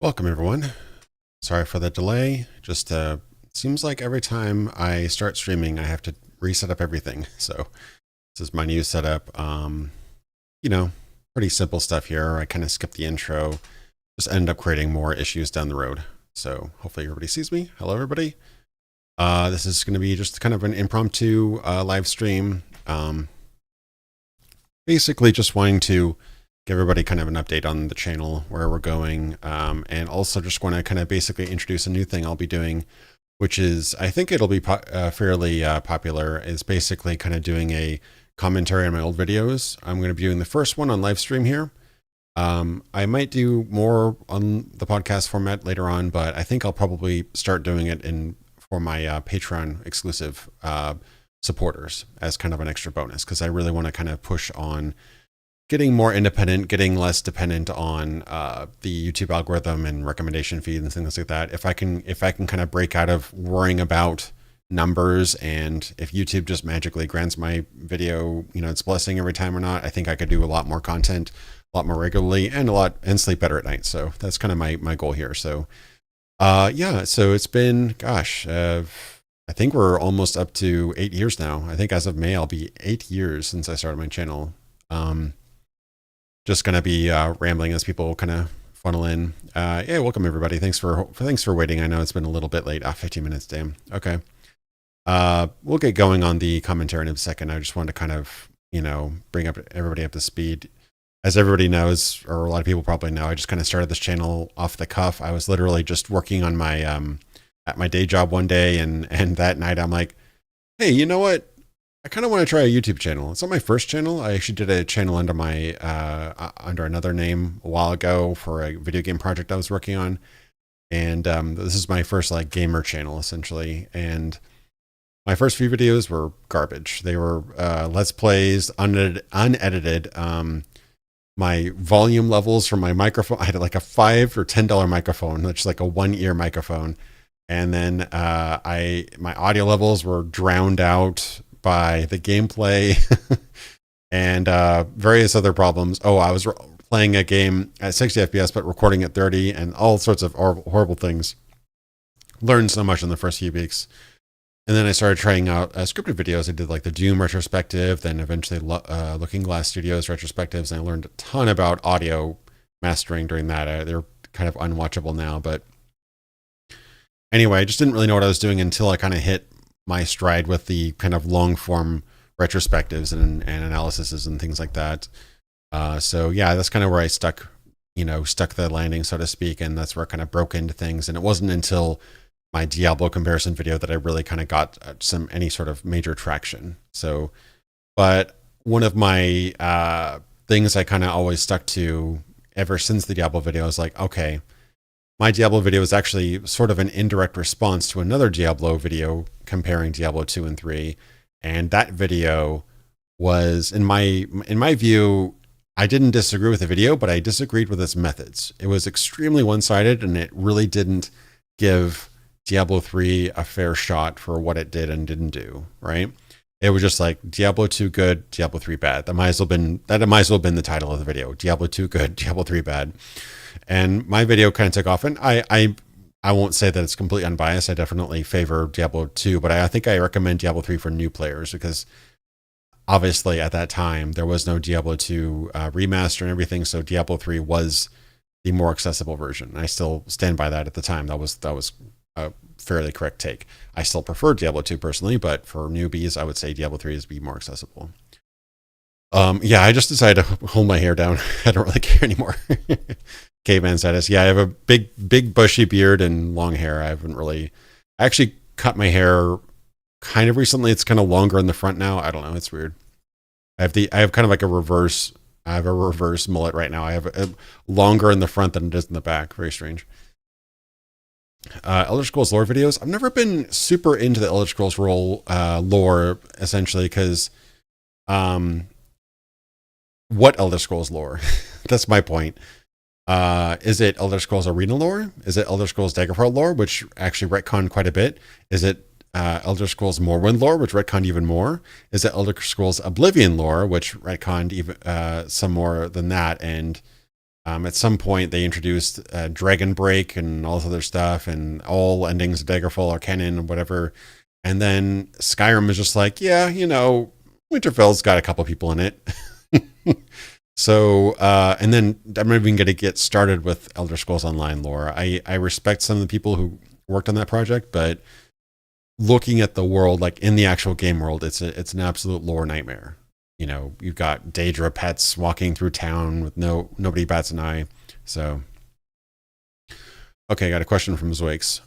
Welcome everyone. Sorry for the delay. Just seems like every time I start streaming, I have to reset up everything. So this is my new setup. You know, pretty simple stuff here. I kind of skipped the intro. Just end up creating more issues down the road. So hopefully everybody sees me. Hello everybody. This is going to be just kind of an impromptu live stream. Basically just wanting to give everybody kind of an update on the channel, where we're going, and also just want to kind of basically introduce a new thing I'll be doing, which is, I think it'll be fairly popular, is basically kind of doing a commentary on my old videos. I'm going to be doing the first one on live stream here. I might do more on the podcast format later on, but I think I'll probably start doing it for my Patreon exclusive supporters as kind of an extra bonus, because I really want to kind of push on getting more independent, getting less dependent on the YouTube algorithm and recommendation feed and things like that. If I can kind of break out of worrying about numbers, and if YouTube just magically grants my video, its blessing every time or not, I think I could do a lot more content, a lot more regularly, and sleep better at night. So that's kind of my goal here. So yeah, so it's been, gosh, I think we're almost up to 8 years now. I think as of May, I'll be 8 years since I started my channel. Just going to be rambling as people kind of funnel in. Yeah, welcome everybody. Thanks for waiting. I know it's been a little bit late. 15 minutes, damn. Okay. We'll get going on the commentary in a second. I just wanted to kind of, bring everybody up to speed. As everybody knows, or a lot of people probably know, I just kind of started this channel off the cuff. I was literally just working on my at my day job one day, and that night I'm like, hey, you know what? I kind of want to try a YouTube channel. It's not my first channel. I actually did a channel under my under another name a while ago for a video game project I was working on, and this is my first like gamer channel essentially. And my first few videos were garbage. They were let's plays, unedited. My volume levels from my microphone, I had like a $5 or $10 microphone, which is like a one-ear microphone, and then my audio levels were drowned out by the gameplay and various other problems. Oh, I was playing a game at 60 FPS, but recording at 30, and all sorts of horrible things. Learned so much in the first few weeks. And then I started trying out scripted videos. I did like the Doom retrospective, then eventually Looking Glass Studios retrospectives. And I learned a ton about audio mastering during that. They're kind of unwatchable now, but anyway, I just didn't really know what I was doing until I kind of hit my stride with the kind of long form retrospectives and analyses and things like that. So yeah, that's kind of where I stuck the landing, so to speak. And that's where I kind of broke into things. And it wasn't until my Diablo comparison video that I really kind of got any sort of major traction. So, but one of my things I kind of always stuck to ever since the Diablo video is like, okay, my Diablo video is actually sort of an indirect response to another Diablo video comparing Diablo 2 and 3. And that video was, in my view, I didn't disagree with the video, but I disagreed with its methods. It was extremely one-sided, and it really didn't give Diablo 3 a fair shot for what it did and didn't do, right? It was just like Diablo 2 good, Diablo 3 bad. That might as well been the title of the video. Diablo 2 good, Diablo 3 bad. And my video kind of took off, and I won't say that it's completely unbiased. I definitely favor Diablo 2, but I think I recommend Diablo 3 for new players, because obviously at that time there was no Diablo 2 remaster and everything, so Diablo 3 was the more accessible version. And I still stand by that. At the time, that was a fairly correct take. I still prefer Diablo 2 personally, but for newbies, I would say Diablo 3 is more accessible. Yeah, I just decided to hold my hair down. I don't really care anymore. Caveman status. Yeah, I have a big bushy beard and long hair. I actually cut my hair kind of recently. It's kind of longer in the front now. I don't know. It's weird. I have kind of like a reverse mullet right now. I have a longer in the front than it is in the back. Very strange. Elder Scrolls lore videos. I've never been super into the Elder Scrolls lore, essentially, because what Elder Scrolls lore? That's my point. Is it Elder Scrolls Arena lore? Is it Elder Scrolls Daggerfall lore, which actually retconned quite a bit? Is it Elder Scrolls Morrowind lore, which retconned even more? Is it Elder Scrolls Oblivion lore, which retconned even some more than that? And At some point, they introduced Dragon Break and all this other stuff, and all endings of Daggerfall are canon and whatever. And then Skyrim is just like, yeah, Winterfell's got a couple people in it. So, and then I'm not even going to get started with Elder Scrolls Online lore. I respect some of the people who worked on that project, but looking at the world, like in the actual game world, it's an absolute lore nightmare. You've got Daedra pets walking through town with nobody bats an eye. So, okay, I got a question from Zwakes.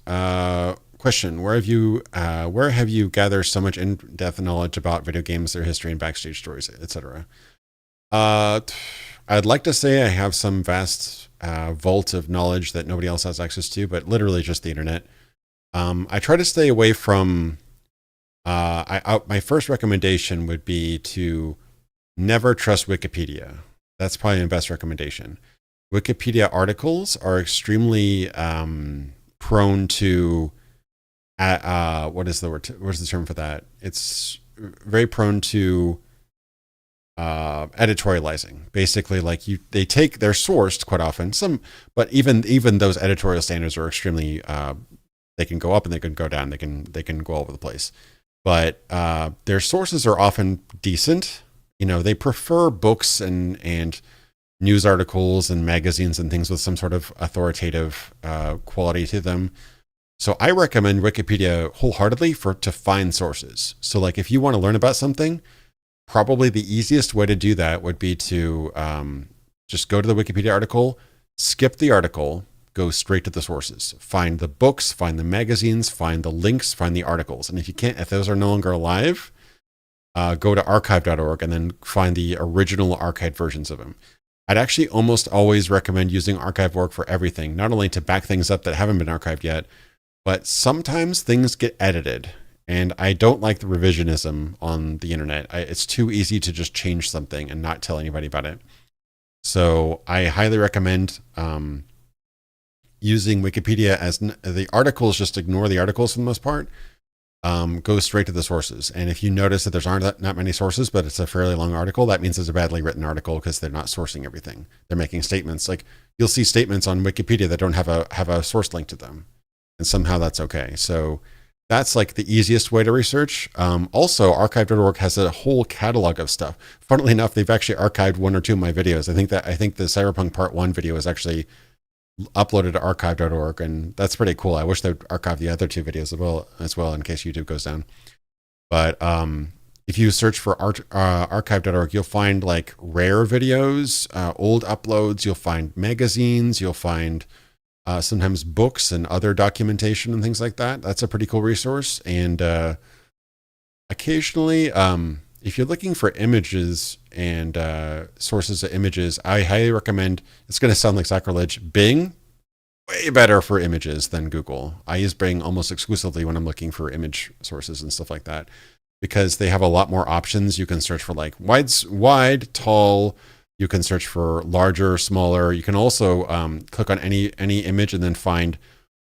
Question: where have you gathered so much in-depth knowledge about video games, their history, and backstage stories, etc.? I'd like to say I have some vast vault of knowledge that nobody else has access to, but literally just the internet. I try to stay away from. My first recommendation would be to never trust Wikipedia. That's probably my best recommendation. Wikipedia articles are extremely prone to. What is the word? What's the term for that? It's very prone to editorializing. Basically, like they're sourced quite often. But even those editorial standards are extremely. They can go up and they can go down. They can go all over the place. But their sources are often decent. They prefer books and news articles and magazines and things with some sort of authoritative quality to them. So I recommend Wikipedia wholeheartedly to find sources. So like if you want to learn about something, probably the easiest way to do that would be to just go to the Wikipedia article, skip the article, go straight to the sources. Find the books, find the magazines, find the links, find the articles. And if those are no longer alive, go to archive.org and then find the original archived versions of them. I'd actually almost always recommend using archive.org for everything, not only to back things up that haven't been archived yet, but sometimes things get edited. And I don't like the revisionism on the internet. It's too easy to just change something and not tell anybody about it. So I highly recommend using Wikipedia as the articles. Just ignore the articles for the most part. Go straight to the sources. And if you notice that there's not many sources, but it's a fairly long article, that means it's a badly written article because they're not sourcing everything. They're making statements. Like you'll see statements on Wikipedia that don't have a source link to them, and somehow that's okay. So that's like the easiest way to research. Also, archive.org has a whole catalog of stuff. Funnily enough, they've actually archived one or two of my videos. I think the Cyberpunk Part 1 video is actually uploaded to archive.org, and that's pretty cool. I wish they'd archive the other two videos as well in case YouTube goes down. But if you search for archive.org, you'll find like rare videos, old uploads. You'll find magazines. You'll find sometimes books and other documentation and things like that. That's a pretty cool resource. And occasionally, if you're looking for images and sources of images, I highly recommend, it's going to sound like sacrilege, Bing. Way better for images than Google. I use Bing almost exclusively when I'm looking for image sources and stuff like that, because they have a lot more options. You can search for like wide, tall. You can search for larger, smaller. You can also click on any image and then find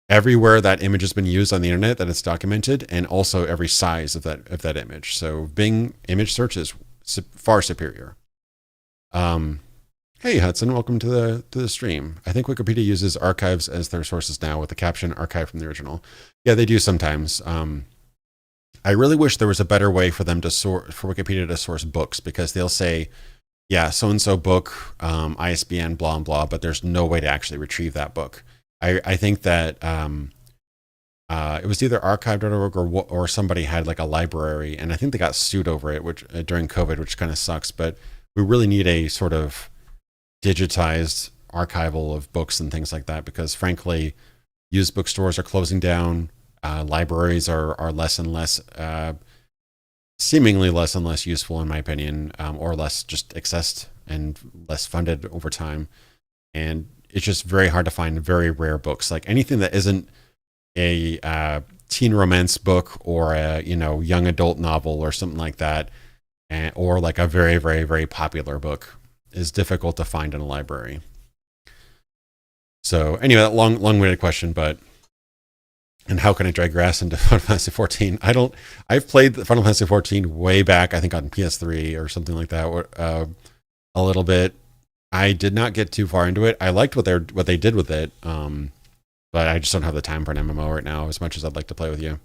everywhere that image has been used on the internet that it's documented, and also every size of that image. So Bing image search is far superior. Hey Hudson, welcome to the stream. I think Wikipedia uses archives as their sources now with the caption archived from the original. Yeah, they do sometimes. I really wish there was a better way for them to for Wikipedia to source books, because they'll say, yeah, so-and-so book, ISBN, blah, and blah, but there's no way to actually retrieve that book. I think that it was either archive.org or somebody had like a library, and I think they got sued over it, which during COVID, which kind of sucks. But we really need a sort of digitized archival of books and things like that, because frankly, used bookstores are closing down. Libraries are less and less, seemingly less and less useful in my opinion, or less just accessed and less funded over time. And it's just very hard to find very rare books, like anything that isn't a teen romance book or a young adult novel or something like that, or like a very, very, very popular book is difficult to find in a library. So anyway, that long-winded question, but and how can I drag grass into Final Fantasy 14? I've played Final Fantasy 14 way back, I think on PS3 or something like that, a little bit. I did not get too far into it. I liked what they did with it, but I just don't have the time for an MMO right now as much as I'd like to play with you.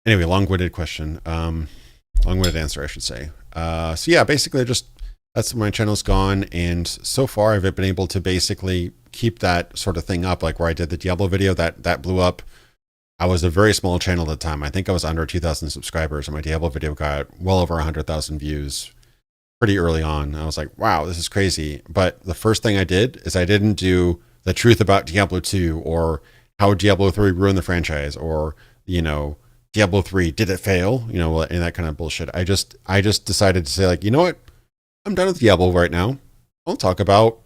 Anyway, long-winded question. Long-winded answer, I should say. So yeah, basically just that's where my channel's gone, and so far I've been able to basically keep that sort of thing up, like where I did the Diablo video that blew up. I was a very small channel at the time. I think I was under 2,000 subscribers, and my Diablo video got well over 100,000 views pretty early on. I was like, wow, this is crazy. But the first thing I did is I didn't do the truth about Diablo 2 or how Diablo 3 ruined the franchise, or, Diablo 3, did it fail? And that kind of bullshit. I just decided to say, like, you know what? I'm done with Diablo right now. I'll talk about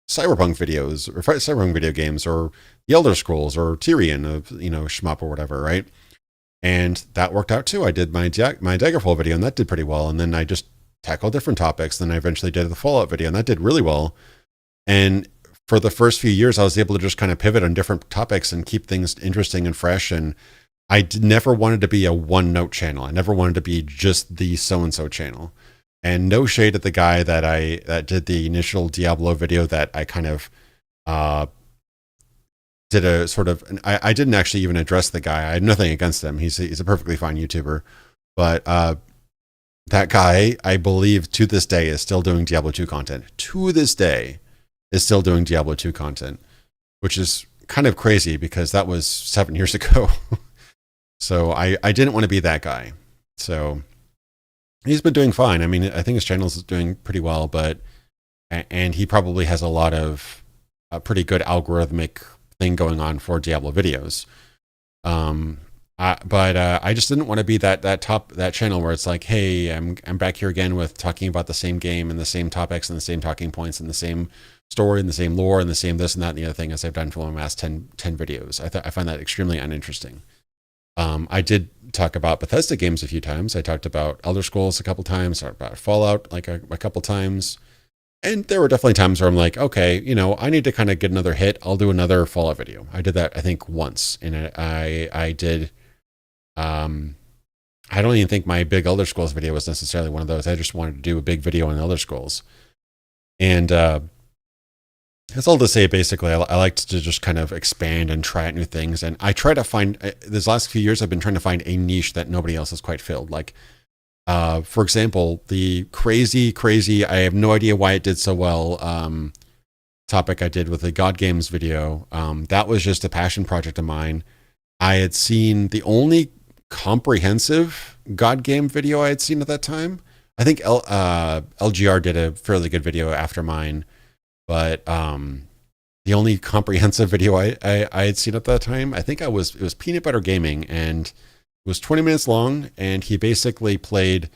Cyberpunk videos, or Cyberpunk video games, or the Elder Scrolls, or Tyrion of, shmup or whatever, right? And that worked out too. I did my Daggerfall video, and that did pretty well. And then I just tackled different topics. Then I eventually did the Fallout video, and that did really well. And for the first few years, I was able to just kind of pivot on different topics and keep things interesting and fresh. And I never wanted to be a one-note channel. I never wanted to be just the so-and-so channel. And no shade at the guy that did the initial Diablo video that I kind of did a sort of. I didn't actually even address the guy. I had nothing against him. He's a perfectly fine YouTuber, but that guy, I believe, to this day is still doing Diablo 2 content. To this day, is still doing Diablo 2 content, which is kind of crazy because that was 7 years ago. So I didn't want to be that guy. So he's been doing fine. I mean, I think his channel is doing pretty well, and he probably has a lot of a pretty good algorithmic thing going on for Diablo videos. But I just didn't want to be that channel where it's like, hey, I'm back here again with talking about the same game and the same topics and the same talking points and the same story and the same lore and the same this and that and the other thing as I've done for my last 10 videos. I find that extremely uninteresting. I did talk about Bethesda games a few times. I talked about Elder Scrolls a couple times, talked about Fallout like a couple times. And there were definitely times where I'm like, okay, I need to kind of get another hit. I'll do another Fallout video. I did that, I think, once. And I did, I don't even think my big Elder Scrolls video was necessarily one of those. I just wanted to do a big video on Elder Scrolls. And that's all to say, basically, I like to just kind of expand and try out new things. And I try to find, these last few years, I've been trying to find a niche that nobody else has quite filled. Like, for example, the crazy, I have no idea why it did so well, topic I did with the God Games video. That was just a passion project of mine. I had seen the only comprehensive God game video I had seen at that time. I think LGR did a fairly good video after mine. But the only comprehensive video I had seen at that time, I think it was Peanut Butter Gaming, and it was 20 minutes long, and he basically played,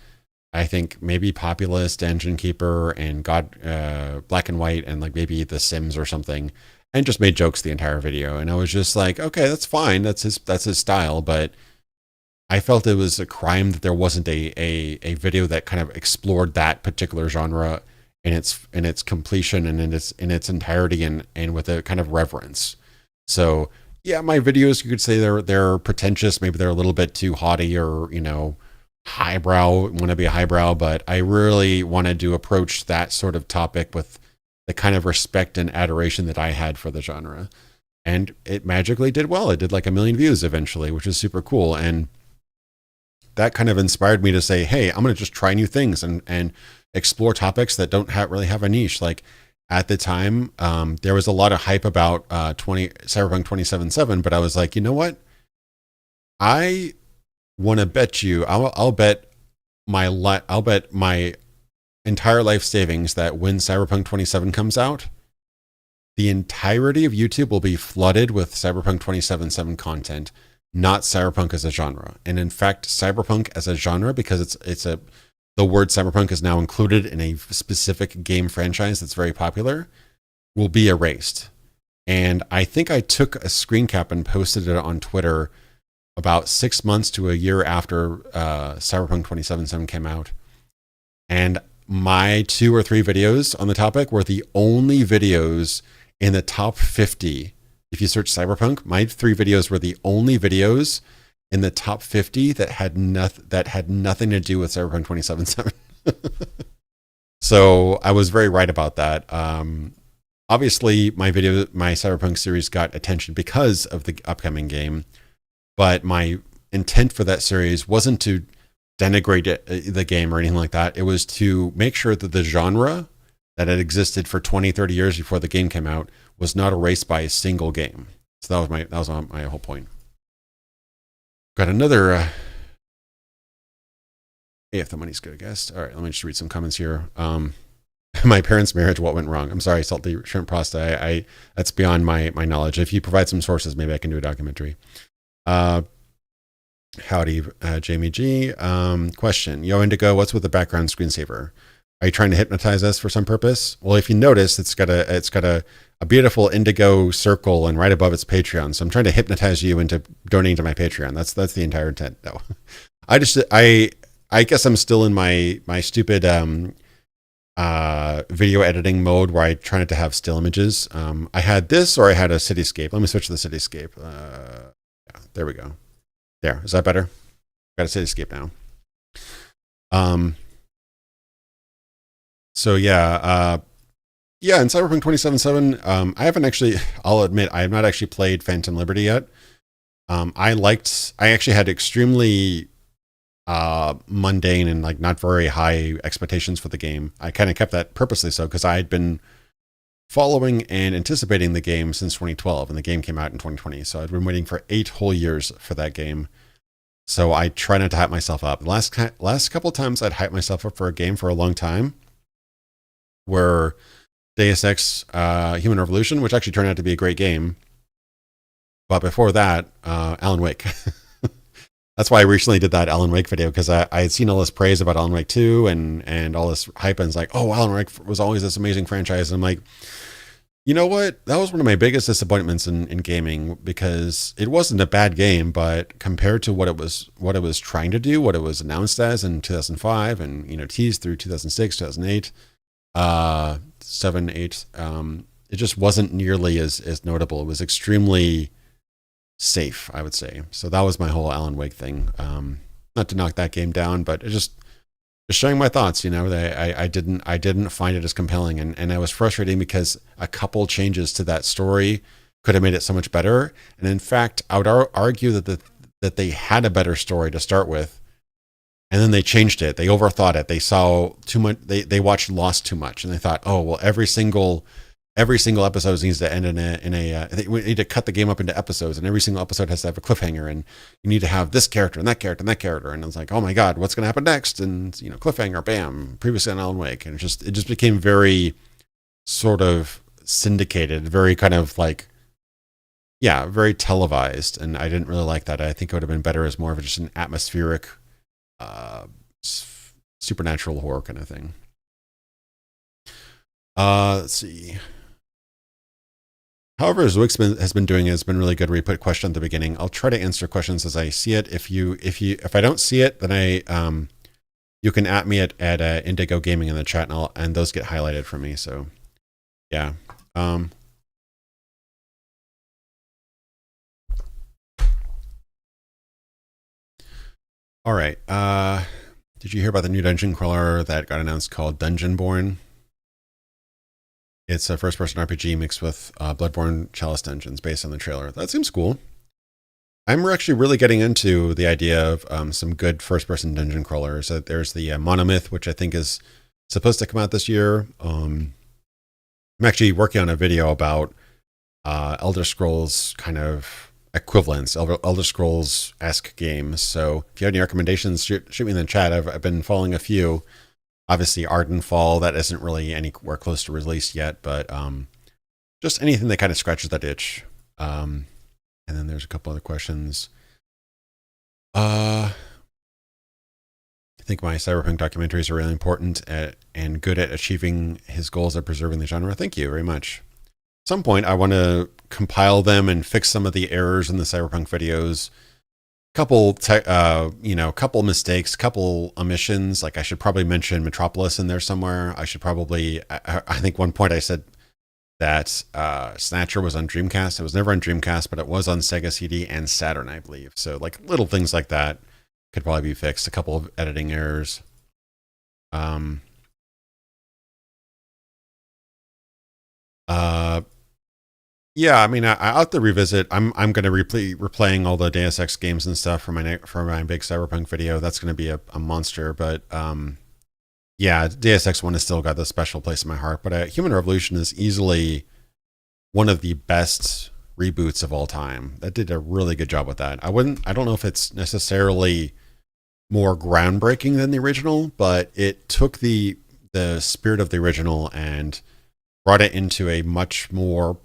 I think, maybe Populist, Engine Keeper, and Black and White, and like maybe The Sims or something, and just made jokes the entire video. And I was just like, okay, that's fine, that's his style, but I felt it was a crime that there wasn't a video that kind of explored that particular genre in its completion and in its entirety and with a kind of reverence. So yeah, my videos, you could say they're pretentious. Maybe they're a little bit too haughty or, highbrow, want to be highbrow, but I really wanted to approach that sort of topic with the kind of respect and adoration that I had for the genre. And it magically did well. It did like 1 million views eventually, which is super cool. And that kind of inspired me to say, hey, I'm going to just try new things and explore topics that don't really have a niche. Like at the time, there was a lot of hype about Cyberpunk 2077, but I was like, you know what? I want to bet you, I'll bet my entire life savings that when Cyberpunk 27 comes out, the entirety of YouTube will be flooded with Cyberpunk 2077 content, not Cyberpunk as a genre. And in fact, Cyberpunk as a genre, because the word cyberpunk is now included in a specific game franchise that's very popular, will be erased. And I think I took a screen cap and posted it on Twitter about 6 months to a year after Cyberpunk 2077 came out. And my 2 or 3 videos on the topic were the only videos in the top 50. If you search Cyberpunk, my 3 videos were the only videos in the top 50 that had nothing to do with Cyberpunk 2077. So I was very right about that. Obviously, my Cyberpunk series got attention because of the upcoming game, but my intent for that series wasn't to denigrate the game or anything like that. It was to make sure that the genre that had existed for 20, 30 years before the game came out was not erased by a single game. So that was my whole point. Got another. If the money's good, I guess. All right, let me just read some comments here. My parents' marriage, what went wrong? I'm sorry, salty shrimp pasta. I that's beyond my knowledge. If you provide some sources, maybe I can do a documentary. Howdy, Jamie G. Question: Yo, Indigo, what's with the background screensaver? Are you trying to hypnotize us for some purpose? Well, if you notice, it's got a beautiful indigo circle, and right above it's Patreon. So I'm trying to hypnotize you into donating to my Patreon. That's the entire intent. No, I guess I'm still in my stupid video editing mode where I try not to have still images. I had this, or I had a cityscape. Let me switch to the cityscape. Yeah, there we go. There, is that better? Got a cityscape now. So yeah, in Cyberpunk 2077, I haven't actually. I'll admit, I have not actually played Phantom Liberty yet. I actually had extremely mundane and like not very high expectations for the game. I kind of kept that purposely so because I had been following and anticipating the game since 2012, and the game came out in 2020. So I'd been waiting for 8 whole years for that game. So I try not to hype myself up. The last couple of times I'd hype myself up for a game for a long time were Deus Ex Human Revolution, which actually turned out to be a great game. But before that, Alan Wake. That's why I recently did that Alan Wake video, because I had seen all this praise about Alan Wake 2 and all this hype, and it's like, oh, Alan Wake was always this amazing franchise. And I'm like, you know what? That was one of my biggest disappointments in gaming, because it wasn't a bad game, but compared to what it was trying to do, what it was announced as in 2005 and teased through 2006, 2008, 7, 8, it just wasn't nearly as notable. It was extremely safe, I would say. So that was my whole Alan Wake thing. Not to knock that game down, but it just showing my thoughts. I didn't find it as compelling, and it was frustrating because a couple changes to that story could have made it so much better. And in fact, I would argue that they had a better story to start with, and then they changed it. They overthought it. They saw too much. They watched Lost too much, and they thought, oh well, every single episode needs to end in a they need to cut the game up into episodes, and every single episode has to have a cliffhanger, and you need to have this character and that character and that character. And it's like, oh my God, what's going to happen next? And cliffhanger, bam, previously on Alan Wake. And it just became very sort of syndicated, very kind of like, yeah, very televised. And I didn't really like that. I think it would have been better as more of just an atmospheric, supernatural horror kind of thing. Let's see. However, as Wix has been doing, has been really good where you put a question at the beginning. I'll try to answer questions as I see it. If I don't see it, then you can at me at Indigo Gaming in the chat, and those get highlighted for me. So yeah. All right. Did you hear about the new dungeon crawler that got announced called Dungeonborn? It's a first-person RPG mixed with Bloodborne Chalice Dungeons based on the trailer. That seems cool. I'm actually really getting into the idea of some good first-person dungeon crawlers. There's the Monomyth, which I think is supposed to come out this year. I'm actually working on a video about Elder Scrolls kind of equivalents, Elder Scrolls-esque games. So if you have any recommendations, shoot me in the chat. I've been following a few. Obviously, Ardenfall, that isn't really anywhere close to released yet, but just anything that kind of scratches that itch. And then there's a couple other questions. I think my Cyberpunk documentaries are really important and good at achieving his goals of preserving the genre. Thank you very much. At some point, I want to compile them and fix some of the errors in the Cyberpunk videos. Couple mistakes, couple omissions. Like I should probably mention Metropolis in there somewhere. I think one point I said that Snatcher was on Dreamcast. It was never on Dreamcast, but it was on Sega CD and Saturn, I believe. So like little things like that could probably be fixed. A couple of editing errors. Uh, yeah, I mean, I'll have to revisit. I'm going to replaying all the Deus Ex games and stuff for my big Cyberpunk video. That's going to be a monster, but yeah, Deus Ex 1 has still got the special place in my heart. But Human Revolution is easily one of the best reboots of all time. That did a really good job with that. I don't know if it's necessarily more groundbreaking than the original, but it took the spirit of the original and brought it into a much more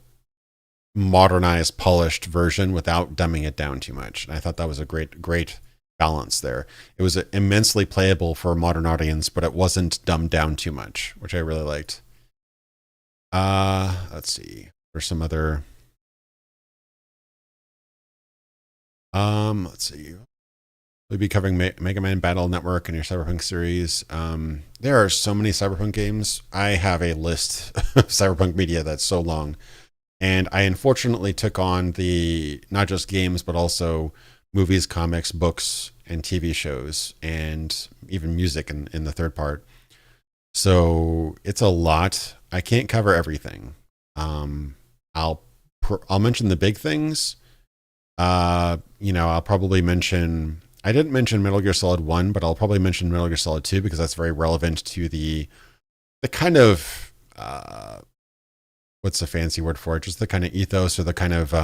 modernized, polished version without dumbing it down too much. And I thought that was a great balance there. It was immensely playable for a modern audience, but it wasn't dumbed down too much, which I really liked. Let's see. There's some other. Let's see. We'll be covering Mega Man Battle Network and your Cyberpunk series. There are so many Cyberpunk games. I have a list of Cyberpunk media that's so long. And I unfortunately took on the not just games, but also movies, comics, books, and TV shows, and even music in the third part. So it's a lot. I can't cover everything. I'll I'll mention the big things. I'll probably mention. I didn't mention Metal Gear Solid 1, but I'll probably mention Metal Gear Solid 2 because that's very relevant to the kind of what's the fancy word for it? Just the kind of ethos or the kind of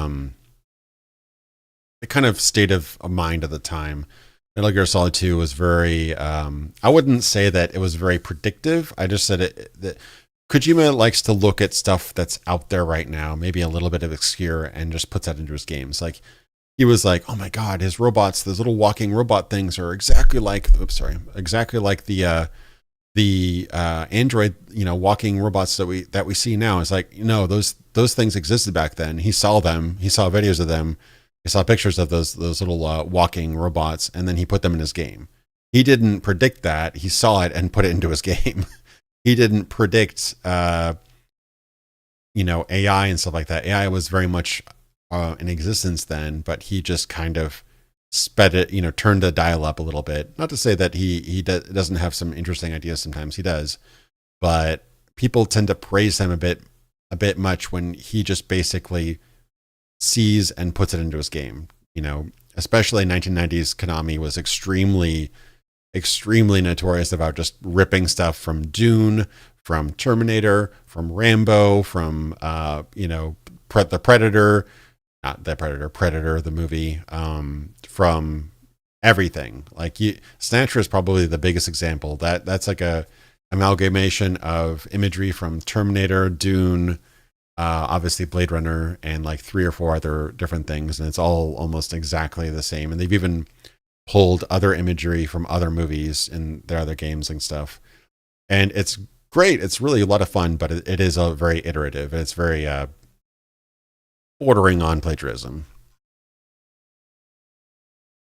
state of mind at the time. Metal Gear Solid 2 was very I wouldn't say that it was very predictive. I just said that Kojima likes to look at stuff that's out there right now, maybe a little bit of obscure, and just puts that into his games. Like he was like, "Oh my god, his robots, those little walking robot things are exactly like the Android, walking robots that we see now." It's like, those things existed back then. He saw them. He saw videos of them. He saw pictures of those little walking robots, and then he put them in his game. He didn't predict that. He saw it and put it into his game. He didn't predict, AI and stuff like that. AI was very much in existence then, but he just kind of sped it, turned the dial up a little bit. Not to say that he doesn't have some interesting ideas. Sometimes he does, but people tend to praise him a bit much when he just basically sees and puts it into his game. Especially 1990s Konami was extremely notorious about just ripping stuff from Dune, from Terminator, from Rambo, from the Predator, not the Predator the movie, from everything. Like Snatcher is probably the biggest example. That's like a amalgamation of imagery from Terminator, Dune, obviously Blade Runner, and like 3 or 4 other different things, and it's all almost exactly the same. And they've even pulled other imagery from other movies in their other games and stuff. And it's great. It's really a lot of fun, but it is a very iterative. And it's very bordering on plagiarism.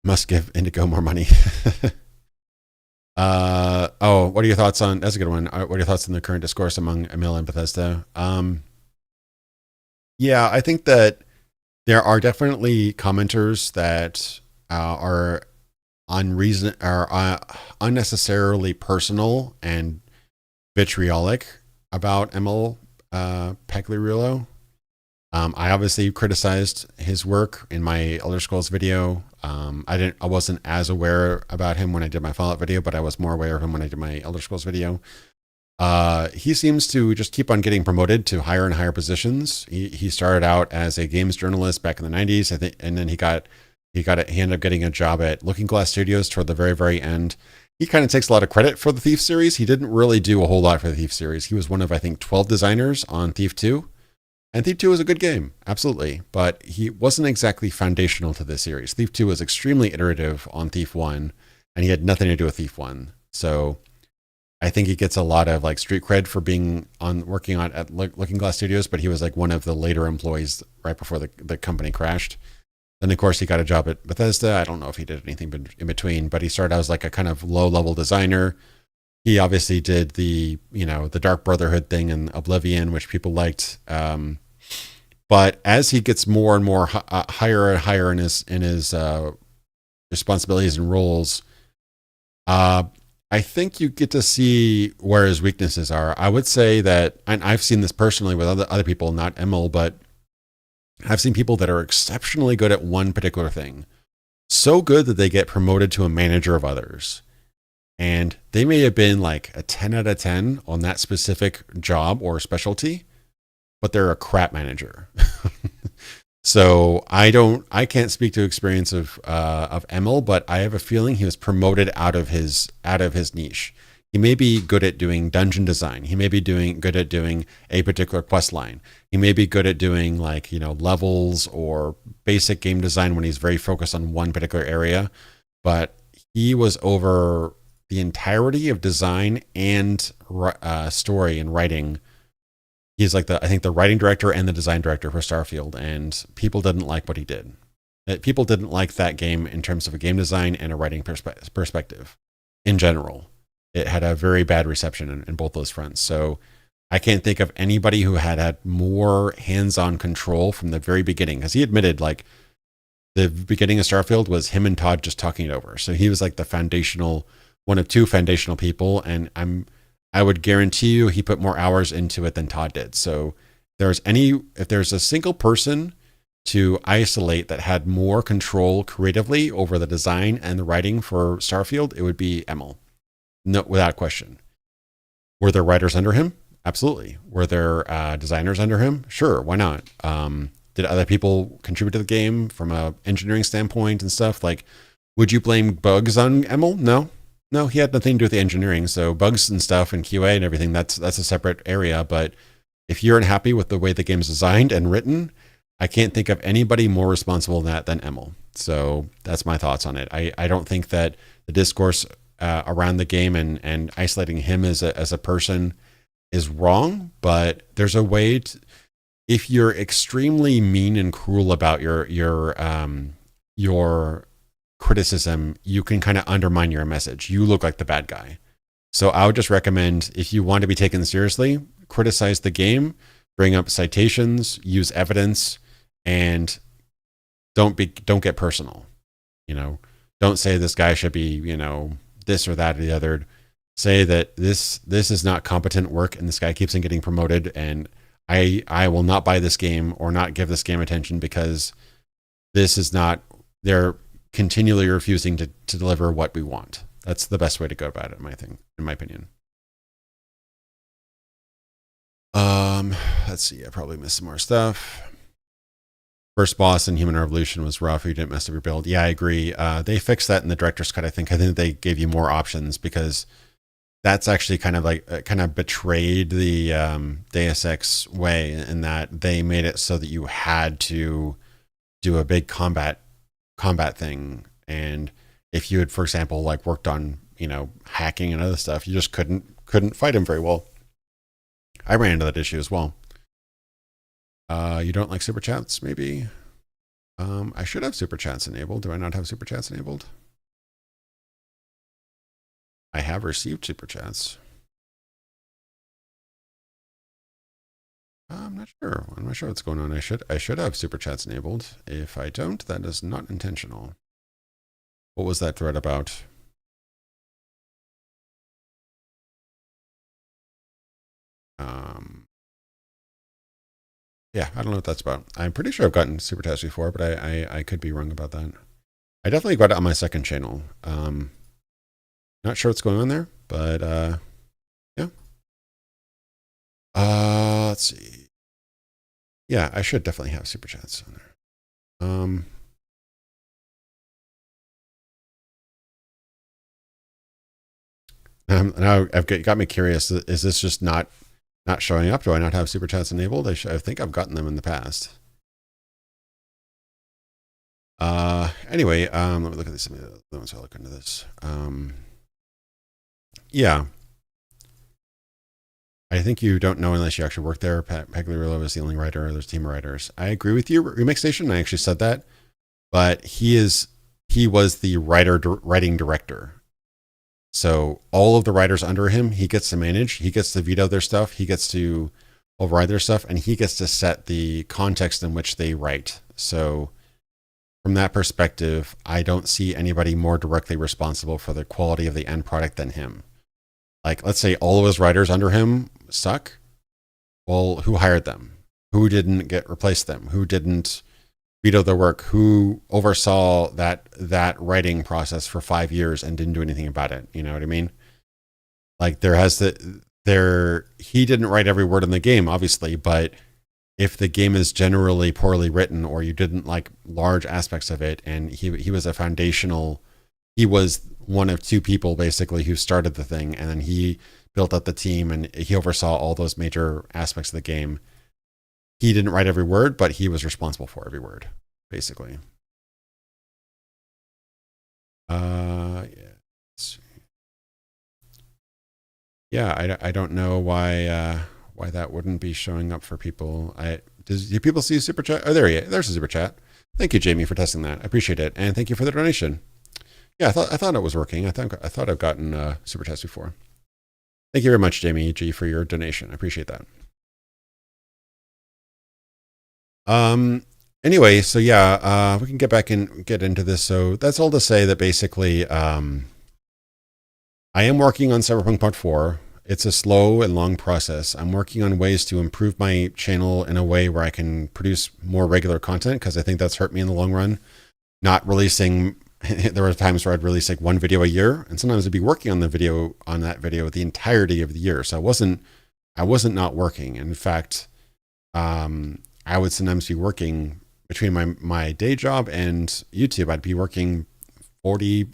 Must give Indigo more money. What are your thoughts on? That's a good one. What are your thoughts on the current discourse among Emil and Bethesda? Yeah, I think that there are definitely commenters that are unnecessarily personal and vitriolic about Emil Pagliarulo. I obviously criticized his work in my Elder Scrolls video. I wasn't as aware about him when I did my Fallout video, but I was more aware of him when I did my Elder Scrolls video. He seems to just keep on getting promoted to higher and higher positions. He started out as a games journalist back in the 90s, I think, and then he ended up getting a job at Looking Glass Studios toward the very, very end. He kind of takes a lot of credit for the Thief series. He didn't really do a whole lot for the Thief series. He was one of, I think, 12 designers on Thief 2. And Thief 2 was a good game, absolutely. But he wasn't exactly foundational to this series. Thief 2 was extremely iterative on Thief 1, and he had nothing to do with Thief 1. So I think he gets a lot of like street cred for working on at Looking Glass Studios, but he was like one of the later employees right before the company crashed. Then, of course, he got a job at Bethesda. I don't know if he did anything in between, but he started out as like a kind of low-level designer. He obviously did the Dark Brotherhood thing in Oblivion, which people liked. But as he gets more and more higher and higher in his responsibilities and roles, I think you get to see where his weaknesses are. I would say that, and I've seen this personally with other people, not Emil, but I've seen people that are exceptionally good at one particular thing. So good that they get promoted to a manager of others. And they may have been like a 10 out of 10 on that specific job or specialty, but they're a crap manager. So I can't speak to experience of Emil, but I have a feeling he was promoted out of his niche. He may be good at doing dungeon design. He may be good at doing a particular quest line. He may be good at doing like, levels or basic game design when he's very focused on one particular area. But he was over the entirety of design and story and writing. He's like I think the writing director and the design director for Starfield, and people didn't like what he did. People didn't like that game in terms of a game design and a writing perspective in general. It had a very bad reception in both those fronts. So I can't think of anybody who had more hands-on control from the very beginning, because he admitted like the beginning of Starfield was him and Todd just talking it over. So he was like the one of two foundational people, and I would guarantee you he put more hours into it than Todd did. So if there's a single person to isolate that had more control creatively over the design and the writing for Starfield, it would be Emil. No, without question. Were there writers under him? Absolutely. Were there designers under him? Sure. Why not? Did other people contribute to the game from an engineering standpoint and stuff? Like, would you blame bugs on Emil? No, he had nothing to do with the engineering. So bugs and stuff and QA and everything, that's a separate area. But if you're unhappy with the way the game's designed and written, I can't think of anybody more responsible than Emil. So that's my thoughts on it. I don't think that the discourse around the game and isolating him as a person is wrong, but there's a way to, if you're extremely mean and cruel about your criticism, you can kind of undermine your message. You look like the bad guy. So I would just recommend, if you want to be taken seriously, criticize the game, bring up citations, use evidence, and don't get personal. Don't say this guy should be, this or that or the other. Say that this is not competent work and this guy keeps on getting promoted, and I will not buy this game or not give this game attention because this is not, they're continually refusing to deliver what we want. That's the best way to go about it, in my opinion. Let's see. I probably missed some more stuff. First boss in Human Revolution was rough. You didn't mess up your build. Yeah, I agree. They fixed that in the director's cut. I think they gave you more options, because that's actually kind of betrayed the Deus Ex way, in that they made it so that you had to do a big combat thing. And if you had, for example, like worked on, hacking and other stuff, you just couldn't fight him very well. I ran into that issue as well. You don't like super chats, maybe? I should have super chats enabled. Do I not have super chats enabled? I have received super chats. I'm not sure. I'm not sure what's going on. I should have super chats enabled. If I don't, that is not intentional. What was that thread about? Yeah, I don't know what that's about. I'm pretty sure I've gotten super chats before, but I could be wrong about that. I definitely got it on my second channel. Not sure what's going on there, but yeah. Let's see. Yeah, I should definitely have super chats on there. Now I've got me curious. Is this just not showing up? Do I not have super chats enabled? I think I've gotten them in the past. Anyway, let me look at some of the other ones. I'll look into this. Yeah. I think you don't know unless you actually work there. Pagliarulo is the only writer. There's a team of writers. I agree with you. Remix Station, I actually said that. But he was the writing director. So all of the writers under him, he gets to manage. He gets to veto their stuff. He gets to override their stuff. And he gets to set the context in which they write. So from that perspective, I don't see anybody more directly responsible for the quality of the end product than him. Like, let's say all of his writers under him suck. Well, who hired them? Who didn't get replace them? Who didn't veto their work? Who oversaw that writing process for 5 years and didn't do anything about it? You know what I mean? Like, he didn't write every word in the game, obviously, but if the game is generally poorly written or you didn't like large aspects of it, and he was he was one of two people basically who started the thing, and then he built up the team and he oversaw all those major aspects of the game. He didn't write every word, but he was responsible for every word, basically. Yeah, I don't know why that wouldn't be showing up for people. Do people see super chat? Oh, there's a super chat. Thank you, Jamie, for testing that. I appreciate it, and thank you for the donation. Yeah, I thought it was working. I thought I've gotten super chats before. Thank you very much, Jamie G, for your donation. I appreciate that. Anyway, so yeah, we can get back and get into this. So that's all to say that basically, I am working on Cyberpunk Part 4. It's a slow and long process. I'm working on ways to improve my channel in a way where I can produce more regular content, because I think that's hurt me in the long run. Not releasing, there were times where I'd release like one video a year, and sometimes I'd be working on that video the entirety of the year. So I wasn't not working. In fact, I would sometimes be working between my day job and YouTube. I'd be working 40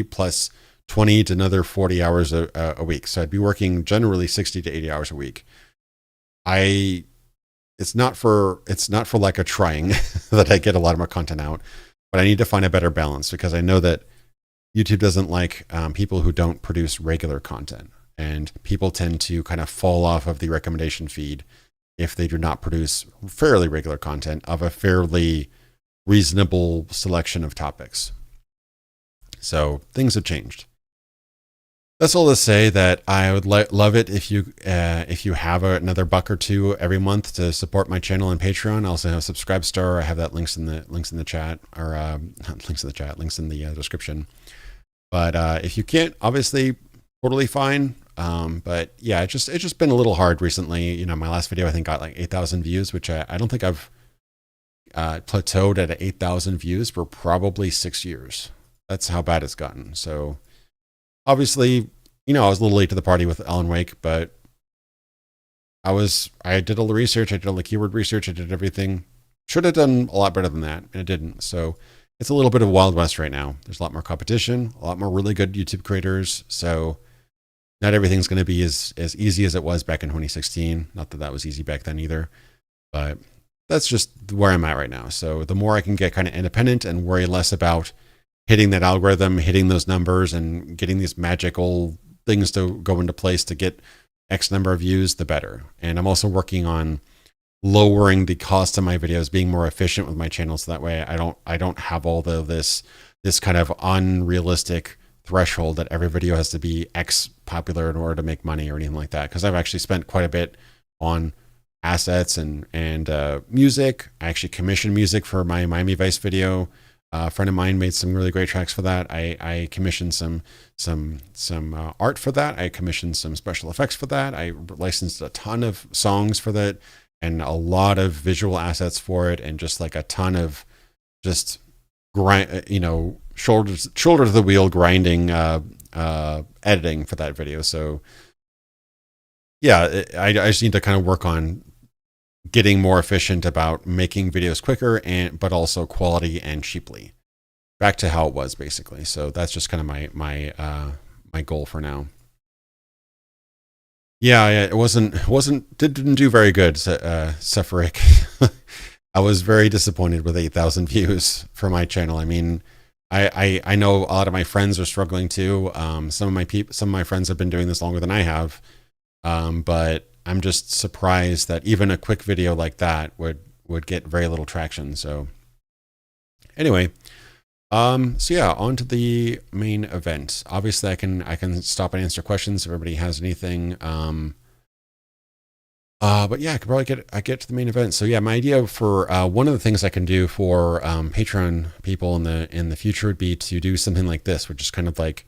plus 20 to another 40 hours a week. So I'd be working generally 60 to 80 hours a week. It's not for lack of trying that I get a lot of my content out, but I need to find a better balance, because I know that YouTube doesn't like people who don't produce regular content, and people tend to kind of fall off of the recommendation feed if they do not produce fairly regular content of a fairly reasonable selection of topics. So things have changed. That's all to say that I would love it if you have another buck or two every month to support my channel on Patreon. I also have Subscribestar. I have that links in the chat, or not links in the chat, links in the description. But if you can't, obviously, totally fine. But yeah, it's just been a little hard recently. You know, my last video I think got like 8,000 views, which I don't think I've plateaued at 8,000 views for probably 6 years. That's how bad it's gotten. So obviously, you know, I was a little late to the party with Alan Wake, but I did all the research. I did all the keyword research. I did everything. Should have done a lot better than that, and it didn't. So it's a little bit of Wild West right now. There's a lot more competition, a lot more really good YouTube creators. So not everything's going to be as easy as it was back in 2016. Not that that was easy back then either, but that's just where I'm at right now. So the more I can get kind of independent and worry less about hitting that algorithm, hitting those numbers, and getting these magical things to go into place to get X number of views, the better. And I'm also working on lowering the cost of my videos, being more efficient with my channel, so that way I don't have all this kind of unrealistic threshold that every video has to be X popular in order to make money or anything like that. Because I've actually spent quite a bit on assets and music. I actually commissioned music for my Miami Vice video. A friend of mine made some really great tracks for that. I commissioned some art for that. I commissioned some special effects for that. I licensed a ton of songs for that, and a lot of visual assets for it, and just like a ton of just grind, shoulder to the wheel grinding editing for that video. So yeah, I just need to kind of work on getting more efficient about making videos quicker, but also quality and cheaply, back to how it was basically. So that's just kind of my goal for now. Yeah, it didn't do very good, Sephirik. I was very disappointed with 8,000 views for my channel. I mean, I know a lot of my friends are struggling too. Some of my friends have been doing this longer than I have, but I'm just surprised that even a quick video like that would get very little traction. So anyway, so yeah, on to the main event. Obviously, I can stop and answer questions if everybody has anything. But yeah, I could probably get to the main event. So yeah, my idea for one of the things I can do for Patreon people in the future would be to do something like this, which is kind of like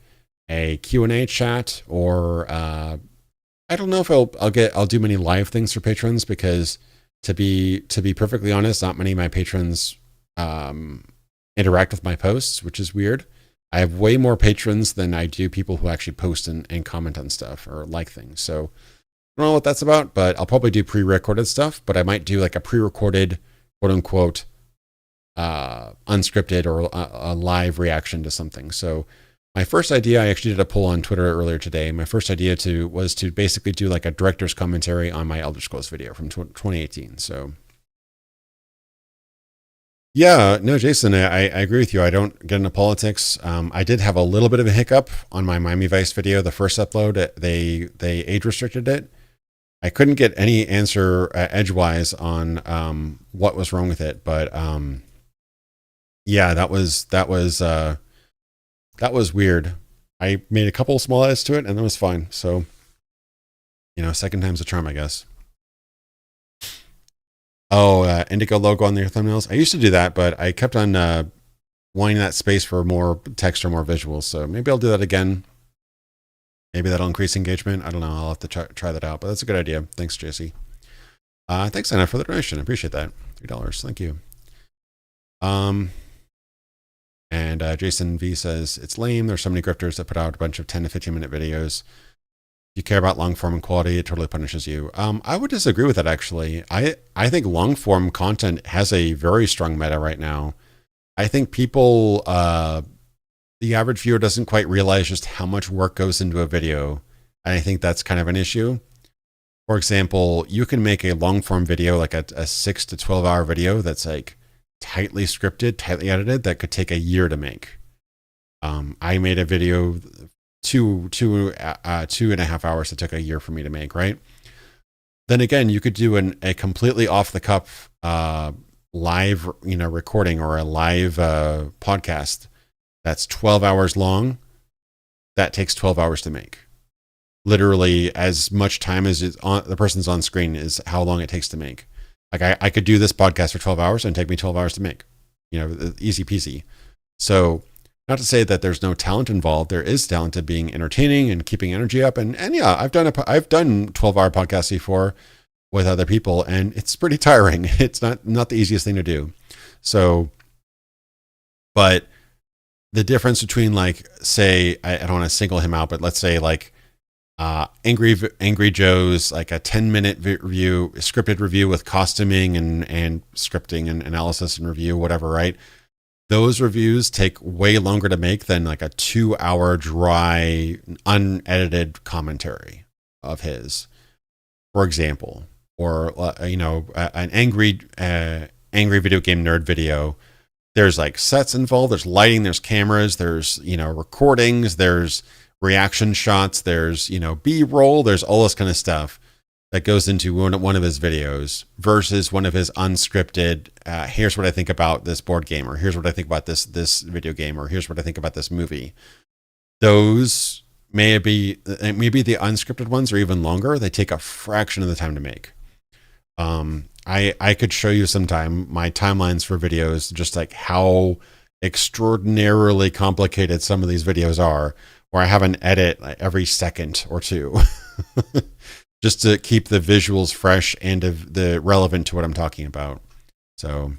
a Q&A chat, or I don't know if I'll do many live things for patrons, because to be perfectly honest, not many of my patrons interact with my posts, which is weird. I have way more patrons than I do people who actually post and comment on stuff or like things. So I don't know what that's about, but I'll probably do pre-recorded stuff. But I might do like a pre-recorded, quote unquote, unscripted or a live reaction to something. So my first idea, I actually did a poll on Twitter earlier today. My first idea was to basically do like a director's commentary on my Elder Scrolls video from 2018. So yeah, no, Jason, I agree with you. I don't get into politics. I did have a little bit of a hiccup on my Miami Vice video, the first upload. They age restricted it. I couldn't get any answer edgewise on what was wrong with it, but yeah, that was weird. I made a couple small edits to it, and it was fine. So, second time's a charm, I guess. Oh, Indigo logo on their thumbnails. I used to do that, but I kept on wanting that space for more text or more visuals. So maybe I'll do that again. Maybe that'll increase engagement. I don't know. I'll have to try that out, but that's a good idea. Thanks, JC. Thanks, Anna, for the donation. I appreciate that. $3. Thank you. And Jason V says, it's lame. There's so many grifters that put out a bunch of 10 to 15 minute videos. If you care about long form and quality, it totally punishes you. I would disagree with that, actually. I think long form content has a very strong meta right now. I think people, the average viewer doesn't quite realize just how much work goes into a video. And I think that's kind of an issue. For example, you can make a long form video, like a 6 to 12 hour video that's like tightly scripted, tightly edited, that could take a year to make. I made a video two and a half hours that took a year for me to make, right? Then again, you could do a completely off the cuff live, recording, or a live podcast that's 12 hours long. That takes 12 hours to make. Literally as much time as the person's on screen is how long it takes to make. Like I could do this podcast for 12 hours and take me 12 hours to make, easy peasy. So not to say that there's no talent involved. There is talent to being entertaining and keeping energy up. And yeah, I've done 12-hour podcasts before with other people, and it's pretty tiring. It's not the easiest thing to do. So, but the difference between, like, say, I don't want to single him out, but let's say like Angry Joe's, like a 10-minute review, scripted review with costuming and scripting and analysis and review, whatever, right? Those reviews take way longer to make than like a 2-hour dry, unedited commentary of his, for example, or an angry video game nerd video. There's like sets involved, there's lighting, there's cameras, there's recordings, there's reaction shots, there's B-roll, there's all this kind of stuff that goes into one of his videos versus one of his unscripted, here's what I think about this board game, or here's what I think about this video game, or here's what I think about this movie. Those maybe the unscripted ones are even longer. They take a fraction of the time to make. I could show you sometime my timelines for videos, just like how extraordinarily complicated some of these videos are, where I have an edit like every second or two. Just to keep the visuals fresh and the relevant to what I'm talking about. So,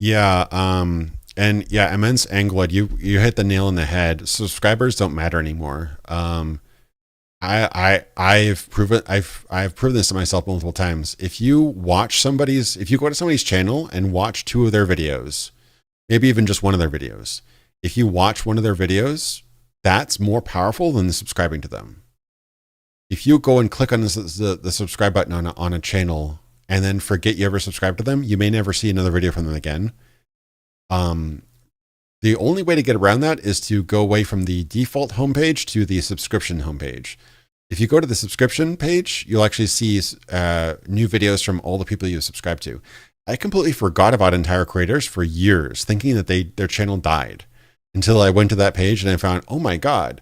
yeah, and yeah, Immense Angloid, you hit the nail on the head. Subscribers don't matter anymore. I've proven this to myself multiple times. If you go to somebody's channel and watch 2 of their videos, maybe even just one of their videos, if you watch one of their videos, that's more powerful than subscribing to them. If you go and click on the subscribe button on a channel and then forget you ever subscribed to them, you may never see another video from them again. The only way to get around that is to go away from the default homepage to the subscription homepage. If you go to the subscription page, you'll actually see new videos from all the people you subscribe to. I completely forgot about entire creators for years, thinking that their channel died, until I went to that page and I found, oh my God,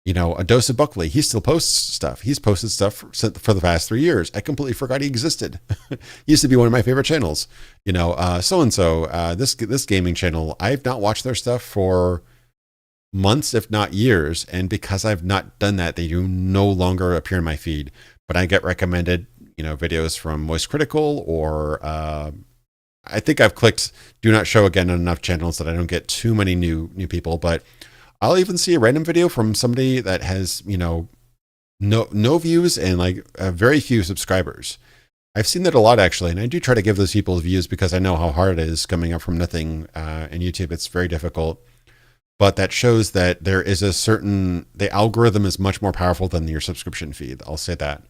You know, a dose of Buckley, he still posts stuff. He's posted stuff for the past 3 years. I completely forgot he existed. He used to be one of my favorite channels. You know, so-and-so, this gaming channel, I've not watched their stuff for months, if not years. And because I've not done that, they do no longer appear in my feed. But I get recommended, you know, videos from Moist Critical, or I think I've clicked do not show again on enough channels that I don't get too many new people. But I'll even see a random video from somebody that has, you know, no views and like very few subscribers. I've seen that a lot, actually, and I do try to give those people views because I know how hard it is coming up from nothing in YouTube. It's very difficult. But that shows that there is the algorithm is much more powerful than your subscription feed. I'll say that.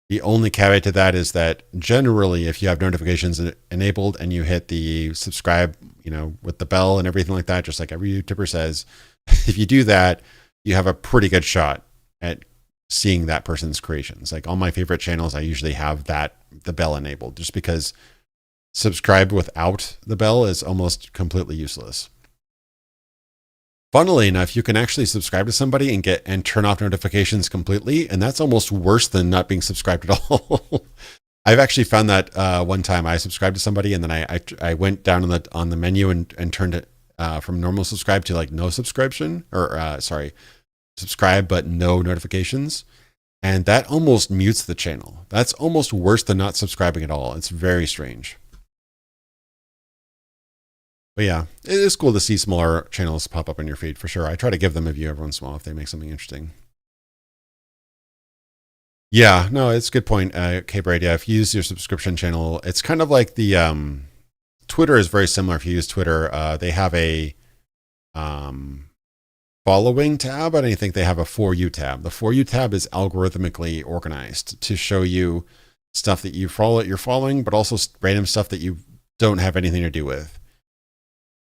The only caveat to that is that generally, if you have notifications enabled and you hit the subscribe, you know, with the bell and everything like that, just like every YouTuber says, if you do that, you have a pretty good shot at seeing that person's creations. Like all my favorite channels, I usually have the bell enabled, just because subscribe without the bell is almost completely useless. Funnily enough, you can actually subscribe to somebody and turn off notifications completely, and that's almost worse than not being subscribed at all. I've actually found that one time I subscribed to somebody, and then I went down on the menu and turned it from normal subscribe to like no subscription, or subscribe but no notifications, and that almost mutes the channel. That's almost worse than not subscribing at all. It's very strange. But yeah, it is cool to see smaller channels pop up in your feed for sure. I try to give them a view every once in a while if they make something interesting. Yeah, no, it's a good point, K Brady. Yeah, if you use your subscription channel, it's kind of like the Twitter is very similar. If you use Twitter, they have a following tab, and I think they have a For You tab. The For You tab is algorithmically organized to show you stuff that you're following, but also random stuff that you don't have anything to do with.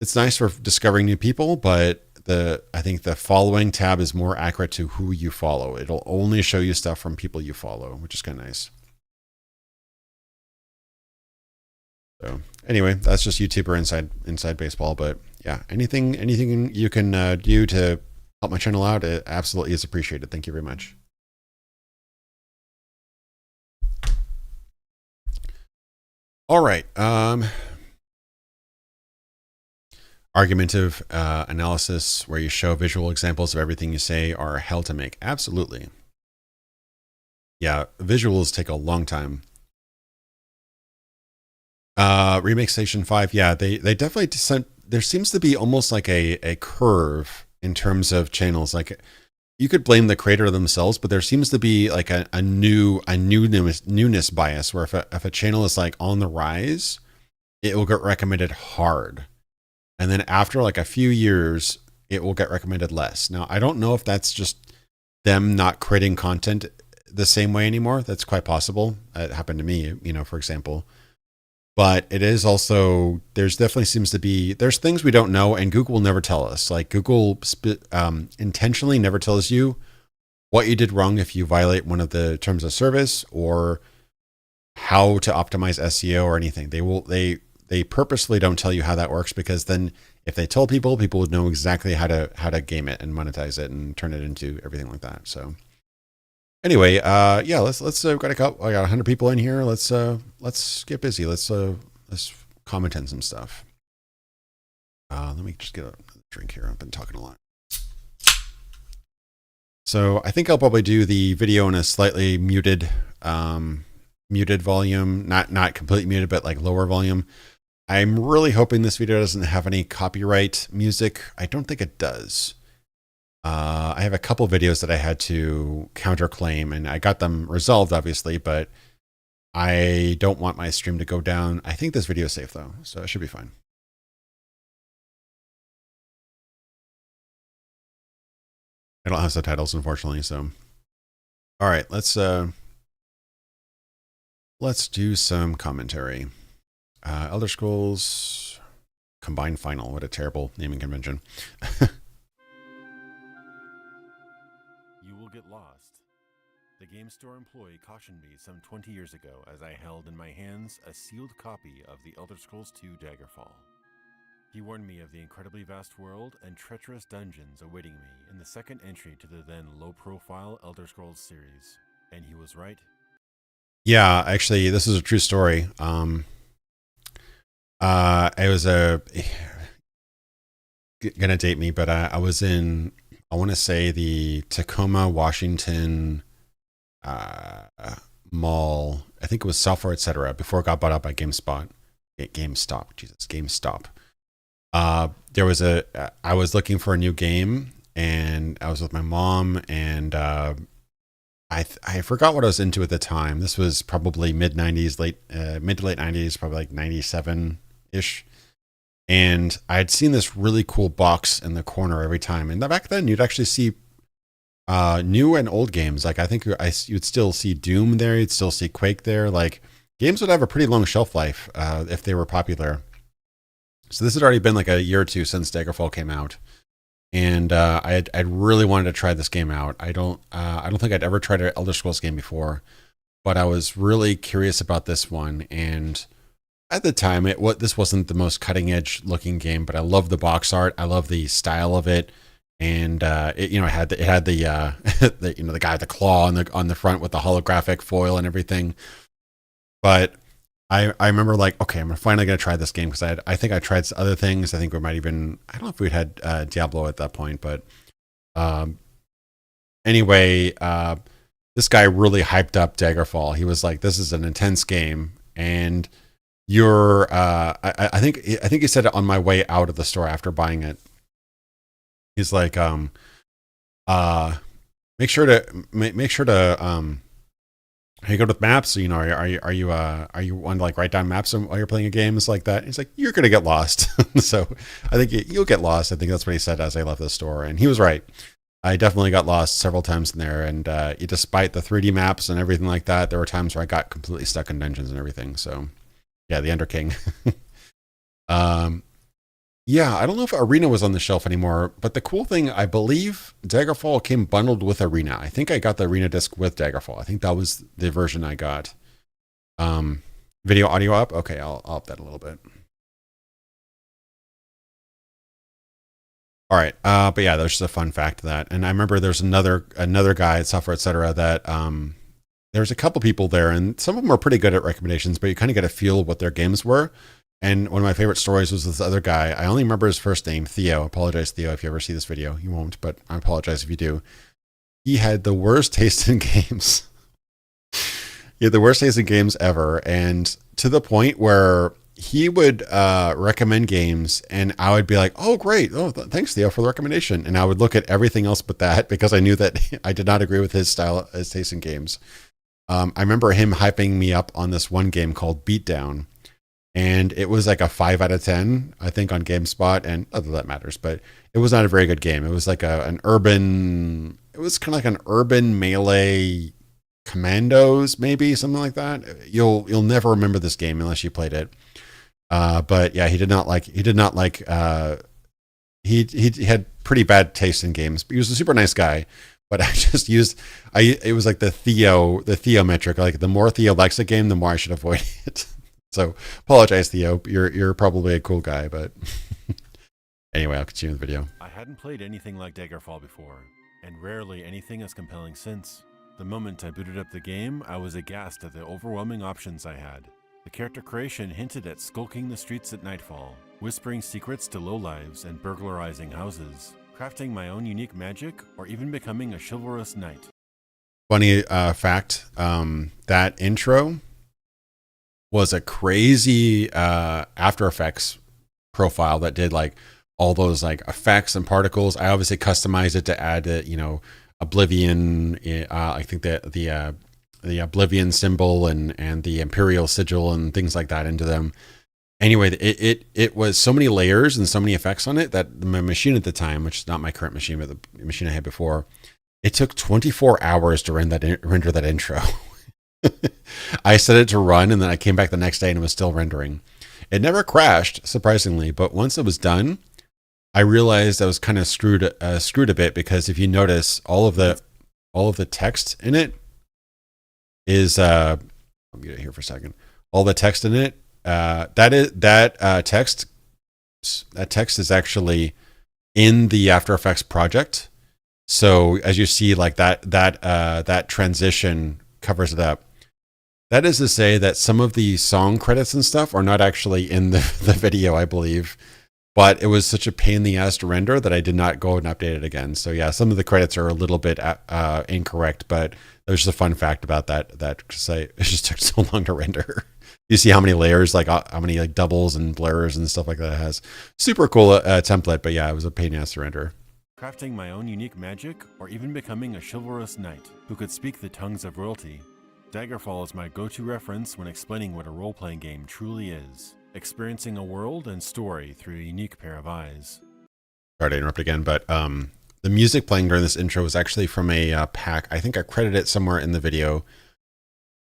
It's nice for discovering new people, but I think the following tab is more accurate to who you follow. It'll only show you stuff from people you follow, which is kind of nice. So anyway, that's just YouTuber inside baseball. But yeah, anything you can do to help my channel out, it absolutely is appreciated. Thank you very much. All right. Argumentative analysis where you show visual examples of everything you say are hell to make. Absolutely. Yeah, visuals take a long time. Remake Station 5, yeah, they definitely there seems to be almost like a curve in terms of channels. Like you could blame the creator themselves, but there seems to be like a newness bias where if a channel is like on the rise, it will get recommended hard. And then after like a few years, it will get recommended less. Now, I don't know if that's just them not creating content the same way anymore. That's quite possible. It happened to me, you know, for example. But it is also, there's definitely seems to be, there's things we don't know, and Google will never tell us. Like Google intentionally never tells you what you did wrong if you violate one of the terms of service, or how to optimize SEO or anything. They purposely don't tell you how that works, because then if they told people would know exactly how to game it and monetize it and turn it into everything like that. So anyway, yeah, let's I got 100 people in here. Let's get busy. Let's comment on some stuff. Let me just get a drink here. I've been talking a lot. So I think I'll probably do the video in a slightly muted volume, not completely muted, but like lower volume. I'm really hoping this video doesn't have any copyright music. I don't think it does. I have a couple videos that I had to counterclaim, and I got them resolved, obviously, but I don't want my stream to go down. I think this video is safe, though, so it should be fine. I don't have subtitles, unfortunately, so. All right, let's do some commentary. Elder Scrolls Combined Final. What a terrible naming convention. You will get lost. The game store employee cautioned me some 20 years ago as I held in my hands a sealed copy of the Elder Scrolls II Daggerfall. He warned me of the incredibly vast world and treacherous dungeons awaiting me in the second entry to the then low-profile Elder Scrolls series. And he was right. Yeah, actually, this is a true story. It was gonna date me, but I was in, I want to say the Tacoma, Washington mall. I think it was Software Etc. before it got bought out by GameStop. GameStop. There was I was looking for a new game, and I was with my mom, and I forgot what I was into at the time. This was probably mid to late '90s, probably like '97 ish. And I had seen this really cool box in the corner every time. And back then, you'd actually see new and old games. Like I think you'd still see Doom there, you'd still see Quake there. Like games would have a pretty long shelf life if they were popular. So this had already been like a year or two since Daggerfall came out, and I'd really wanted to try this game out. I don't think I'd ever tried an Elder Scrolls game before, but I was really curious about this one. And at the time, this wasn't the most cutting edge looking game, but I love the box art. I love the style of it, and it had the the guy with the claw on the front with the holographic foil and everything. But I remember like, okay, I'm finally gonna try this game because I think I tried other things. I think we might even, I don't know if we'd had Diablo at that point, but anyway, this guy really hyped up Daggerfall. He was like, this is an intense game, and I think he said it on my way out of the store after buying it. He's like, make sure to are you good with maps? You know, are you want to like write down maps while you're playing a game? It's like that. He's like, you're gonna get lost. So I think you'll get lost. I think that's what he said as I left the store, and he was right. I definitely got lost several times in there, and despite the 3D maps and everything like that, there were times where I got completely stuck in dungeons and everything. So yeah, the Ender King. Yeah, I don't know if Arena was on the shelf anymore, but the cool thing, I believe Daggerfall came bundled with Arena. I think I got the Arena disc with Daggerfall. I think that was the version I got. Video audio up? Okay, I'll up that a little bit. All right, but yeah, there's just a fun fact to that. And I remember there's another guy at Software Etc. that there's a couple people there, and some of them are pretty good at recommendations, but you kind of get a feel of what their games were. And one of my favorite stories was this other guy. I only remember his first name, Theo. I apologize, Theo, if you ever see this video. You won't, but I apologize if you do. He had the worst taste in games. He had the worst taste in games ever. And to the point where he would recommend games, and I would be like, oh, great. Oh, thanks, Theo, for the recommendation. And I would look at everything else but that because I knew that I did not agree with his style, his taste in games. I remember him hyping me up on this one game called Beatdown. And it was like a 5 out of 10, I think, on GameSpot, and not that that matters, but it was not a very good game. It was like it was kind of like an urban melee commandos, maybe something like that. You'll never remember this game unless you played it. But yeah, he had pretty bad taste in games, but he was a super nice guy. But it was like the Theo metric. Like the more Theo likes a game, the more I should avoid it. So apologize, Theo. You're probably a cool guy, but anyway, I'll continue the video. I hadn't played anything like Daggerfall before, and rarely anything as compelling since. The moment I booted up the game, I was aghast at the overwhelming options I had. The character creation hinted at skulking the streets at nightfall, whispering secrets to lowlives and burglarizing houses, crafting my own unique magic, or even becoming a chivalrous knight. Funny fact, that intro was a crazy After Effects profile that did like all those like effects and particles. I obviously customized it to add Oblivion. I think the Oblivion symbol and the Imperial sigil and things like that into them. Anyway, it was so many layers and so many effects on it that my machine at the time, which is not my current machine, but the machine I had before, it took 24 hours to render that intro. I set it to run, and then I came back the next day and it was still rendering. It never crashed, surprisingly, but once it was done, I realized I was kind of screwed a bit, because if you notice, all of the text in it is I'm gonna here for a second. All the text in it, that text That text is actually in the After Effects project. So as you see, like that transition covers it up. That is to say that some of the song credits and stuff are not actually in the video, I believe. But it was such a pain in the ass to render that I did not go and update it again. So yeah, some of the credits are a little bit incorrect, but there's just a fun fact about that it just took so long to render. You see how many layers, like how many like doubles and blurs and stuff like that it has. Super cool template, but yeah, it was a pain in the ass to render. Crafting my own unique magic, or even becoming a chivalrous knight who could speak the tongues of royalty. Daggerfall is my go-to reference when explaining what a role-playing game truly is. Experiencing a world and story through a unique pair of eyes. Sorry to interrupt again, but the music playing during this intro was actually from a pack. I think I credited it somewhere in the video.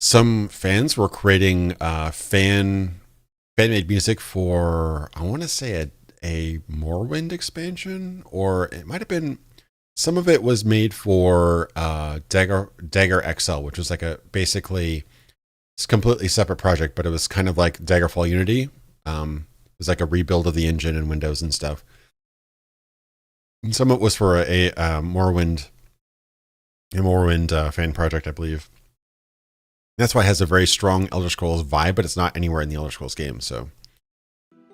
Some fans were creating fan-made music for, I want to say a Morrowind expansion, or it might have been, some of it was made for Dagger XL, which was like basically, it's a completely separate project, but it was kind of like Daggerfall Unity. It was like a rebuild of the engine and Windows and stuff. And some of it was for a Morrowind fan project, I believe. That's why it has a very strong Elder Scrolls vibe, but it's not anywhere in the Elder Scrolls game. So,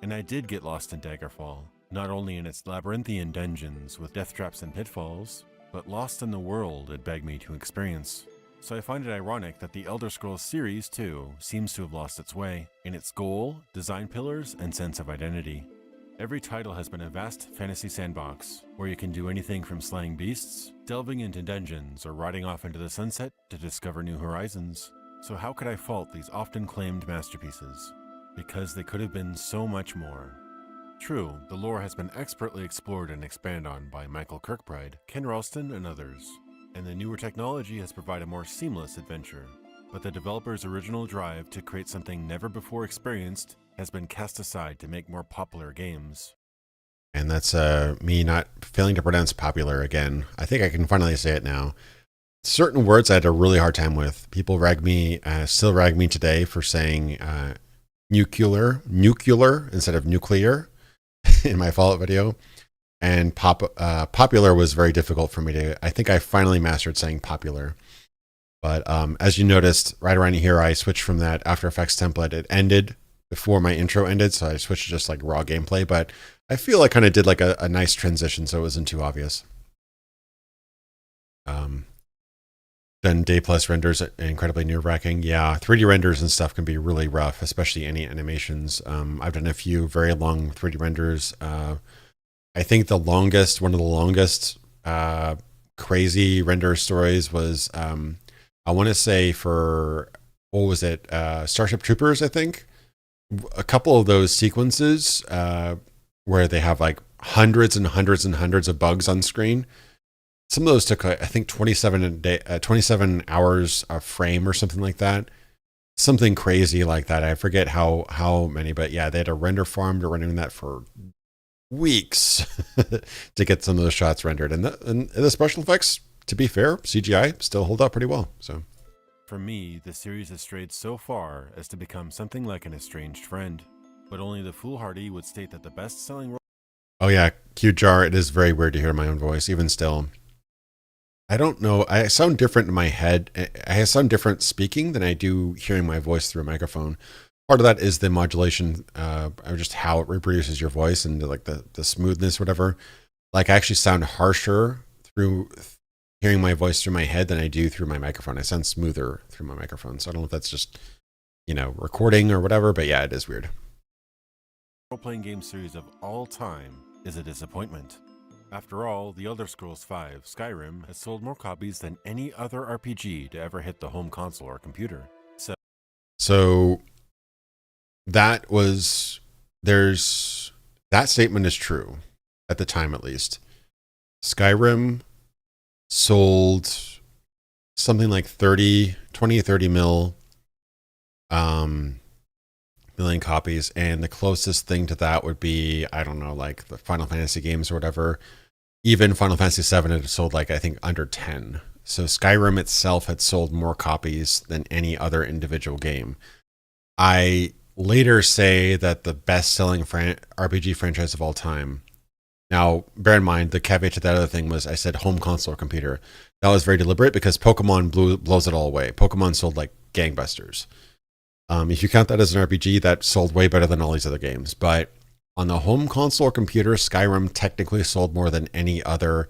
and I did get lost in Daggerfall, not only in its labyrinthian dungeons with death traps and pitfalls, but lost in the world it begged me to experience. So I find it ironic that the Elder Scrolls series, too, seems to have lost its way in its goal, design pillars, and sense of identity. Every title has been a vast fantasy sandbox, where you can do anything from slaying beasts, delving into dungeons, or riding off into the sunset to discover new horizons. So how could I fault these often claimed masterpieces? Because they could have been so much more. True, the lore has been expertly explored and expanded on by Michael Kirkbride, Ken Ralston, and others. And the newer technology has provided a more seamless adventure. But the developer's original drive to create something never before experienced has been cast aside to make more popular games. And that's me not failing to pronounce popular again. I think I can finally say it now. Certain words I had a really hard time with. People still rag me today for saying nuclear instead of nuclear in my Fallout video. And popular was very difficult for me I think I finally mastered saying popular. But as you noticed, right around here, I switched from that After Effects template. It ended before my intro ended, so I switched to just like raw gameplay. But I feel I kind of did like a nice transition, so it wasn't too obvious. Then day plus renders incredibly nerve-wracking. Yeah, 3D renders and stuff can be really rough, especially any animations. I've done a few very long 3D renders. I think one of the longest crazy render stories was, I want to say for, what was it? Starship Troopers, I think. A couple of those sequences where they have like hundreds and hundreds and hundreds of bugs on screen. Some of those took, I think, 27 hours a frame or something like that. Something crazy like that. I forget how many, but yeah, they had a render farm to rendering that for weeks to get some of those shots rendered. And the special effects, to be fair, CGI still hold up pretty well. So, for me, the series has strayed so far as to become something like an estranged friend. But only the foolhardy would state that the best-selling... Oh yeah, Q-Jar, it is very weird to hear my own voice, even still. I don't know. I sound different in my head. I sound different speaking than I do hearing my voice through a microphone. Part of that is the modulation, just how it reproduces your voice and like the smoothness, whatever. Like I actually sound harsher through hearing my voice through my head than I do through my microphone. I sound smoother through my microphone. So I don't know if that's just, recording or whatever, but yeah, it is weird. Role-playing game series of all time is a disappointment. After all, The Elder Scrolls V Skyrim has sold more copies than any other RPG to ever hit the home console or computer. So that statement is true, at the time at least. Skyrim sold something like 30 million copies, and the closest thing to that would be, I don't know, like the Final Fantasy games or whatever. Even Final Fantasy VII had sold like, I think, under 10. So Skyrim itself had sold more copies than any other individual game. I later say that the best-selling RPG franchise of all time. Now, bear in mind, the caveat to that other thing was I said home console or computer. That was very deliberate because Pokemon blows it all away. Pokemon sold like gangbusters. If you count that as an RPG, that sold way better than all these other games. But on the home console or computer, Skyrim technically sold more than any other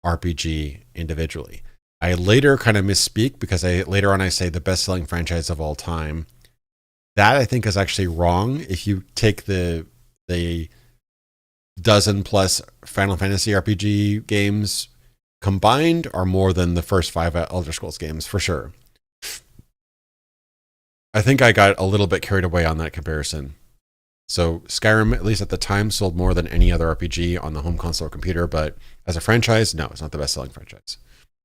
RPG individually. I later kind of misspeak because later on I say the best-selling franchise of all time. That I think is actually wrong. If you take the dozen plus Final Fantasy RPG games combined, are more than the first 5 Elder Scrolls games for sure. I think I got a little bit carried away on that comparison. So Skyrim, at least at the time, sold more than any other RPG on the home console or computer, but as a franchise, no, it's not the best-selling franchise.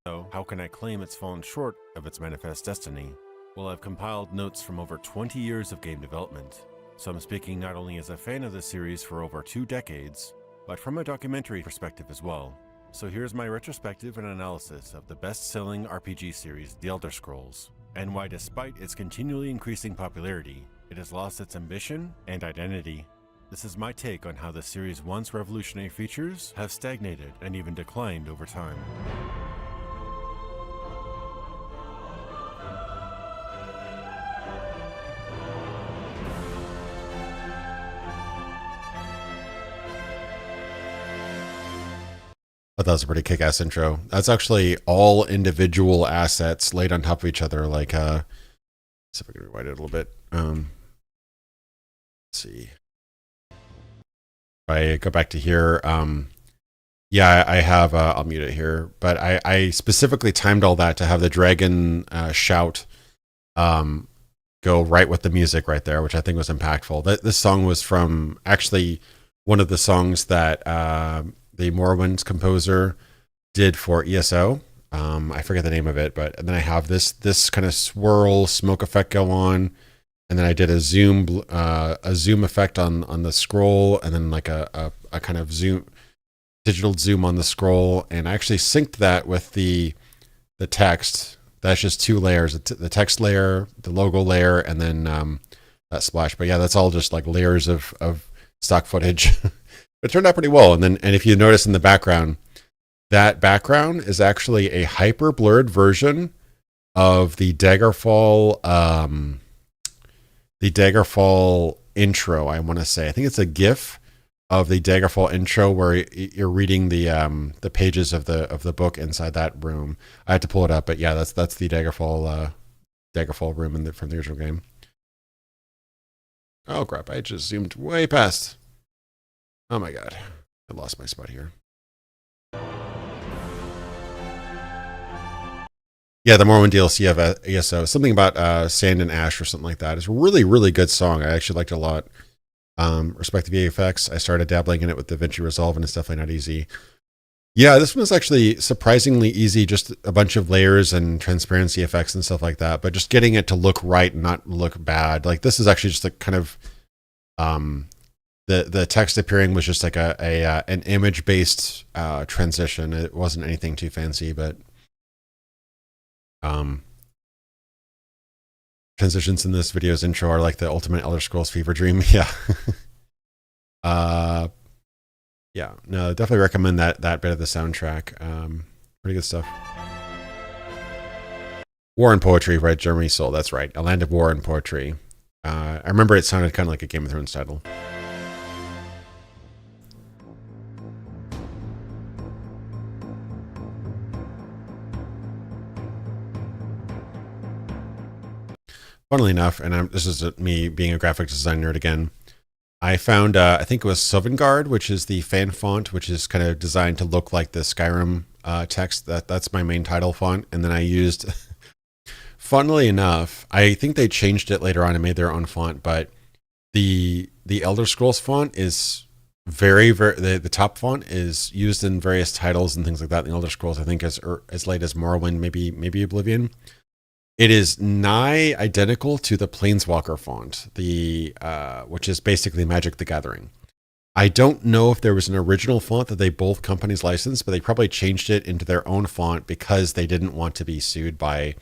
So, how can I claim it's fallen short of its manifest destiny? Well, I've compiled notes from over 20 years of game development, so I'm speaking not only as a fan of the series for over 2 decades, but from a documentary perspective as well. So here's my retrospective and analysis of the best-selling RPG series, The Elder Scrolls, and why despite its continually increasing popularity, it has lost its ambition and identity. This is my take on how the series' once revolutionary features have stagnated and even declined over time. I thought that was a pretty kick-ass intro. That's actually all individual assets laid on top of each other. Like, let's see if I can rewind it a little bit. Let's see. If I go back to here, yeah, I have, I'll mute it here, but I specifically timed all that to have the dragon shout go right with the music right there, which I think was impactful. This song was from actually one of the songs that the Morrowind composer did for ESO. I forget the name of it, but and then I have this kind of swirl smoke effect go on, and then I did a zoom effect on the scroll, and then like a kind of digital zoom on the scroll, and I actually synced that with the text. That's just 2 layers: the text layer, the logo layer, and then that splash. But yeah, that's all just like layers of stock footage. It turned out pretty well. And if you notice in the background, that background is actually a hyper blurred version of the Daggerfall intro. I want to say, I think it's a GIF of the Daggerfall intro where you're reading the pages of the book inside that room. I had to pull it up, but yeah, that's the Daggerfall room from the original game. Oh crap! I just zoomed way past. Oh my god, I lost my spot here. Yeah, the Morrowind DLC of ESO, something about Sand and Ash or something like that. It's a really, really good song. I actually liked it a lot. Respective VFX, I started dabbling in it with DaVinci Resolve, and it's definitely not easy. Yeah, this one was actually surprisingly easy, just a bunch of layers and transparency effects and stuff like that, but just getting it to look right and not look bad. Like, this is actually just a kind of... The text appearing was just like an image-based transition. It wasn't anything too fancy, but transitions in this video's intro are like the ultimate Elder Scrolls fever dream. Yeah. Yeah, no, definitely recommend that bit of the soundtrack. Pretty good stuff. War and Poetry, right? Germany's Soul, that's right. A Land of War and Poetry. I remember it sounded kind of like a Game of Thrones title. Funnily enough, and this is me being a graphic design nerd again, I found, I think it was Sovngarde, which is the fan font, which is kind of designed to look like the Skyrim text. That's my main title font. And then I used, funnily enough, I think they changed it later on and made their own font, but the Elder Scrolls font is very, the top font is used in various titles and things like that in the Elder Scrolls, I think as late as Morrowind, maybe Oblivion. It is nigh identical to the Planeswalker font, which is basically Magic the Gathering. I don't know if there was an original font that they both companies licensed, but they probably changed it into their own font because they didn't want to be sued by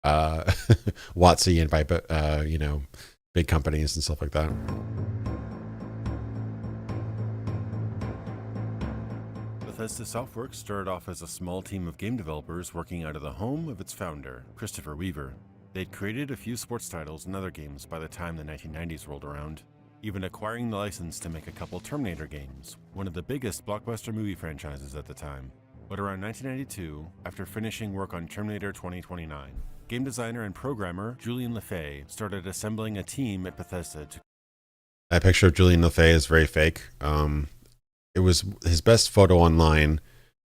WotC and by big companies and stuff like that. Bethesda Softworks started off as a small team of game developers working out of the home of its founder, Christopher Weaver. They'd created a few sports titles and other games by the time the 1990s rolled around, even acquiring the license to make a couple Terminator games, one of the biggest blockbuster movie franchises at the time. But around 1992, after finishing work on Terminator 2029, game designer and programmer Julian LeFay started assembling a team at Bethesda to... That picture of Julian LeFay is very fake. It was his best photo online.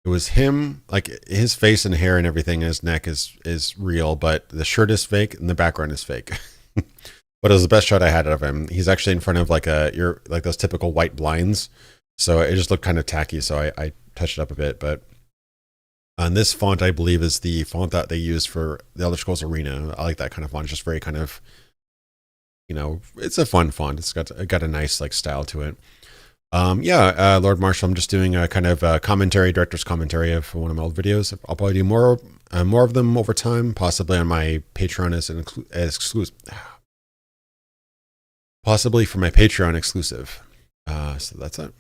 It was him, like his face and hair and everything, and his neck is real, but the shirt is fake and the background is fake. But it was the best shot I had of him. He's actually in front of like those typical white blinds, so it just looked kind of tacky. So I touched it up a bit, but on this font, I believe, is the font that they use for the Elder Scrolls Arena. I like that kind of font. It's just very kind of, it's a fun font. It's got a nice like style to it. Lord Marshall, I'm just doing a kind of director's commentary of one of my old videos. I'll probably do more of them over time, possibly on my Patreon as exclusive. Possibly for my Patreon exclusive. So that's it.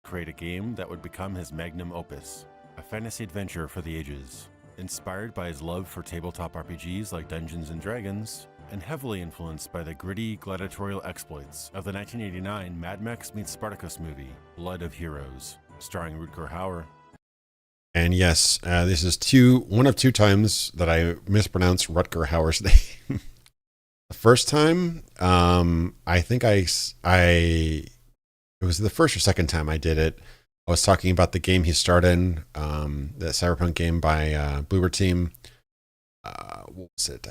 Create a game that would become his magnum opus, a fantasy adventure for the ages, inspired by his love for tabletop RPGs like Dungeons & Dragons, and heavily influenced by the gritty gladiatorial exploits of the 1989 Mad Max meets Spartacus movie, Blood of Heroes, starring Rutger Hauer. And yes, this is one of two times that I mispronounced Rutger Hauer's name. The first time, I think it was the first or second time I did it. I was talking about the game he starred in, the Cyberpunk game by Bloober Team. What was it?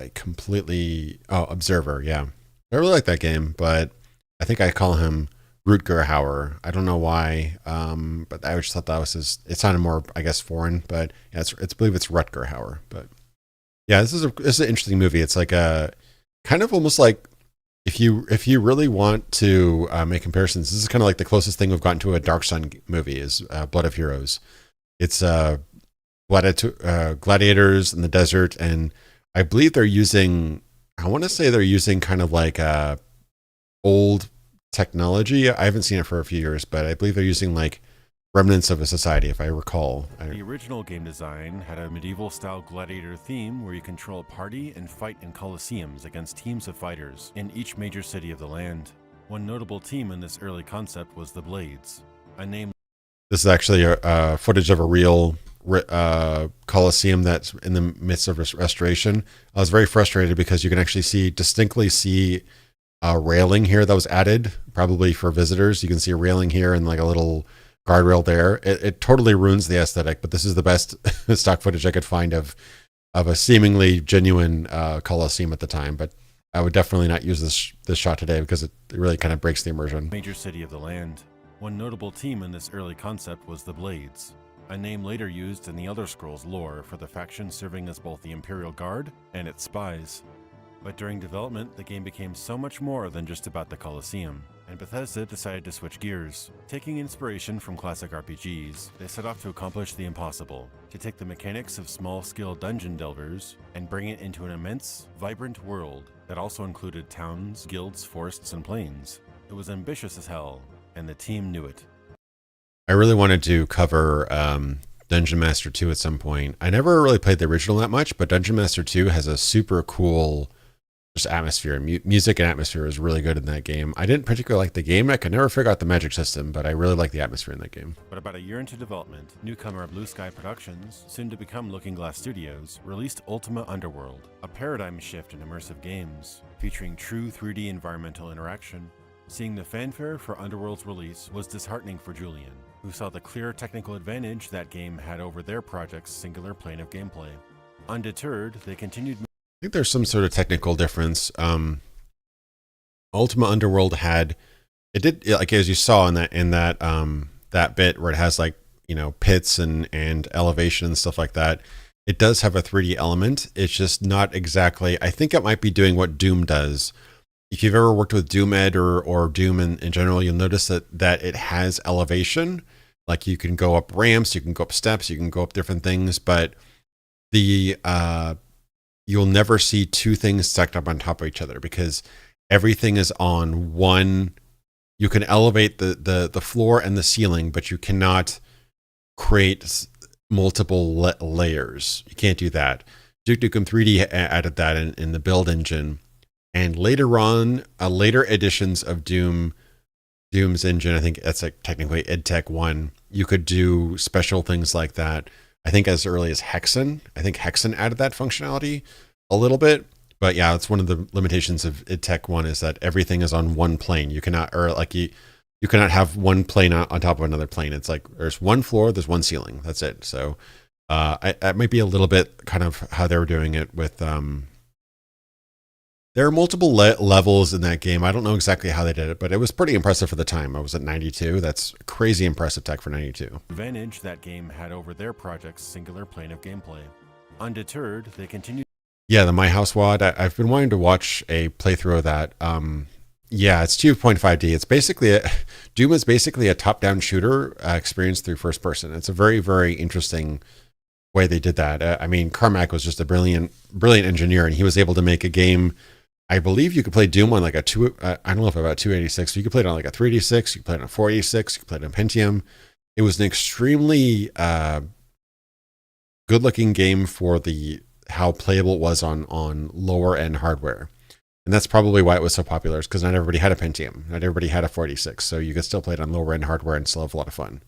Observer. Yeah, I really like that game, but I think I call him Rutger Hauer. I don't know why, but I just thought that was it sounded more, I guess, foreign. But yeah, I believe it's Rutger Hauer. But yeah, this is an interesting movie. It's like a kind of almost like if you really want to make comparisons, this is kind of like the closest thing we've gotten to a Dark Sun movie is Blood of Heroes. It's gladiators in the desert, and I believe they're using kind of like old technology. I haven't seen it for a few years, but I believe they're using like remnants of a society, if I recall. The original game design had a medieval-style gladiator theme where you control a party and fight in coliseums against teams of fighters in each major city of the land. One notable team in this early concept was the Blades, a name... This is actually a footage of a real coliseum that's in the midst of restoration. I was very frustrated because you can actually distinctly see a railing here that was added, probably for visitors. You can see a railing here and like a little guardrail there. It totally ruins the aesthetic, but this is the best stock footage I could find of a seemingly genuine coliseum at the time. But I would definitely not use this shot today because it really kind of breaks the immersion. Major city of the land. One notable team in this early concept was the Blades, a name later used in the Elder Scrolls lore for the faction serving as both the Imperial Guard and its spies. But during development, the game became so much more than just about the Colosseum, and Bethesda decided to switch gears. Taking inspiration from classic RPGs, they set off to accomplish the impossible, to take the mechanics of small-scale dungeon delvers and bring it into an immense, vibrant world that also included towns, guilds, forests, and plains. It was ambitious as hell, and the team knew it. I really wanted to cover Dungeon Master 2 at some point. I never really played the original that much, but Dungeon Master 2 has a super cool just atmosphere. Music and atmosphere is really good in that game. I didn't particularly like the game. I could never figure out the magic system, but I really like the atmosphere in that game. But about a year into development, newcomer Blue Sky Productions, soon to become Looking Glass Studios, released Ultima Underworld, a paradigm shift in immersive games, featuring true 3D environmental interaction. Seeing the fanfare for Underworld's release was disheartening for Julian, who saw the clear technical advantage that game had over their project's singular plane of gameplay. Undeterred, they continued... I think there's some sort of technical difference. Ultima Underworld had... It did, like as you saw in that bit where it has like, pits and elevation and stuff like that, it does have a 3D element. It's just not exactly... I think it might be doing what Doom does. If you've ever worked with Doom Ed or Doom in general, you'll notice that it has elevation. Like you can go up ramps, you can go up steps, you can go up different things, but you'll never see two things stacked up on top of each other because everything is on one. You can elevate the floor and the ceiling, but you cannot create multiple layers. You can't do that. Duke Nukem 3D added that in the build engine, and later on, later editions of Doom's engine, I think that's like technically EdTech 1, you could do special things like that. I think as early as Hexen. I think Hexen added that functionality a little bit. But yeah, it's one of the limitations of EdTech 1 is that everything is on one plane. You cannot, or like you cannot have one plane on top of another plane. It's like there's one floor, there's one ceiling. That's it. So that might be a little bit kind of how they were doing it with there are multiple levels in that game. I don't know exactly how they did it, but it was pretty impressive for the time. I was at 92. That's crazy impressive tech for 92. Advantage that game had over their project's singular plane of gameplay. Undeterred, they continued. Yeah, the My House WAD. I've been wanting to watch a playthrough of that. Yeah, it's 2.5D. It's basically Doom is basically a top-down shooter experience through first person. It's a very, very interesting way they did that. I mean, Carmack was just a brilliant engineer, and he was able to make a game. I believe you could play Doom on like a I don't know if about 286. So you could play it on like a 386. You could play it on a 486. You could play it on Pentium. It was an extremely good-looking game for how playable it was on lower end hardware, and that's probably why it was so popular. Is because not everybody had a Pentium, not everybody had a 486, so you could still play it on lower end hardware and still have a lot of fun.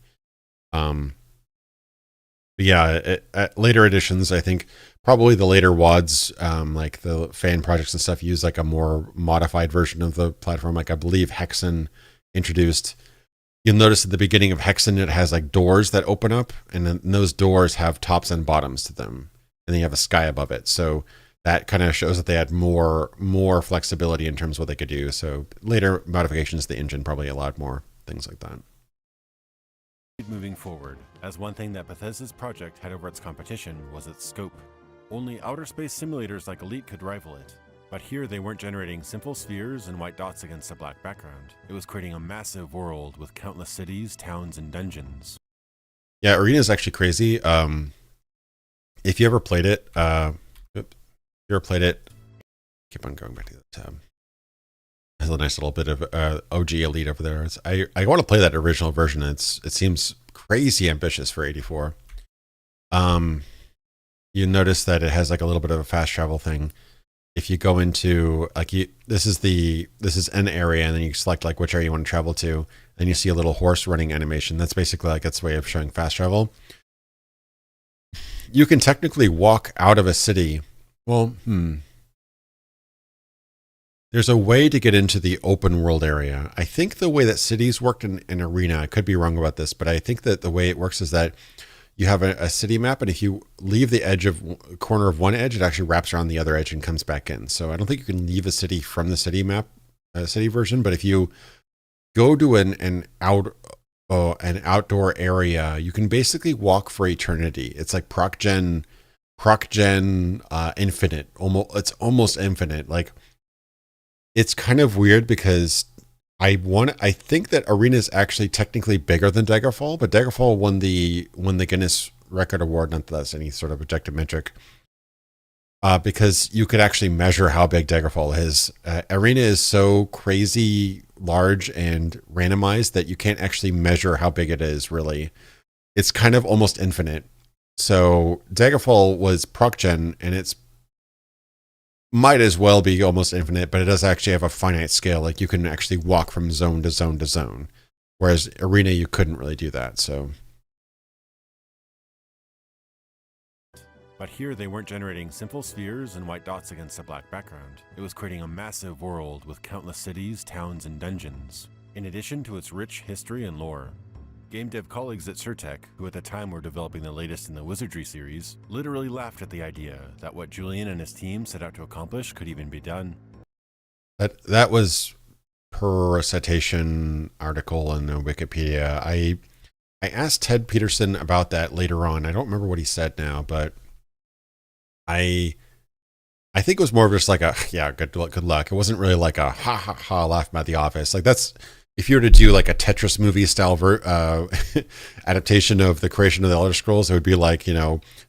But yeah, at later editions, I think probably the later WADs, like the fan projects and stuff, use like a more modified version of the platform. Like I believe Hexen introduced. You'll notice at the beginning of Hexen, it has like doors that open up, and then those doors have tops and bottoms to them, and then you have a sky above it. So that kind of shows that they had more flexibility in terms of what they could do. So later modifications to the engine probably allowed more things like that. Moving forward, as one thing that Bethesda's project had over its competition was its scope. Only outer space simulators like Elite could rival it. But here they weren't generating simple spheres and white dots against a black background. It was creating a massive world with countless cities, towns, and dungeons. Yeah, Arena is actually crazy. If you ever played it, keep on going back to the tab. Has a nice little bit of OG Elite over there. I want to play that original version. It seems crazy ambitious for 84. You notice that it has like a little bit of a fast travel thing. If you go into like this is an area, and then you select like which area you want to travel to, and you see a little horse running animation. That's basically like its way of showing fast travel. You can technically walk out of a city. Well, there's a way to get into the open world area. I think the way that cities worked in Arena, I could be wrong about this, but I think that the way it works is that you have a city map, and if you leave the corner of one edge, it actually wraps around the other edge and comes back in. So I don't think you can leave a city from the city map, city version, but if you go to an outdoor area, you can basically walk for eternity. It's like proc gen infinite. It's almost infinite. Like, it's kind of weird because I think that Arena is actually technically bigger than Daggerfall, but Daggerfall won the Guinness Record Award. Not that that's any sort of objective metric, because you could actually measure how big Daggerfall is. Arena is so crazy large and randomized that you can't actually measure how big it is. Really, it's kind of almost infinite. So Daggerfall was proc gen, and it's might as well be almost infinite, but it does actually have a finite scale. Like you can actually walk from zone to zone to zone, whereas Arena you couldn't really do that. So, but here they weren't generating simple spheres and white dots against a black background. It was creating a massive world with countless cities, towns, and dungeons, in addition to its rich history and lore. Game dev colleagues at Surtech, who at the time were developing the latest in the Wizardry series, literally laughed at the idea that what Julian and his team set out to accomplish could even be done. That was per a citation article in Wikipedia. I asked Ted Peterson about that later on. I don't remember what he said now, but I think it was more of just like a good luck. It wasn't really like a ha ha ha laugh about The Office. Like that's. If you were to do like a Tetris movie style adaptation of the creation of the Elder Scrolls, it would be like,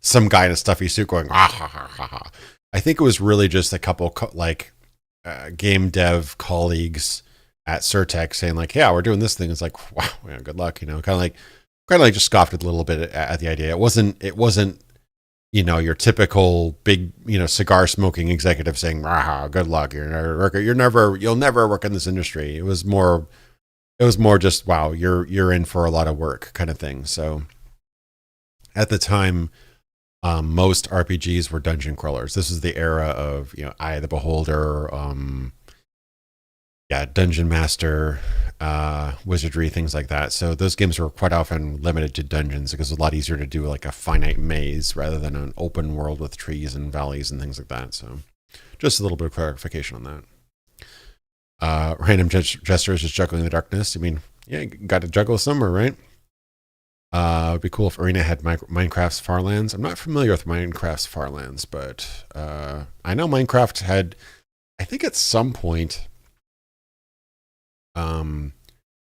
some guy in a stuffy suit going, ah, ha, ha, ha, ha. I think it was really just a couple, like game dev colleagues at Surtech saying like, yeah, we're doing this thing. It's like, wow, yeah, good luck. Kind of like just scoffed a little bit at the idea. It wasn't, your typical big, cigar smoking executive saying, ah, good luck. You'll never work in this industry. It was more just, wow, you're in for a lot of work kind of thing. So at the time, most RPGs were dungeon crawlers. This is the era of, Eye of the Beholder, Dungeon Master, Wizardry, things like that. So those games were quite often limited to dungeons because it was a lot easier to do like a finite maze rather than an open world with trees and valleys and things like that. So just a little bit of clarification on that. Random Jester is just juggling the darkness. I mean, yeah, you got to juggle somewhere, right? It'd be cool if Arena had Minecraft's Farlands. I'm not familiar with Minecraft's Farlands, but I know Minecraft had, I think at some point,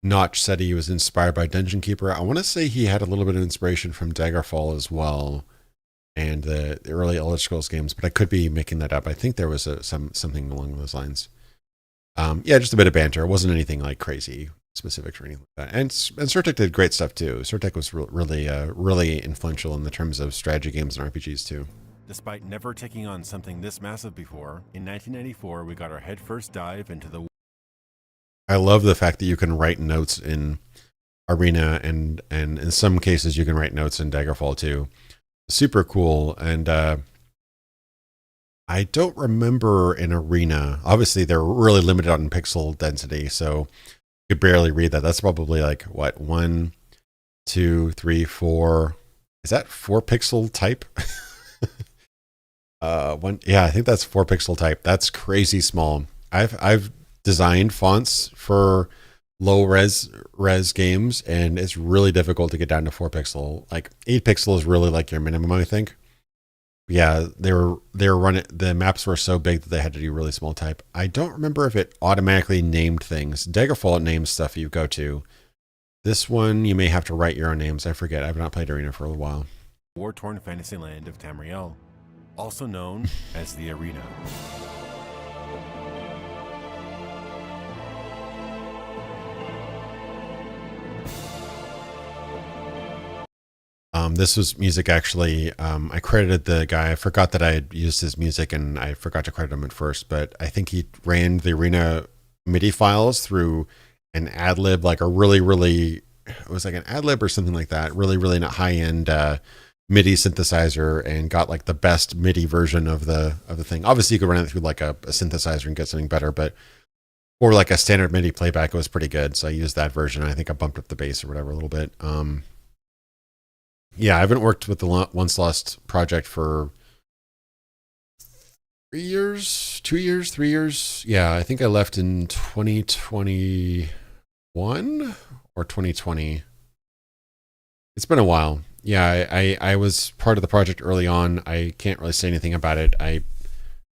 Notch said he was inspired by Dungeon Keeper. I want to say he had a little bit of inspiration from Daggerfall as well, and the early Elder Scrolls games, but I could be making that up. I think there was something along those lines. Just a bit of banter. It wasn't anything like crazy specifics or anything like that. And Surtech did great stuff too. Surtech was really influential in the terms of strategy games and RPGs too. Despite never taking on something this massive before, in 1994 we got our headfirst dive into the... I love the fact that you can write notes in Arena, and in some cases you can write notes in Daggerfall too. Super cool. And I don't remember in Arena. Obviously, they're really limited on pixel density, so you could barely read that. That's probably like what, 1, 2, 3, 4. Is that 4 pixel type? I think that's 4 pixel type. That's crazy small. I've designed fonts for low res games, and it's really difficult to get down to 4 pixel. Like 8 pixel is really like your minimum, I think. Yeah, they were running, the maps were so big that they had to do really small type. I don't remember if it automatically named things. Daggerfall names stuff you go to. This one you may have to write your own names. I forget. I've not played Arena for a while. War-torn fantasy land of Tamriel, also known as the Arena. This was music actually. I credited the guy. I forgot that I had used his music and I forgot to credit him at first, but I think he ran the Arena MIDI files through an ad-lib, like a it was like an ad-lib or something like that. Really not high-end MIDI synthesizer, and got like the best MIDI version of the thing. Obviously you could run it through like a synthesizer and get something better, but for like a standard MIDI playback, it was pretty good. So I used that version. I think I bumped up the bass or whatever a little bit. I haven't worked with the Once Lost project for 3 years, 2 years, 3 years. Yeah, I think I left in 2021 or 2020. It's been a while. Yeah, I was part of the project early on. I can't really say anything about it. I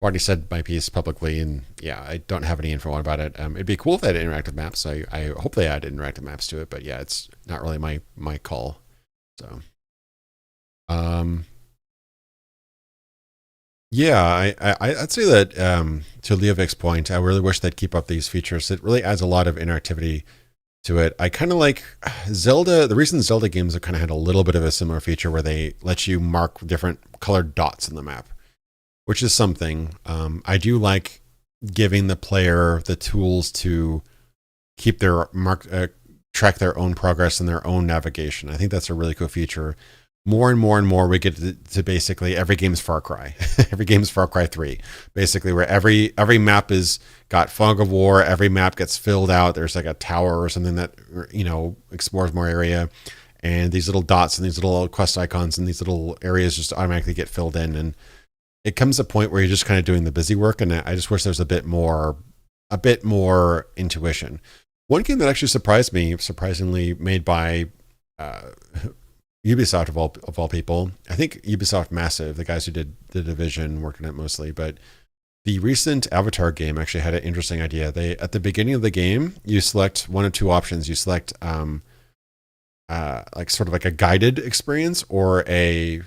already said my piece publicly, and yeah, I don't have any info about it. It'd be cool if they had interactive maps. I hope they add interactive maps to it, but yeah, it's not really my call. So. I'd say that to Leovic's point, I really wish they'd keep up these features. It really adds a lot of interactivity to it. I kind of like Zelda. The recent Zelda games have kind of had a little bit of a similar feature where they let you mark different colored dots in the map, which is something. I do like giving the player the tools to keep their track their own progress and their own navigation. I think that's a really cool feature. More and more we get to basically every game's Far Cry. Every game's Far Cry 3, basically, where every map is got fog of war. Every map gets filled out. There's like a tower or something that, explores more area, and these little dots and these little quest icons and these little areas just automatically get filled in. And it comes to a point where you're just kind of doing the busy work. And I just wish there's a bit more intuition. One game that actually surprised me, surprisingly made by Ubisoft of all people. I think Ubisoft Massive, the guys who did The Division, worked on it mostly, but the recent Avatar game actually had an interesting idea. They, at the beginning of the game, you select one of two options. You select like sort of like a guided experience or a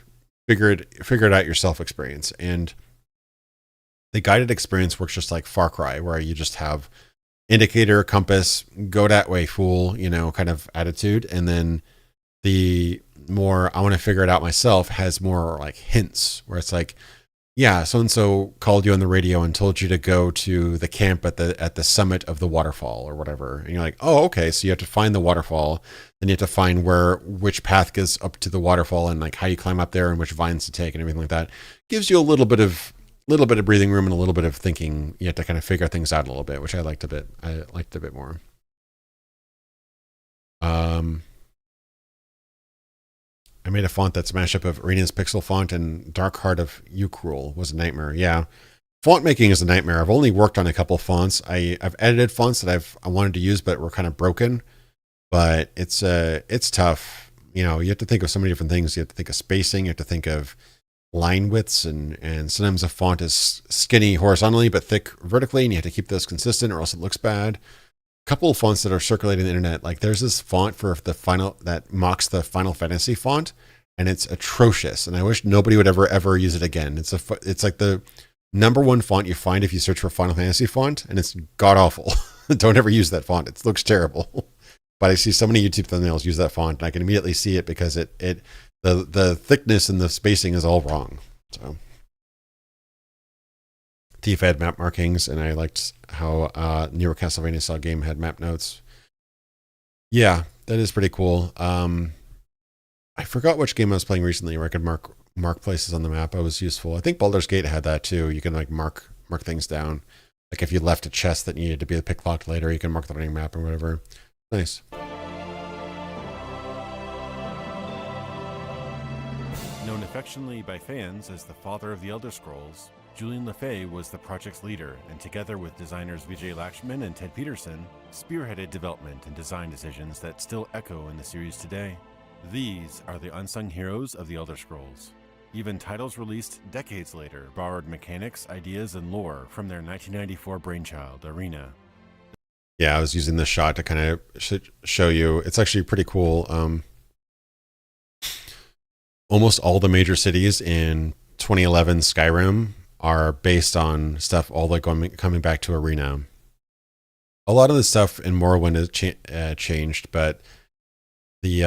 figure it out yourself experience. And The guided experience works just like Far Cry, where you just have indicator, compass, go that way, fool, kind of attitude. And then the more I want to figure it out myself has more like hints where it's like, yeah, so-and-so called you on the radio and told you to go to the camp at the summit of the waterfall or whatever. And you're like, oh, okay. So you have to find the waterfall, then you have to find which path goes up to the waterfall and like how you climb up there and which vines to take and everything like that. Gives you a little bit of breathing room and a little bit of thinking. You have to kind of figure things out a little bit, which I liked a bit. I liked a bit more. I made a font that's a mashup of Arena's Pixel font and Dark Heart of Ucrul. Was a nightmare. Yeah. Font making is a nightmare. I've only worked on a couple of fonts. I've edited fonts that I wanted to use, but were kind of broken. But it's tough. You have to think of so many different things. You have to think of spacing. You have to think of line widths, and sometimes a font is skinny horizontally but thick vertically, and you have to keep those consistent or else it looks bad. Couple of fonts that are circulating the internet, like there's this font for that mocks the Final Fantasy font, and it's atrocious, and I wish nobody would ever use it again. It's like the number one font you find if you search for Final Fantasy font, and it's god awful. Don't ever use that font. It looks terrible. But I see so many YouTube thumbnails use that font, and I can immediately see it because the thickness and the spacing is all wrong. So Thief had map markings, and I liked how newer Castlevania style game had map notes. Yeah, that is pretty cool. I forgot which game I was playing recently where I could mark places on the map. That was useful. I think Baldur's Gate had that too. You can like mark things down. Like if you left a chest that needed to be picklocked later, you can mark that on your map or whatever. Nice. Known affectionately by fans as the father of the Elder Scrolls, Julian LeFay was the project's leader, and together with designers Vijay Lakshman and Ted Peterson, spearheaded development and design decisions that still echo in the series today. These are the unsung heroes of the Elder Scrolls. Even titles released decades later borrowed mechanics, ideas, and lore from their 1994 brainchild, Arena. Yeah, I was using this shot to kind of show you. It's actually pretty cool. Almost all the major cities in 2011 Skyrim are based on stuff all like coming back to Arena. A lot of the stuff in Morrowind has changed, but the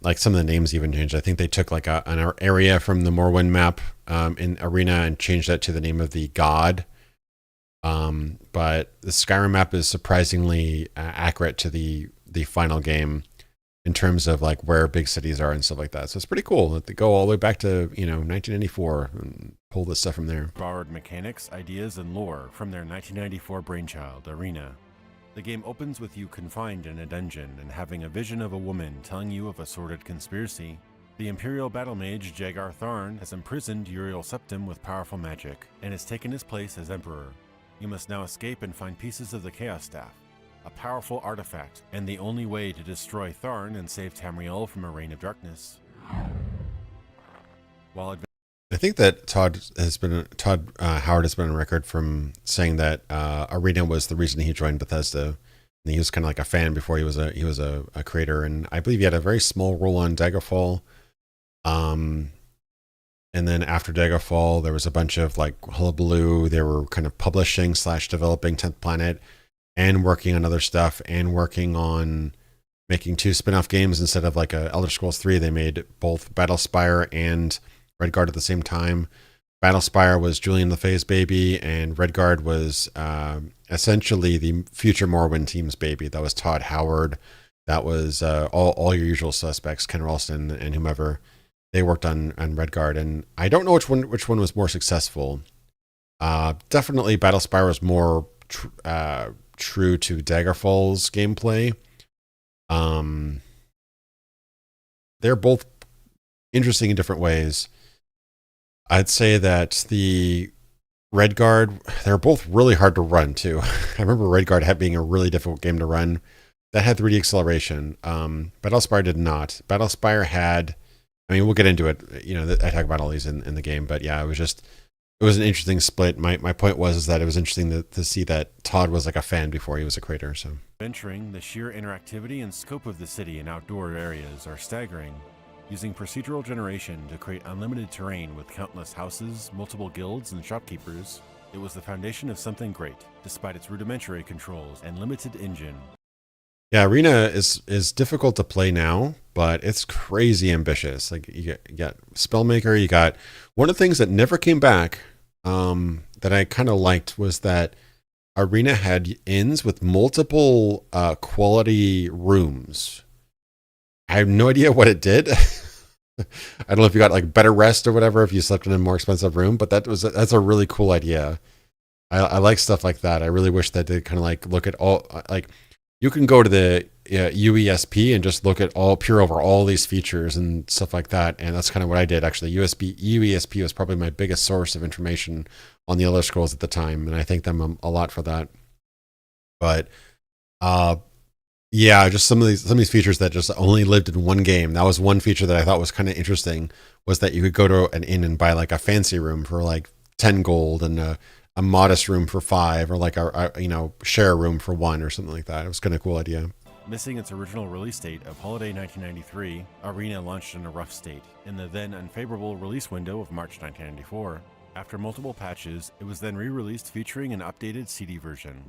like some of the names even changed. I think they took like an area from the Morrowind map in Arena and changed that to the name of the god. But the Skyrim map is surprisingly accurate to the final game in terms of like where big cities are and stuff like that. So it's pretty cool that they go all the way back to 1994 and pull this stuff from there. Borrowed mechanics, ideas, and lore from their 1994 brainchild, Arena. The game opens with you confined in a dungeon and having a vision of a woman telling you of a sordid conspiracy. The Imperial battle mage Jagar Tharn has imprisoned Uriel Septim with powerful magic and has taken his place as Emperor. You must now escape and find pieces of the Chaos Staff, a powerful artifact, and the only way to destroy Tharn and save Tamriel from a reign of darkness. I think that Todd Howard has been on record from saying that Arena was the reason he joined Bethesda. And he was kind of like a fan before he was a creator, and I believe he had a very small role on Daggerfall. And then after Daggerfall, there was a bunch of like hullabaloo. They were kind of publishing / developing 10th Planet and working on other stuff and working on making 2 spin-off games instead of like Elder Scrolls 3. They made both Battlespire and Redguard at the same time. Battlespire was Julian LeFay's baby, and Redguard was essentially the future Morrowind team's baby. That was Todd Howard. That was all your usual suspects, Ken Ralston and whomever. They worked on Redguard, and I don't know which one was more successful. Definitely Battlespire was more true to Daggerfall's gameplay. They're both interesting in different ways. I'd say that the Redguard, they're both really hard to run too. I remember Redguard being a really difficult game to run. That had 3D acceleration. Battlespire did not. Battlespire had, I mean, we'll get into it. I talk about all these in the game, but yeah, it was an interesting split. My point was that it was interesting to see that Todd was like a fan before he was a creator. So venturing, the sheer interactivity and scope of the city and outdoor areas are staggering. Using procedural generation to create unlimited terrain with countless houses, multiple guilds, and shopkeepers, It was the foundation of something great, despite its rudimentary controls and limited engine. Yeah, Arena is difficult to play now, but it's crazy ambitious. Like you got Spellmaker, you got one of the things that never came back that I kind of liked was that Arena had inns with multiple quality rooms. I have no idea what it did. I don't know if you got like better rest or whatever if you slept in a more expensive room, but that's a really cool idea. I like stuff like that. I really wish that they kind of like look at all like you can go to the UESP and just look at peer over all these features and stuff like that. And that's kind of what I did actually. UESP was probably my biggest source of information on the Elder Scrolls at the time, and I thank them a lot for that. But yeah, just some of these features that just only lived in one game. That was one feature that I thought was kind of interesting, was that you could go to an inn and buy like a fancy room for like 10 gold and a modest room for 5, or like a share room for 1 or something like that. It was kind of a cool idea. Missing its original release date of holiday 1993, Arena launched in a rough state in the then unfavorable release window of March 1994. After multiple patches, it was then re-released featuring an updated CD version.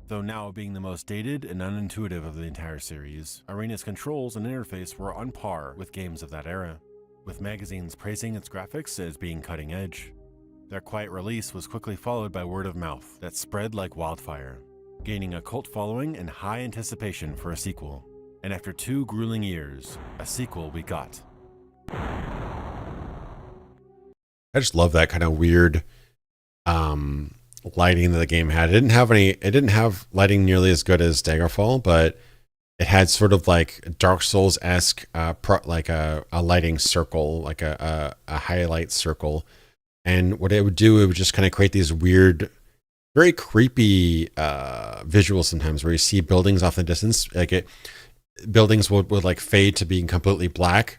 Though now being the most dated and unintuitive of the entire series, Arena's controls and interface were on par with games of that era, with magazines praising its graphics as being cutting edge. Their quiet release was quickly followed by word of mouth that spread like wildfire, gaining a cult following and high anticipation for a sequel. And after 2 grueling years, a sequel we got. I just love that kind of weird lighting that the game had. It didn't have lighting nearly as good as Daggerfall, but it had sort of like Dark Souls-esque, like a lighting circle, like a highlight circle. And what it would do, it would just kind of create these weird, very creepy visuals sometimes, where you see buildings off in the distance. Buildings would like fade to being completely black,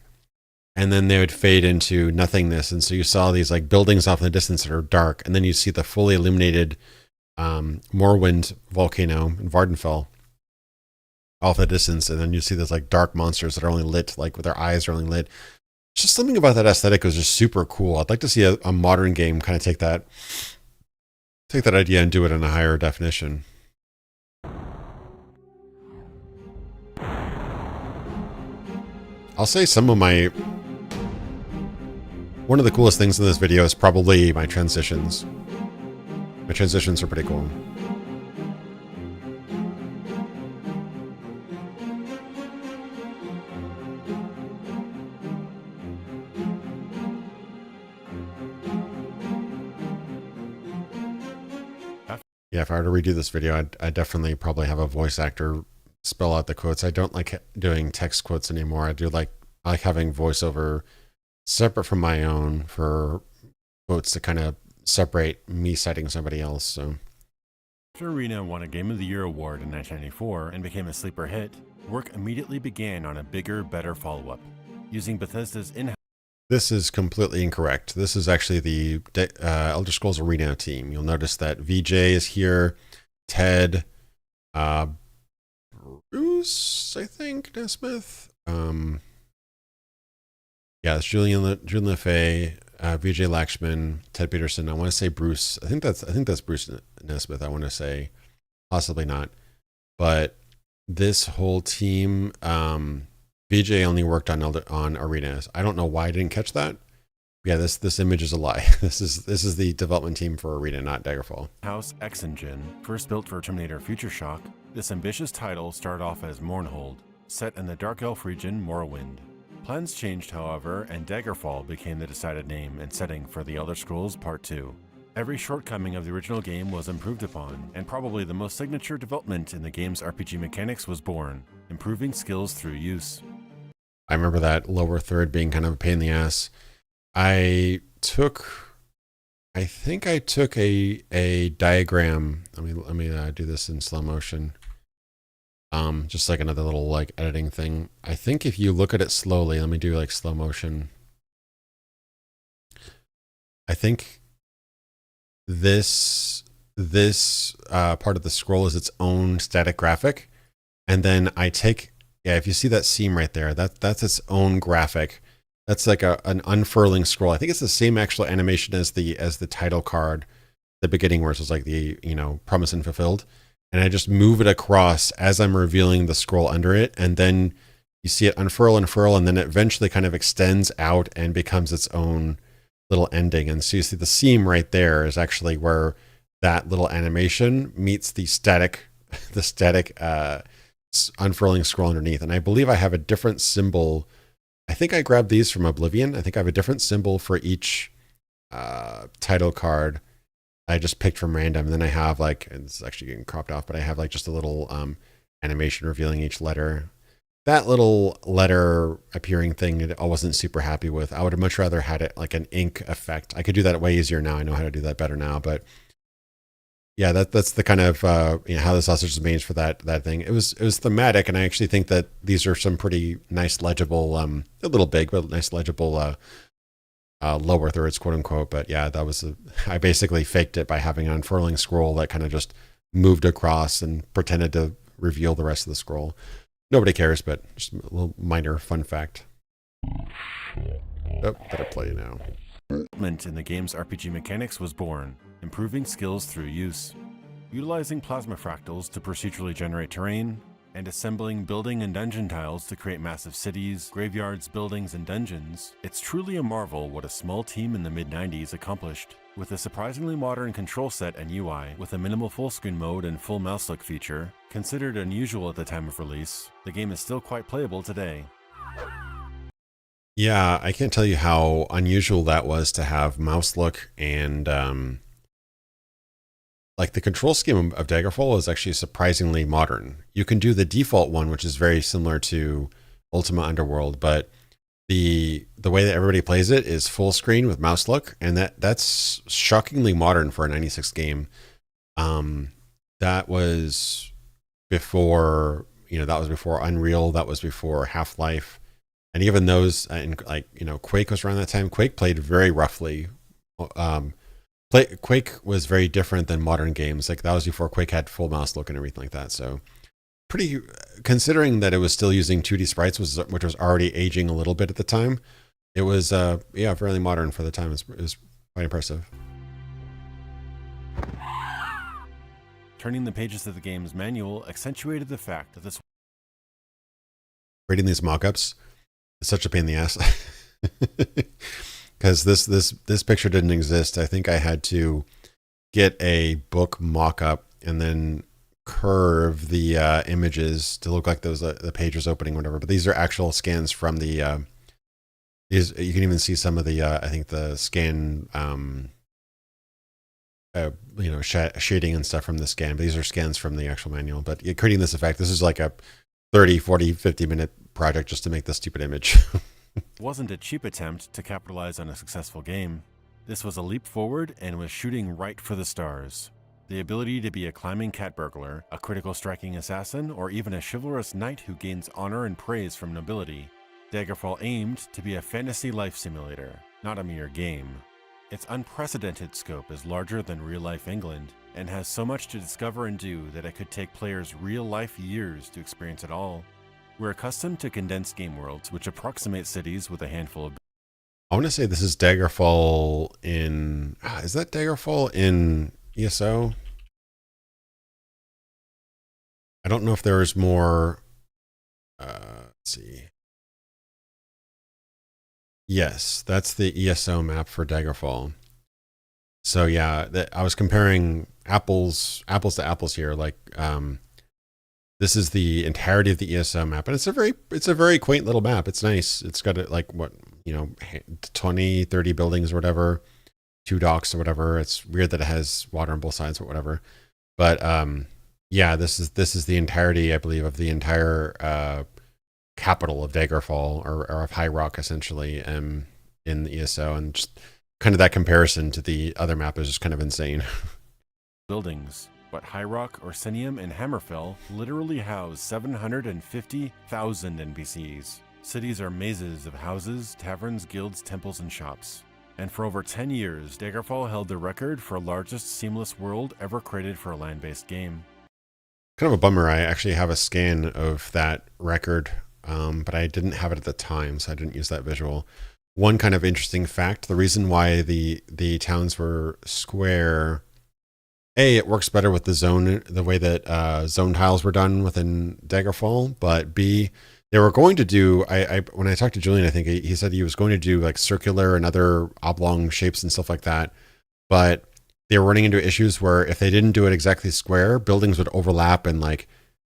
and then they would fade into nothingness. And so you saw these like buildings off in the distance that are dark, and then you see the fully illuminated Morrowind volcano in Vardenfell off in the distance, and then you see those like dark monsters that are only lit, like with their eyes are only lit. Just something about that aesthetic was just super cool. I'd like to see a modern game kind of take that idea and do it in a higher definition. I'll say one of the coolest things in this video is probably my transitions. My transitions are pretty cool. Yeah, if I were to redo this video, I'd definitely probably have a voice actor spell out the quotes. I don't like doing text quotes anymore. I like having voiceover separate from my own for quotes to kind of separate me citing somebody else. So after Arena won a Game of the Year award in 1994 and became a sleeper hit, work immediately began on a bigger, better follow-up, using Bethesda's in-house. This is completely incorrect. This is actually the Elder Scrolls Arena team. You'll notice that VJ is here, Ted, Bruce, I think, Nesmith. Yeah, it's Julian LaFay, VJ Lakshman, Ted Peterson. I want to say Bruce. I think that's Bruce Nesmith. I want to say, possibly not, but this whole team. VJ only worked on arenas. I don't know why I didn't catch that. Yeah, this image is a lie. This is the development team for Arena, not Daggerfall. House X Engine, first built for Terminator Future Shock, this ambitious title started off as Mournhold, set in the Dark Elf region Morrowind. Plans changed, however, and Daggerfall became the decided name and setting for the Elder Scrolls Part 2. Every shortcoming of the original game was improved upon, and probably the most signature development in the game's RPG mechanics was born, improving skills through use. I remember that lower third being kind of a pain in the ass. I think I took a diagram. Let me do this in slow motion. Just like another little like editing thing. I think if you look at it slowly, let me do like slow motion. I think this part of the scroll is its own static graphic, and then I take, yeah, if you see that seam right there, that's its own graphic. That's like an unfurling scroll. I think it's the same actual animation as the title card, the beginning where it was like the, Promise Unfulfilled. And I just move it across as I'm revealing the scroll under it. And then you see it unfurl and furl, and then it eventually kind of extends out and becomes its own little ending. And so you see the seam right there is actually where that little animation meets the static unfurling scroll underneath. And I believe I have a different symbol. I think I grabbed these from Oblivion. I think I have a different symbol for each title card. I just picked from random. And then I have like, and it's actually getting cropped off, but I have like just a little animation revealing each letter. That little letter appearing thing I wasn't super happy with. I would have much rather had it like an ink effect. I could do that way easier now. I know how to do that better now, but yeah, that's the kind of how the sausage is made for that thing. It was thematic, and I actually think that these are some pretty nice legible, a little big, but nice legible lower thirds, quote unquote. But yeah, I basically faked it by having an unfurling scroll that kind of just moved across and pretended to reveal the rest of the scroll. Nobody cares, but just a little minor fun fact. Oh, better play now. Development in the game's RPG mechanics was born, improving skills through use. Utilizing plasma fractals to procedurally generate terrain, and assembling building and dungeon tiles to create massive cities, graveyards, buildings, and dungeons, it's truly a marvel what a small team in the mid-90s accomplished. With a surprisingly modern control set and UI, with a minimal full-screen mode and full mouse look feature, considered unusual at the time of release, the game is still quite playable today. Yeah, I can't tell you how unusual that was to have mouse look, and like the control scheme of Daggerfall is actually surprisingly modern. You can do the default one, which is very similar to Ultima Underworld, but the way that everybody plays it is full screen with mouse look, and that's shockingly modern for a 96 game. That was before, that was before Unreal, that was before Half-Life, and even those, Quake was around that time. Quake played very roughly. Quake was very different than modern games. Like that was before Quake had full mouse look and everything like that. So pretty, considering that it was still using 2D sprites, which was already aging a little bit at the time. It was fairly modern for the time. It was quite impressive. Turning the pages of the game's manual accentuated the fact that this reading these mock-ups is such a pain in the ass. Because this picture didn't exist. I think I had to get a book mock-up and then curve the images to look like the page was opening or whatever. But these are actual scans from the you can even see some of the I think the scan shading and stuff from the scan. But these are scans from the actual manual. But creating this effect, this is like a 30, 40, 50 minute project just to make this stupid image. wasn't a cheap attempt to capitalize on a successful game. This was a leap forward and was shooting right for the stars. The ability to be a climbing cat burglar, a critical striking assassin, or even a chivalrous knight who gains honor and praise from nobility. Daggerfall aimed to be a fantasy life simulator, not a mere game. Its unprecedented scope is larger than real-life England, and has so much to discover and do that it could take players real-life years to experience it all. We're accustomed to condensed game worlds, which approximate cities with a handful of... I want to say this is Daggerfall in... Is that Daggerfall in ESO? I don't know if there is more... let's see. Yes, that's the ESO map for Daggerfall. So yeah, I was comparing apples to apples here. Like, this is the entirety of the ESO map, and it's a very quaint little map. It's nice. It's got like 20, 30 buildings or whatever, 2 docks or whatever. It's weird that it has water on both sides, but whatever. But yeah, this is the entirety, I believe, of the entire capital of Daggerfall or of High Rock, essentially, in the ESO, and just kind of that comparison to the other map is just kind of insane. Buildings, but High Rock, Orsinium, and Hammerfell literally house 750,000 NPCs. Cities are mazes of houses, taverns, guilds, temples, and shops. And for over 10 years, Daggerfall held the record for largest seamless world ever created for a land-based game. Kind of a bummer. I actually have a scan of that record, but I didn't have it at the time, so I didn't use that visual. one kind of interesting fact, the reason why the towns were square, A, it works better with the way that zone tiles were done within Daggerfall, but B, they were going to do, when I talked to Julian, I think he said he was going to do like circular and other oblong shapes and stuff like that, but they were running into issues where if they didn't do it exactly square, buildings would overlap and like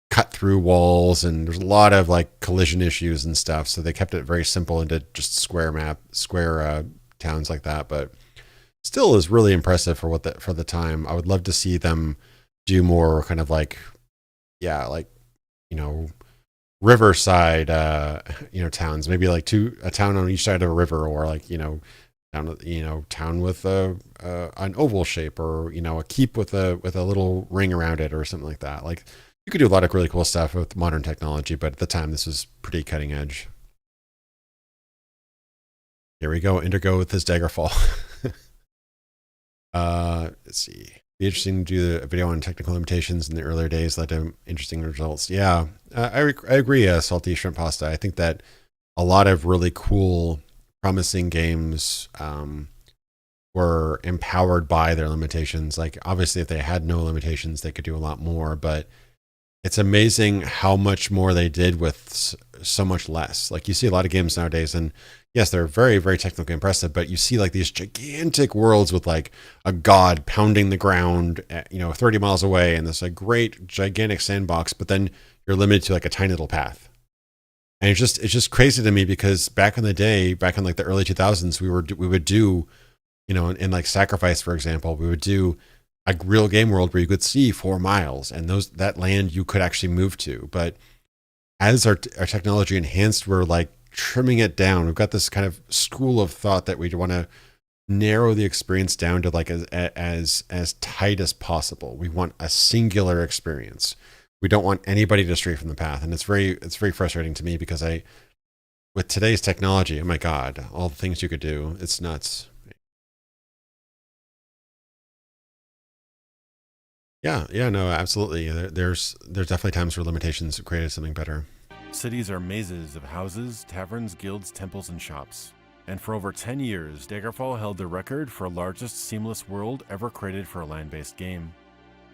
cut through walls, and there's a lot of like collision issues and stuff. So they kept it very simple and did just square towns like that. But still is really impressive for for the time. I would love to see them do more kind of like, yeah, like, you know, riverside, towns, maybe like a town on each side of a river, or like, town with an oval shape, or, a keep with a little ring around it or something like that. Like, you could do a lot of really cool stuff with modern technology, but at the time this was pretty cutting edge. Here we go, Indigo with his Daggerfall. Let's see. Be interesting to do a video on technical limitations in the earlier days, led to interesting results. Yeah, I agree, Salty Shrimp Pasta. I think that a lot of really cool, promising games were empowered by their limitations. Like, obviously, if they had no limitations, they could do a lot more, but it's amazing how much more they did with so much less. Like, you see a lot of games nowadays, and yes, they're very, very technically impressive, but you see like these gigantic worlds with like a god pounding the ground, 30 miles away, and this like great gigantic sandbox, but then you're limited to like a tiny little path. And it's just crazy to me, because back in the day, back in like the early 2000s, we would do, in like Sacrifice, for example, we would do a real game world where you could see 4 miles, and that land you could actually move to. But as our technology enhanced, we're like trimming it down. We've got this kind of school of thought that we want to narrow the experience down to like as tight as possible. We want a singular experience. We don't want anybody to stray from the path. And it's very frustrating to me, because with today's technology, oh my God, all the things you could do, it's nuts. Yeah, no, absolutely. There's definitely times where limitations created something better. Cities are mazes of houses, taverns, guilds, temples, and shops. And for over 10 years, Daggerfall held the record for largest seamless world ever created for a land-based game.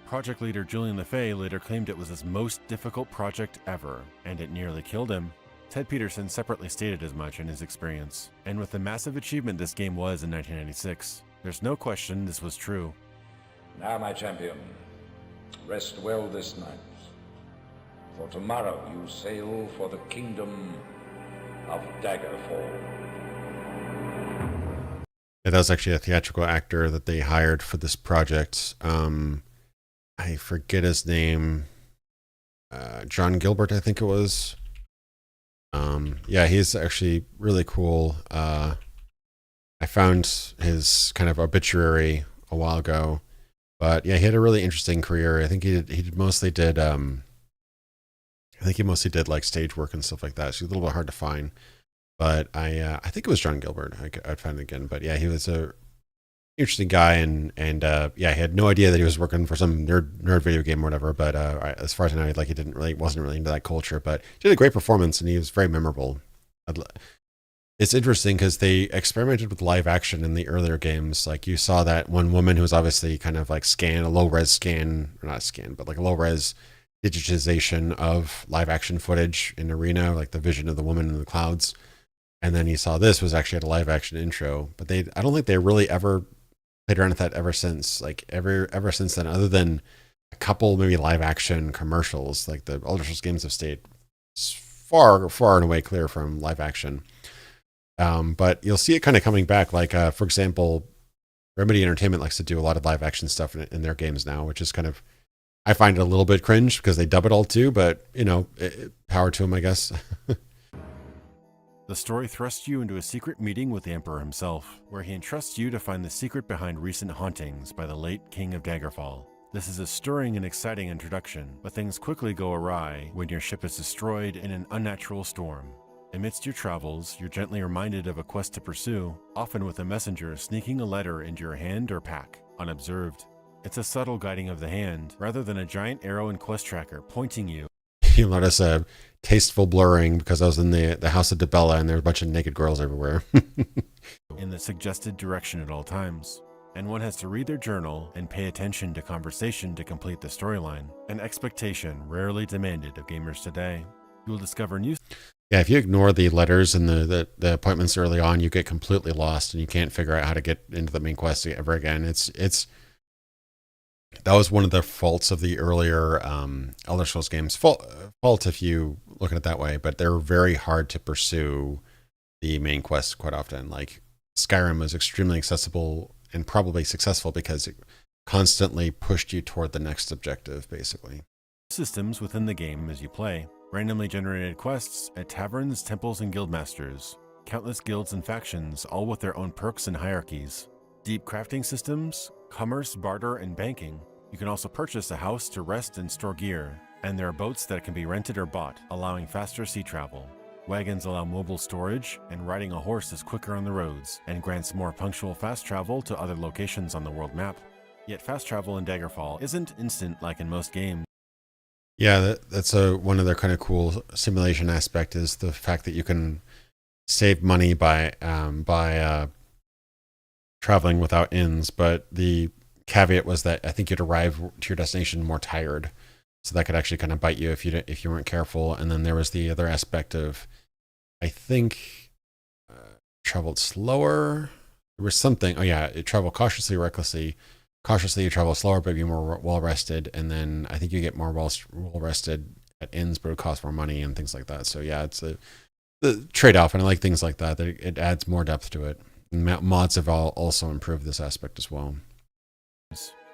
Project leader Julian LeFay later claimed it was his most difficult project ever, and it nearly killed him. Ted Peterson separately stated as much in his experience. And with the massive achievement this game was in 1996, there's no question this was true. Now, my champion, rest well this night, for tomorrow you sail for the kingdom of Daggerfall. Yeah, that was actually a theatrical actor that they hired for this project. I forget his name. John Gilbert, I think it was. Yeah, he's actually really cool. I found his kind of obituary a while ago, but yeah, he had a really interesting career. I think he mostly did like stage work and stuff like that. So he's a little bit hard to find, but I think it was John Gilbert. I'd find it again, but yeah, he was a interesting guy, and yeah, I had no idea that he was working for some nerd video game or whatever. But as far as I know, like, he wasn't really into that culture, but he did a great performance, and he was very memorable. It's interesting because they experimented with live action in the earlier games. Like, you saw that one woman who was obviously kind of like a low res scan, or not scan, but like a low res digitization of live action footage in Arena, like the vision of the woman in the clouds. And then you saw this was actually at a live action intro, but I don't think they really ever played around with that ever since. Like, ever since then, other than a couple maybe live action commercials, like the Elder Scrolls games have stayed far and away clear from live action. But you'll see it kind of coming back. Like, for example, Remedy Entertainment likes to do a lot of live action stuff in their games now, which is kind of, I find it a little bit cringe because they dub it all too, but power to them, I guess. The story thrusts you into a secret meeting with the Emperor himself, where he entrusts you to find the secret behind recent hauntings by the late King of Daggerfall. This is a stirring and exciting introduction, but things quickly go awry when your ship is destroyed in an unnatural storm. Amidst your travels, you're gently reminded of a quest to pursue, often with a messenger sneaking a letter into your hand or pack, unobserved. It's a subtle guiding of the hand, rather than a giant arrow and quest tracker pointing you. you notice a tasteful blurring because I was in the house of Debella and there were a bunch of naked girls everywhere. in the suggested direction at all times, and one has to read their journal and pay attention to conversation to complete the storyline, an expectation rarely demanded of gamers today. You will discover new... Yeah, if you ignore the letters and the appointments early on, you get completely lost and you can't figure out how to get into the main quest ever again. That was one of the faults of the earlier Elder Scrolls games. Fault if you look at it that way, but they're very hard to pursue the main quest quite often. Like Skyrim was extremely accessible and probably successful because it constantly pushed you toward the next objective, basically. Systems within the game as you play. Randomly generated quests at taverns, temples, and guildmasters. Countless guilds and factions, all with their own perks and hierarchies. Deep crafting systems, commerce, barter, and banking. You can also purchase a house to rest and store gear, and there are boats that can be rented or bought, allowing faster sea travel. Wagons allow mobile storage, and riding a horse is quicker on the roads, and grants more punctual fast travel to other locations on the world map. Yet fast travel in Daggerfall isn't instant like in most games. Yeah, that's one of their kind of cool simulation aspect is the fact that you can save money by traveling without inns, but the caveat was that I think you'd arrive to your destination more tired, so that could actually kind of bite you if you weren't careful. And then there was the other aspect of, I think, traveled slower. There was something. Oh yeah, it traveled cautiously, recklessly. Cautiously, you travel slower, but be more well rested. And then I think you get more well rested at inns, but it costs more money and things like that. So yeah, it's the trade off, and I like things like that. That it adds more depth to it. Mods have also improved this aspect as well.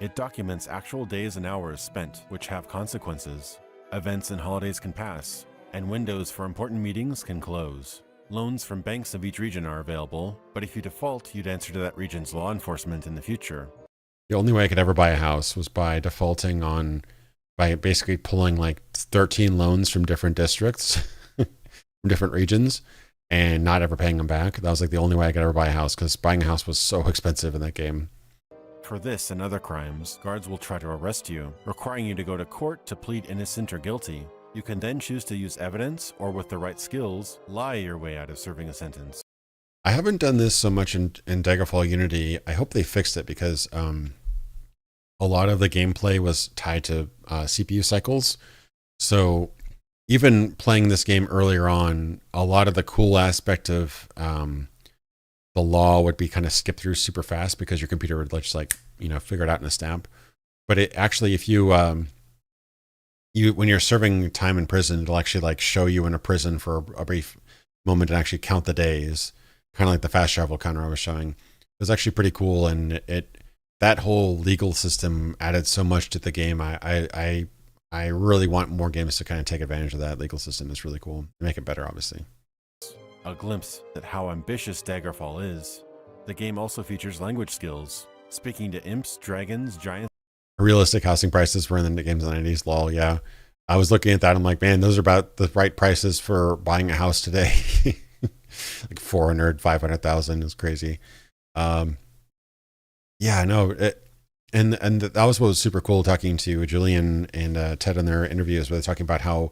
It documents actual days and hours spent, which have consequences. Events and holidays can pass, and windows for important meetings can close. Loans from banks of each region are available, but if you default, you'd answer to that region's law enforcement in the future. The only way I could ever buy a house was by defaulting by basically pulling like 13 loans from different districts, from different regions, and not ever paying them back. That was like the only way I could ever buy a house, because buying a house was so expensive in that game. For this and other crimes, guards will try to arrest you, requiring you to go to court to plead innocent or guilty. You can then choose to use evidence, or with the right skills, lie your way out of serving a sentence. I haven't done this so much in Daggerfall Unity. I hope they fixed it, because a lot of the gameplay was tied to CPU cycles. So even playing this game earlier on, a lot of the cool aspect of the law would be kind of skipped through super fast because your computer would just figure it out in a snap. But it actually, if you when you're serving time in prison, it'll actually like show you in a prison for a brief moment and actually count the days, kind of like the fast travel counter I was showing. It was actually pretty cool, and that whole legal system added so much to the game. I really want more games to kind of take advantage of that legal system. It's really cool. Make it better, obviously. A glimpse at how ambitious Daggerfall is. The game also features language skills, speaking to imps, dragons, giants. Realistic housing prices were in the games in the 90s, lol, yeah. I was looking at that, I'm like, man, those are about the right prices for buying a house today. Like 400, 500,000 is crazy. Yeah, no, and that was what was super cool, talking to Julian and Ted in their interviews, where they're talking about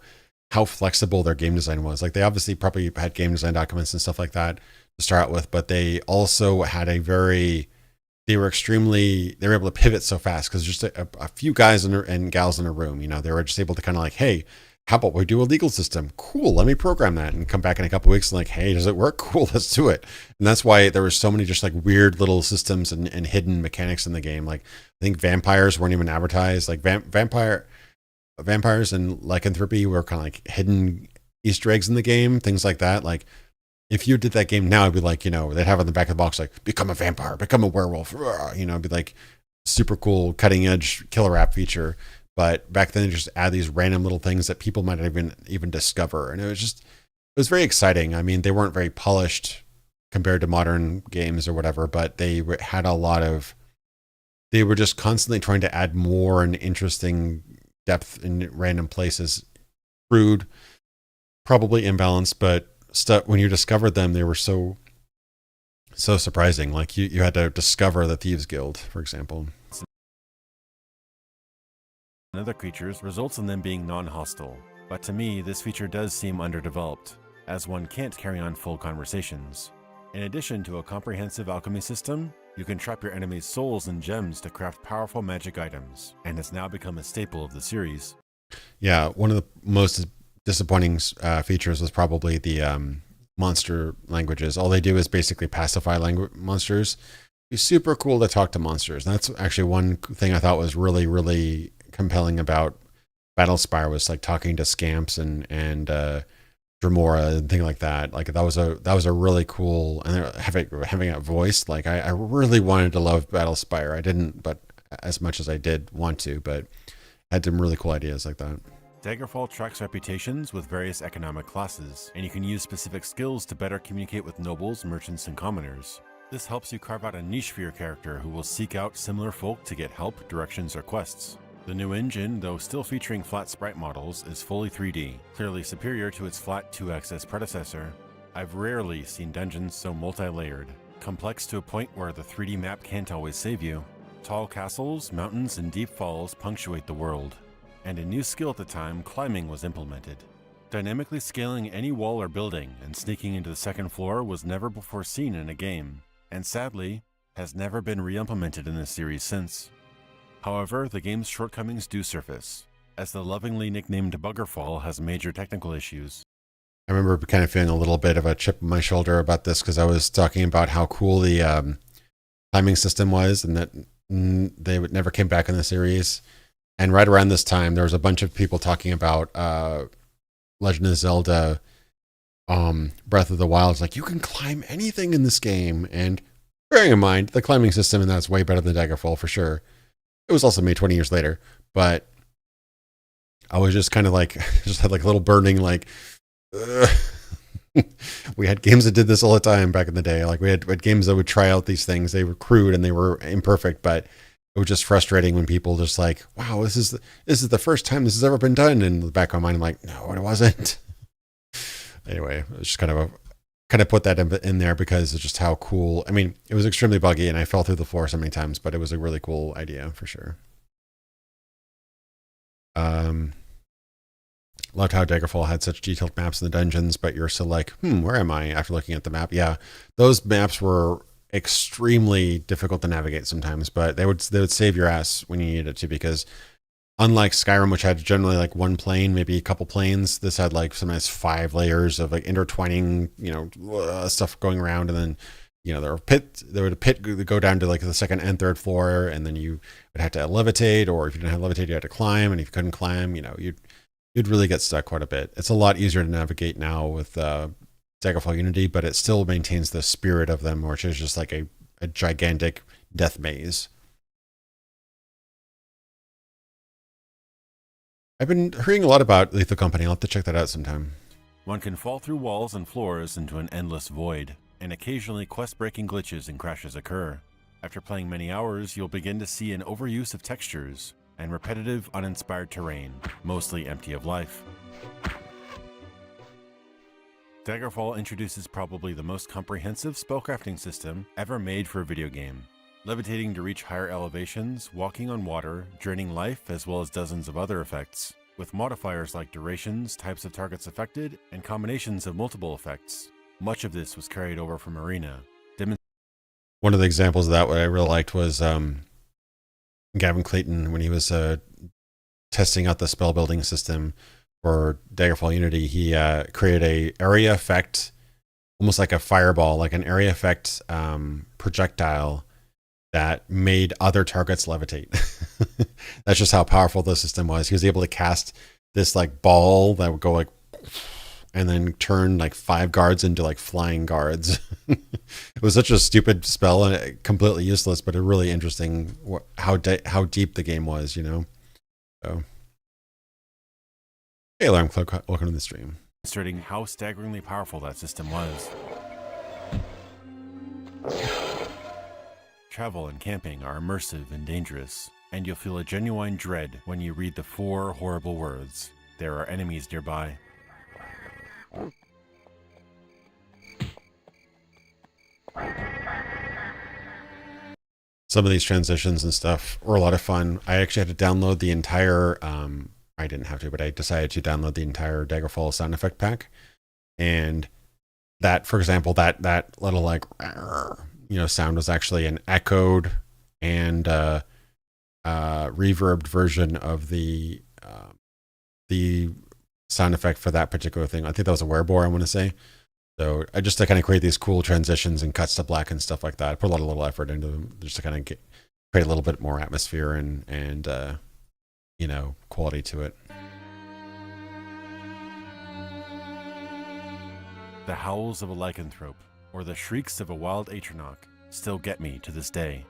how flexible their game design was. Like, they obviously probably had game design documents and stuff like that to start out with, but they also had they were able to pivot so fast because just a few guys and gals in a room, they were just able to kind of like, hey, how about we do a legal system? Cool, let me program that and come back in a couple of weeks and like, hey, does it work? Cool, let's do it. And that's why there were so many just like weird little systems and hidden mechanics in the game. Like, I think vampires weren't even advertised. Like vampires and lycanthropy were kind of like hidden Easter eggs in the game, things like that. Like, if you did that game now, it'd be like, they'd have on the back of the box, like, become a vampire, become a werewolf, it'd be like super cool, cutting edge killer app feature. But back then, they just add these random little things that people might not even discover. And it was very exciting. I mean, they weren't very polished compared to modern games or whatever, but they had they were just constantly trying to add more and interesting depth in random places. Crude, probably imbalanced, but when you discovered them, they were so surprising. Like, you had to discover the Thieves Guild, for example. And other creatures results in them being non-hostile. But to me, this feature does seem underdeveloped, as one can't carry on full conversations. In addition to a comprehensive alchemy system, you can trap your enemies' souls and gems to craft powerful magic items, and has now become a staple of the series. Yeah, one of the most disappointing features was probably the monster languages. All they do is basically pacify monsters. It's super cool to talk to monsters. And that's actually one thing I thought was really, really compelling about Battlespire, was like talking to scamps and Dremora and things like that. Like that was a really cool, and having that voice. Like I really wanted to love Battlespire. I didn't, but as much as I did want to, but had some really cool ideas like that. Daggerfall tracks reputations with various economic classes, and you can use specific skills to better communicate with nobles, merchants, and commoners. This helps you carve out a niche for your character who will seek out similar folk to get help, directions, or quests. The new engine, though still featuring flat sprite models, is fully 3D, clearly superior to its flat 2x's predecessor. I've rarely seen dungeons so multi-layered, complex to a point where the 3D map can't always save you. Tall castles, mountains, and deep falls punctuate the world, and a new skill at the time, climbing, was implemented. Dynamically scaling any wall or building and sneaking into the second floor was never before seen in a game, and sadly, has never been re-implemented in the series since. However, the game's shortcomings do surface, as the lovingly nicknamed Buggerfall has major technical issues. I remember kind of feeling a little bit of a chip on my shoulder about this, because I was talking about how cool the climbing system was, and that they never came back in the series. And right around this time, there was a bunch of people talking about Legend of Zelda Breath of the Wild. It's like, you can climb anything in this game. And bearing in mind, the climbing system in that's way better than Daggerfall for sure. It was also made 20 years later. But I was just kind of like, just had like a little burning, like, we had games that did this all the time back in the day. Like we had games that would try out these things. They were crude and they were imperfect, but it was just frustrating when people just like, wow, this is the first time this has ever been done. And in the back of my mind, I'm like, no, it wasn't. Anyway, it was just kind of put that in there because it's just how cool. I mean, it was extremely buggy and I fell through the floor so many times, but it was a really cool idea for sure. Loved how Daggerfall had such detailed maps in the dungeons, but you're still like, where am I after looking at the map? Yeah, those maps were extremely difficult to navigate sometimes, but they would save your ass when you needed it to, because unlike Skyrim, which had generally like one plane, maybe a couple planes, this had like sometimes 5 layers of like intertwining, stuff going around, and then there would a pit go down to like the second and third floor, and then you would have to levitate, or if you didn't have levitate, you had to climb, and if you couldn't climb, you'd really get stuck quite a bit. It's a lot easier to navigate now with Daggerfall Unity, but it still maintains the spirit of them, which is just like a gigantic death maze. I've been hearing a lot about Lethal Company. I'll have to check that out sometime. One can fall through walls and floors into an endless void, and occasionally quest-breaking glitches and crashes occur. After playing many hours, you'll begin to see an overuse of textures and repetitive, uninspired terrain, mostly empty of life. Daggerfall introduces probably the most comprehensive spellcrafting system ever made for a video game. Levitating to reach higher elevations, walking on water, draining life, as well as dozens of other effects, with modifiers like durations, types of targets affected, and combinations of multiple effects. Much of this was carried over from Arena. One of the examples of that, what I really liked, was Gavin Clayton, when he was testing out the spell building system for Daggerfall Unity, he created a area effect, almost like a fireball, like an area effect projectile that made other targets levitate. That's just how powerful the system was. He was able to cast this like ball that would go like, and then turn like 5 guards into like flying guards. It was such a stupid spell and completely useless, but a really interesting how deep the game was, So, hey, Alarm Clock, welcome to the stream. Demonstrating how staggeringly powerful that system was. Travel and camping are immersive and dangerous, and you'll feel a genuine dread when you read the 4 horrible words, "There are enemies nearby." Some of these transitions and stuff were a lot of fun. I actually had to download the entire I didn't have to, but I decided to download the entire Daggerfall sound effect pack. And that, for example, that little like, sound was actually an echoed and reverbed version of the sound effect for that particular thing. I think that was a werebore, I want to say. So I just to kind of create these cool transitions and cuts to black and stuff like that. I put a lot of little effort into them just to kind of create a little bit more atmosphere and quality to it. The howls of a lycanthrope, or the shrieks of a wild atronach, still get me to this day.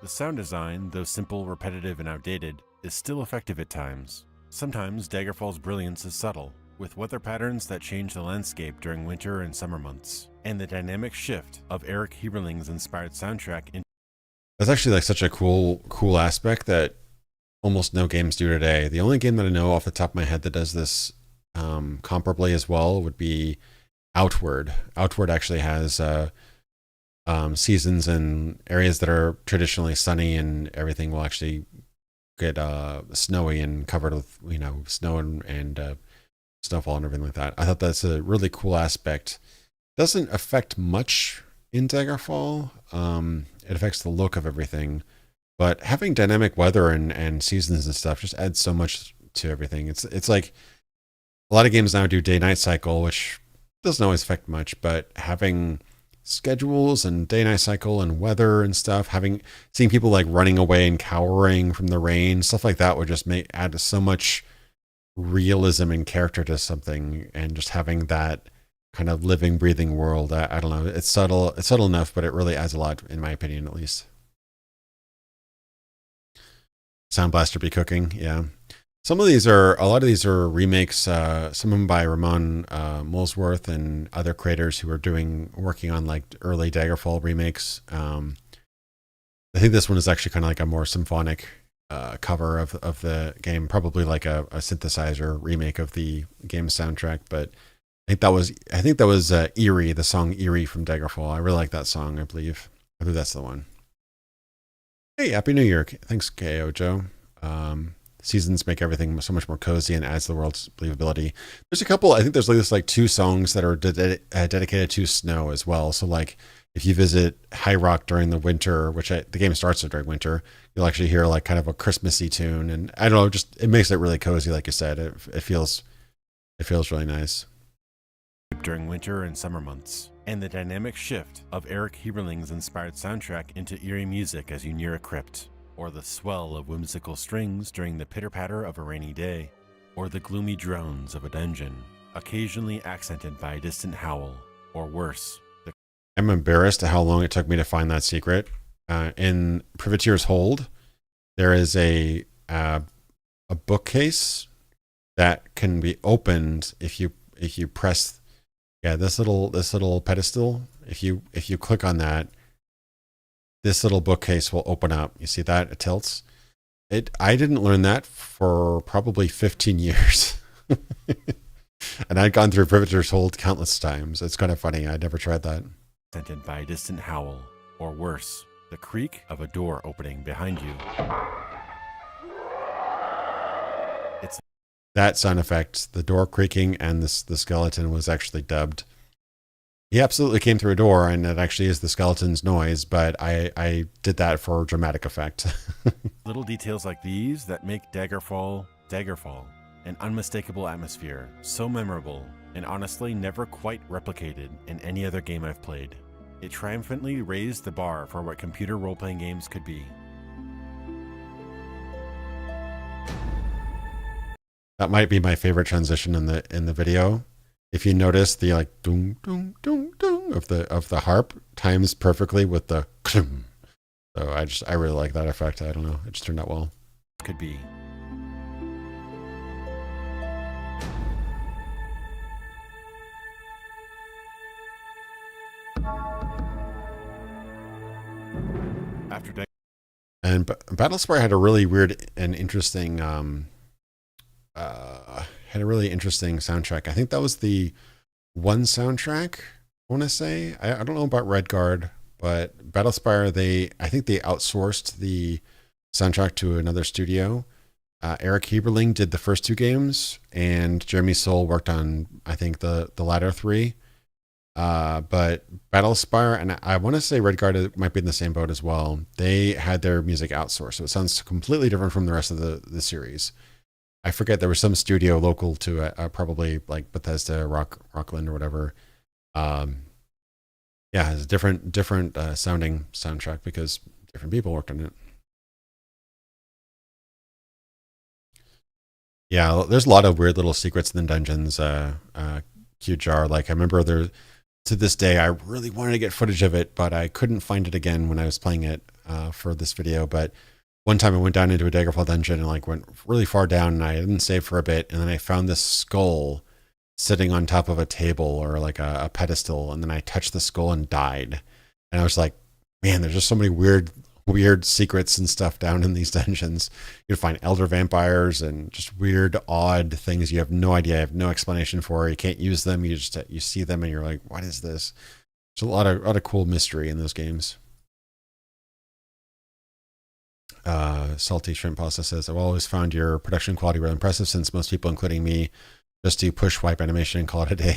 The sound design, though simple, repetitive, and outdated, is still effective at times. Sometimes Daggerfall's brilliance is subtle, with weather patterns that change the landscape during winter and summer months, and the dynamic shift of Eric Heberling's inspired soundtrack in. That's actually like such a cool aspect that almost no games do today. The only game that I know off the top of my head that does this comparably as well would be Outward. Outward actually has seasons and areas that are traditionally sunny, and everything will actually get snowy and covered with snow and snowfall and everything like that. I thought that's a really cool aspect. Doesn't affect much in Daggerfall. It affects the look of everything, but having dynamic weather and seasons and stuff just adds so much to everything. It's like a lot of games now do day-night cycle, which doesn't always affect much, but having schedules and day-night cycle and weather and stuff, seeing people like running away and cowering from the rain, stuff like that would just add so much realism and character to something, and just having that kind of living, breathing world. I don't know. It's subtle enough, but it really adds a lot, in my opinion, at least. Sound Blaster be cooking, yeah. A lot of these are remakes, some of them by Ramon Molesworth and other creators who are working on like early Daggerfall remakes. I think this one is actually kind of like a more symphonic cover of the game, probably like a synthesizer remake of the game soundtrack. But I think that was Eerie, the song Eerie from Daggerfall. I really like that song. I believe that's the one. Hey, Happy New Year! Thanks, KO Joe. Seasons make everything so much more cozy and adds to the world's believability. There's a couple, I think there's like 2 songs that are dedicated to snow as well. So like if you visit High Rock during the winter, which the game starts during winter, you'll actually hear like kind of a Christmassy tune. And I don't know, just it makes it really cozy. Like you said, it feels really nice. During winter and summer months, and the dynamic shift of Eric Heberling's inspired soundtrack into eerie music as you near a crypt, or the swell of whimsical strings during the pitter-patter of a rainy day, or the gloomy drones of a dungeon, occasionally accented by a distant howl, or worse. I'm embarrassed at how long it took me to find that secret. In Privateer's Hold, there is a bookcase that can be opened if you press this little pedestal. If you click on that, this little bookcase will open up. You see that? It tilts. I didn't learn that for probably 15 years. And I'd gone through Privateer's Hold countless times. It's kind of funny. I'd never tried that. Scented by a distant howl, or worse, the creak of a door opening behind you. It's that sound effect, the door creaking and the skeleton, was actually dubbed. He absolutely came through a door, and it actually is the skeleton's noise, but I did that for dramatic effect. Little details like these that make Daggerfall, an unmistakable atmosphere, so memorable, and honestly never quite replicated in any other game I've played. It triumphantly raised the bar for what computer role-playing games could be. That might be my favorite transition in the video. If you notice, the like doom doom doom doom of the harp times perfectly with the klum. So I really like that effect. I don't know, it just turned out well. Could be. And Battlespire had a really weird and interesting soundtrack. I think that was the one soundtrack, I want to say. I don't know about Redguard, but Battlespire, I think they outsourced the soundtrack to another studio. Eric Heberling did the first 2 games, and Jeremy Soule worked on, I think, the latter 3. But Battlespire, and I want to say Redguard might be in the same boat as well. They had their music outsourced, so it sounds completely different from the rest of the series. I forget, there was some studio local to it, probably like Bethesda, Rockland, or whatever. Yeah, it's a different sounding soundtrack because different people worked on it. Yeah, there's a lot of weird little secrets in the dungeons. Q-Jar, like I remember there, to this day, I really wanted to get footage of it, but I couldn't find it again when I was playing it for this video. But one time I went down into a Daggerfall dungeon and like went really far down, and I didn't save for a bit, and then I found this skull sitting on top of a table or like a pedestal, and then I touched the skull and died. And I was like, man, there's just so many weird secrets and stuff down in these dungeons. You'd find elder vampires and just weird, odd things you have no idea, you have no explanation for. You can't use them. You see them and you're like, what is this? There's a lot of cool mystery in those games. Salty Shrimp Pasta says, I've always found your production quality really impressive, since most people, including me, just do push wipe animation and call it a day.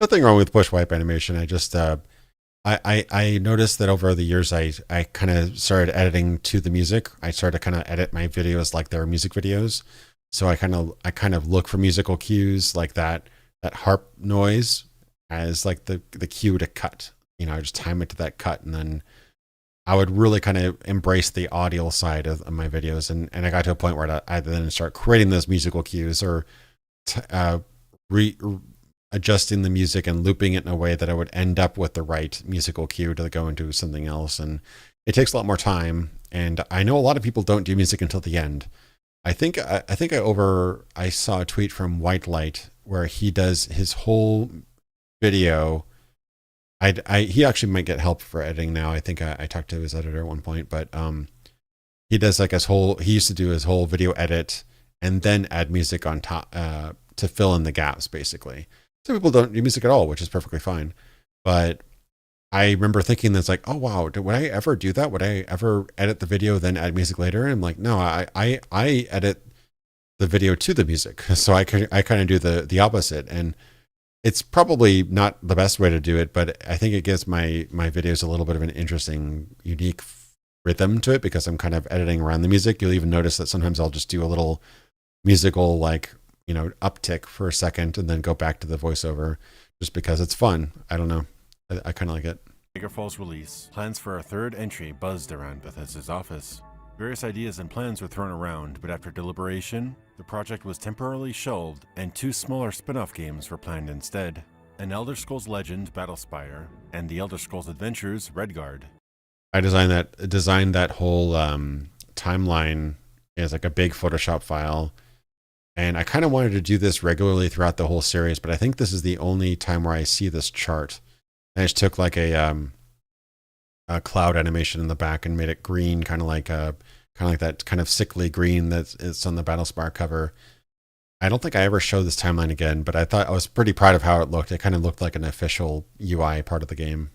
Nothing wrong with push wipe animation. I just I noticed that over the years, I kind of started editing to the music. I started to kind of edit my videos like they were music videos. So I kind of look for musical cues like that harp noise as like the cue to cut. You know, I just time it to that cut, and then I would really kind of embrace the audio side of my videos. And I got to a point where I then start creating those musical cues, or adjusting the music and looping it in a way that I would end up with the right musical cue to go into something else. And it takes a lot more time. And I know a lot of people don't do music until the end. I think I saw a tweet from White Light where he does his whole video. He actually might get help for editing now. I think I talked to his editor at one point, but he does like he used to do his whole video edit and then add music on top to fill in the gaps, basically. Some people don't do music at all, which is perfectly fine. But I remember thinking that's like, oh wow, would I ever do that? Would I ever edit the video then add music later? And I'm like, no, I edit the video to the music, so I kind of do the opposite. And it's probably not the best way to do it, but I think it gives my videos a little bit of an interesting, unique rhythm to it, because I'm kind of editing around the music. You'll even notice that sometimes I'll just do a little musical, like, you know, uptick for a second and then go back to the voiceover, just because it's fun. I don't know. I kind of like it. Daggerfall's release, plans for a third entry buzzed around Bethesda's office. Various ideas and plans were thrown around, but after deliberation, the project was temporarily shelved, and 2 smaller spin-off games were planned instead: An Elder Scrolls Legend, Battlespire, and The Elder Scrolls Adventures, Redguard. I designed that whole timeline as like a big Photoshop file. And I kind of wanted to do this regularly throughout the whole series, but I think this is the only time where I see this chart. I just took like a cloud animation in the back and made it green, kind of like that kind of sickly green that's on the Battlespire cover. I don't think I ever showed this timeline again, but I was pretty proud of how it looked. It kind of looked like an official UI part of the game.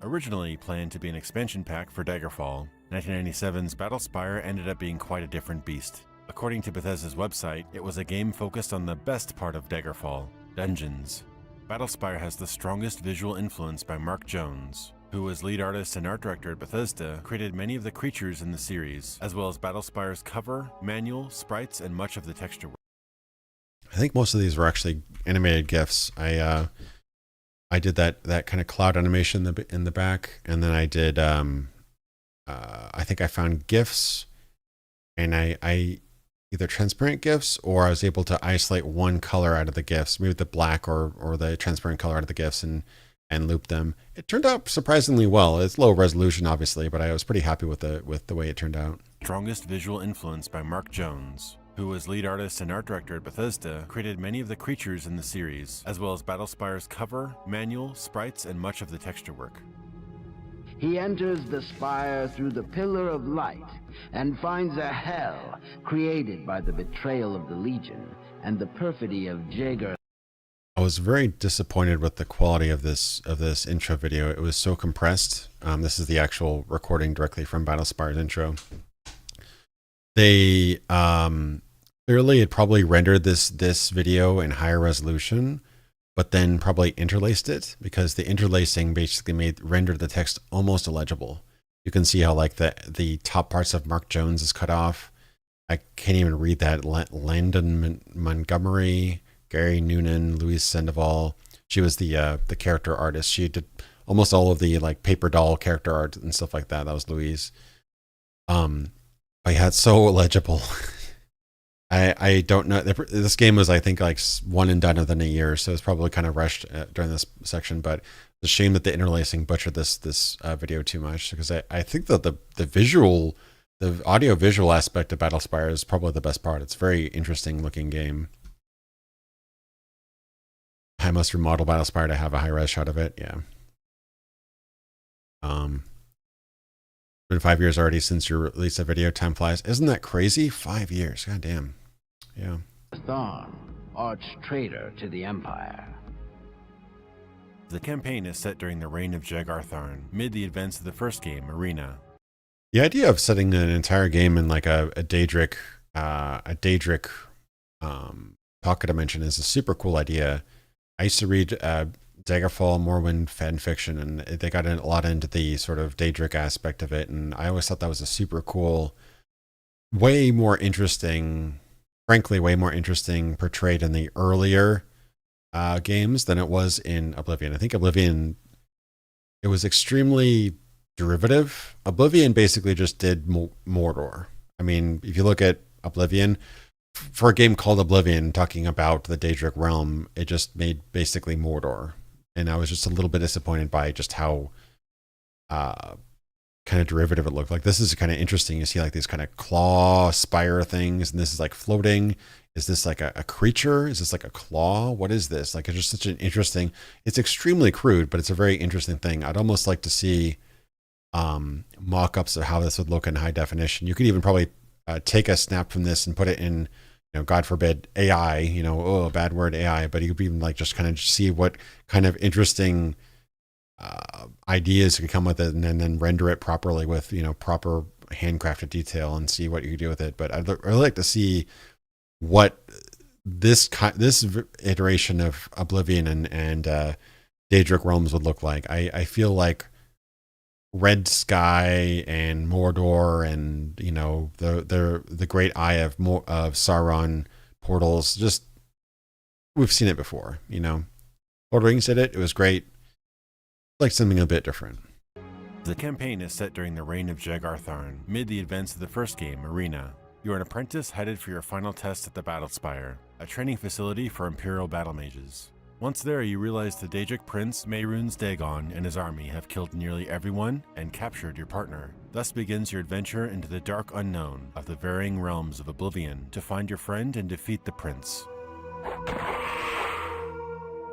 Originally planned to be an expansion pack for Daggerfall, 1997's Battlespire ended up being quite a different beast. According to Bethesda's website, it was a game focused on the best part of Daggerfall, dungeons. Battlespire has the strongest visual influence by Mark Jones, who as lead artist and art director at Bethesda, created many of the creatures in the series, as well as Battlespire's cover, manual, sprites, and much of the texture work. I think most of these were actually animated GIFs. I did that kind of cloud animation in the back, and then I did I think I found GIFs, and I either transparent GIFs, or I was able to isolate one color out of the GIFs, maybe the black or the transparent color out of the GIFs, and loop them. It turned out surprisingly well. It's low resolution, obviously, but I was pretty happy with the way it turned out. Strongest visual influence by Mark Jones, who as lead artist and art director at Bethesda, created many of the creatures in the series, as well as Battlespire's cover, manual, sprites, and much of the texture work. He enters the spire through the Pillar of Light and finds a hell created by the betrayal of the Legion and the perfidy of Jaeger. I was very disappointed with the quality of this intro video. It was so compressed. This is the actual recording directly from Battlespire's intro. They clearly had probably rendered this video in higher resolution, but then probably interlaced it, because the interlacing basically rendered the text almost illegible. You can see how like the top parts of Mark Jones is cut off. I can't even read that. Landon Montgomery, Gary Noonan, Louise Sandoval. She was the character artist. She did almost all of the like paper doll character art and stuff like that. That was Louise. But yeah, it's so illegible. I don't know. This game was, I think, like one and done within a year, so it's probably kind of rushed during this section. But it's a shame that the interlacing butchered this video too much, because I think that the audio visual aspect of Battlespire is probably the best part. It's a very interesting looking game. I must remodel Battlespire to have a high res shot of it. Yeah. It's been 5 years already since you released a video. Time flies. Isn't that crazy? 5 years. God damn. Yeah. Thorn, arch traitor to the Empire. The campaign is set during the reign of Jagartharn, mid the events of the first game, Arena. The idea of setting an entire game in like a Daedric pocket dimension is a super cool idea. I used to read Daggerfall, Morrowind fan fiction, and they got a lot into the sort of Daedric aspect of it, and I always thought that was a super cool, way more interesting portrayed in the earlier games than it was in Oblivion. I think Oblivion, it was extremely derivative. Oblivion basically just did Mordor. I mean, if you look at Oblivion, for a game called Oblivion, talking about the Daedric realm, it just made basically Mordor. And I was just a little bit disappointed by just how kind of derivative it looked. Like, this is kind of interesting. You see like these kind of claw spire things, and this is like floating. Is this like a creature? Is this like a claw? What is this? Like, it's just such an interesting, it's extremely crude, but it's a very interesting thing. I'd almost like to see mock-ups of how this would look in high definition. You could even probably take a snap from this and put it in, God forbid, AI, a bad word, AI, but you could even like just kind of see what kind of interesting ideas you could come with it, and then render it properly with, proper handcrafted detail, and see what you could do with it. But I'd really like to see what this iteration of Oblivion and Daedric realms would look like. I feel like Red Sky and Mordor and the Great Eye of Sauron portals, just we've seen it before. Lord of the Rings did it. It was great. Like something a bit different. The campaign is set during the reign of Jagartharn, mid the events of the first game, Arena. You are an apprentice headed for your final test at the Battlespire, a training facility for Imperial battle mages. Once there, you realize the Daedric prince Mehrunes Dagon and his army have killed nearly everyone and captured your partner. Thus begins your adventure into the dark unknown of the varying realms of Oblivion to find your friend and defeat the prince.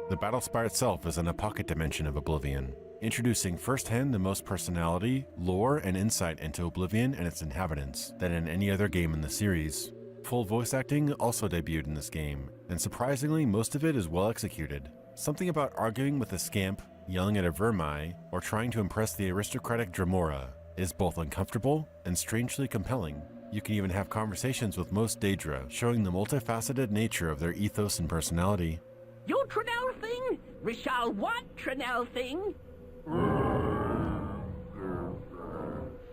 The Battlespire itself is in a pocket dimension of Oblivion, introducing firsthand the most personality, lore, and insight into Oblivion and its inhabitants than in any other game in the series. Full voice acting also debuted in this game, and surprisingly, most of it is well executed. Something about arguing with a scamp, yelling at a vermi, or trying to impress the aristocratic Dremora is both uncomfortable and strangely compelling. You can even have conversations with most Daedra, showing the multifaceted nature of their ethos and personality. You Trinell thing? Rishal what Trinell thing?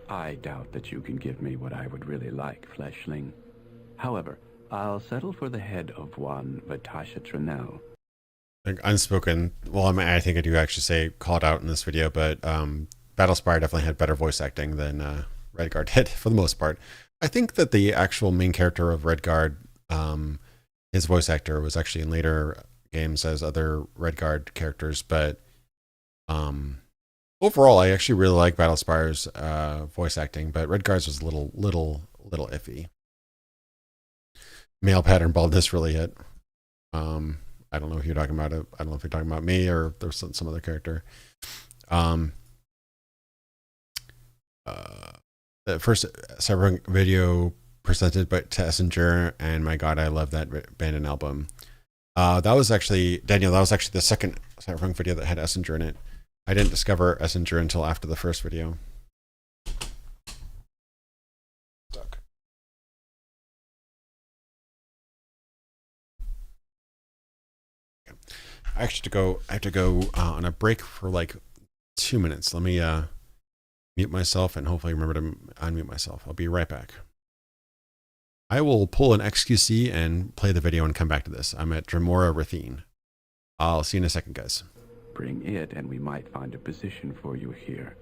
I doubt that you can give me what I would really like, Fleshling. However, I'll settle for the head of one Vatasha Trinell. Like unspoken. Well, I think I do actually say call it out in this video, but Battlespire definitely had better voice acting than Redguard did for the most part. I think that the actual main character of Redguard, his voice actor was actually in later games as other Redguard characters, but overall, I actually really like Battlespire's voice acting, but Redguard's was a little iffy. Male pattern baldness really hit. I don't know if you're talking about it. I don't know if you're talking about me or there's some other character. The first Cyberpunk video presented by Essinger, and my God, I love that band and album. That was actually, Daniel, that was actually the second Cyberpunk video that had Essinger in it. I didn't discover Essinger until after the first video. I have to go on a break for like 2 minutes. Let me mute myself and hopefully remember to unmute myself. I'll be right back. I will pull an XQC and play the video and come back to this. I'm at Dremora Rathine. I'll see you in a second, guys. Bring it, and we might find a position for you here.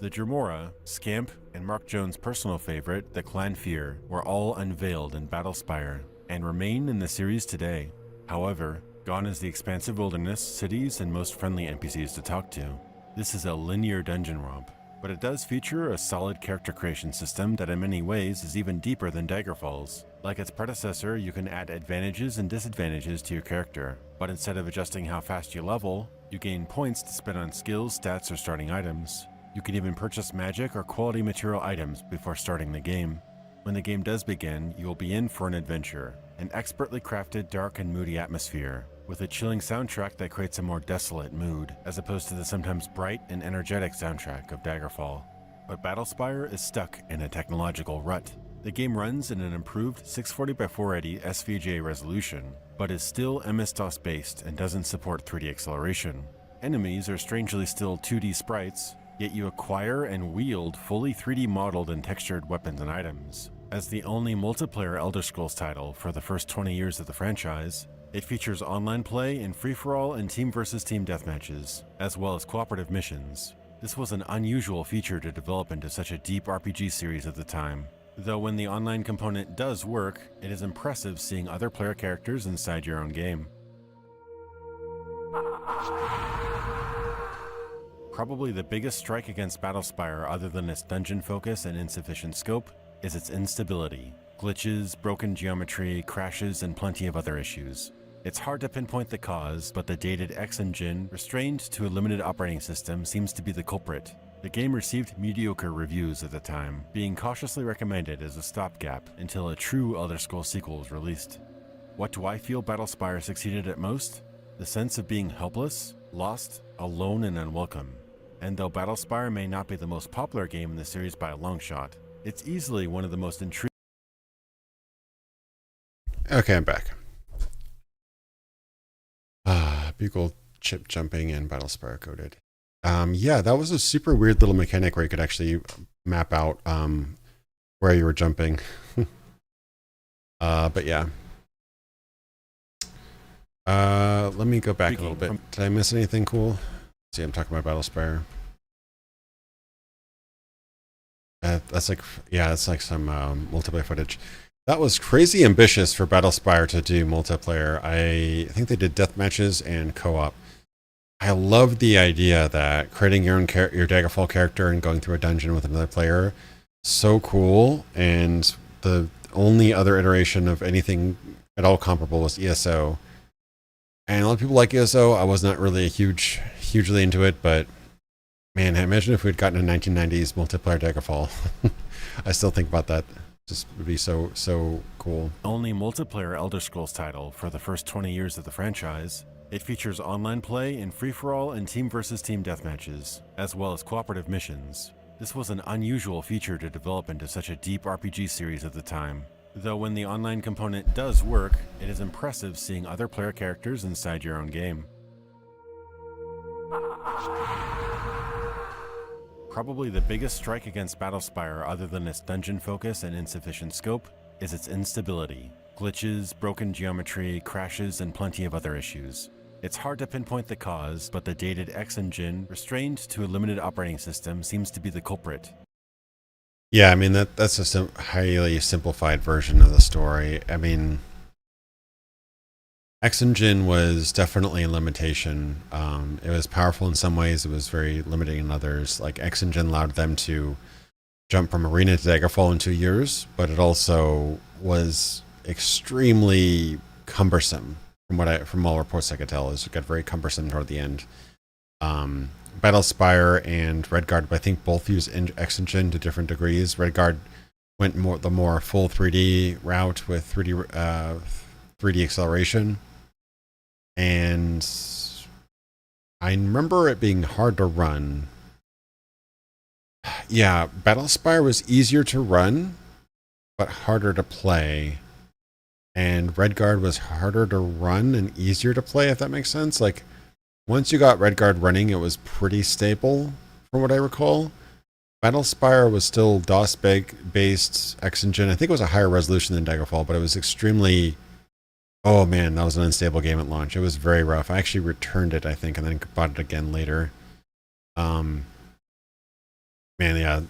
The Dremora, Scamp, and Mark Jones' personal favorite, the Clan Fear, were all unveiled in Battlespire and remain in the series today. However, gone is the expansive wilderness, cities, and most friendly NPCs to talk to. This is a linear dungeon romp, but it does feature a solid character creation system that in many ways is even deeper than Daggerfall's. Like its predecessor, you can add advantages and disadvantages to your character, but instead of adjusting how fast you level, you gain points to spend on skills, stats, or starting items. You can even purchase magic or quality material items before starting the game. When the game does begin, you will be in for an adventure, an expertly crafted dark and moody atmosphere, with a chilling soundtrack that creates a more desolate mood, as opposed to the sometimes bright and energetic soundtrack of Daggerfall. But Battlespire is stuck in a technological rut. The game runs in an improved 640x480 SVGA resolution, but is still MS-DOS based and doesn't support 3D acceleration. Enemies are strangely still 2D sprites, yet you acquire and wield fully 3D modeled and textured weapons and items. As the only multiplayer Elder Scrolls title for the first 20 years of the franchise, it features online play in free-for-all and team versus team deathmatches, as well as cooperative missions. This was an unusual feature to develop into such a deep RPG series at the time. Though when the online component does work, it is impressive seeing other player characters inside your own game. Probably the biggest strike against Battlespire, other than its dungeon focus and insufficient scope, is its instability. Glitches, broken geometry, crashes, and plenty of other issues. It's hard to pinpoint the cause, but the dated X engine, restrained to a limited operating system, seems to be the culprit. The game received mediocre reviews at the time, being cautiously recommended as a stopgap until a true Elder Scrolls sequel was released. What do I feel Battlespire succeeded at most? The sense of being helpless, lost, alone, and unwelcome. And though Battlespire may not be the most popular game in the series by a long shot, it's easily one of the most intriguing. Okay, I'm back. Bugle chip jumping and Battlespire coded. Yeah, that was a super weird little mechanic where you could actually map out where you were jumping. But yeah. Let me go back a little bit. Did I miss anything cool? See, I'm talking about Battlespire. That's like some multiplayer footage. That was crazy ambitious for Battlespire to do multiplayer. I think they did death matches and co-op. I love the idea that creating your own your Daggerfall character and going through a dungeon with another player, so cool. And the only other iteration of anything at all comparable was ESO. And a lot of people like ESO. I was not really hugely into it, but man, imagine if we'd gotten a 1990s multiplayer Daggerfall. I still think about that. Just would be so cool. Only multiplayer Elder Scrolls title for the first 20 years of the franchise, it features online play in free-for-all and team versus team deathmatches, as well as cooperative missions. This was an unusual feature to develop into such a deep RPG series at the time. Though when the online component does work, it is impressive seeing other player characters inside your own game. Probably the biggest strike against Battlespire, other than its dungeon focus and insufficient scope, is its instability. Glitches, broken geometry, crashes, and plenty of other issues. It's hard to pinpoint the cause, but the dated X engine, restrained to a limited operating system, seems to be the culprit. Yeah, I mean, that's a highly simplified version of the story. I mean, X engine was definitely a limitation. It was powerful in some ways. It was very limiting in others. Like X engine allowed them to jump from Arena to Daggerfall in 2 years, but it also was extremely cumbersome. From all reports I could tell, it got very cumbersome toward the end. Battlespire and Redguard, I think both use X engine to different degrees. Redguard went the more full 3D route with 3D acceleration. And I remember it being hard to run. Yeah, Battlespire was easier to run, but harder to play. and Redguard was harder to run and easier to play, if that makes sense. Like, once you got Redguard running, it was pretty stable, from what I recall. Battlespire was still DOS-based X-Engine. I think it was a higher resolution than Daggerfall, but it was extremely... Oh man, that was an unstable game at launch. It was very rough. I actually returned it, I think, and then bought it again later. Man, yeah,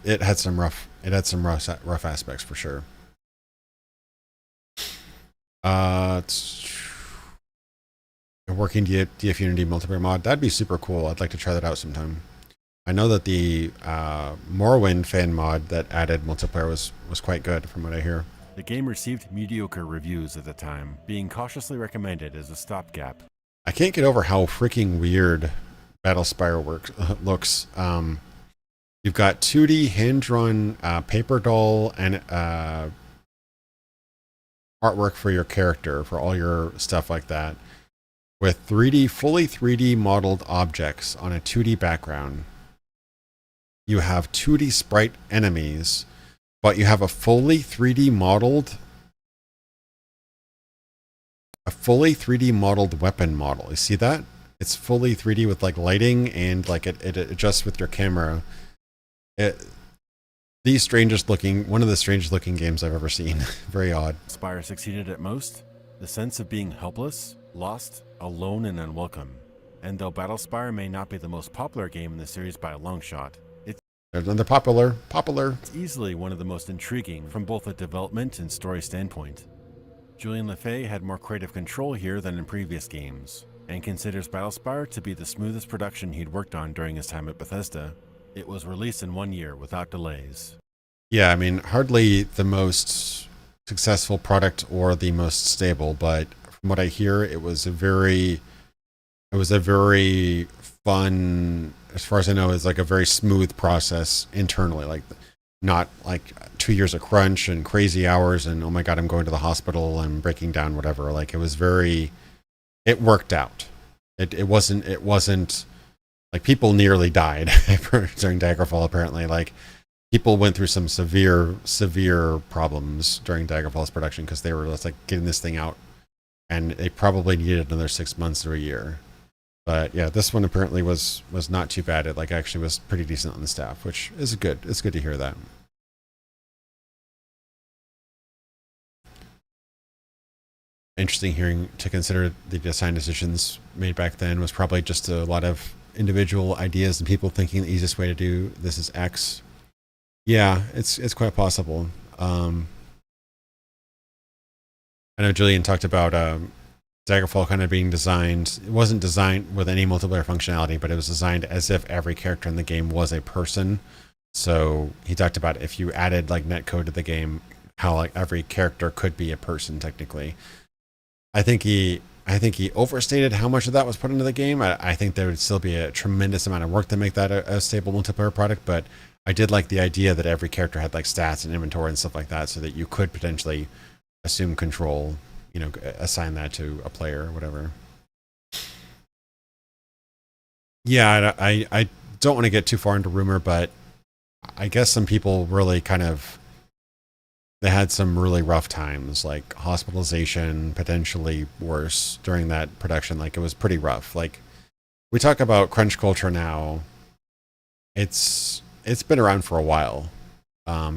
it had some rough aspects for sure. It's a working DF Unity multiplayer mod. That'd be super cool. I'd like to try that out sometime. I know that the Morrowind fan mod that added multiplayer was quite good, from what I hear. The game received mediocre reviews at the time, being cautiously recommended as a stopgap. I can't get over how freaking weird Battlespire looks. You've got 2D hand-drawn paper doll and artwork for your character, for all your stuff like that, with fully 3D modeled objects on a 2D background. You have 2D sprite enemies, but you have a fully 3D modeled weapon model. You see that? It's fully 3D with like lighting, and like it adjusts with your camera. One of the strangest looking games I've ever seen. Very odd. Spire succeeded at most, the sense of being helpless, lost, alone, and unwelcome. And though Battlespire may not be the most popular game in the series by a long shot, they're popular. It's easily one of the most intriguing from both a development and story standpoint. Julian LeFay had more creative control here than in previous games, and considers Battlespire to be the smoothest production he'd worked on during his time at Bethesda. It was released in 1 year without delays. Yeah, I mean, hardly the most successful product or the most stable, but from what I hear, it was a very fun, as far as I know, it's like a very smooth process internally, like not like 2 years of crunch and crazy hours and, oh my God, I'm going to the hospital and breaking down, whatever. Like, it worked out. It wasn't like people nearly died during Daggerfall, apparently. Like, people went through some severe problems during Daggerfall's production because they were just like getting this thing out, and they probably needed another 6 months or a year. But yeah, this one apparently was not too bad. It like actually was pretty decent on the staff, which is good. It's good to hear that. Interesting hearing to consider the design decisions made back then was probably just a lot of individual ideas and people thinking the easiest way to do this is X. Yeah, it's quite possible. I know Julian talked about Daggerfall kind of being designed. It wasn't designed with any multiplayer functionality, but it was designed as if every character in the game was a person. So he talked about if you added like netcode to the game, how like every character could be a person technically. I think he overstated how much of that was put into the game. I think there would still be a tremendous amount of work to make that a stable multiplayer product, but I did like the idea that every character had like stats and inventory and stuff like that, so that you could potentially assume control, assign that to a player or whatever. Yeah, I don't want to get too far into rumor, but I guess some people really they had some really rough times, like hospitalization, potentially worse during that production. Like, it was pretty rough. Like, we talk about crunch culture now. It's been around for a while.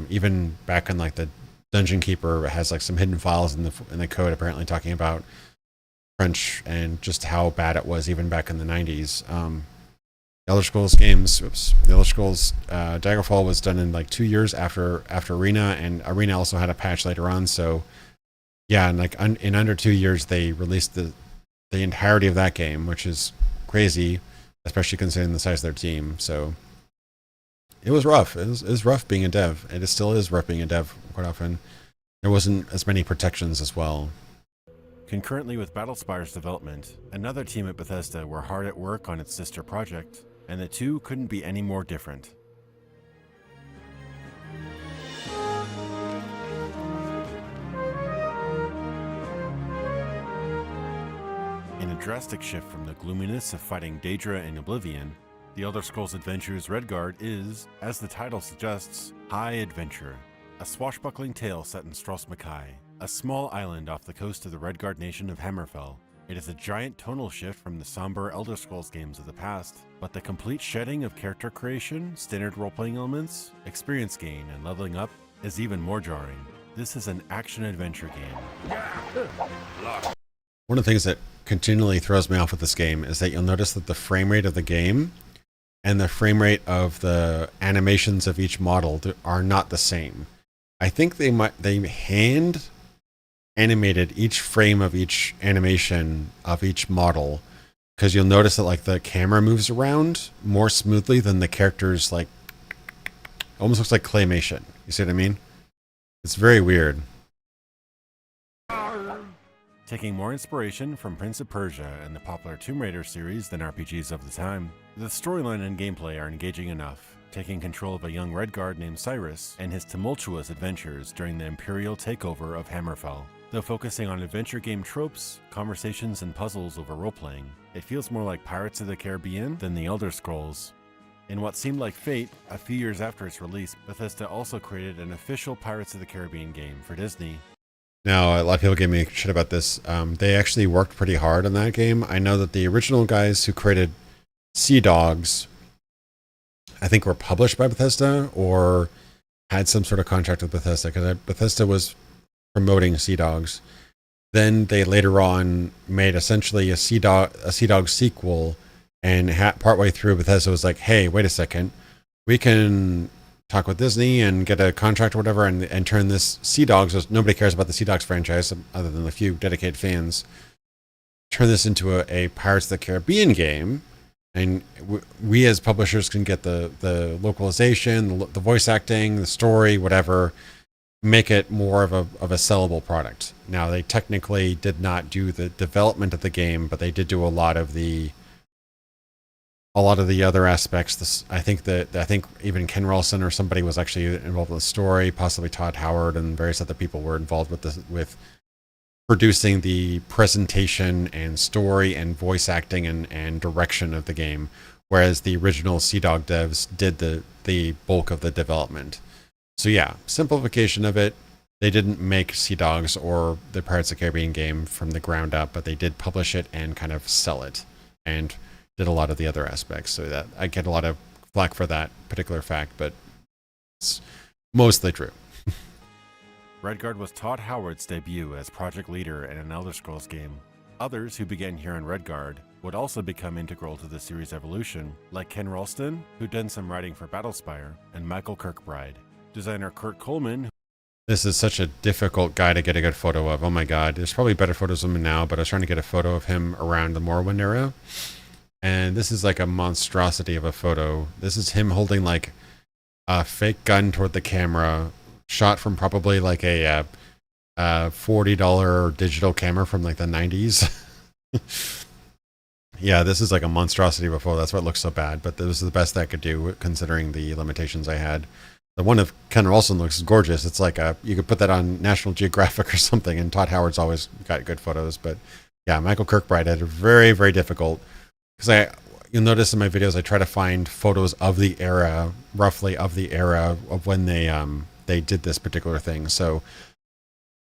Even back in like the Dungeon Keeper has like some hidden files in the code apparently talking about crunch and just how bad it was even back in the 90s. Elder Scrolls games, the Elder Scrolls Daggerfall was done in like 2 years after Arena, and Arena also had a patch later on. So yeah, and like in under 2 years they released the entirety of that game, which is crazy, especially considering the size of their team. So it was rough. It was rough being a dev. It still is rough being a dev quite often. There wasn't as many protections as well. Concurrently with Battlespire's development, another team at Bethesda were hard at work on its sister project, and the two couldn't be any more different. In a drastic shift from the gloominess of fighting Daedra in Oblivion, The Elder Scrolls Adventures Redguard is, as the title suggests, high adventure, a swashbuckling tale set in Stros M'Kai. a small island off the coast of the Redguard nation of Hammerfell. It is a giant tonal shift from the somber Elder Scrolls games of the past, but the complete shedding of character creation, standard role-playing elements, experience gain, and leveling up is even more jarring. This is an action-adventure game. One of the things that continually throws me off with this game is that you'll notice that the frame rate of the game and the frame rate of the animations of each model are not the same. I think they hand animated each frame of each animation of each model, because you'll notice that like the camera moves around more smoothly than the characters, like almost looks like claymation. You see what I mean? It's very weird. Taking more inspiration from Prince of Persia and the popular Tomb Raider series than RPGs of the time, the storyline and gameplay are engaging enough, taking control of a young Redguard named Cyrus and his tumultuous adventures during the Imperial takeover of Hammerfell. Though focusing on adventure game tropes, conversations, and puzzles over role-playing, it feels more like Pirates of the Caribbean than the Elder Scrolls. In what seemed like fate, a few years after its release, Bethesda also created an official Pirates of the Caribbean game for Disney. Now, a lot of people gave me shit about this. They actually worked pretty hard on that game. I know that the original guys who created Sea Dogs, I think, were published by Bethesda or had some sort of contract with Bethesda, because Bethesda was promoting Sea Dogs. Then they later on made essentially a Sea Dogs sequel, and partway through, Bethesda was like, hey, wait a second, we can talk with Disney and get a contract or whatever, and turn this Sea Dogs, nobody cares about the Sea Dogs franchise other than a few dedicated fans, turn this into a Pirates of the Caribbean game, and we as publishers can get the localization, the voice acting, the story, whatever, make it more of a sellable product. Now, they technically did not do the development of the game, but they did do a lot of the other aspects. I think even Ken Ralston or somebody was actually involved in the story, possibly Todd Howard and various other people were involved with producing the presentation and story and voice acting and direction of the game, whereas the original Sea Dog devs did the bulk of the development. So yeah, simplification of it. They didn't make Sea Dogs or the Pirates of the Caribbean game from the ground up, but they did publish it and kind of sell it, and did a lot of the other aspects. So that I get a lot of flack for that particular fact, but it's mostly true. Redguard was Todd Howard's debut as project leader in an Elder Scrolls game. Others who began here in Redguard would also become integral to the series' evolution, like Ken Ralston, who'd done some writing for Battlespire, and Michael Kirkbride. Designer Kurt Coleman. This is such a difficult guy to get a good photo of. Oh my god, there's probably better photos of him now, but I was trying to get a photo of him around the Morrowind era, and this is like a monstrosity of a photo. This is him holding like a fake gun toward the camera, shot from probably like a $40 digital camera from like the 90s. Yeah, this is like a monstrosity of a photo. That's why it looks so bad, but this is the best that I could do considering the limitations I had. The one of Ken Ralston looks gorgeous. It's like you could put that on National Geographic or something, and Todd Howard's always got good photos. But yeah, Michael Kirkbride had a very, very difficult, because you'll notice in my videos I try to find photos of the era, roughly of the era of when they did this particular thing. So,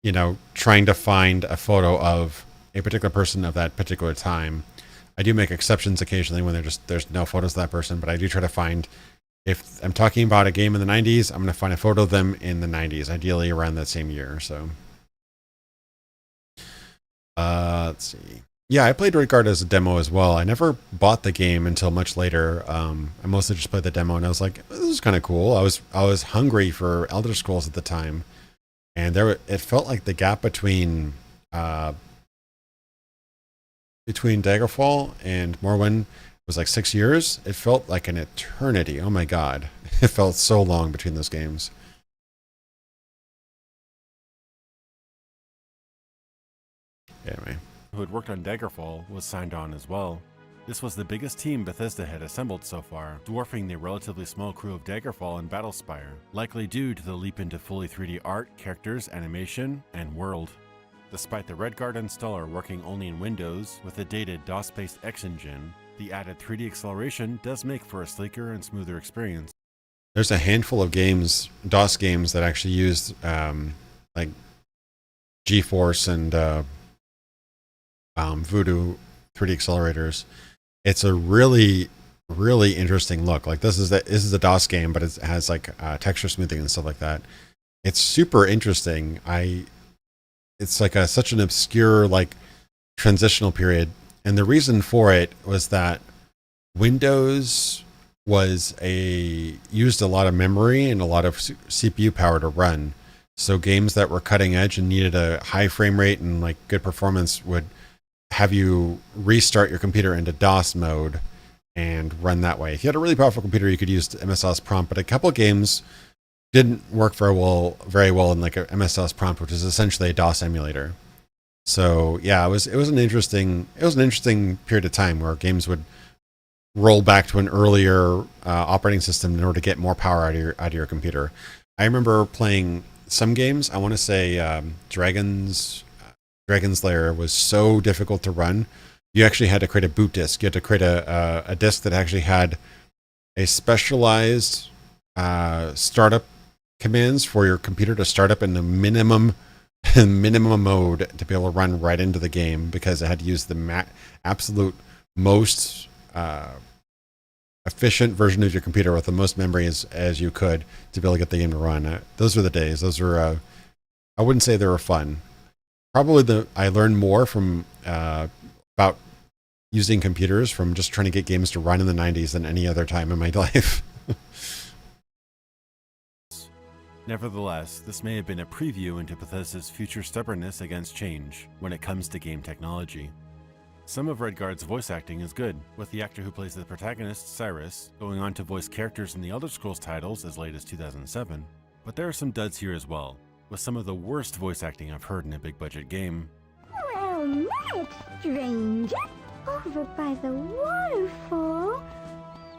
you know, trying to find a photo of a particular person of that particular time. I do make exceptions occasionally when there's no photos of that person, but I do try to find, if I'm talking about a game in the 90s, I'm going to find a photo of them in the 90s, ideally around that same year. So, let's see. Yeah, I played Redguard as a demo as well. I never bought the game until much later. I mostly just played the demo, and I was like, this is kind of cool. I was hungry for Elder Scrolls at the time, and it felt like the gap between Daggerfall and Morrowind was like 6 years. It felt like an eternity. Oh my god. It felt so long between those games. Anyway. Who had worked on Daggerfall was signed on as well. This was the biggest team Bethesda had assembled so far, dwarfing the relatively small crew of Daggerfall and Battlespire, likely due to the leap into fully 3D art, characters, animation, and world. Despite the Redguard installer working only in Windows with a dated DOS-based X engine, the added 3D acceleration does make for a sleeker and smoother experience. There's a handful of games, DOS games, that actually used like GeForce and Voodoo 3D accelerators. It's a really, really interesting look. Like this is a DOS game, but it has like texture smoothing and stuff like that. It's super interesting. It's like such an obscure like transitional period, and the reason for it was that Windows used a lot of memory and a lot of CPU power to run. So games that were cutting edge and needed a high frame rate and like good performance would have you restart your computer into DOS mode and run that way. If you had a really powerful computer, you could use the MS-DOS prompt, but a couple of games didn't work very well in like a MS-DOS prompt, which is essentially a DOS emulator. So yeah, it was an interesting period of time where games would roll back to an earlier operating system in order to get more power out of your computer. I remember playing some games. I want to say Dragon's Lair was so difficult to run. You actually had to create a boot disk. You had to create a disk that actually had a specialized startup commands for your computer to start up in the minimum mode to be able to run right into the game, because it had to use the absolute most efficient version of your computer with the most memory as you could to be able to get the game to run. Those were the days. Those were I wouldn't say they were fun. Probably I learned more from about using computers from just trying to get games to run in the 90s than any other time in my life. Nevertheless, this may have been a preview into Bethesda's future stubbornness against change when it comes to game technology. Some of Redguard's voice acting is good, with the actor who plays the protagonist, Cyrus, going on to voice characters in the Elder Scrolls titles as late as 2007, but there are some duds here as well, with some of the worst voice acting I've heard in a big-budget game. Well met, stranger. Over by the waterfall.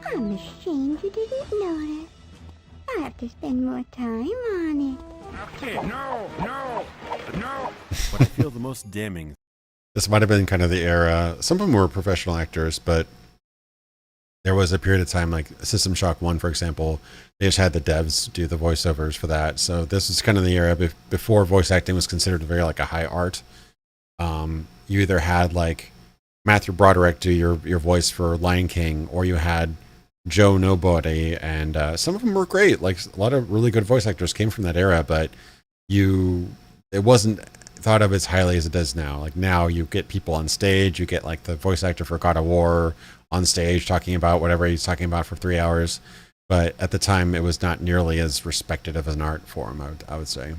I'm ashamed you didn't notice. I'll have to spend more time on it. No! But I feel the most damning. This might have been kind of the era. Some of them were professional actors, but there was a period of time, like System Shock 1, for example, they just had the devs do the voiceovers for that. So this is kind of the era before voice acting was considered very like a high art. You either had like Matthew Broderick do your voice for Lion King, or you had Joe Nobody, and some of them were great. Like a lot of really good voice actors came from that era, but it wasn't thought of as highly as it does now. Like now you get people on stage, you get like the voice actor for God of War on stage talking about whatever he's talking about for 3 hours. But at the time, it was not nearly as respected of an art form, I would say.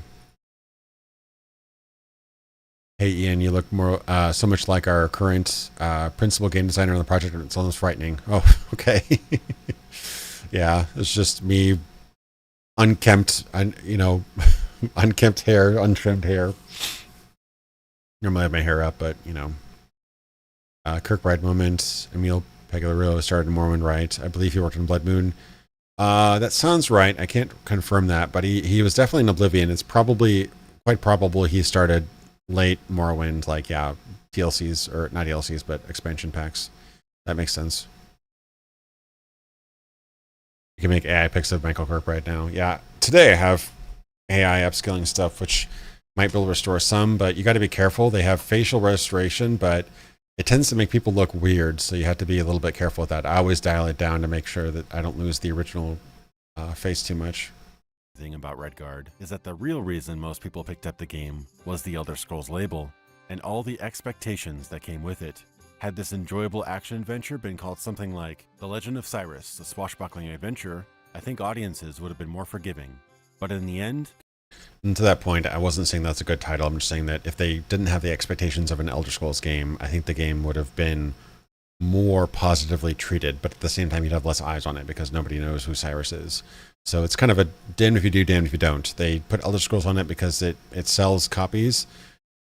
Hey, Ian, you look more so much like our current principal game designer on the project. It's almost frightening. Oh, okay. Yeah, it's just me, unkempt, unkempt hair, untrimmed hair. Normally I have my hair up, but, Kirkbride moment. Emil Pegalarilo started in Morrowind, right? I believe he worked in Blood Moon. That sounds right. I can't confirm that, but he was definitely in Oblivion. It's quite probable he started late Morrowind, like, yeah, DLCs, or not DLCs, but expansion packs. That makes sense. You can make AI pics of Michael Kirkbride now. Yeah, today I have AI upscaling stuff, which might be able to restore some, but you got to be careful. They have facial restoration, but it tends to make people look weird, so you have to be a little bit careful with that. I always dial it down to make sure that I don't lose the original face too much. The thing about Redguard is that the real reason most people picked up the game was the Elder Scrolls label, and all the expectations that came with it. Had this enjoyable action adventure been called something like The Legend of Cyrus, a swashbuckling adventure, I think audiences would have been more forgiving. But in the end... And to that point, I wasn't saying that's a good title. I'm just saying that if they didn't have the expectations of an Elder Scrolls game, I think the game would have been more positively treated, but at the same time, you'd have less eyes on it because nobody knows who Cyrus is. So it's kind of a damned if you do, damned if you don't. They put Elder Scrolls on it because it sells copies,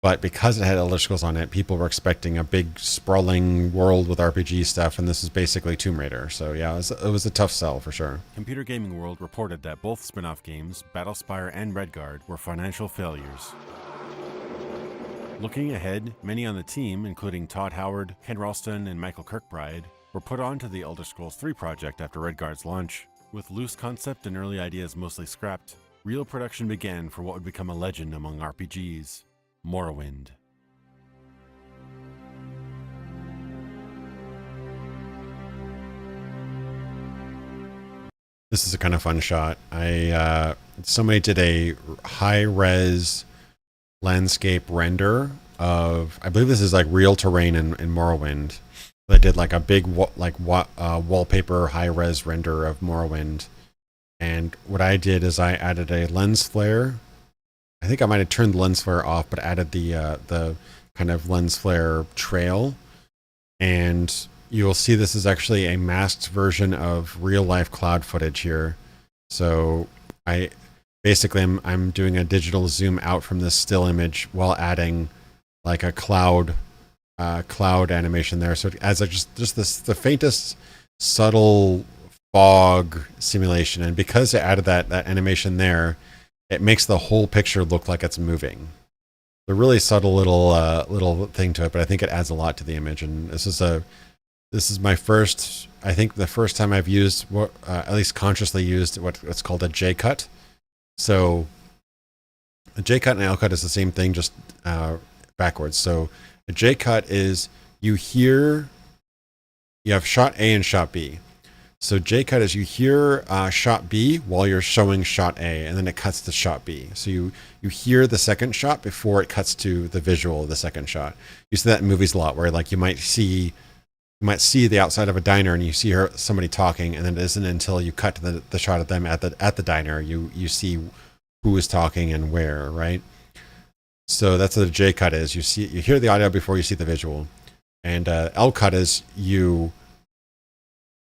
but because it had Elder Scrolls on it, people were expecting a big sprawling world with RPG stuff, and this is basically Tomb Raider. So yeah, it was a tough sell for sure. Computer Gaming World reported that both spin-off games, Battlespire and Redguard, were financial failures. Looking ahead, many on the team, including Todd Howard, Ken Ralston, and Michael Kirkbride, were put onto the Elder Scrolls 3 project after Redguard's launch. With loose concept and early ideas mostly scrapped, real production began for what would become a legend among RPGs. Morrowind. This is a kind of fun shot. Somebody did a high-res landscape render of, I believe this is like real terrain in Morrowind. They did like a big wallpaper high-res render of Morrowind. And what I did is I added a lens flare. I think I might have turned the lens flare off, but added the kind of lens flare trail. And you'll see this is actually a masked version of real life cloud footage here. So I'm doing a digital zoom out from this still image while adding like a cloud animation there. So it adds like just the faintest subtle fog simulation. And because I added that animation there, it makes the whole picture look like it's moving. A really subtle little thing to it, but I think it adds a lot to the image. And this is my first, I think the first time I've used at least consciously used what's called a J-cut. So a J-cut and L-cut is the same thing, just backwards. So a J-cut is you have shot A and shot B. So J-cut is you hear shot B while you're showing shot A, and then it cuts to shot B. So you hear the second shot before it cuts to the visual of the second shot. You see that in movies a lot, where like you might see the outside of a diner and you see somebody talking, and then it isn't until you cut to the shot of them at the diner you see who is talking and where, right? So that's what a J-cut is. You hear the audio before you see the visual, and L-cut is you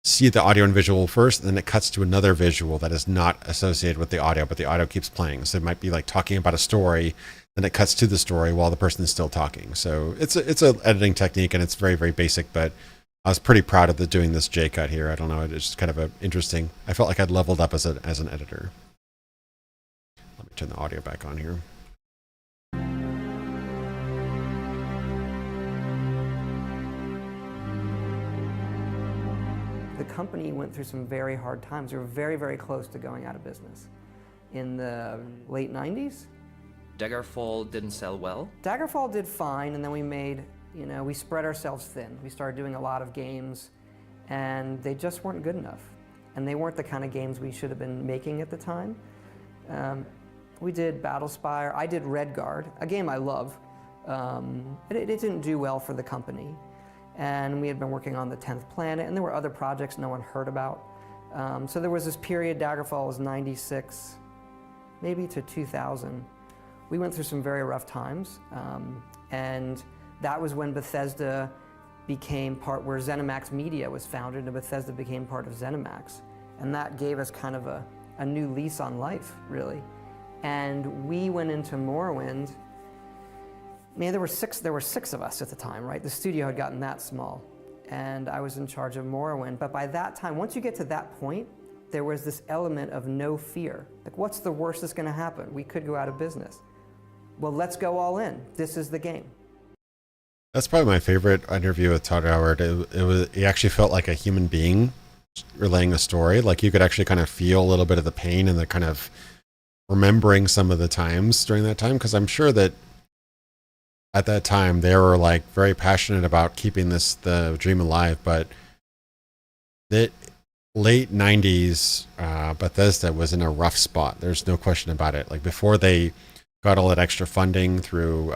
see the audio and visual first, and then it cuts to another visual that is not associated with the audio, but the audio keeps playing. So it might be like talking about a story, then it cuts to the story while the person is still talking. So it's a editing technique, and it's very, very basic, but I was pretty proud of doing this J-cut here. I don't know, it's just kind of interesting. I felt like I'd leveled up as an editor. Let me turn the audio back on here. The company went through some very hard times. We were very, very close to going out of business. In the late 90s. Daggerfall didn't sell well? Daggerfall did fine, and then we spread ourselves thin. We started doing a lot of games, and they just weren't good enough. And they weren't the kind of games we should have been making at the time. We did Battlespire. I did Redguard, a game I love. It didn't do well for the company. And we had been working on the 10th Planet, and there were other projects no one heard about. So there was this period, Daggerfall was 96, maybe to 2000. We went through some very rough times, and that was when Bethesda became where Zenimax Media was founded, and Bethesda became part of Zenimax. And that gave us kind of a new lease on life, really. And we went into Morrowind. Man, there were six of us at the time, right? The studio had gotten that small, and I was in charge of Morrowind. But by that time, once you get to that point, there was this element of no fear. Like, what's the worst that's going to happen? We could go out of business. Well, let's go all in. This is the game. That's probably my favorite interview with Todd Howard. He actually felt like a human being relaying a story. Like you could actually kind of feel a little bit of the pain and the kind of remembering some of the times during that time, because I'm sure that at that time they were like very passionate about keeping the dream alive. But the late 90s Bethesda was in a rough spot. There's no question about it. Like before they got all that extra funding through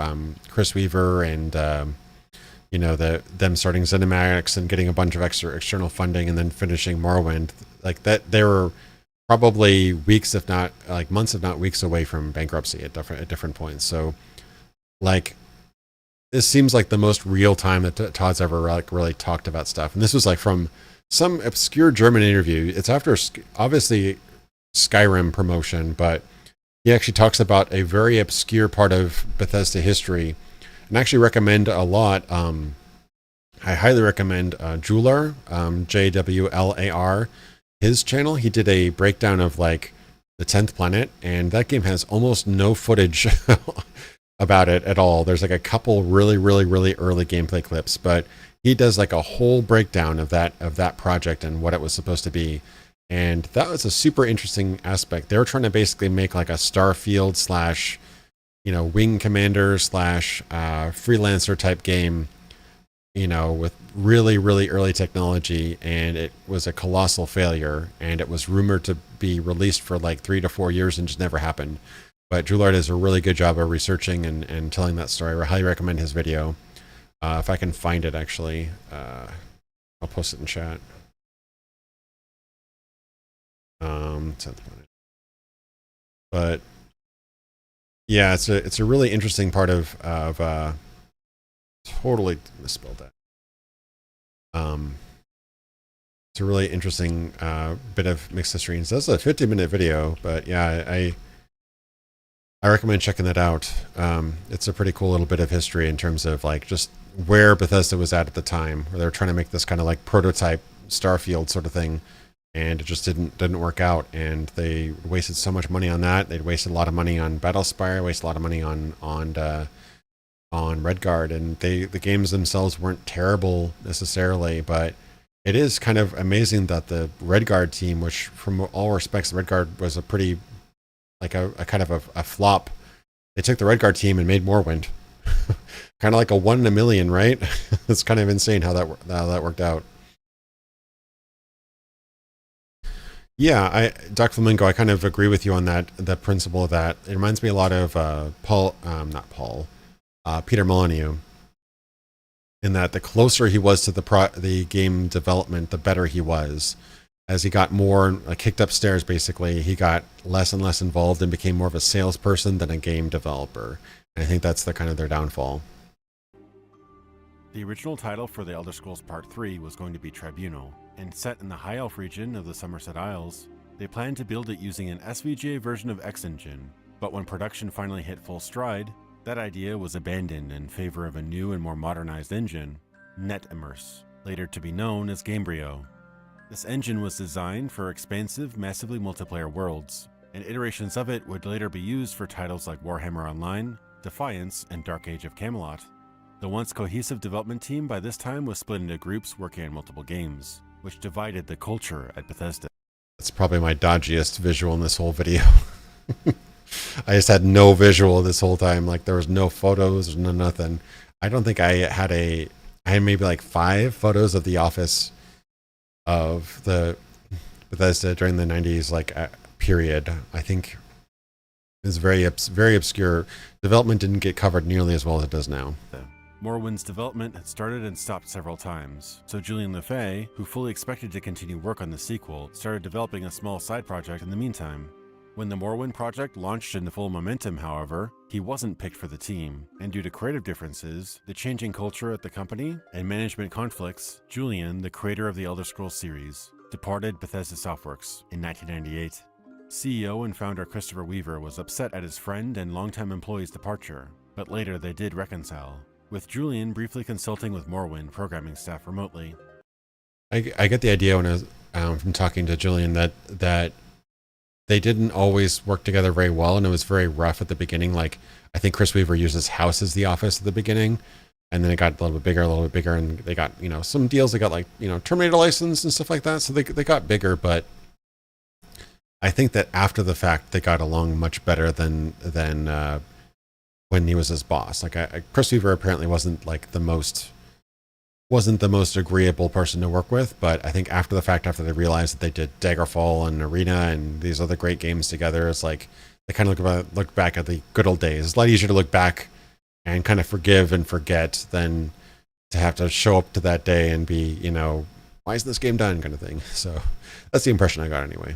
Chris Weaver and them starting Zenimax and getting a bunch of extra external funding and then finishing Morrowind, like that, they were probably weeks, if not like months, if not weeks away from bankruptcy at different points. So like this seems like the most real time that Todd's ever like really talked about stuff. And this was like from some obscure German interview. It's after obviously Skyrim promotion, but he actually talks about a very obscure part of Bethesda history, and I actually recommend a lot. I highly recommend Jular, JWLAR, his channel. He did a breakdown of like the 10th Planet, and that game has almost no footage about it at all. There's like a couple really, really, really early gameplay clips, but he does like a whole breakdown of that project and what it was supposed to be. And that was a super interesting aspect. They were trying to basically make like a Starfield / wing commander slash freelancer type game, with really, really early technology, and it was a colossal failure, and it was rumored to be released for like 3 to 4 years and just never happened. But Droulard does a really good job of researching and telling that story. I highly recommend his video. If I can find it, actually, I'll post it in chat. But yeah, it's a really interesting part of totally misspelled that. It's a really interesting bit of mixed history. And so that's a 50-minute video, but yeah, I recommend checking that out. It's a pretty cool little bit of history in terms of like just where Bethesda was at the time, where they were trying to make this kind of like prototype Starfield sort of thing, and it just didn't work out, and they wasted so much money on that. They'd wasted a lot of money on Battlespire, wasted a lot of money on Redguard, and the games themselves weren't terrible necessarily, but it is kind of amazing that the Redguard team, which from all respects, Redguard was a pretty like a kind of a flop. They took the Redguard team and made Morrowind. Kind of like a 1 in a million, right? It's kind of insane how that worked out. Yeah, Doc Flamingo, I kind of agree with you on that principle of that. It reminds me a lot of Peter Molyneux, in that the closer he was to the game development, the better he was. As he got more kicked upstairs, basically, he got less and less involved and became more of a salesperson than a game developer. And I think that's the kind of their downfall. The original title for The Elder Scrolls Part 3 was going to be Tribunal, and set in the High Elf region of the Somerset Isles, they planned to build it using an SVGA version of X Engine, but when production finally hit full stride, that idea was abandoned in favor of a new and more modernized engine, NetImmerse, later to be known as Gamebryo. This engine was designed for expansive, massively multiplayer worlds, and iterations of it would later be used for titles like Warhammer Online, Defiance, and Dark Age of Camelot. The once cohesive development team by this time was split into groups working on multiple games, which divided the culture at Bethesda. That's probably my dodgiest visual in this whole video. I just had no visual this whole time. Like, there was no photos, no nothing. I don't think I had maybe like 5 photos of the office of the Bethesda during the 90s, period. I think it was very obscure. Development didn't get covered nearly as well as it does now. Morrowind's development had started and stopped several times, so Julian LeFay, who fully expected to continue work on the sequel, started developing a small side project in the meantime. When the Morrowind project launched into full momentum, however, he wasn't picked for the team, and due to creative differences, the changing culture at the company, and management conflicts, Julian, the creator of the Elder Scrolls series, departed Bethesda Softworks in 1998. CEO and founder Christopher Weaver was upset at his friend and longtime employee's departure, but later they did reconcile, with Julian briefly consulting with Morrowind programming staff remotely. I get the idea when I was from talking to Julian that they didn't always work together very well, and it was very rough at the beginning. Like, I think Chris Weaver used his house as the office at the beginning, and then it got a little bit bigger, and they got, some deals. They got Terminator license and stuff like that, so they got bigger. But I think that after the fact, they got along much better than when he was his boss. Chris Weaver apparently wasn't the most agreeable person to work with, but I think after the fact, after they realized that they did Daggerfall and Arena and these other great games together, it's like they kind of look back at the good old days. It's a lot easier to look back and kind of forgive and forget than to have to show up to that day and be, why isn't this game done, kind of thing. So that's the impression I got anyway.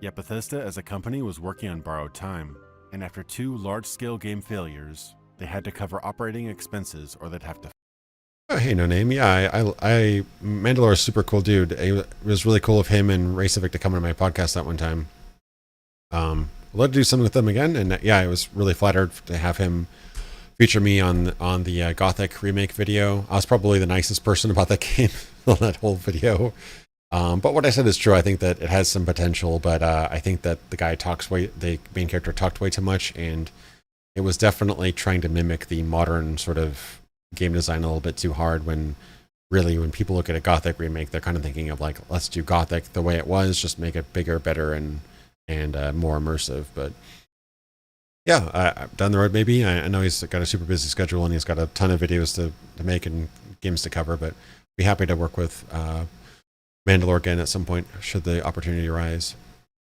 Yet Bethesda as a company was working on borrowed time, and after 2 large-scale game failures, they had to cover operating expenses or they'd have to... Oh, hey, No Name. Yeah, I Mandalore is a super cool dude. It was really cool of him and Retrospective to come on my podcast that one time. I'd love to do something with them again, and yeah, I was really flattered to have him feature me on the Gothic remake video. I was probably the nicest person about that game on that whole video. But what I said is true. I think that it has some potential, but I think that the main character talked way too much, and it was definitely trying to mimic the modern sort of game design a little bit too hard, when people look at a Gothic remake, they're kind of thinking of let's do Gothic the way it was, just make it bigger, better, and more immersive. But Yeah, down the road maybe. I know he's got a super busy schedule and he's got a ton of videos to make and games to cover, but be happy to work with Mandalore again at some point should the opportunity arise.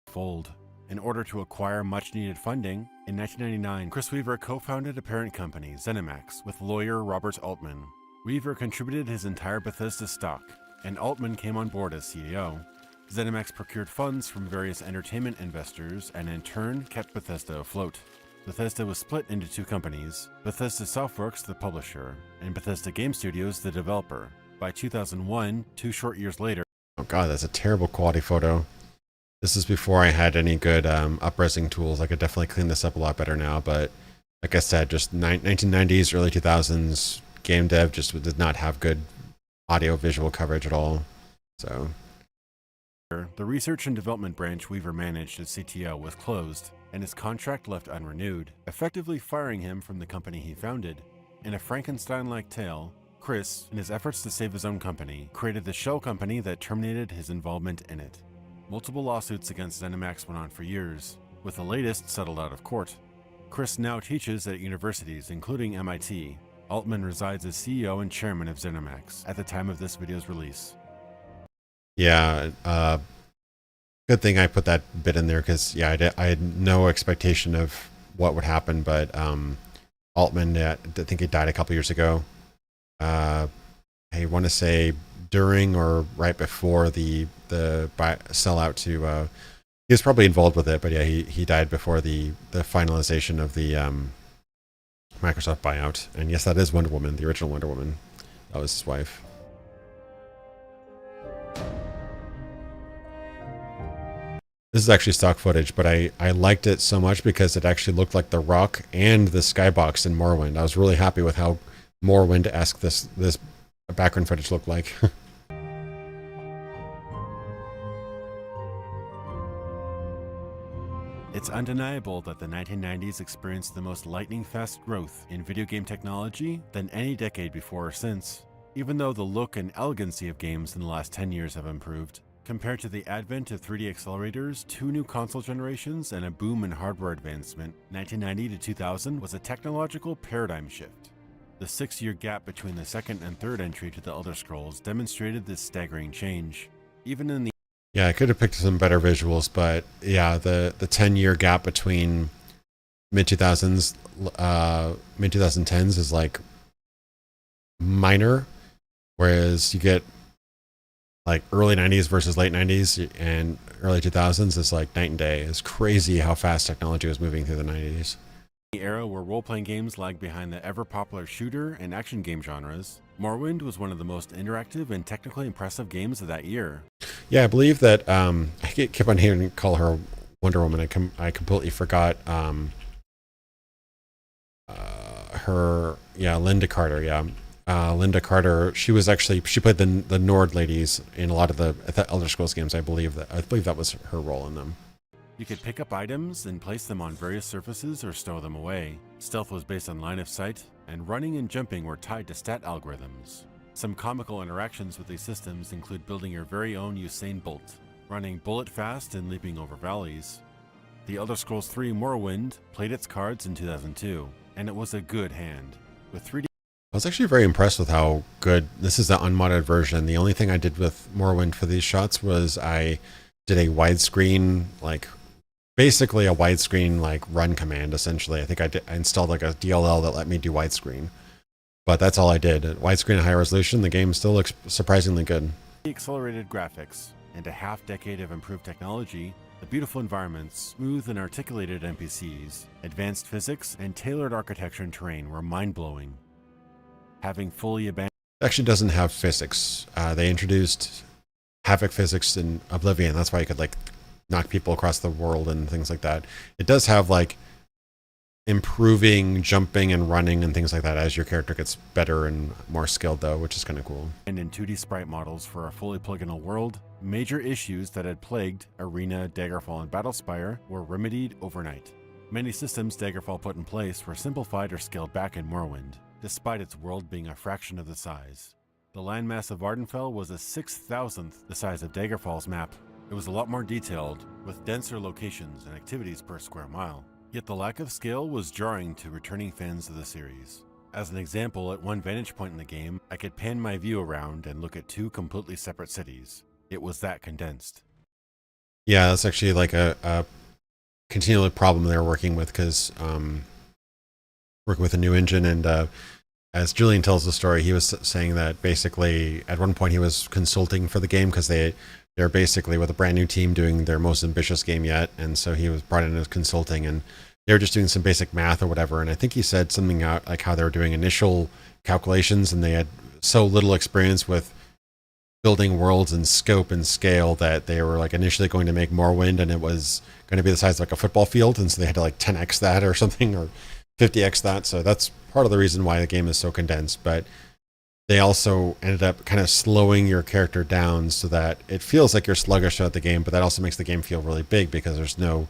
Fold. In order to acquire much-needed funding, in 1999, Chris Weaver co-founded a parent company, Zenimax, with lawyer Robert Altman. Weaver contributed his entire Bethesda stock, and Altman came on board as CEO. Zenimax procured funds from various entertainment investors and in turn kept Bethesda afloat. Bethesda was split into two companies, Bethesda Softworks, the publisher, and Bethesda Game Studios, the developer. By 2001, 2 short years later... Oh god, that's a terrible quality photo. This is before I had any good up-resing tools. I could definitely clean this up a lot better now, but like I said, just 1990s, early 2000s, game dev just did not have good audio-visual coverage at all, so... The research and development branch Weaver managed as CTO was closed, and his contract left unrenewed, effectively firing him from the company he founded. In a Frankenstein-like tale, Chris, in his efforts to save his own company, created the shell company that terminated his involvement in it. Multiple lawsuits against Zenimax went on for years, with the latest settled out of court. Chris now teaches at universities, including MIT. Altman resides as CEO and chairman of Zenimax at the time of this video's release. Yeah, good thing I put that bit in there because, yeah, I had no expectation of what would happen, but Altman, I think he died a couple years ago. I want to say during or right before the sellout to, he was probably involved with it, but yeah, he died before the finalization of the Microsoft buyout. And yes, that is Wonder Woman, the original Wonder Woman. That was his wife. This is actually stock footage, but I liked it so much because it actually looked like the rock and the skybox in Morrowind. I was really happy with how Morrowind-esque this background footage looked like. It's undeniable that the 1990s experienced the most lightning-fast growth in video game technology than any decade before or since, even though the look and elegancy of games in the last 10 years have improved. Compared to the advent of 3D accelerators, 2 new console generations, and a boom in hardware advancement, 1990 to 2000 was a technological paradigm shift. The 6-year gap between the second and third entry to the Elder Scrolls demonstrated this staggering change. Even in the... Yeah, I could have picked some better visuals, but yeah, the 10-year gap between mid-2000s, mid-2010s is like minor, whereas you get like early 90s versus late 90s and early 2000s is like night and day. It's crazy how fast technology was moving through the 90s. The era where role-playing games lagged behind the ever-popular shooter and action game genres, Morrowind was one of the most interactive and technically impressive games of that year. Yeah, I believe that I keep on hearing call her Wonder Woman. I completely forgot her. Yeah, Linda Carter. Yeah. Linda Carter, she played the Nord ladies in a lot of the Elder Scrolls games. I believe that was her role in them. You could pick up items and place them on various surfaces or stow them away. Stealth was based on line of sight, and running and jumping were tied to stat algorithms. Some comical interactions with these systems include building your very own Usain Bolt, running bullet fast and leaping over valleys. The Elder Scrolls III Morrowind played its cards in 2002, and it was a good hand. With 3D... I was actually very impressed with how good, this is the unmodded version. The only thing I did with Morrowind for these shots was I did a widescreen, basically a widescreen run command essentially. I think I installed like a DLL that let me do widescreen. But that's all I did. At widescreen and high resolution, the game still looks surprisingly good. Accelerated graphics and a half-decade of improved technology, the beautiful environments, smooth and articulated NPCs, advanced physics, and tailored architecture and terrain were mind-blowing. Having fully abandoned... It actually doesn't have physics. They introduced havoc physics in Oblivion. That's why you could knock people across the world and things like that. It does have improving jumping and running and things like that as your character gets better and more skilled though, which is kind of cool. And in 2D sprite models for a fully polygonal world, major issues that had plagued Arena, Daggerfall, and Battlespire were remedied overnight. Many systems Daggerfall put in place were simplified or scaled back in Morrowind, despite its world being a fraction of the size. The landmass of Ardenfell was a 6,000th the size of Daggerfall's map. It was a lot more detailed, with denser locations and activities per square mile. Yet the lack of scale was jarring to returning fans of the series. As an example, at one vantage point in the game, I could pan my view around and look at two completely separate cities. It was that condensed. Yeah, that's actually like a continual problem they're working with, because working with a new engine, and as Julian tells the story, he was saying that basically at one point he was consulting for the game because they're basically with a brand new team doing their most ambitious game yet, and so he was brought in as consulting, and they were just doing some basic math or whatever. And I think he said something out like how they were doing initial calculations and they had so little experience with building worlds and scope and scale that they were like initially going to make Morrowind, and it was going to be the size of like a football field, and so they had to like 10x that or something, or 50x that. So that's part of the reason why the game is so condensed. But they also ended up kind of slowing your character down so that it feels like you're sluggish throughout the game, but that also makes the game feel really big because there's no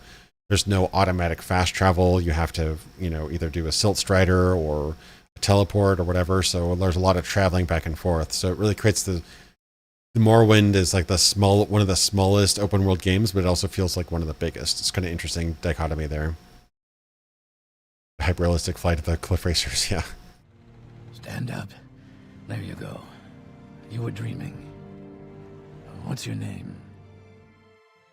automatic fast travel. You have to, either do a silt strider or a teleport or whatever. So there's a lot of traveling back and forth. So it really creates the Morrowind is like one of the smallest open world games, but it also feels like one of the biggest. It's kind of interesting dichotomy there. Hyper-realistic flight of the cliff racers, yeah. Stand up. There you go. You were dreaming. What's your name?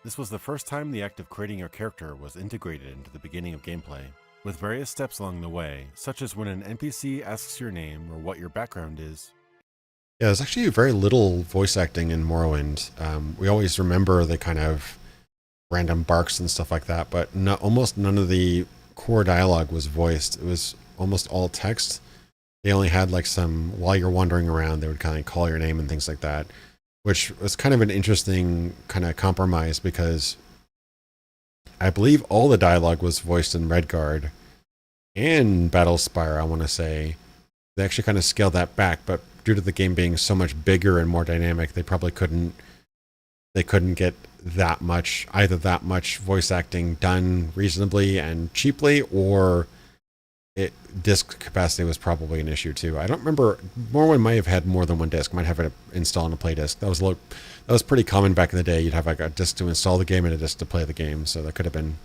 This was the first time the act of creating your character was integrated into the beginning of gameplay, with various steps along the way, such as when an NPC asks your name or what your background is. Yeah, there's actually very little voice acting in Morrowind. We always remember the kind of random barks and stuff like that, but almost none of the core dialogue was voiced. It was almost all text. They only had like some, while you're wandering around, they would kind of call your name and things like that, which was kind of an interesting kind of compromise because I believe all the dialogue was voiced in Redguard and Battlespire, I want to say. They actually kind of scaled that back, but due to the game being so much bigger and more dynamic, they probably couldn't get that much voice acting done reasonably and cheaply, or disc capacity was probably an issue too. I don't remember. Morrowind might have had more than one disc. Might have it installed on a play disc. That was pretty common back in the day. You'd have like a disc to install the game and a disc to play the game. So that could have been.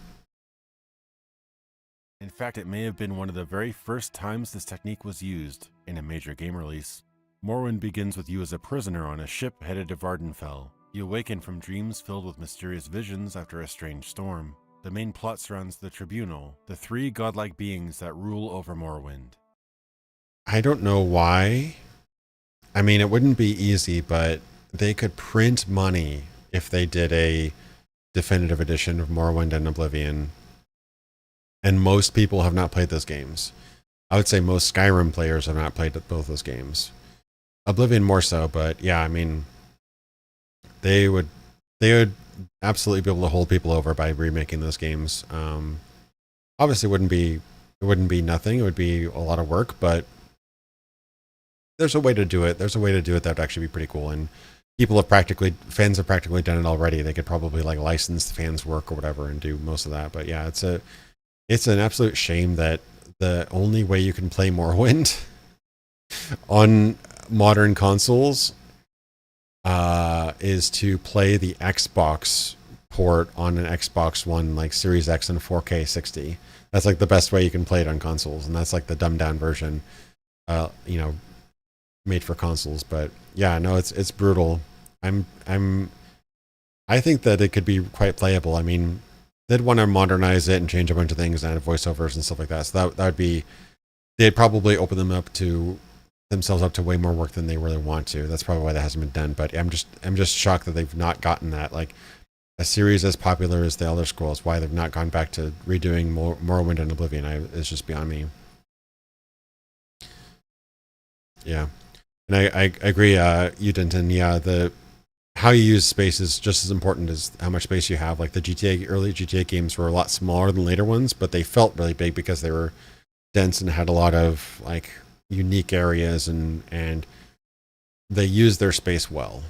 In fact, it may have been one of the very first times this technique was used in a major game release. Morrowind begins with you as a prisoner on a ship headed to Vardenfell. You awaken from dreams filled with mysterious visions after a strange storm. The main plot surrounds the Tribunal, the three godlike beings that rule over Morrowind. I don't know why. I mean, it wouldn't be easy, but they could print money if they did a definitive edition of Morrowind and Oblivion. And most people have not played those games. I would say most Skyrim players have not played both those games. Oblivion more so, but yeah, I mean, they would absolutely be able to hold people over by remaking those games. Obviously, it wouldn't be nothing. It would be a lot of work, but there's a way to do it. There's a way to do it that would actually be pretty cool. And fans have practically done it already. They could probably like license the fans' work or whatever and do most of that. But yeah, it's an absolute shame that the only way you can play Morrowind on modern consoles is to play the Xbox port on an Xbox One, like Series X and 4K 60. That's like the best way you can play it on consoles, and that's like the dumbed down version, made for consoles. But yeah, no, it's brutal. I think that it could be quite playable. I mean, they'd want to modernize it and change a bunch of things and add voiceovers and stuff like that. So that would be, they'd probably open themselves up to way more work than they really want to. That's probably why that hasn't been done. But I'm just shocked that they've not gotten that. Like a series as popular as the Elder Scrolls, why they've not gone back to redoing Morrowind and Oblivion is just beyond me. Yeah, and I agree, Udenton. Yeah, how you use space is just as important as how much space you have. Like the early GTA games were a lot smaller than later ones, but they felt really big because they were dense and had a lot of like unique areas, and they used their space well.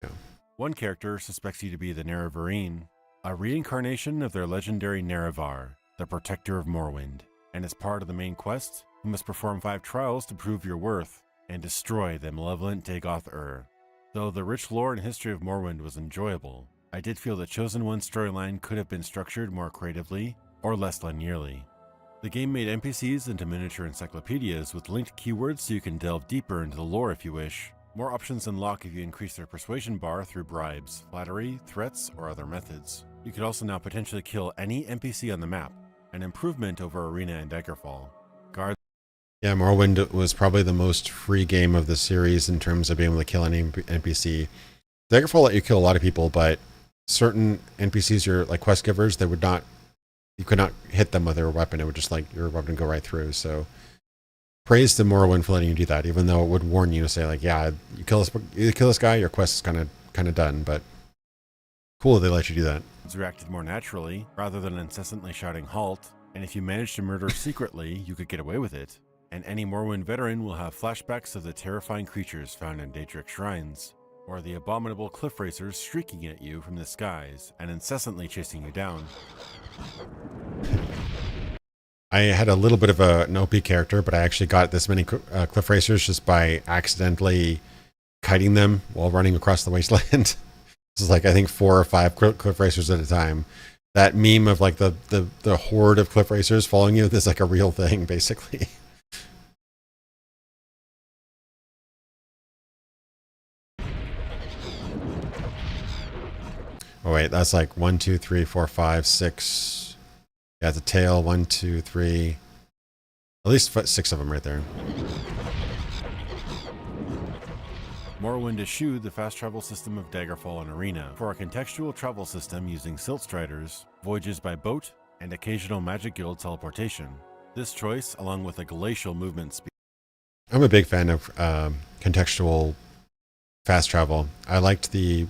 Yeah. One character suspects you to be the Nerevarine, a reincarnation of their legendary Nerevar, the protector of Morrowind. And as part of the main quest, you must perform 5 trials to prove your worth and destroy the malevolent Dagoth-Ur. Though the rich lore and history of Morrowind was enjoyable, I did feel the Chosen One storyline could have been structured more creatively, or less linearly. The game made NPCs into miniature encyclopedias with linked keywords so you can delve deeper into the lore if you wish. More options unlock if you increase their persuasion bar through bribes, flattery, threats, or other methods. You could also now potentially kill any NPC on the map, an improvement over Arena and Daggerfall. Guards. Yeah, Morrowind was probably the most free game of the series in terms of being able to kill any NPC. Daggerfall let you kill a lot of people, but certain NPCs, your like quest givers, they would not, you could not hit them with their weapon. It would just like your weapon go right through. So praise to Morrowind for letting you do that, even though it would warn you to say like, yeah, you kill this guy, your quest is kind of done. But cool they let you do that. Reacted more naturally rather than incessantly shouting halt, and if you managed to murder secretly, you could get away with it. And any Morrowind veteran will have flashbacks of the terrifying creatures found in Daedric shrines, or the abominable cliff racers streaking at you from the skies and incessantly chasing you down. I had a little bit of an OP character, but I actually got this many cliff racers just by accidentally kiting them while running across the wasteland. This is like, I think 4 or 5 cliff racers at a time. That meme of like the horde of cliff racers following you is like a real thing, basically. Oh wait, that's like 1, 2, 3, 4, 5, 6. Yeah, the tail, 1, 2, 3. At least 6 of them right there. Morrowind eschewed the fast travel system of Daggerfall and Arena for a contextual travel system using silt striders, voyages by boat, and occasional Magic Guild teleportation. This choice, along with a glacial movement speed. I'm a big fan of contextual fast travel. I liked the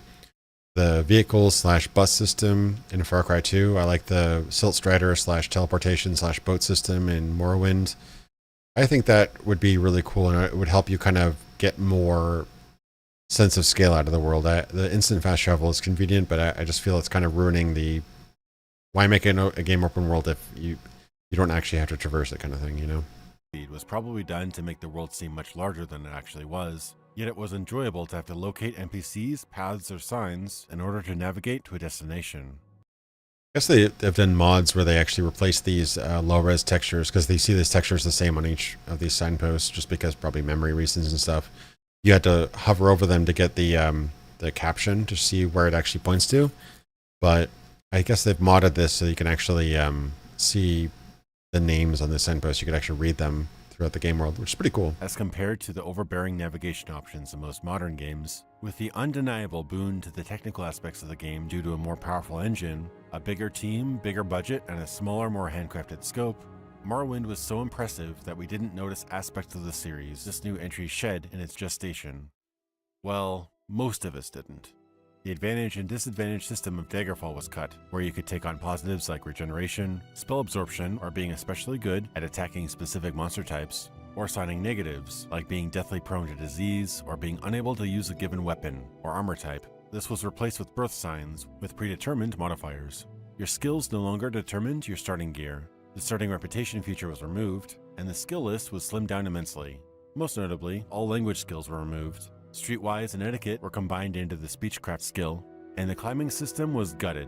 vehicle/bus system in Far Cry 2. I like the silt strider/teleportation/boat system in Morrowind. I think that would be really cool, and it would help you kind of get more sense of scale out of the world. The instant fast travel is convenient, but I just feel it's kind of ruining the why make a game open world if you don't actually have to traverse it kind of thing, you know? Speed was probably done to make the world seem much larger than it actually was. Yet it was enjoyable to have to locate NPCs, paths, or signs in order to navigate to a destination. I guess they've done mods where they actually replace these low-res textures because they see these textures the same on each of these signposts just because probably memory reasons and stuff. You had to hover over them to get the caption to see where it actually points to. But I guess they've modded this so you can actually see the names on the signposts. You can actually read them throughout the game world, which is pretty cool. As compared to the overbearing navigation options in most modern games, with the undeniable boon to the technical aspects of the game due to a more powerful engine, a bigger team, bigger budget, and a smaller, more handcrafted scope, Morrowind was so impressive that we didn't notice aspects of the series this new entry shed in its gestation. Well, most of us didn't. The advantage and disadvantage system of Daggerfall was cut, where you could take on positives like regeneration, spell absorption, or being especially good at attacking specific monster types, or signing negatives like being deathly prone to disease or being unable to use a given weapon or armor type. This was replaced with birth signs with predetermined modifiers. Your skills no longer determined your starting gear. The starting reputation feature was removed, and the skill list was slimmed down immensely. Most notably, all language skills were removed. Streetwise and etiquette were combined into the speechcraft skill, and the climbing system was gutted.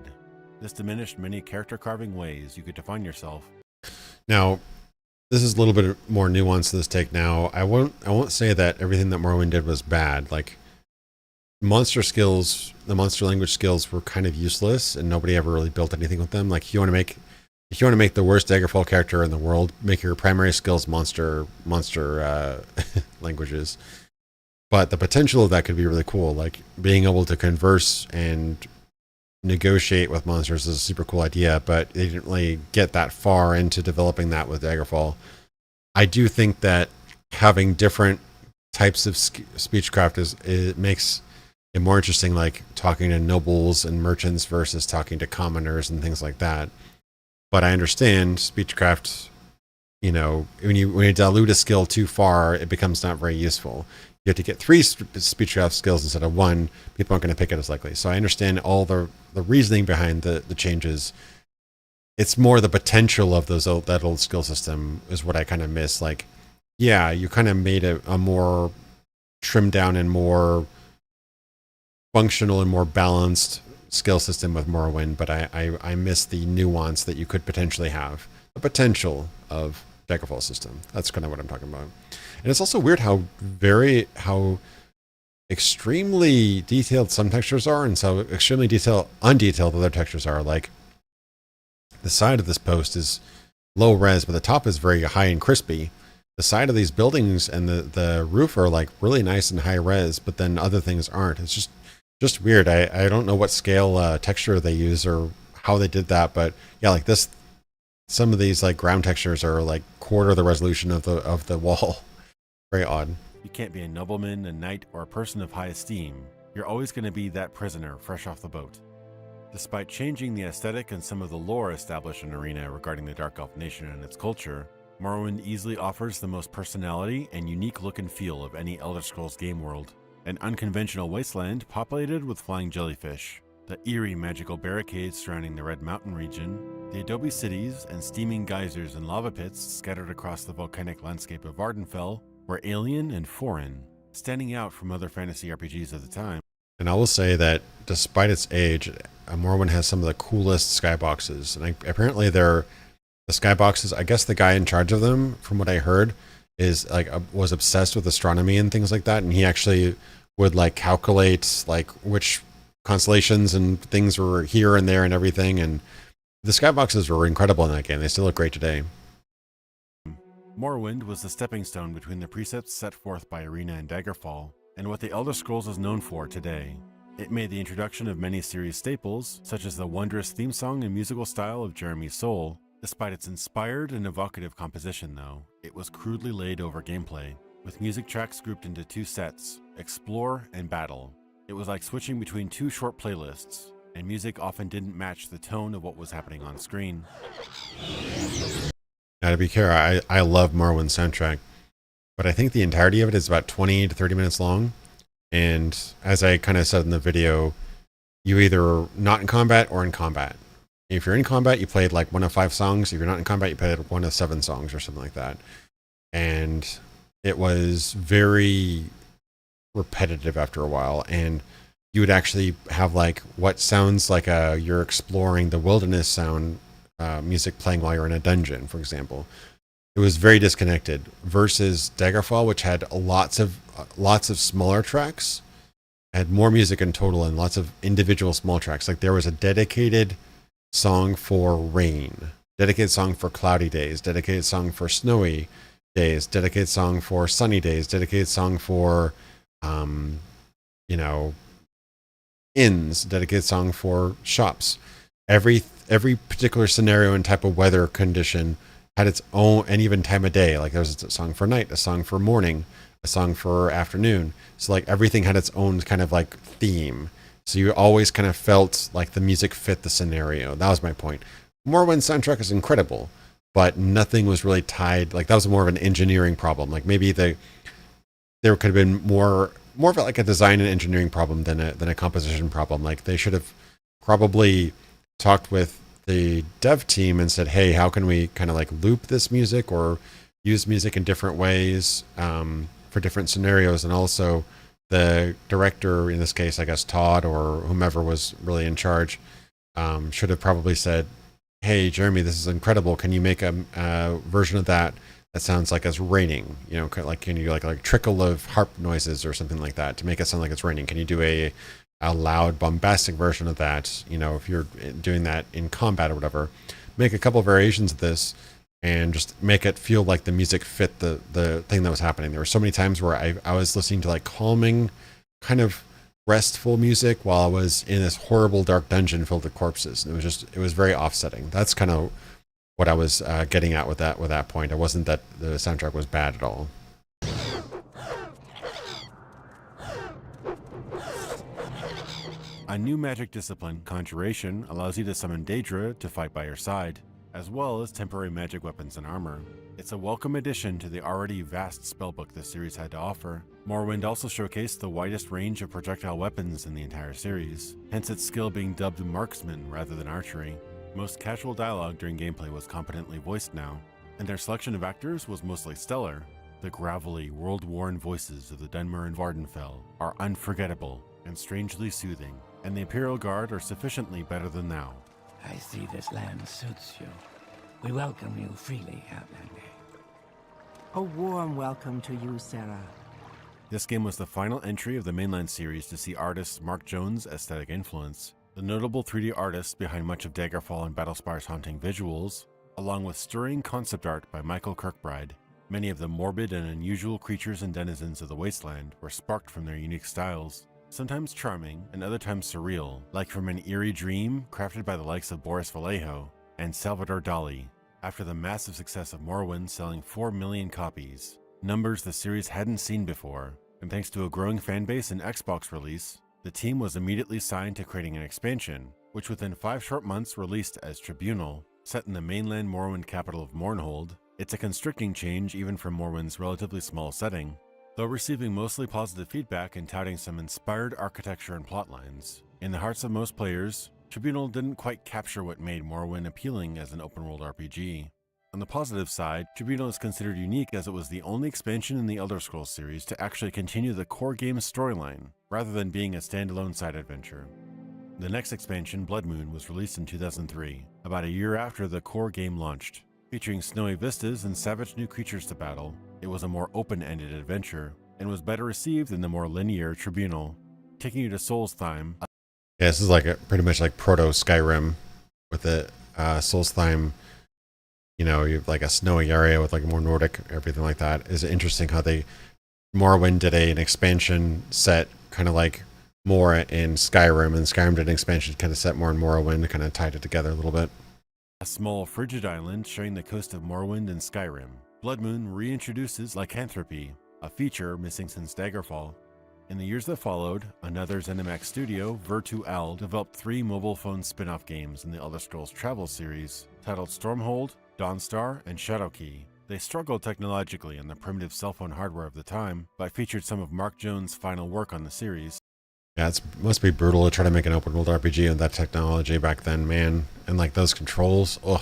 This diminished many character carving ways you could define yourself. Now, this is a little bit more nuanced to this take now. I won't say that everything that Morrowind did was bad. Like, monster skills, the monster language skills were kind of useless, and nobody ever really built anything with them. Like, if you want to make the worst Daggerfall character in the world, make your primary skills monster languages. But the potential of that could be really cool. Like being able to converse and negotiate with monsters is a super cool idea, but they didn't really get that far into developing that with Daggerfall. I do think that having different types of speechcraft it makes it more interesting, like talking to nobles and merchants versus talking to commoners and things like that. But I understand speechcraft, you know, when you dilute a skill too far, it becomes not very useful. You have to get 3 speechcraft skills instead of 1. People aren't going to pick it as likely. So I understand all the reasoning behind the changes. It's more the potential of that old skill system is what I kind of miss. Like, yeah, you kind of made a more trimmed down and more functional and more balanced skill system with Morrowind, but I miss the nuance that you could potentially have, the potential of Daggerfall system. That's kind of what I'm talking about. And it's also weird how extremely detailed some textures are, and so extremely undetailed other textures are. Like the side of this post is low res, but the top is very high and crispy. The side of these buildings and the roof are like really nice and high res, but then other things aren't. It's just weird. I don't know what scale texture they use or how they did that, but yeah, like this, some of these like ground textures are like quarter the resolution of the wall. Very odd. You can't be a nobleman, a knight, or a person of high esteem. You're always going to be that prisoner fresh off the boat. Despite changing the aesthetic and some of the lore established in Arena regarding the Dark Elf Nation and its culture, Morrowind easily offers the most personality and unique look and feel of any Elder Scrolls game world. An unconventional wasteland populated with flying jellyfish, the eerie magical barricades surrounding the Red Mountain region, the adobe cities and steaming geysers and lava pits scattered across the volcanic landscape of Ardenfell were alien and foreign, standing out from other fantasy RPGs of the time. And I will say that despite its age, Morrowind has some of the coolest skyboxes. And apparently the skyboxes, I guess the guy in charge of them, from what I heard, is like was obsessed with astronomy and things like that. And he actually would like calculate like which constellations and things were here and there and everything. And the skyboxes were incredible in that game. They still look great today. Morrowind was the stepping stone between the precepts set forth by Arena and Daggerfall, and what the Elder Scrolls is known for today. It made the introduction of many series staples, such as the wondrous theme song and musical style of Jeremy's Soul. Despite its inspired and evocative composition, though, it was crudely laid over gameplay, with music tracks grouped into two sets, Explore and Battle. It was like switching between two short playlists, and music often didn't match the tone of what was happening on screen. Now, to be clear, I love Morrowind's soundtrack, but I think the entirety of it is about 20 to 30 minutes long. And as I kind of said in the video, you either not in combat or in combat. If you're in combat, you played like one of 5 songs. If you're not in combat, you played one of 7 songs or something like that. And it was very repetitive after a while. And you would actually have like what sounds like you're exploring the wilderness sound music playing while you're in a dungeon, for example. It was very disconnected versus Daggerfall, which had lots of smaller tracks, had more music in total and lots of individual small tracks. Like there was a dedicated song for rain, dedicated song for cloudy days, dedicated song for snowy days, dedicated song for sunny days, dedicated song for inns, dedicated song for shops. Every particular scenario and type of weather condition had its own, and even time of day. Like there was a song for night, a song for morning, a song for afternoon. So like everything had its own kind of like theme. So you always kind of felt like the music fit the scenario. That was my point. Morrowind's soundtrack is incredible, but nothing was really tied. Like that was more of an engineering problem. Like maybe there could have been more of like a design and engineering problem than a composition problem. Like they should have probably talked with the dev team and said, hey, how can we kind of like loop this music or use music in different ways for different scenarios? And also the director, in this case, I guess Todd or whomever was really in charge, should have probably said, hey, Jeremy, this is incredible. Can you make a version of that sounds like it's raining? You know, like can you like trickle of harp noises or something like that to make it sound like it's raining? Can you do a loud bombastic version of that, you know, if you're doing that in combat or whatever? Make a couple of variations of this and just make it feel like the music fit the thing that was happening. There were so many times where I was listening to like calming, kind of restful music while I was in this horrible dark dungeon filled with corpses. And it was very offsetting. That's kind of what I was getting at with that point. It wasn't that the soundtrack was bad at all. A new magic discipline, Conjuration, allows you to summon Daedra to fight by your side, as well as temporary magic weapons and armor. It's a welcome addition to the already vast spellbook this series had to offer. Morrowind also showcased the widest range of projectile weapons in the entire series, hence its skill being dubbed marksman rather than archery. Most casual dialogue during gameplay was competently voiced now, and their selection of actors was mostly stellar. The gravelly, world-worn voices of the Dunmer and Vardenfell are unforgettable and strangely soothing. and the Imperial Guard are sufficiently better than thou. I see this land suits you. We welcome you freely, Outlander. A warm welcome to you, Sarah. This game was the final entry of the mainline series to see artist Mark Jones' aesthetic influence, the notable 3D artist behind much of Daggerfall and Battlespire's haunting visuals, along with stirring concept art by Michael Kirkbride. Many of the morbid and unusual creatures and denizens of the wasteland were sparked from their unique styles, sometimes charming and other times surreal, like from an eerie dream crafted by the likes of Boris Vallejo and Salvador Dali. After the massive success of Morrowind selling 4 million copies, numbers the series hadn't seen before, and thanks to a growing fanbase and Xbox release, the team was immediately signed to creating an expansion, which within 5 short months released as Tribunal. Set in the mainland Morrowind capital of Mournhold, it's a constricting change even from Morrowind's relatively small setting, though receiving mostly positive feedback and touting some inspired architecture and plotlines. In the hearts of most players, Tribunal didn't quite capture what made Morrowind appealing as an open-world RPG. On the positive side, Tribunal is considered unique as it was the only expansion in the Elder Scrolls series to actually continue the core game's storyline, rather than being a standalone side adventure. The next expansion, Blood Moon, was released in 2003, about a year after the core game launched. Featuring snowy vistas and savage new creatures to battle, it was a more open-ended adventure, and was better received than the more linear Tribunal. Taking you to Solstheim. Yeah, this is like pretty much like proto Skyrim with the Solstheim. You know, you have like a snowy area with like more Nordic, everything like that. Is interesting how Morrowind did an expansion set kind of like more in Skyrim, and Skyrim did an expansion kind of set more in Morrowind to kind of tied it together a little bit. A small frigid island sharing the coast of Morrowind and Skyrim. Blood Moon reintroduces lycanthropy, a feature missing since Daggerfall. In the years that followed, another Zenimax studio, Virtual, developed 3 mobile phone spin-off games in the Elder Scrolls Travel series, titled Stormhold, Dawnstar, and Shadowkey. They struggled technologically on the primitive cell phone hardware of the time, but featured some of Mark Jones' final work on the series. Yeah, it must be brutal to try to make an open world RPG with that technology back then, man. And like those controls, ugh.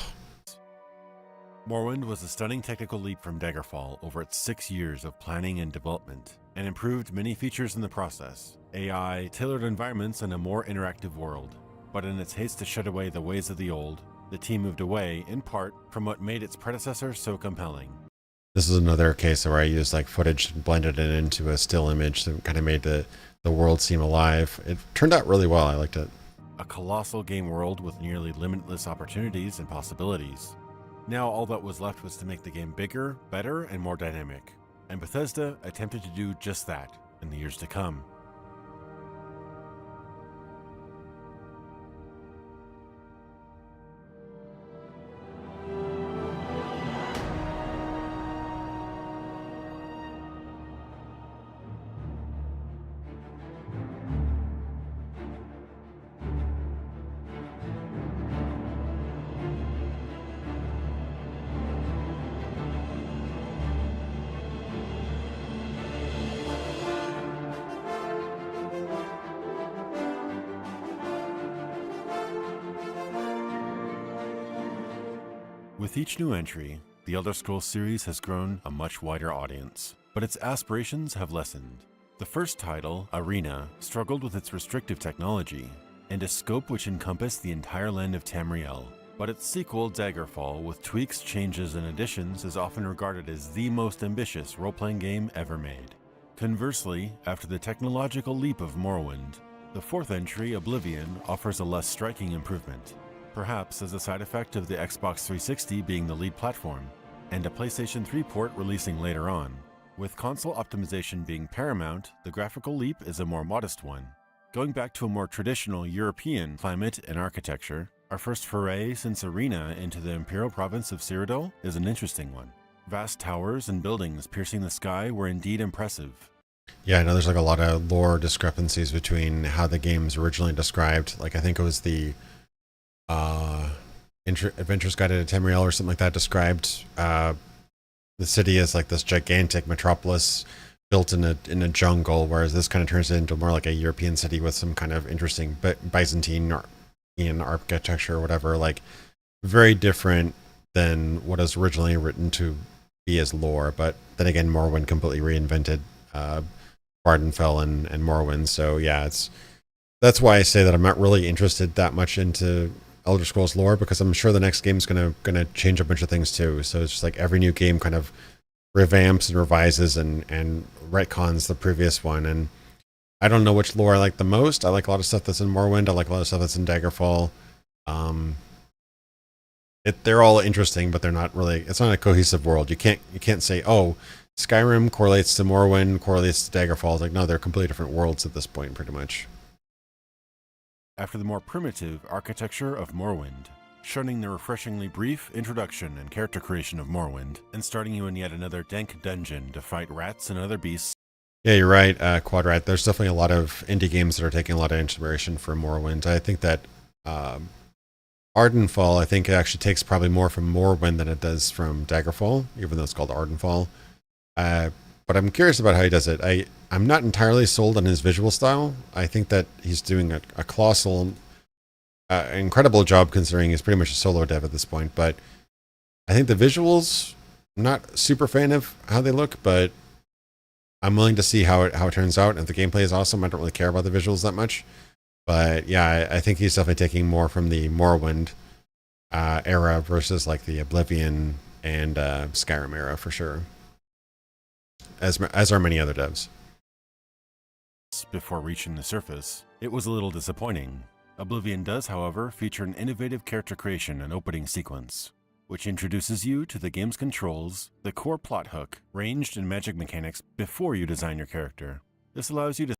Morrowind was a stunning technical leap from Daggerfall over its 6 years of planning and development, and improved many features in the process: AI, tailored environments, and a more interactive world. But in its haste to shut away the ways of the old, the team moved away, in part, from what made its predecessor so compelling. This is another case where I used like footage and blended it into a still image that kind of made the world seem alive. It turned out really well. I liked it. A colossal game world with nearly limitless opportunities and possibilities. Now all that was left was to make the game bigger, better, and more dynamic. And Bethesda attempted to do just that in the years to come. With each new entry, the Elder Scrolls series has grown a much wider audience, but its aspirations have lessened. The first title, Arena, struggled with its restrictive technology, and a scope which encompassed the entire land of Tamriel. But its sequel, Daggerfall, with tweaks, changes, and additions, is often regarded as the most ambitious role-playing game ever made. Conversely, after the technological leap of Morrowind, the fourth entry, Oblivion, offers a less striking improvement, perhaps as a side effect of the Xbox 360 being the lead platform, and a PlayStation 3 port releasing later on. With console optimization being paramount, the graphical leap is a more modest one. Going back to a more traditional European climate and architecture, our first foray since Arena into the Imperial province of Cyrodiil is an interesting one. Vast towers and buildings piercing the sky were indeed impressive. Yeah, I know there's like a lot of lore discrepancies between how the game's originally described. Like I think it was the Adventurer's Guide to Tamriel or something like that described the city as like this gigantic metropolis built in a jungle, whereas this kind of turns it into more like a European city with some kind of interesting Byzantine architecture or whatever. Like very different than what is originally written to be as lore. But then again, Morrowind completely reinvented Vardenfell and Morrowind. So yeah, it's that's why I say that I'm not really interested that much into Elder Scrolls lore, because I'm sure the next game's gonna change a bunch of things too. So it's just like every new game kind of revamps and revises and retcons the previous one. And I don't know which lore I like the most. I like a lot of stuff that's in Morrowind. I like a lot of stuff that's in Daggerfall. They're all interesting, but they're not really. It's not a cohesive world. You can't say, oh, Skyrim correlates to Morrowind, correlates to Daggerfall. It's like, no, they're completely different worlds at this point, pretty much. After the more primitive architecture of Morrowind, shunning the refreshingly brief introduction and character creation of Morrowind, and starting you in yet another dank dungeon to fight rats and other beasts. Yeah, you're right, Quadrat. There's definitely a lot of indie games that are taking a lot of inspiration from Morrowind. I think that Ardenfall, I think it actually takes probably more from Morrowind than it does from Daggerfall, even though it's called Ardenfall. But I'm curious about how he does it. I'm not entirely sold on his visual style. I think that he's doing a colossal, incredible job considering he's pretty much a solo dev at this point. But I think the visuals, I'm not super fan of how they look, but I'm willing to see how it turns out. If the gameplay is awesome, I don't really care about the visuals that much. But yeah, I think he's definitely taking more from the Morrowind era versus like the Oblivion and Skyrim era for sure. As are many other devs. Before reaching the surface, it was a little disappointing. Oblivion does, however, feature an innovative character creation and opening sequence, which introduces you to the game's controls, the core plot hook, ranged and magic mechanics before you design your character. This allows you to...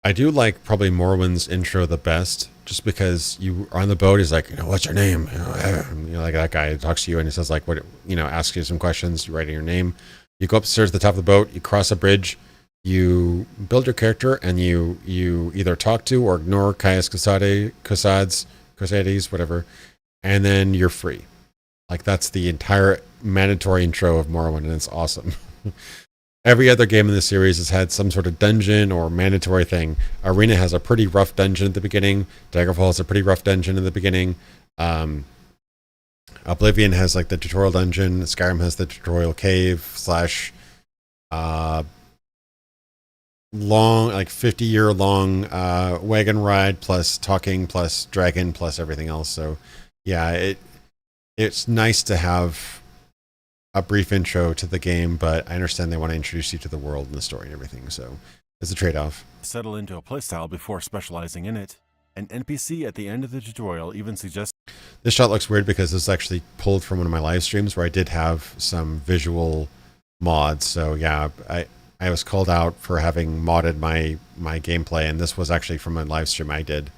I do like probably Morrowind's intro the best, just because you are on the boat. He's like, what's your name? Like that guy talks to you and he says like, what, asks you some questions. You write in your name. You go upstairs to the top of the boat. You cross a bridge. You build your character, and you either talk to or ignore Caius Cosades, whatever, and then you're free. Like that's the entire mandatory intro of Morrowind, and it's awesome. Every other game in the series has had some sort of dungeon or mandatory thing. Arena has a pretty rough dungeon at the beginning. Daggerfall has a pretty rough dungeon in the beginning. Oblivion has like the tutorial dungeon. Skyrim has the tutorial cave / long, like 50-year long wagon ride plus talking plus dragon plus everything else. So yeah, it's nice to have a brief intro to the game, but I understand they want to introduce you to the world and the story and everything. So it's a trade-off. Settle into a playstyle before specializing in it. An NPC at the end of the tutorial even suggests... This shot looks weird because this is actually pulled from one of my live streams where I did have some visual mods. So yeah, I was called out for having modded my gameplay, and this was actually from a live stream I did,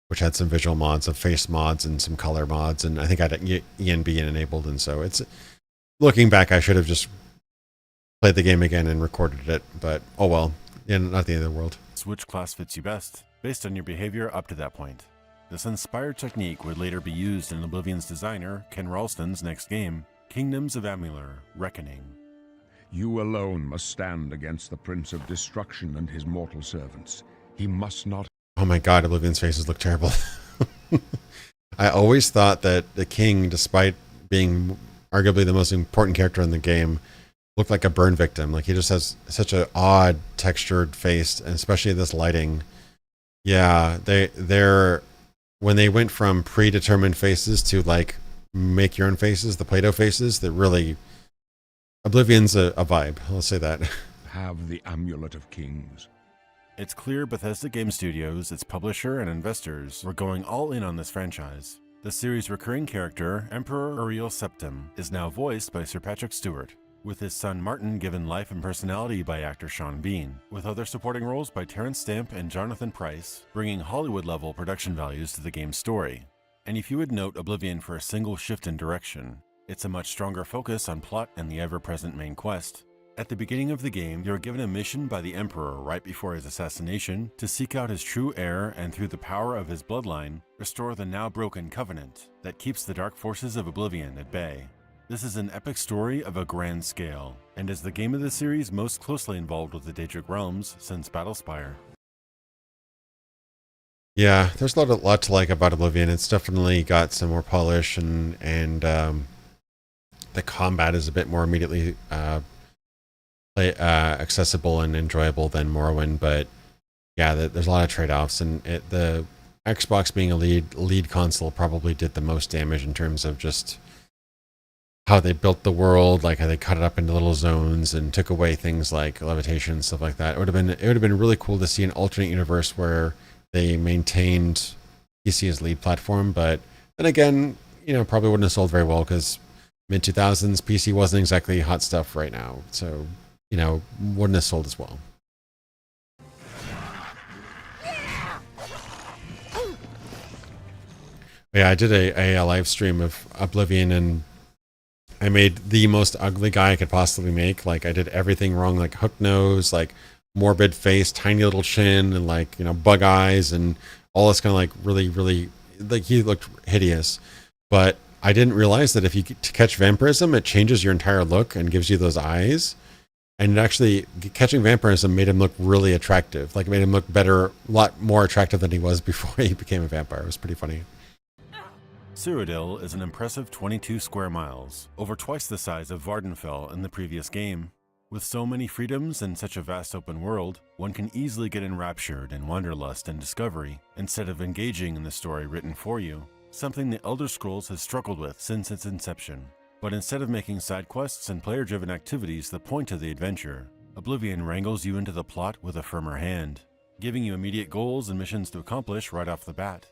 which had some visual mods of face mods and some color mods, and I think I had ENB enabled, and so it's... Looking back, I should have just played the game again and recorded it, but oh well, yeah, not the end of the world. Which class fits you best, based on your behavior up to that point. This inspired technique would later be used in Oblivion's designer, Ken Ralston's next game, Kingdoms of Amular, Reckoning. You alone must stand against the Prince of Destruction and his mortal servants. He must not... Oh my god, Oblivion's faces look terrible. I always thought that the king, despite being arguably the most important character in the game, looked like a burn victim. Like he just has such an odd textured face, and especially this lighting. Yeah, they're when they went from predetermined faces to like make your own faces, the Play-Doh faces, that really... Oblivion's a vibe, I'll say that. Have the Amulet of Kings. It's clear Bethesda Game Studios, its publisher and investors, were going all in on this franchise. The series' recurring character, Emperor Uriel Septim, is now voiced by Sir Patrick Stewart, with his son Martin given life and personality by actor Sean Bean, with other supporting roles by Terrence Stamp and Jonathan Pryce, bringing Hollywood-level production values to the game's story. And if you would note Oblivion for a single shift in direction, it's a much stronger focus on plot and the ever-present main quest. At the beginning of the game, you're given a mission by the Emperor right before his assassination to seek out his true heir and through the power of his bloodline, restore the now broken covenant that keeps the dark forces of Oblivion at bay. This is an epic story of a grand scale, and is the game of the series most closely involved with the Daedric realms since Battlespire. Yeah, there's a lot to like about Oblivion. It's definitely got some more polish, and the combat is a bit more immediately accessible and enjoyable than Morrowind, but yeah, there's a lot of trade-offs, and the Xbox being a lead console probably did the most damage in terms of just how they built the world, like how they cut it up into little zones and took away things like levitation and stuff like that. It would have been really cool to see an alternate universe where they maintained PC as lead platform, but then again, probably wouldn't have sold very well because mid 2000s PC wasn't exactly hot stuff right now, so wouldn't have sold as well. Yeah, I did a live stream of Oblivion, and I made the most ugly guy I could possibly make. Like, I did everything wrong, like hook nose, like morbid face, tiny little chin, and like, bug eyes, and all this kind of like really, really, like, he looked hideous. But I didn't realize that if you catch vampirism, it changes your entire look and gives you those eyes. And actually, catching vampirism made him look really attractive. Like, it made him look better, a lot more attractive than he was before he became a vampire. It was pretty funny. Cyrodiil is an impressive 22 square miles, over twice the size of Vardenfell in the previous game. With so many freedoms and such a vast open world, one can easily get enraptured in wanderlust and discovery, instead of engaging in the story written for you, something the Elder Scrolls has struggled with since its inception. But instead of making side quests and player-driven activities the point of the adventure, Oblivion wrangles you into the plot with a firmer hand, giving you immediate goals and missions to accomplish right off the bat,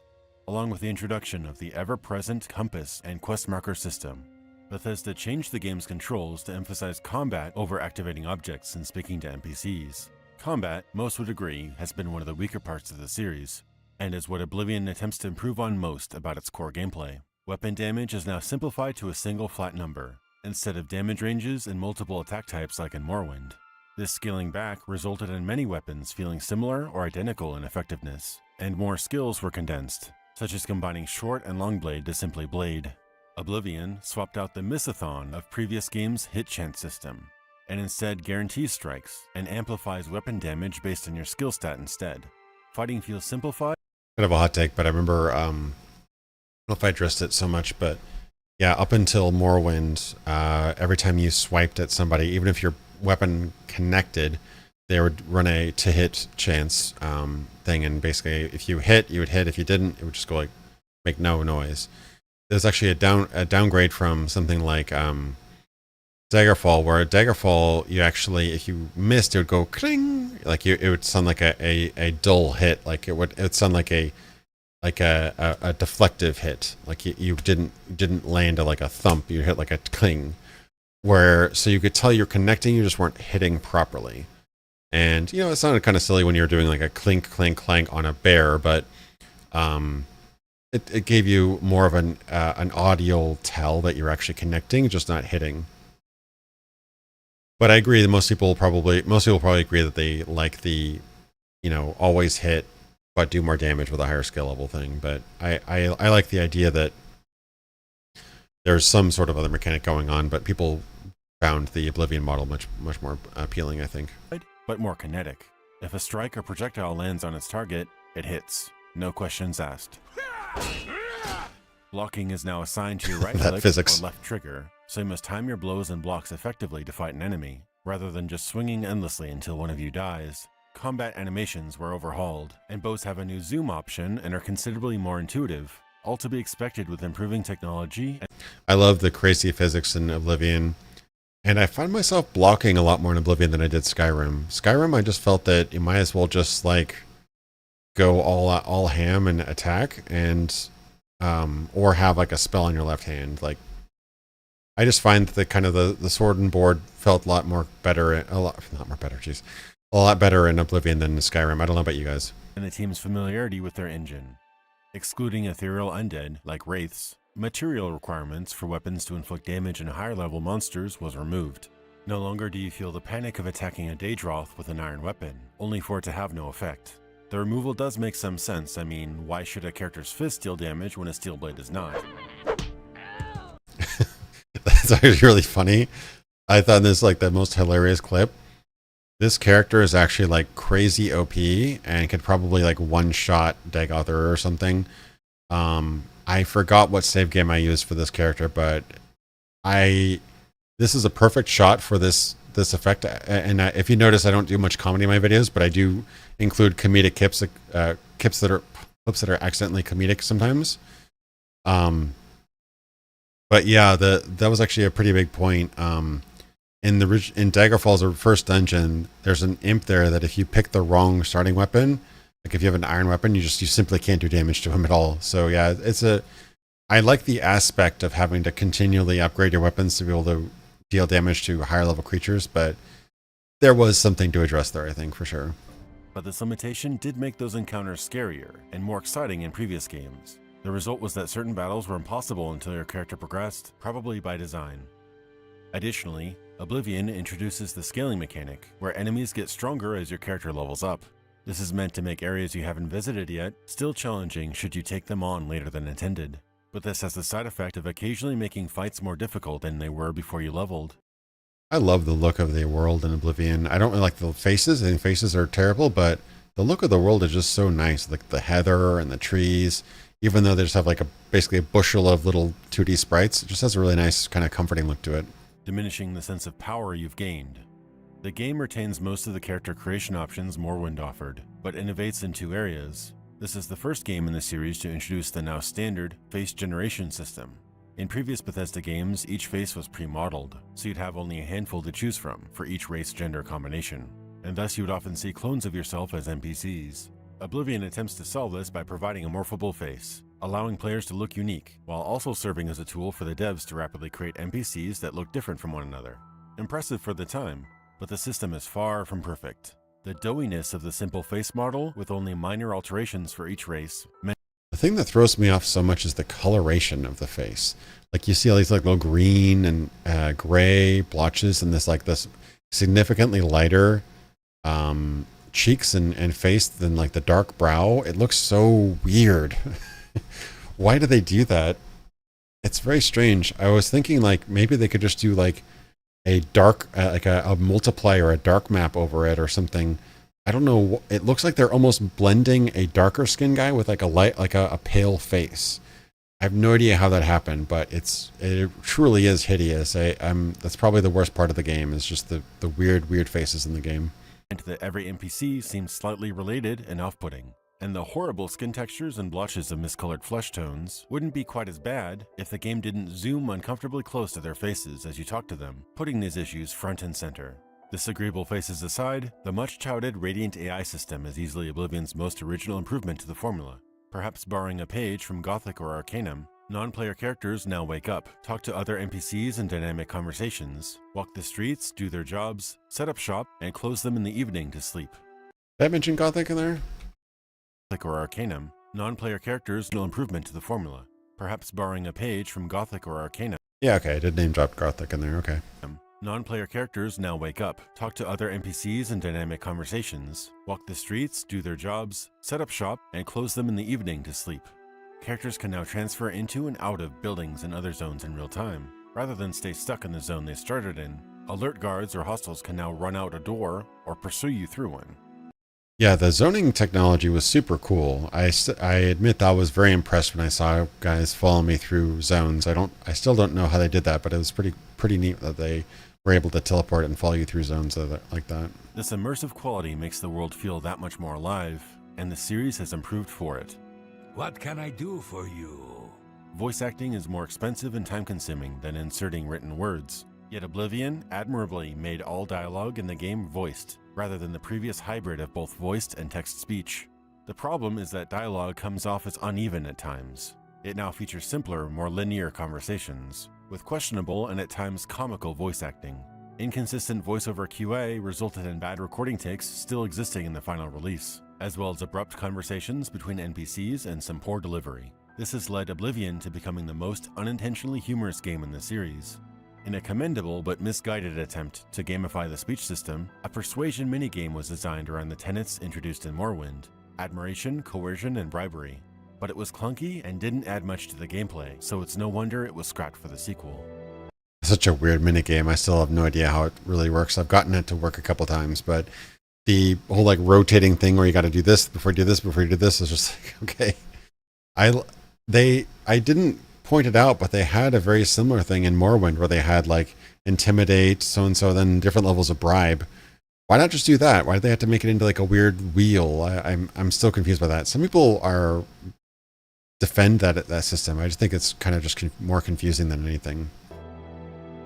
along with the introduction of the ever-present compass and quest marker system. Bethesda changed the game's controls to emphasize combat over activating objects and speaking to NPCs. Combat, most would agree, has been one of the weaker parts of the series, and is what Oblivion attempts to improve on most about its core gameplay. Weapon damage is now simplified to a single flat number, instead of damage ranges and multiple attack types like in Morrowind. This scaling back resulted in many weapons feeling similar or identical in effectiveness, and more skills were condensed, such as combining short and long blade to simply blade. Oblivion swapped out the missathon of previous games' hit chance system, and instead guarantees strikes and amplifies weapon damage based on your skill stat instead. Fighting feels simplified. Kind of a hot take, but I remember, I don't know if I addressed it so much, but yeah, up until Morrowind, every time you swiped at somebody, even if your weapon connected, they would run a to hit chance thing, and basically if you hit, you would hit. If you didn't, it would just go like make no noise. There's actually a downgrade from something like Daggerfall, where Daggerfall, you actually, if you missed, it would go cling, like it would sound like a dull hit, like it would sound like a deflective hit, like you didn't land like a thump, you hit like a cling, so you could tell you're connecting, you just weren't hitting properly. And, it sounded kind of silly when you were doing like a clink, clink, clank on a bear, but it gave you more of an audio tell that you're actually connecting, just not hitting. But I agree that most people probably agree that they like the, always hit, but do more damage with a higher skill level thing. But I like the idea that there's some sort of other mechanic going on, but people found the Oblivion model much more appealing, I think. But more kinetic. If a strike or projectile lands on its target, it hits. No questions asked. Blocking is now assigned to your right click or left trigger, so you must time your blows and blocks effectively to fight an enemy, rather than just swinging endlessly until one of you dies. Combat animations were overhauled, and bows have a new zoom option and are considerably more intuitive, all to be expected with improving technology. I love the crazy physics in Oblivion. And I find myself blocking a lot more in Oblivion than I did Skyrim. Skyrim, I just felt that you might as well just like go all ham and attack, and or have like a spell on your left hand. Like, I just find that the kind of the sword and board felt a lot better in Oblivion than in Skyrim. I don't know about you guys. And the team's familiarity with their engine, excluding ethereal undead like wraiths. Material requirements for weapons to inflict damage in higher level monsters was removed. No longer do you feel the panic of attacking a Daedroth with an iron weapon, only for it to have no effect. The removal does make some sense. I mean, why should a character's fist deal damage when a steel blade does not? That's actually really funny. I thought this like the most hilarious clip. This character is actually like crazy OP and could probably like one-shot Dagoth or something. I forgot what save game I used for this character, but this is a perfect shot for this this effect. And if you notice, I don't do much comedy in my videos, but I do include comedic clips that are accidentally comedic sometimes. But yeah, that was actually a pretty big point. In Daggerfall's first dungeon, there's an imp there that if you pick the wrong starting weapon, like if you have an iron weapon, you simply can't do damage to him at all. So yeah, I like the aspect of having to continually upgrade your weapons to be able to deal damage to higher level creatures, but there was something to address there, I think, for sure. But this limitation did make those encounters scarier and more exciting in previous games. The result was that certain battles were impossible until your character progressed, probably by design. Additionally, Oblivion introduces the scaling mechanic, where enemies get stronger as your character levels up. This is meant to make areas you haven't visited yet still challenging should you take them on later than intended. But this has the side effect of occasionally making fights more difficult than they were before you leveled. I love the look of the world in Oblivion. I don't really like the faces. I think faces are terrible, but the look of the world is just so nice. Like the heather and the trees, even though they just have like basically a bushel of little 2D sprites, it just has a really nice kind of comforting look to it. Diminishing the sense of power you've gained. The game retains most of the character creation options Morrowind offered, but innovates in two areas. This is the first game in the series to introduce the now standard face generation system. In previous Bethesda games, each face was pre-modeled, so you'd have only a handful to choose from for each race-gender combination, and thus you would often see clones of yourself as NPCs. Oblivion attempts to solve this by providing a morphable face, allowing players to look unique, while also serving as a tool for the devs to rapidly create NPCs that look different from one another. Impressive for the time, but the system is far from perfect. The doughiness of the simple face model, with only minor alterations for each race. The thing that throws me off so much is the coloration of the face. Like you see all these like little green and gray blotches and this significantly lighter cheeks and face than like the dark brow. It looks so weird. Why do they do that? It's very strange. I was thinking like maybe they could just do like a dark, like a multiply or a dark map over it or something. I don't know. It looks like they're almost blending a darker skin guy with like a pale face. I have no idea how that happened, but it truly is hideous. That's probably the worst part of the game is just the weird faces in the game. And that every NPC seems slightly related and off-putting. And the horrible skin textures and blotches of miscolored flesh tones wouldn't be quite as bad if the game didn't zoom uncomfortably close to their faces as you talk to them, putting these issues front and center. Disagreeable faces aside, the much-touted Radiant AI system is easily Oblivion's most original improvement to the formula. Perhaps borrowing a page from Gothic or Arcanum, non-player characters now wake up, talk to other NPCs in dynamic conversations, walk the streets, do their jobs, set up shop, and close them in the evening to sleep. Did I mention Gothic in there? Gothic or Arcanum, non-player characters no improvement to the formula. Perhaps borrowing a page from Gothic or Arcanum. Yeah, okay, I did name drop Gothic in there, okay. Non-player characters now wake up, talk to other NPCs in dynamic conversations, walk the streets, do their jobs, set up shop, and close them in the evening to sleep. Characters can now transfer into and out of buildings and other zones in real time, rather than stay stuck in the zone they started in. Alert guards or hostiles can now run out a door or pursue you through one. Yeah, the zoning technology was super cool. I admit I was very impressed when I saw guys follow me through zones. I still don't know how they did that, but it was pretty neat that they were able to teleport and follow you through zones like that. This immersive quality makes the world feel that much more alive, and the series has improved for it. What can I do for you? Voice acting is more expensive and time-consuming than inserting written words, yet Oblivion admirably made all dialogue in the game voiced, rather than the previous hybrid of both voiced and text-speech. The problem is that dialogue comes off as uneven at times. It now features simpler, more linear conversations, with questionable and at times comical voice acting. Inconsistent voiceover QA resulted in bad recording takes still existing in the final release, as well as abrupt conversations between NPCs and some poor delivery. This has led Oblivion to becoming the most unintentionally humorous game in the series. In a commendable but misguided attempt to gamify the speech system, a persuasion minigame was designed around the tenets introduced in Morrowind: admiration, coercion, and bribery. But it was clunky and didn't add much to the gameplay, so it's no wonder it was scrapped for the sequel. Such a weird minigame. I still have no idea how it really works. I've gotten it to work a couple times, but the whole like rotating thing where you got to do this before you do this before you do this is just like, okay. I didn't point it out, but they had a very similar thing in Morrowind where they had like intimidate, so-and-so, then different levels of bribe. Why not just do that? Why do they have to make it into like a weird wheel? I'm still confused by that. Some people are defend that system. I just think it's kind of just more confusing than anything.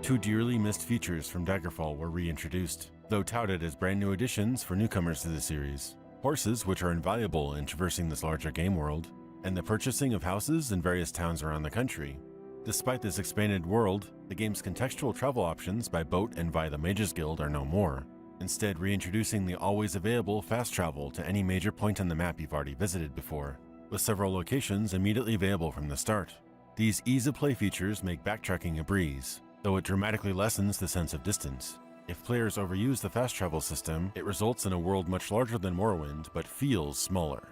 2 dearly missed features from Daggerfall were reintroduced, though touted as brand new additions for newcomers to the series. Horses, which are invaluable in traversing this larger game world, and the purchasing of houses in various towns around the country. Despite this expanded world, the game's contextual travel options by boat and via the Mages Guild are no more, instead reintroducing the always available fast travel to any major point on the map you've already visited before, with several locations immediately available from the start. These ease-of-play features make backtracking a breeze, though it dramatically lessens the sense of distance. If players overuse the fast travel system, it results in a world much larger than Morrowind, but feels smaller.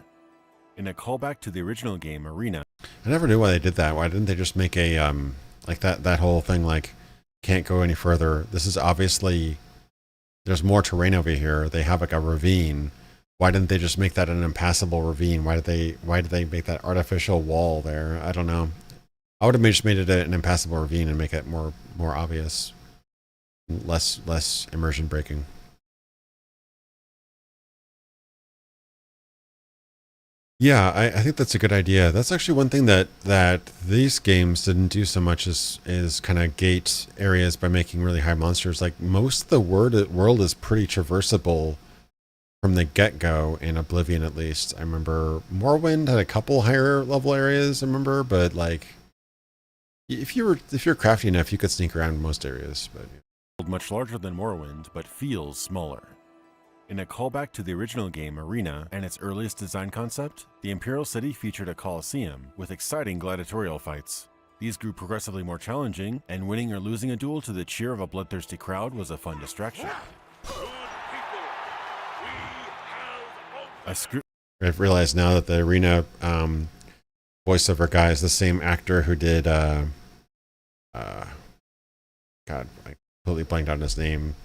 In a callback to the original game, Arena... I never knew why they did that. Why didn't they just make a, like that whole thing, like, can't go any further. This is obviously, there's more terrain over here. They have like a ravine. Why didn't they just make that an impassable ravine? Why did they make that artificial wall there? I don't know. I would have just made it an impassable ravine and make it more obvious. Less immersion breaking. Yeah, I think that's a good idea. That's actually one thing that these games didn't do so much is kind of gate areas by making really high monsters. Like most of the world is pretty traversable from the get-go in Oblivion, at least. I remember Morrowind had a couple higher level areas, I remember, but like if you're crafty enough, you could sneak around most areas. But much larger than Morrowind, but feels smaller. In a callback to the original game, Arena, and its earliest design concept, the Imperial City featured a Colosseum with exciting gladiatorial fights. These grew progressively more challenging, and winning or losing a duel to the cheer of a bloodthirsty crowd was a fun distraction. I've realized now that the Arena voiceover guy is the same actor who did God, I completely blanked on his name.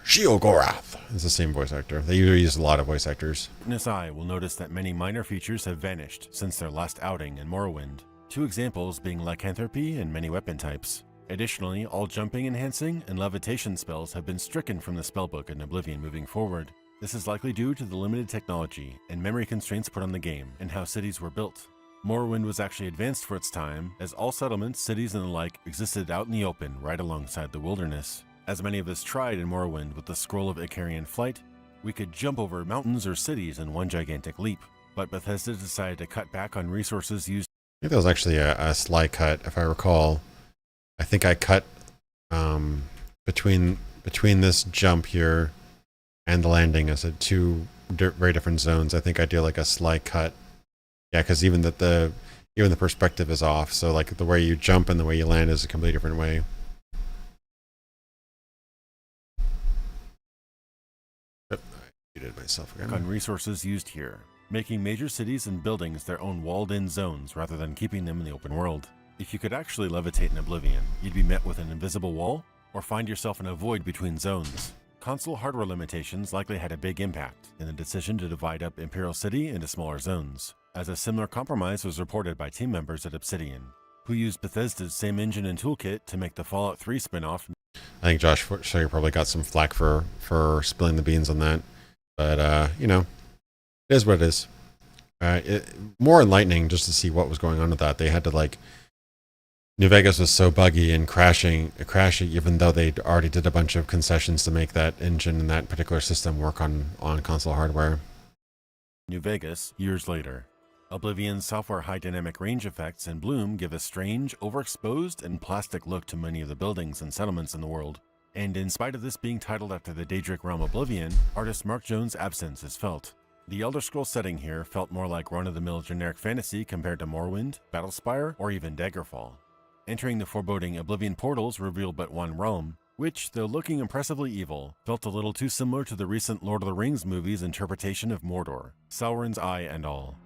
Sheogorath is the same voice actor. They usually use a lot of voice actors. Witness eye will notice that many minor features have vanished since their last outing in Morrowind. 2 examples being lycanthropy and many weapon types. Additionally, all jumping enhancing and levitation spells have been stricken from the spellbook in Oblivion moving forward. This is likely due to the limited technology and memory constraints put on the game and how cities were built. Morrowind was actually advanced for its time, as all settlements, cities, and the like existed out in the open right alongside the wilderness. As many of us tried in Morrowind with the Scroll of Icarian Flight, we could jump over mountains or cities in one gigantic leap, but Bethesda decided to cut back on resources used. I think that was actually a sly cut, if I recall. I think I cut between this jump here and the landing. I said 2 very different zones. I think I did like a sly cut. Yeah, because even the perspective is off. So like the way you jump and the way you land is a completely different way. Myself again. On resources used here, making major cities and buildings their own walled-in zones rather than keeping them in the open world. If you could actually levitate in Oblivion, you'd be met with an invisible wall, or find yourself in a void between zones. Console hardware limitations likely had a big impact in the decision to divide up Imperial City into smaller zones, as a similar compromise was reported by team members at Obsidian, who used Bethesda's same engine and toolkit to make the Fallout 3 spin-off. I think Josh Sawyer probably got some flack for spilling the beans on that. But, you know, it is what it is. More enlightening just to see what was going on with that. They had to, like, New Vegas was so buggy and crashing, even though they already did a bunch of concessions to make that engine and that particular system work on console hardware. New Vegas, years later. Oblivion's software high dynamic range effects and bloom give a strange, overexposed, and plastic look to many of the buildings and settlements in the world. And in spite of this being titled after the Daedric realm Oblivion, artist Mark Jones' absence is felt. The Elder Scrolls setting here felt more like run-of-the-mill generic fantasy compared to Morrowind, Battlespire, or even Daggerfall. Entering the foreboding Oblivion portals revealed but one realm, which, though looking impressively evil, felt a little too similar to the recent Lord of the Rings movie's interpretation of Mordor, Sauron's Eye and all.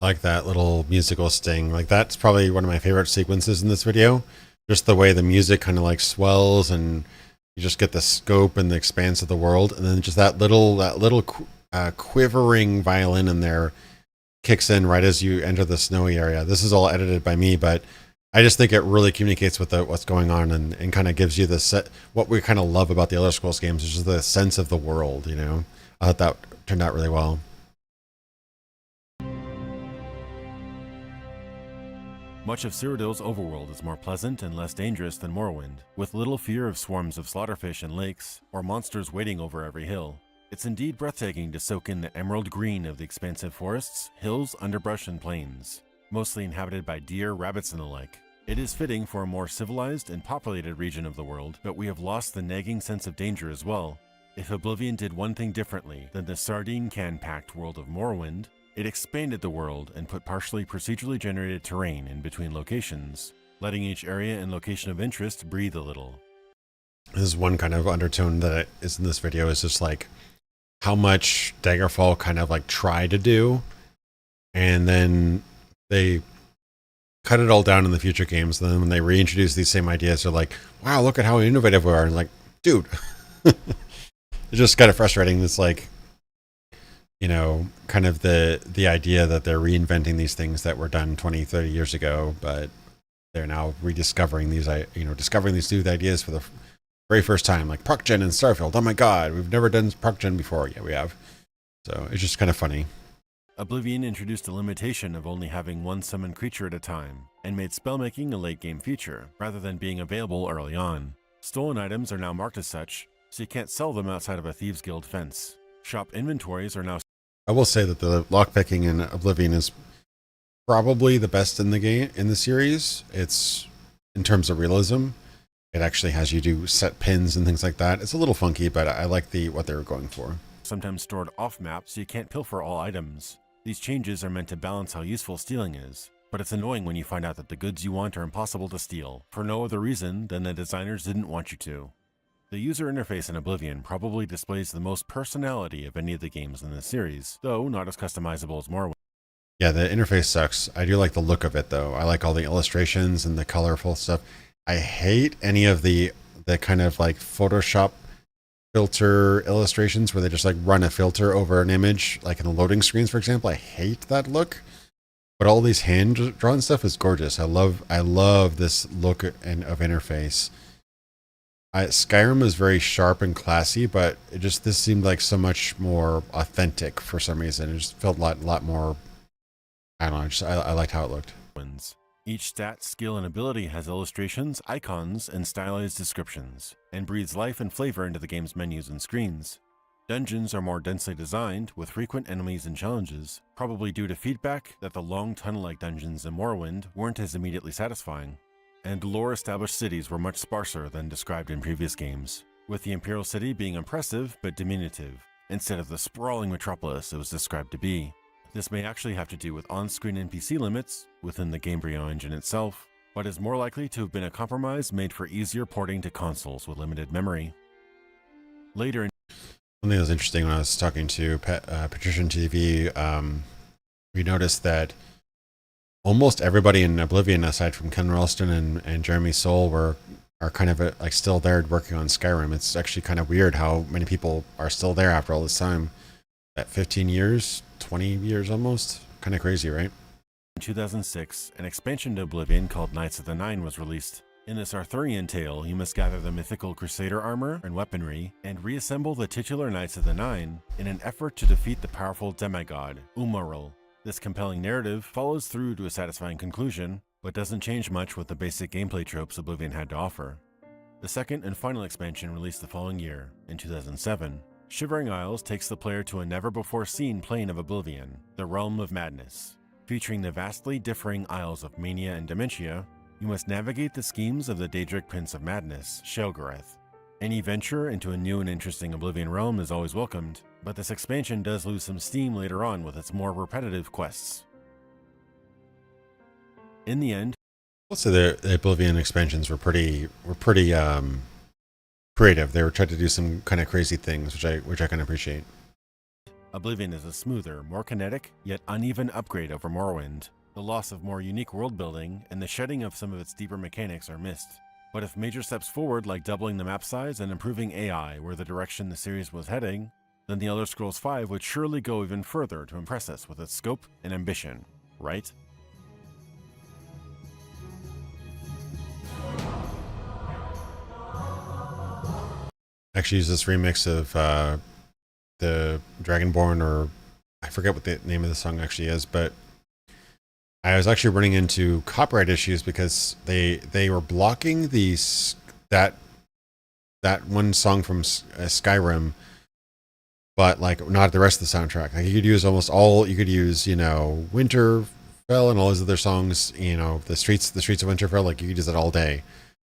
like that little musical sting. Like that's probably one of my favorite sequences in this video. Just the way the music kind of like swells and you just get the scope and the expanse of the world. And then just that little quivering violin in there kicks in right as you enter the snowy area. This is all edited by me, but I just think it really communicates with what's going on and kind of gives you the set. What we kind of love about the Elder Scrolls games is just the sense of the world, you know. I thought that turned out really well. Much of Cyrodiil's overworld is more pleasant and less dangerous than Morrowind, with little fear of swarms of slaughterfish in lakes or monsters waiting over every hill. It's indeed breathtaking to soak in the emerald green of the expansive forests, hills, underbrush, and plains, mostly inhabited by deer, rabbits, and the like. It is fitting for a more civilized and populated region of the world, but we have lost the nagging sense of danger as well. If Oblivion did one thing differently than the sardine can-packed world of Morrowind, it expanded the world and put partially procedurally generated terrain in between locations, letting each area and location of interest breathe a little. This is one kind of undertone that is in this video, is just like how much Daggerfall kind of like tried to do, and then they cut it all down in the future games. And then when they reintroduce these same ideas, they're like, wow, look at how innovative we are. And like, dude, it's just kind of frustrating. It's like, you know, kind of the idea that they're reinventing these things that were done 20, 30 years ago, but they're now rediscovering these, discovering these new ideas for the very first time, like ProcGen and Starfield. Oh my God, we've never done ProcGen before. Yeah, we have. So it's just kind of funny. Oblivion introduced a limitation of only having one summoned creature at a time, and made spellmaking a late-game feature, rather than being available early on. Stolen items are now marked as such, so you can't sell them outside of a Thieves Guild fence. Shop inventories are now... I will say that the lockpicking in Oblivion is probably the best in the game, in the series. It's, in terms of realism, it actually has you do set pins and things like that. It's a little funky, but I like what they were going for. Sometimes stored off-map, so you can't pilfer all items. These changes are meant to balance how useful stealing is, but it's annoying when you find out that the goods you want are impossible to steal, for no other reason than the designers didn't want you to. The user interface in Oblivion probably displays the most personality of any of the games in the series, though not as customizable as Morrowind. Yeah, the interface sucks. I do like the look of it, though. I like all the illustrations and the colorful stuff. I hate any of the kind of like Photoshop filter illustrations where they just like run a filter over an image, like in the loading screens, for example. I hate that look. But all these hand drawn stuff is gorgeous. I love this look of interface. Skyrim is very sharp and classy, but this seemed like so much more authentic for some reason. It just felt a lot more, I don't know, I liked how it looked. Each stat, skill, and ability has illustrations, icons, and stylized descriptions, and breathes life and flavor into the game's menus and screens. Dungeons are more densely designed, with frequent enemies and challenges, probably due to feedback that the long tunnel-like dungeons in Morrowind weren't as immediately satisfying. And lore-established cities were much sparser than described in previous games, with the Imperial City being impressive but diminutive, instead of the sprawling metropolis it was described to be. This may actually have to do with on-screen NPC limits within the Gamebryo engine itself, but is more likely to have been a compromise made for easier porting to consoles with limited memory. Later in... Something that was interesting when I was talking to Patrician TV, we noticed that almost everybody in Oblivion, aside from Ken Ralston and Jeremy Soule, are kind of like still there working on Skyrim. It's actually kind of weird how many people are still there after all this time. At 15 years, 20 years almost. Kind of crazy, right? In 2006, an expansion to Oblivion called Knights of the Nine was released. In this Arthurian tale, you must gather the mythical Crusader armor and weaponry, and reassemble the titular Knights of the Nine in an effort to defeat the powerful demigod, Umaril. This compelling narrative follows through to a satisfying conclusion, but doesn't change much with the basic gameplay tropes Oblivion had to offer. The second and final expansion released the following year, in 2007. Shivering Isles takes the player to a never-before-seen plane of Oblivion, the Realm of Madness. Featuring the vastly differing Isles of Mania and Dementia, you must navigate the schemes of the Daedric Prince of Madness, Sheogorath. Any venture into a new and interesting Oblivion realm is always welcomed, but this expansion does lose some steam later on with its more repetitive quests. In the end, also the Oblivion expansions were pretty creative. They were trying to do some kind of crazy things, which I can appreciate. Oblivion is a smoother, more kinetic, yet uneven upgrade over Morrowind. The loss of more unique world building and the shedding of some of its deeper mechanics are missed. But if major steps forward like doubling the map size and improving AI were the direction the series was heading, then The Elder Scrolls V would surely go even further to impress us with its scope and ambition, right? Actually use this remix of the Dragonborn, or I forget what the name of the song actually is, but I was actually running into copyright issues because they were blocking that one song from Skyrim, but like not the rest of the soundtrack. Like you could use almost all. You could use Winterfell and all those other songs. The streets of Winterfell. Like you could use it all day,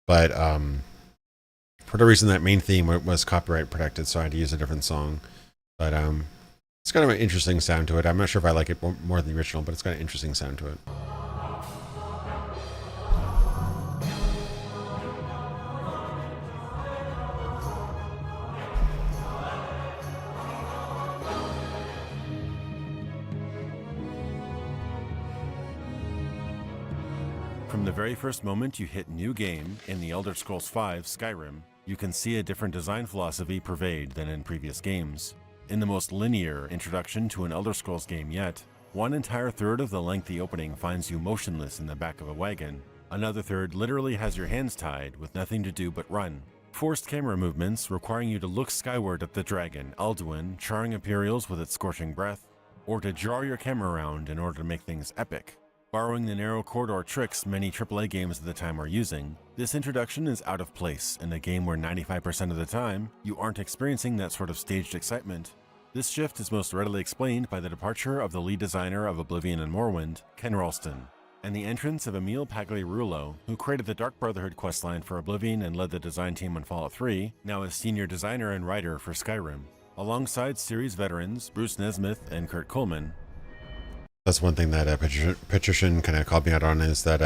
but for whatever reason that main theme was copyright protected, so I had to use a different song. But it's kind of an interesting sound to it. I'm not sure if I like it more than the original, but it's got an interesting sound to it. From the very first moment you hit New Game in The Elder Scrolls V Skyrim, you can see a different design philosophy pervade than in previous games. In the most linear introduction to an Elder Scrolls game yet, one entire third of the lengthy opening finds you motionless in the back of a wagon. Another third literally has your hands tied with nothing to do but run. Forced camera movements requiring you to look skyward at the dragon, Alduin, charring Imperials with its scorching breath, or to jar your camera around in order to make things epic. Borrowing the narrow corridor tricks many AAA games of the time are using, this introduction is out of place in a game where 95% of the time, you aren't experiencing that sort of staged excitement. This shift is most readily explained by the departure of the lead designer of Oblivion and Morrowind, Ken Ralston, and the entrance of Emil Pagliarulo, who created the Dark Brotherhood questline for Oblivion and led the design team on Fallout 3, now as senior designer and writer for Skyrim. Alongside series veterans Bruce Nesmith and Kurt Coleman. That's one thing that Patrician kind of called me out on, is that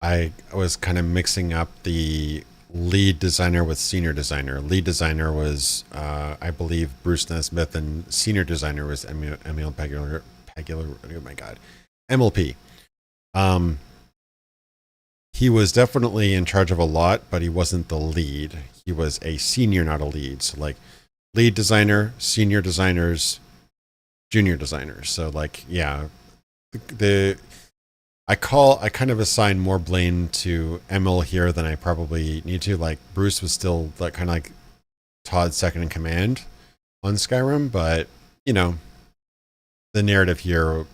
I was kind of mixing up the lead designer with senior designer. Lead designer was, I believe, Bruce Nesmith, and senior designer was Emil Pagliarulo. Oh my God, MLP. He was definitely in charge of a lot, but he wasn't the lead. He was a senior, not a lead. So like lead designer, senior designers, junior designers. So like, yeah, I kind of assign more blame to Emil here than I probably need to. Like Bruce was still like kind of like Todd's second in command on Skyrim, but the narrative here,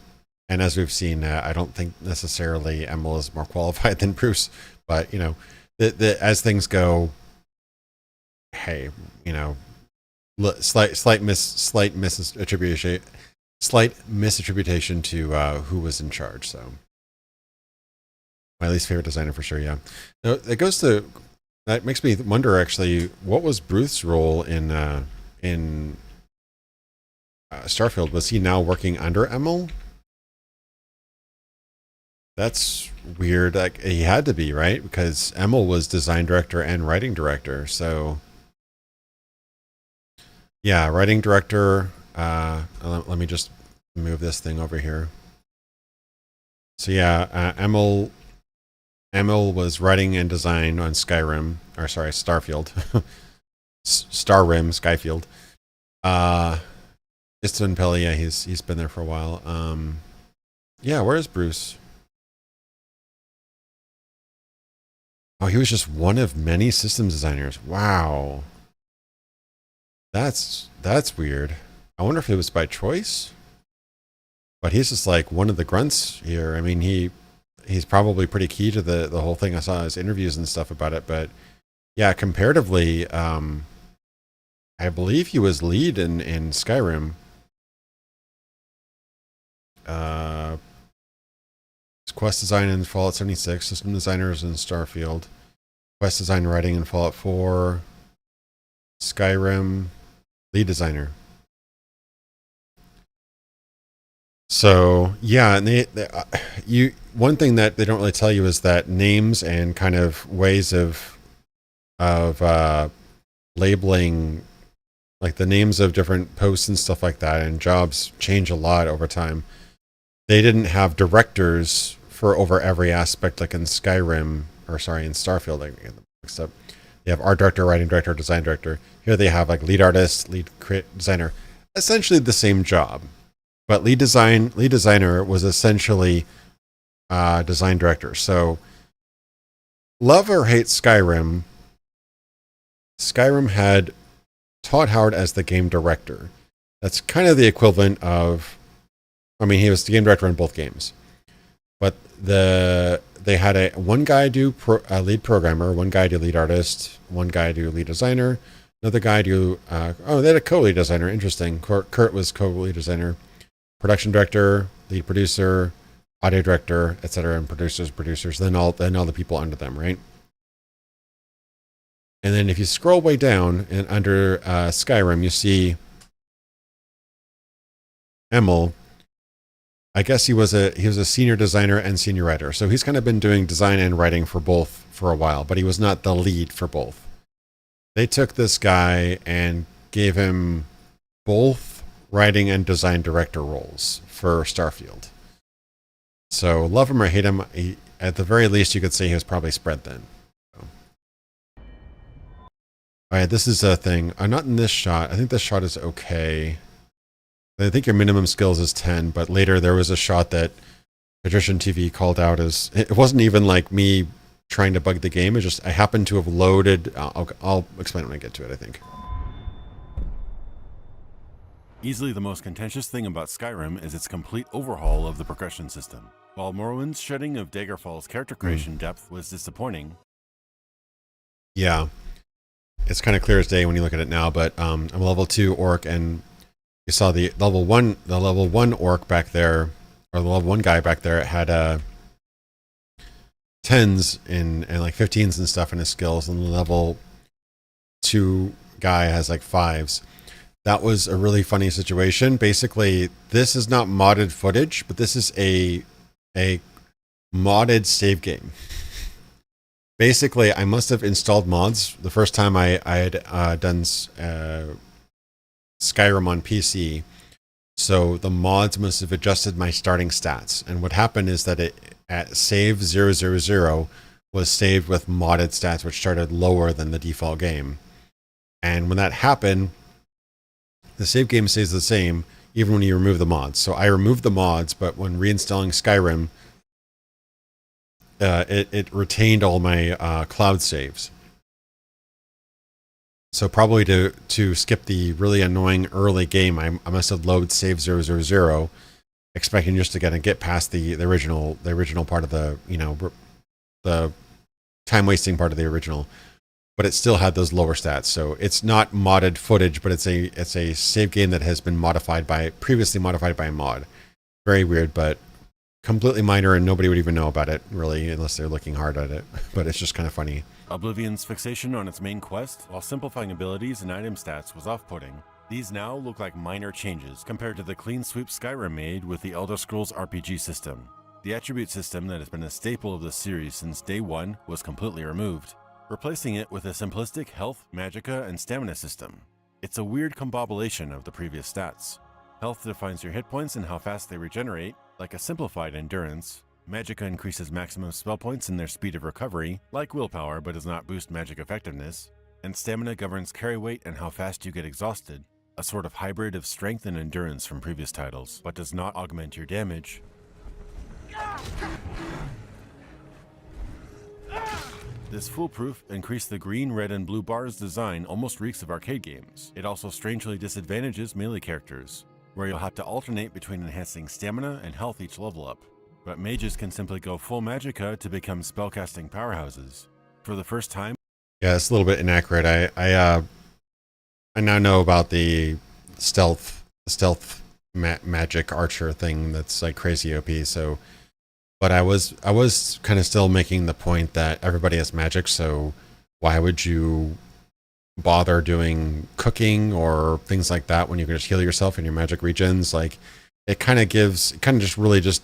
and as we've seen, I don't think necessarily Emil is more qualified than Bruce, but as things go, hey, slight misattribution to who was in charge. So my least favorite designer for sure. Yeah, that makes me wonder actually, what was Bruce's role in Starfield? Was he now working under Emil? That's weird. Like he had to be, right? Because Emil was design director and writing director. So yeah, writing director. Let me just move this thing over here. So yeah, Emil was writing and design on Starfield. Skyfield. Istvan Pelle, yeah, he's been there for a while. Yeah, where is Bruce? Oh, he was just one of many systems designers. Wow. That's weird. I wonder if it was by choice. But he's just like one of the grunts here. I mean, he's probably pretty key to the whole thing. I saw his interviews and stuff about it, but yeah, comparatively, I believe he was lead in Skyrim. Quest design in Fallout 76, system designers in Starfield, quest design writing in Fallout 4, Skyrim, lead designer. So yeah, and one thing that they don't really tell you is that names and kind of ways of labeling Like the names of different posts and stuff like that, and jobs change a lot over time. They didn't have directors for over every aspect like in Skyrim, or sorry, in Starfield. I get them mixed up. They have art director, writing director, design director. Here they have like lead artist, lead designer. Essentially the same job. But lead designer was essentially design director. So love or hate Skyrim, Skyrim had Todd Howard as the game director. That's kind of the equivalent of, I mean, he was the game director in both games. But they had one guy do lead programmer, one guy do lead artist, one guy do lead designer, another guy do, they had a co-lead designer. Interesting. Kurt was co-lead designer, production director, lead producer, audio director, etc., and producers, then all the people under them, right? And then if you scroll way down and under Skyrim, you see Emil. I guess he was a senior designer and senior writer. So he's kind of been doing design and writing for both for a while, but he was not the lead for both. They took this guy and gave him both writing and design director roles for Starfield. So love him or hate him, at the very least you could say he was probably spread thin. So. All right, this is a thing. Not in this shot. I think this shot is okay. I think your minimum skills is 10, but later there was a shot that Patrician TV called out as, it wasn't even like me trying to bug the game. It's just, I happened to have loaded, I'll explain when I get to it, I think. Easily the most contentious thing about Skyrim is its complete overhaul of the progression system. While Morrowind's shedding of Daggerfall's character creation depth was disappointing. Yeah. It's kind of clear as day when you look at it now, but I'm a level 2 orc, and you saw the level one orc back there, or the level 1 guy back there had 10s and like 15s and stuff in his skills, and the level 2 guy has like 5s. That was a really funny situation. Basically, this is not modded footage, but this is a modded save game. Basically, I must have installed mods the first time I had done Skyrim on PC. So the mods must have adjusted my starting stats. And what happened is that it at save 000 was saved with modded stats, which started lower than the default game. And when that happened, the save game stays the same even when you remove the mods. So I removed the mods, but when reinstalling Skyrim, it retained all my cloud saves. So probably to skip the really annoying early game, I must have loaded save 000, expecting just to get past the original part of the, the time wasting part of the original. But it still had those lower stats. So it's not modded footage, but it's a save game that has been previously modified by a mod. Very weird, but completely minor, and nobody would even know about it, really, unless they're looking hard at it. But it's just kind of funny. Oblivion's fixation on its main quest, while simplifying abilities and item stats, was off-putting. These now look like minor changes compared to the clean sweep Skyrim made with the Elder Scrolls RPG system. The attribute system that has been a staple of the series since day one was completely removed, replacing it with a simplistic health, magicka, and stamina system. It's a weird combobulation of the previous stats. Health defines your hit points and how fast they regenerate, like a simplified endurance. Magicka increases maximum spell points and their speed of recovery, like willpower, but does not boost magic effectiveness. And stamina governs carry weight and how fast you get exhausted, a sort of hybrid of strength and endurance from previous titles, but does not augment your damage. This foolproof, increase the green, red, and blue bars design almost reeks of arcade games. It also strangely disadvantages melee characters, where you'll have to alternate between enhancing stamina and health each level up. But mages can simply go full magicka to become spellcasting powerhouses. For the first time... Yeah, it's a little bit inaccurate. I now know about the stealth magic archer thing that's like crazy OP, so... But I was kind of still making the point that everybody has magic, so why would you bother doing cooking or things like that when you can just heal yourself in your magic regions? Like, it kind of just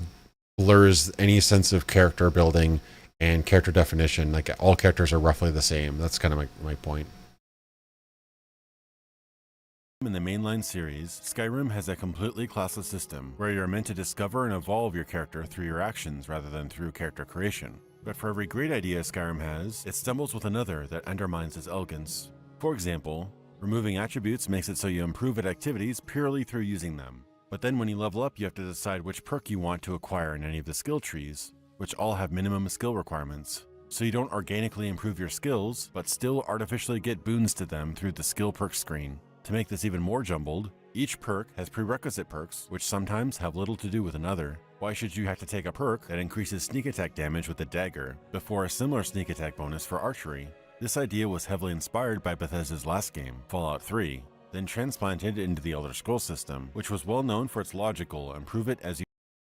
blurs any sense of character building and character definition. Like, all characters are roughly the same. That's kind of my point. In the mainline series, Skyrim has a completely classless system where you're meant to discover and evolve your character through your actions rather than through character creation. But for every great idea Skyrim has, it stumbles with another that undermines its elegance. For example, removing attributes makes it so you improve at activities purely through using them. But then when you level up, you have to decide which perk you want to acquire in any of the skill trees, which all have minimum skill requirements. So you don't organically improve your skills, but still artificially get boons to them through the skill perk screen. To make this even more jumbled, each perk has prerequisite perks, which sometimes have little to do with another. Why should you have to take a perk that increases sneak attack damage with a dagger, before a similar sneak attack bonus for archery? This idea was heavily inspired by Bethesda's last game, Fallout 3, then transplanted into the Elder Scrolls system, which was well known for its logical improve it as you...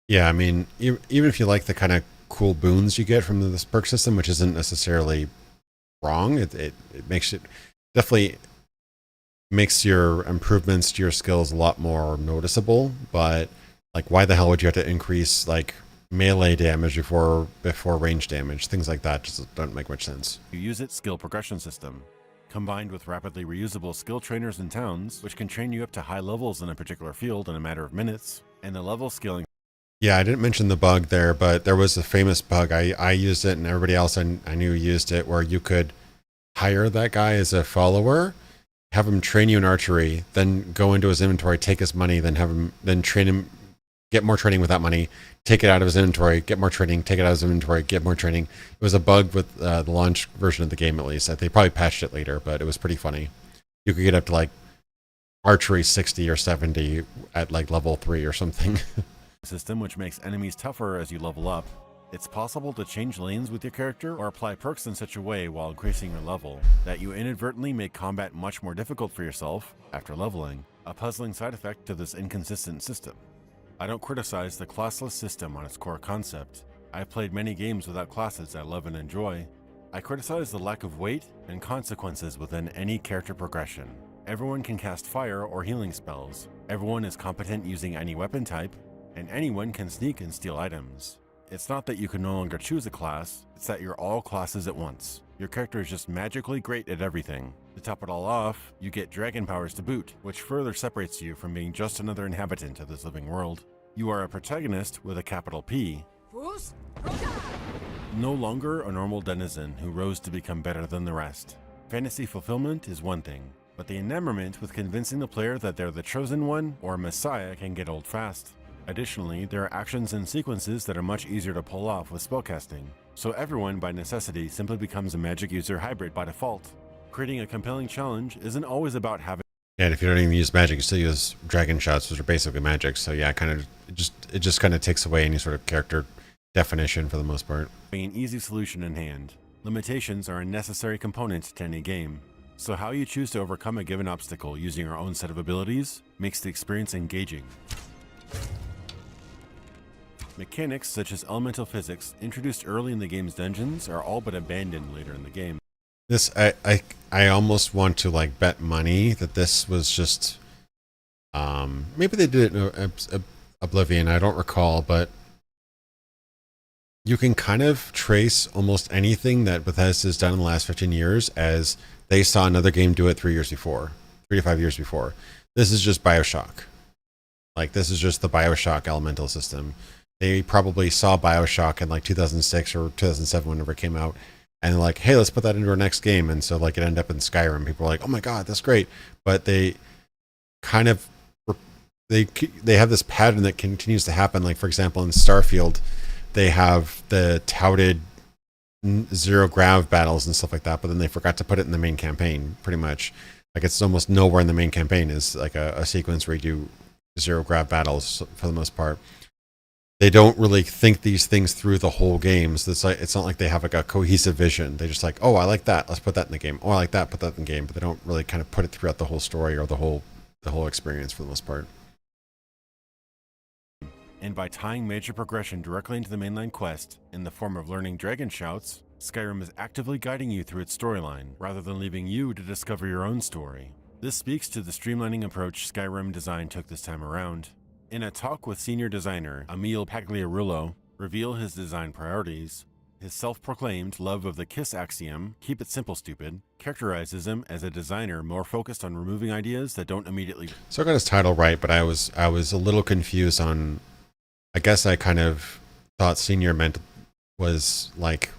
Yeah, I mean, even if you like the kind of cool boons you get from this perk system, which isn't necessarily wrong, it makes it definitely makes your improvements to your skills a lot more noticeable. But like, why the hell would you have to increase like melee damage before range damage? Things like that just don't make much sense. You use its skill progression system, combined with rapidly reusable skill trainers in towns, which can train you up to high levels in a particular field in a matter of minutes, and the level scaling. Yeah, I didn't mention the bug there, but there was a famous bug. I used it, and everybody else I knew used it, where you could hire that guy as a follower, have him train you in archery, then go into his inventory, take his money, then train him, get more training with that money, take it out of his inventory, get more training, take it out of his inventory, get more training. It was a bug with the launch version of the game, at least. They probably patched it later, but it was pretty funny. You could get up to like archery 60 or 70 at like level 3 or something. System which makes enemies tougher as you level up. It's possible to change lanes with your character or apply perks in such a way while increasing your level that you inadvertently make combat much more difficult for yourself after leveling, a puzzling side effect to this inconsistent system. I don't criticize the classless system on its core concept. I've played many games without classes I love and enjoy. I criticize the lack of weight and consequences within any character progression. Everyone can cast fire or healing spells, everyone is competent using any weapon type, and anyone can sneak and steal items. It's not that you can no longer choose a class, it's that you're all classes at once. Your character is just magically great at everything. To top it all off, you get dragon powers to boot, which further separates you from being just another inhabitant of this living world. You are a protagonist with a capital P. No longer a normal denizen who rose to become better than the rest. Fantasy fulfillment is one thing, but the enamorment with convincing the player that they're the chosen one or messiah can get old fast. Additionally, there are actions and sequences that are much easier to pull off with spellcasting, so everyone by necessity simply becomes a magic user hybrid by default. Creating a compelling challenge isn't always about having... Yeah, and if you don't even use magic, you still use dragon shots, which are basically magic, so yeah, it just kind of takes away any sort of character definition for the most part. An easy solution in hand. Limitations are a necessary component to any game, so how you choose to overcome a given obstacle using your own set of abilities makes the experience engaging. Mechanics such as elemental physics introduced early in the game's dungeons are all but abandoned later in the game. This I almost want to like bet money that this was just maybe they did it in Oblivion, I don't recall, but you can kind of trace almost anything that Bethesda's done in the last 15 years as they saw another game do it 3 to 5 years before. This is just BioShock. Like, this is just the BioShock elemental system. They probably saw BioShock in like 2006 or 2007 whenever it came out, and like, hey, let's put that into our next game. And so like it ended up in Skyrim. People were like, oh my god, that's great. But they kind of they have this pattern that continues to happen. Like, for example, in Starfield, they have the touted zero grav battles and stuff like that, but then they forgot to put it in the main campaign. Pretty much, like, it's almost nowhere in the main campaign is like a sequence where you do zero grav battles for the most part. They don't really think these things through the whole game. So it's not like they have like a cohesive vision. They just like, oh, I like that, let's put that in the game. Oh, I like that, put that in the game. But they don't really kind of put it throughout the whole story or the whole experience for the most part. And by tying major progression directly into the mainline quest in the form of learning dragon shouts, Skyrim is actively guiding you through its storyline, rather than leaving you to discover your own story. This speaks to the streamlining approach Skyrim design took this time around. In a talk with senior designer Emil Pagliarulo reveal his design priorities, His self-proclaimed love of the KISS axiom, keep it simple stupid, characterizes him as a designer more focused on removing ideas that don't immediately... So I got his title right, but I was a little confused on, I guess I kind of thought senior meant was like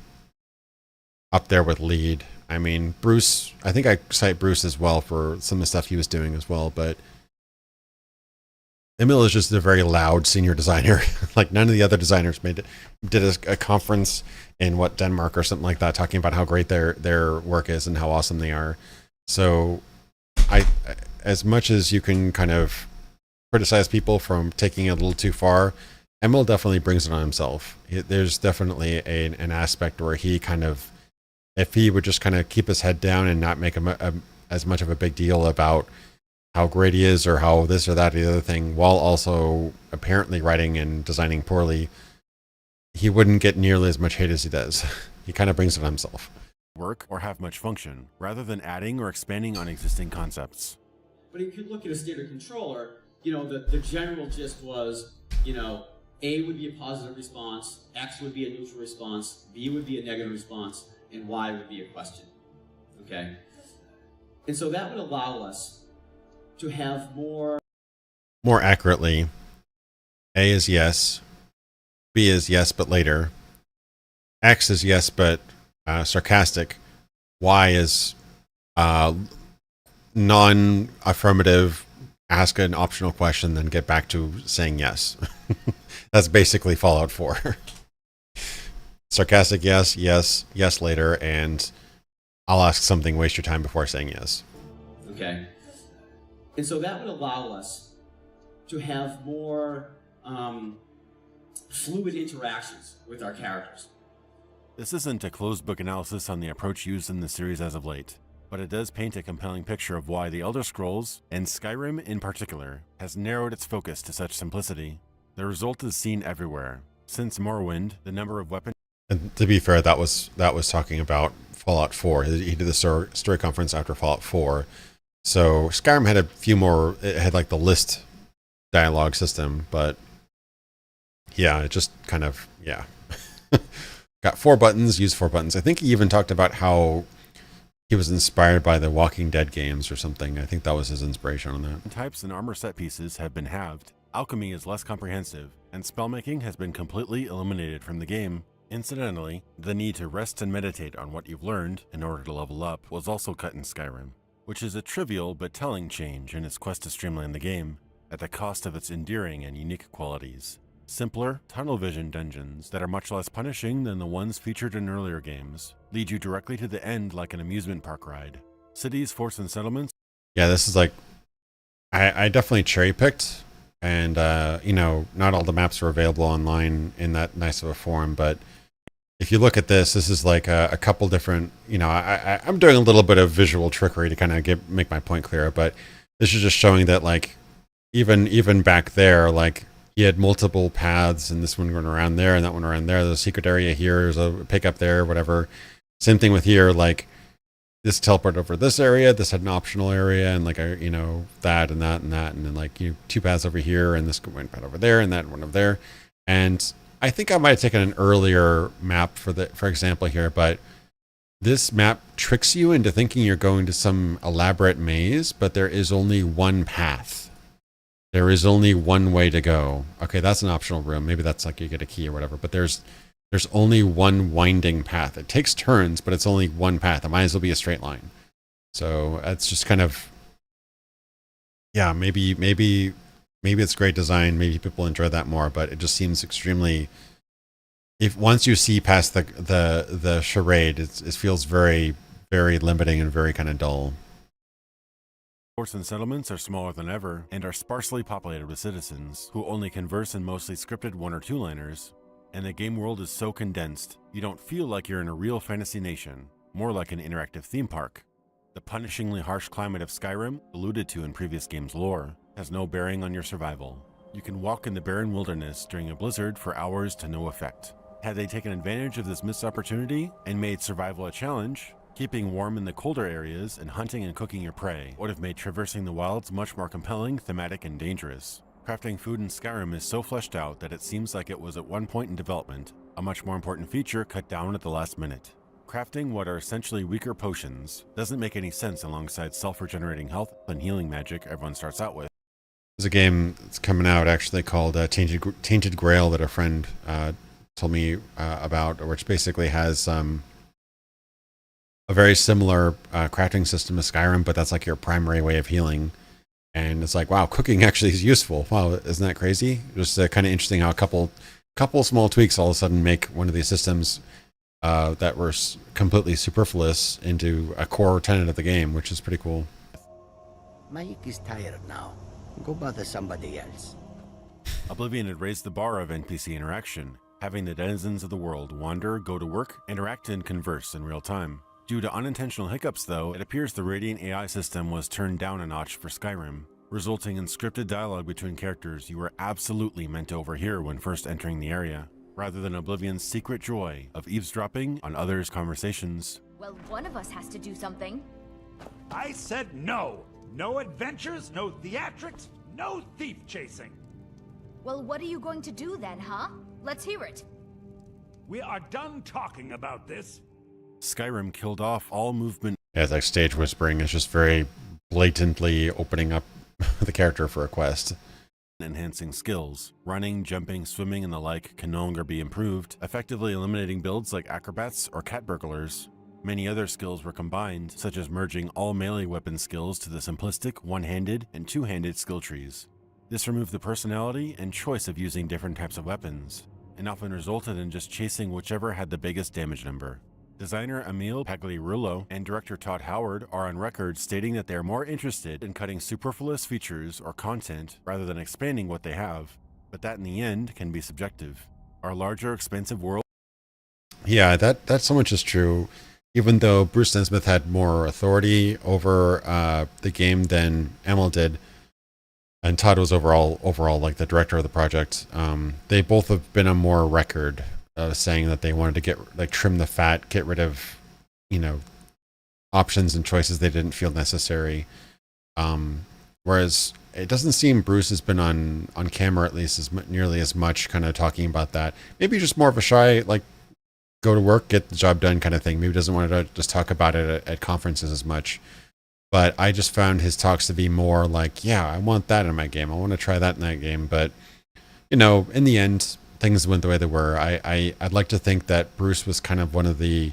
up there with lead. I mean, Bruce, I think I cite Bruce as well for some of the stuff he was doing as well, but Emil is just a very loud senior designer. Like none of the other designers did a conference in Denmark or something like that, talking about how great their work is and how awesome they are. So I as much as you can kind of criticize people from taking it a little too far, Emil definitely brings it on himself. There's definitely an aspect where he kind of, if he would just kind of keep his head down and not make as much of a big deal about how great he is or how this or that or the other thing, while also apparently writing and designing poorly, he wouldn't get nearly as much hate as he does. He kind of brings it on himself. Work or have much function, rather than adding or expanding on existing concepts. But if you look at a standard controller, the general gist was, A would be a positive response, X would be a neutral response, B would be a negative response, and Y would be a question. Okay? And so that would allow us to have more accurately, A is yes, B is yes but later, X is yes but sarcastic, Y is non-affirmative, ask an optional question, then get back to saying yes. That's basically Fallout 4. Sarcastic yes, yes, yes later, and I'll ask something, waste your time before saying yes. Okay. And so that would allow us to have more fluid interactions with our characters. This isn't a closed book analysis on the approach used in the series as of late, but it does paint a compelling picture of why the Elder Scrolls, and Skyrim in particular, has narrowed its focus to such simplicity. The result is seen everywhere. Since Morrowind, the number of weapons... And to be fair, that was talking about Fallout 4. He did the story conference after Fallout 4. So Skyrim had a few more, it had like the list dialogue system, but yeah, it just kind of, yeah. Got 4 buttons, used 4 buttons. I think he even talked about how he was inspired by the Walking Dead games or something. I think that was his inspiration on that. Types and armor set pieces have been halved, alchemy is less comprehensive, and spellmaking has been completely eliminated from the game. Incidentally, the need to rest and meditate on what you've learned in order to level up was also cut in Skyrim, which is a trivial but telling change in its quest to streamline the game, at the cost of its endearing and unique qualities. Simpler, tunnel vision dungeons that are much less punishing than the ones featured in earlier games lead you directly to the end like an amusement park ride. Cities, forts, and settlements... Yeah, this is like... I definitely cherry-picked, and, not all the maps are available online in that nice of a form, but if you look at this is like a couple different, I'm doing a little bit of visual trickery to kind of make my point clearer, but this is just showing that like even back there, like you had multiple paths and this one going around there and that one around there. There's a secret area here, there's a pickup there, whatever. Same thing with here, like this teleport over this area, this had an optional area and like that and that and that, and then like 2 paths over here and this went path over there and that one over there. And I think I might have taken an earlier map for example here, but this map tricks you into thinking you're going to some elaborate maze, but there is only one path. There is only one way to go. Okay, that's an optional room. Maybe that's like you get a key or whatever, but there's only one winding path. It takes turns, but it's only one path. It might as well be a straight line. So that's just kind of, yeah, maybe it's great design. Maybe people enjoy that more, but it just seems extremely, if once you see past the charade, it feels very, very limiting and very kind of dull. Ports and settlements are smaller than ever and are sparsely populated with citizens who only converse in mostly scripted 1 or 2 liners. And the game world is so condensed, you don't feel like you're in a real fantasy nation, more like an interactive theme park. The punishingly harsh climate of Skyrim, alluded to in previous games' lore, has no bearing on your survival. You can walk in the barren wilderness during a blizzard for hours to no effect. Had they taken advantage of this missed opportunity and made survival a challenge, keeping warm in the colder areas and hunting and cooking your prey would have made traversing the wilds much more compelling, thematic, and dangerous. Crafting food in Skyrim is so fleshed out that it seems like it was at one point in development A much more important feature cut down at the last minute. Crafting what are essentially weaker potions doesn't make any sense alongside self-regenerating health and healing magic everyone starts out with. There's a game that's coming out actually called Tainted Grail that a friend told me about, which basically has a very similar crafting system to Skyrim, but that's like your primary way of healing. And it's like, wow, cooking actually is useful. Wow, isn't that crazy? Just kind of interesting how a couple small tweaks all of a sudden make one of these systems that were completely superfluous into a core tenet of the game, which is pretty cool. Mike is tired now. Go bother somebody else. Oblivion had raised the bar of NPC interaction, having the denizens of the world wander, go to work, interact, and converse in real time. Due to unintentional hiccups, though, it appears the Radiant AI system was turned down a notch for Skyrim, resulting in scripted dialogue between characters you were absolutely meant to overhear when first entering the area, rather than Oblivion's secret joy of eavesdropping on others' conversations. Well, one of us has to do something. I said no! No adventures, no theatrics, no thief chasing! Well, what are you going to do then, huh? Let's hear it. We are done talking about this. Skyrim killed off all movement. Yeah, it's like stage whispering is just very blatantly opening up the character for a quest. Enhancing skills. Running, jumping, swimming, and the like can no longer be improved, effectively eliminating builds like acrobats or cat burglars. Many other skills were combined, such as merging all melee weapon skills to the simplistic one-handed and two-handed skill trees. This removed the personality and choice of using different types of weapons, and often resulted in just chasing whichever had the biggest damage number. Designer Emil Pagliarulo and director Todd Howard are on record stating that they are more interested in cutting superfluous features or content rather than expanding what they have, but that in the end can be subjective. Our larger, expansive world... Yeah, that so much is true. Even though Bruce Nesmith had more authority over the game than Emil did, and Todd was overall like the director of the project, they both have been on more record saying that they wanted to trim the fat, get rid of, options and choices they didn't feel necessary. Whereas it doesn't seem Bruce has been on camera at least nearly as much kind of talking about that. Maybe just more of a shy, go to work, get the job done kind of thing. Maybe doesn't want to just talk about it at conferences as much. But I just found his talks to be more like, yeah, I want that in my game. I want to try that in that game. But, in the end, things went the way they were. I'd like to think that Bruce was kind of one of the,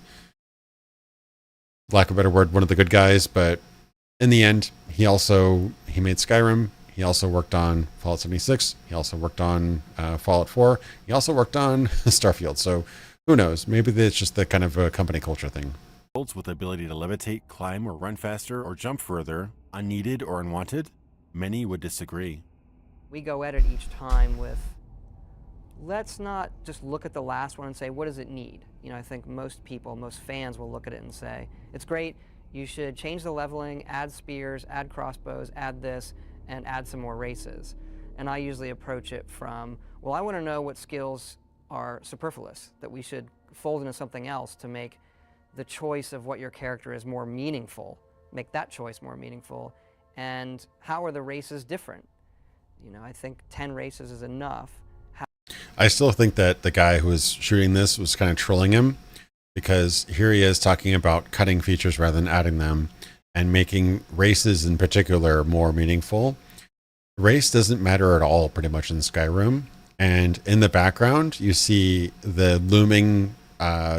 lack of a better word, one of the good guys. But in the end, he made Skyrim. He also worked on Fallout 76. He also worked on Fallout 4. He also worked on Starfield. So who knows? Maybe it's just the kind of a company culture thing. With the ability to levitate, climb, or run faster, or jump further, unneeded or unwanted? Many would disagree. We go at it each time with, let's not just look at the last one and say, what does it need? I think most fans will look at it and say, it's great, you should change the leveling, add spears, add crossbows, add this, and add some more races. And I usually approach it from, well, I want to know what skills are superfluous, that we should fold into something else to make the choice of what your character is more meaningful, make that choice more meaningful, and how are the races different? I think 10 races is enough. I still think that the guy who was shooting this was kind of trolling him, because here he is talking about cutting features rather than adding them and making races in particular more meaningful. Race doesn't matter at all pretty much in Skyrim, and in the background you see the looming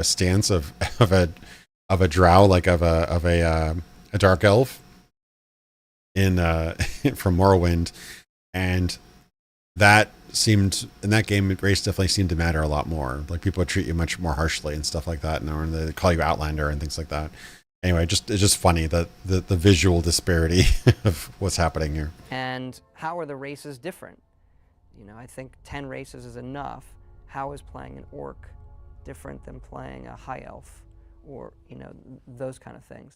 stance of a drow, like of a dark elf in from Morrowind, and that seemed in that game race definitely seemed to matter a lot more. Like people would treat you much more harshly and stuff like that, and they call you Outlander and things like that. Anyway, it's just funny that the visual disparity of what's happening here. And how are the races different? I think 10 races is enough. How is playing an orc different than playing a high elf, or those kind of things?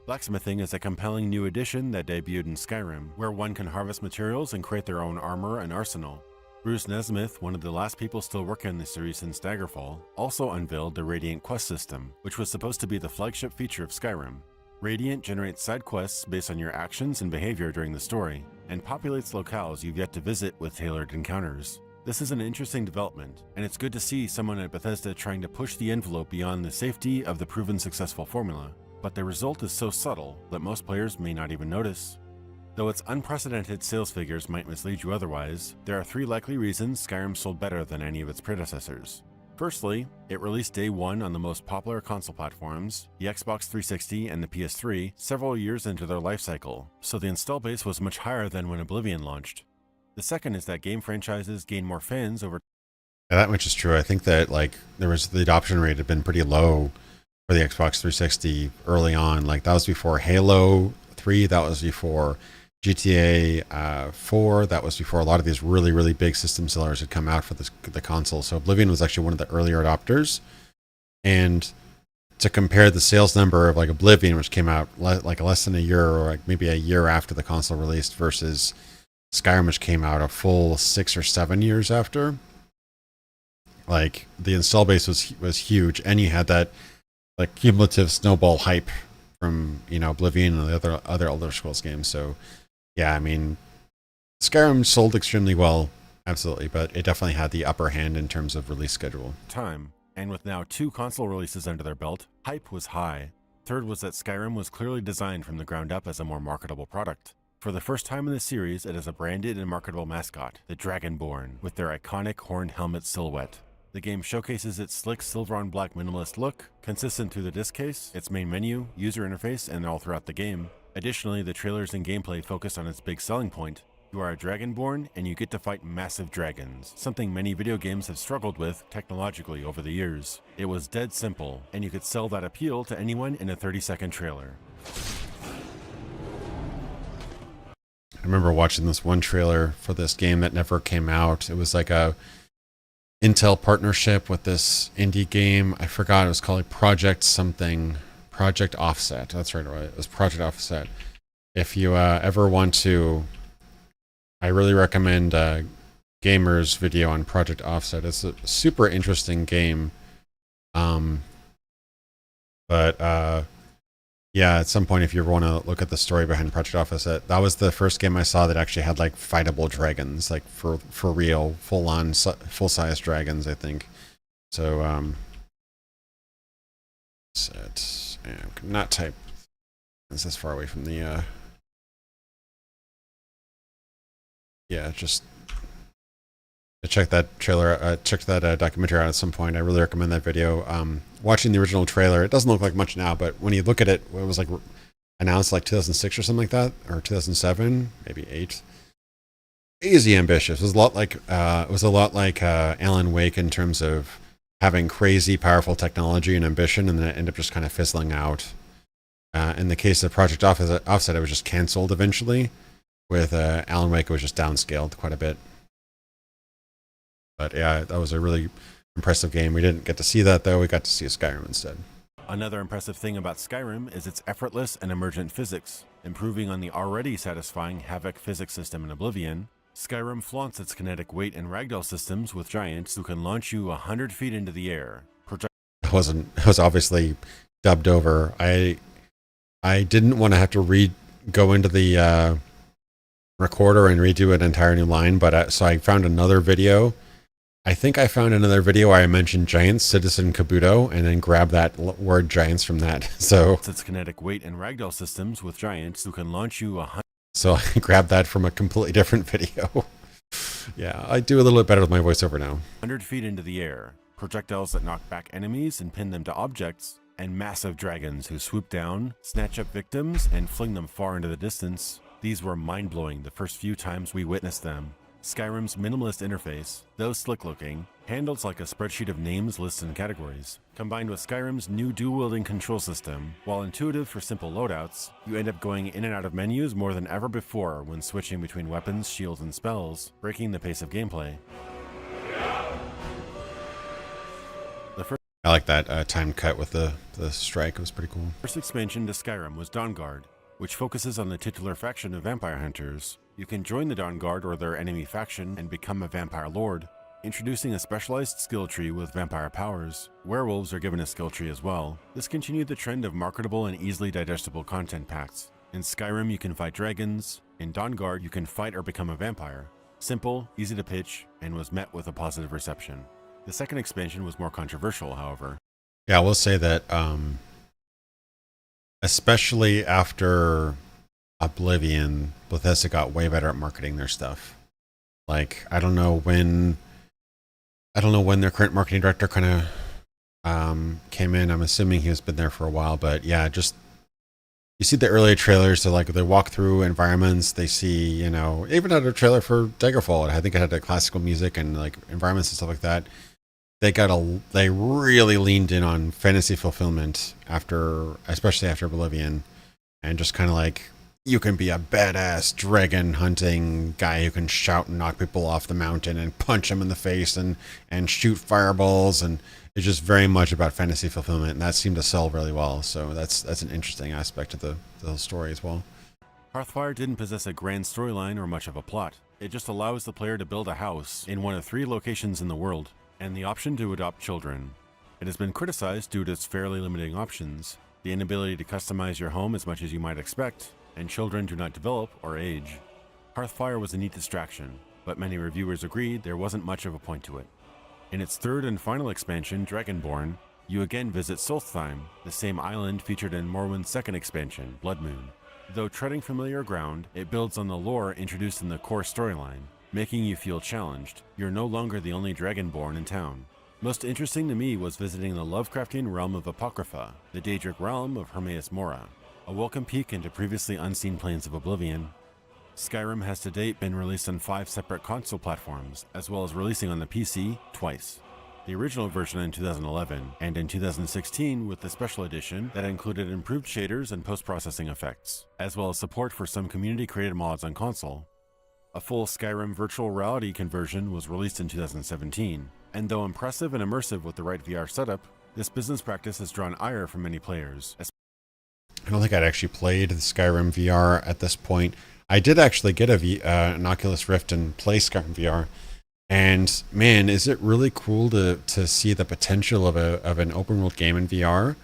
Blacksmithing is a compelling new addition that debuted in Skyrim, where one can harvest materials and create their own armor and arsenal. Bruce Nesmith, one of the last people still working on the series since Daggerfall, also unveiled the Radiant Quest system, which was supposed to be the flagship feature of Skyrim. Radiant generates side quests based on your actions and behavior during the story, and populates locales you've yet to visit with tailored encounters. This is an interesting development, and it's good to see someone at Bethesda trying to push the envelope beyond the safety of the proven successful formula, but the result is so subtle that most players may not even notice. Though its unprecedented sales figures might mislead you otherwise, there are 3 likely reasons Skyrim sold better than any of its predecessors. Firstly, it released day 1 on the most popular console platforms, the Xbox 360 and the PS3, several years into their life cycle, so the install base was much higher than when Oblivion launched. The second is that game franchises gain more fans over. Yeah, that much is true. I think that the adoption rate had been pretty low for the Xbox 360 early on. Like that was before Halo 3, that was before GTA 4, that was before a lot of these really, really big system sellers had come out for the console. So Oblivion was actually one of the earlier adopters. And to compare the sales number of like Oblivion, which came out like less than a year or like maybe a year after the console released, versus Skyrim, which came out a full 6 or 7 years after, like the install base was huge, and you had that like cumulative snowball hype from Oblivion and the other Elder Scrolls games. So yeah, I mean, Skyrim sold extremely well, absolutely, but it definitely had the upper hand in terms of release schedule. Time, and with now 2 console releases under their belt, hype was high. Third was that Skyrim was clearly designed from the ground up as a more marketable product. For the first time in the series, it has a branded and marketable mascot, the Dragonborn, with their iconic horned helmet silhouette. The game showcases its slick silver on black minimalist look, consistent through the disc case, its main menu, user interface, and all throughout the game. Additionally, the trailers and gameplay focus on its big selling point. You are a Dragonborn, and you get to fight massive dragons, something many video games have struggled with technologically over the years. It was dead simple, and you could sell that appeal to anyone in a 30-second trailer. I remember watching this one trailer for this game that never came out. It was like a Intel partnership with this indie game. I forgot, it was called like Project Offset. That's right, it was Project Offset. If you ever want to, I really recommend Gamer's video on Project Offset. It's a super interesting game. Yeah, at some point, if you ever want to look at the story behind Project Offset, that was the first game I saw that actually had like fightable dragons, like for real, full-size dragons, I think. So, set, not type. This is far away from the. Yeah, just check that trailer. Check that documentary out at some point. I really recommend that video. Watching the original trailer, it doesn't look like much now, but when you look at it, it was like announced like 2006 or something like that, or 2007, maybe 8. Easy ambitious. It was a lot like Alan Wake in terms of having crazy powerful technology and ambition, and then it ended up just kind of fizzling out. In the case of Project Offset, it was just canceled eventually. With Alan Wake, it was just downscaled quite a bit. But yeah, that was a really impressive game. We didn't get to see that, though. We got to see a Skyrim instead. Another impressive thing about Skyrim is its effortless and emergent physics. Improving on the already satisfying Havoc physics system in Oblivion, Skyrim flaunts its kinetic weight and ragdoll systems with giants who can launch you 100 feet into the air. It was obviously dubbed over. I didn't want to have to go into the recorder and redo an entire new line, but so I found another video. I think I found another video where I mentioned giants, Citizen Kabuto, and then grabbed that word giants from that. So its kinetic weight and ragdoll systems with giants who can launch you 100. So I grabbed that from a completely different video. Yeah, I do a little bit better with my voiceover now. 100 feet into the air, projectiles that knock back enemies and pin them to objects, and massive dragons who swoop down, snatch up victims, and fling them far into the distance. These were mind-blowing the first few times we witnessed them. Skyrim's minimalist interface, though slick-looking, handles like a spreadsheet of names, lists, and categories. Combined with Skyrim's new dual-wielding control system, while intuitive for simple loadouts, you end up going in and out of menus more than ever before when switching between weapons, shields, and spells, breaking the pace of gameplay. I like that time cut with the strike. It was pretty cool. The first expansion to Skyrim was Dawnguard, which focuses on the titular faction of vampire hunters. You can join the Dawnguard or their enemy faction and become a vampire lord. Introducing a specialized skill tree with vampire powers, werewolves are given a skill tree as well. This continued the trend of marketable and easily digestible content packs. In Skyrim, you can fight dragons. In Dawnguard, you can fight or become a vampire. Simple, easy to pitch, and was met with a positive reception. The second expansion was more controversial, however. Yeah, I will say that, especially after Oblivion, Bethesda got way better at marketing their stuff. Like, I don't know when their current marketing director kind of came in. I'm assuming he's been there for a while, but yeah, just you see the earlier trailers. So like they walk through environments, they see, you know, even had a trailer for Daggerfall. I think it had the classical music and like environments and stuff like that. They really leaned in on fantasy fulfillment especially after Oblivion, and just kind of like, you can be a badass dragon hunting guy who can shout and knock people off the mountain and punch them in the face and shoot fireballs, and it's just very much about fantasy fulfillment, and that seemed to sell really well. So that's an interesting aspect of the whole story as well. Hearthfire didn't possess a grand storyline or much of a plot. It just allows the player to build a house in one of 3 locations in the world, and the option to adopt children. It has been criticized due to its fairly limiting options, the inability to customize your home as much as you might expect, and children do not develop or age. Hearthfire was a neat distraction, but many reviewers agreed there wasn't much of a point to it. In its third and final expansion, Dragonborn, you again visit Solstheim, the same island featured in Morrowind's second expansion, Blood Moon. Though treading familiar ground, it builds on the lore introduced in the core storyline, making you feel challenged. You're no longer the only Dragonborn in town. Most interesting to me was visiting the Lovecraftian realm of Apocrypha, the Daedric realm of Hermaeus Mora, a welcome peek into previously unseen planes of Oblivion. Skyrim has to date been released on 5 separate console platforms, as well as releasing on the PC twice. The original version in 2011, and in 2016 with the special edition that included improved shaders and post-processing effects, as well as support for some community-created mods on console. A full Skyrim virtual reality conversion was released in 2017, and though impressive and immersive with the right VR setup, this business practice has drawn ire from many players. I don't think I'd actually played the Skyrim VR at this point. I did actually get an Oculus Rift and play Skyrim VR, and man, is it really cool to see the potential of an open world game in VR.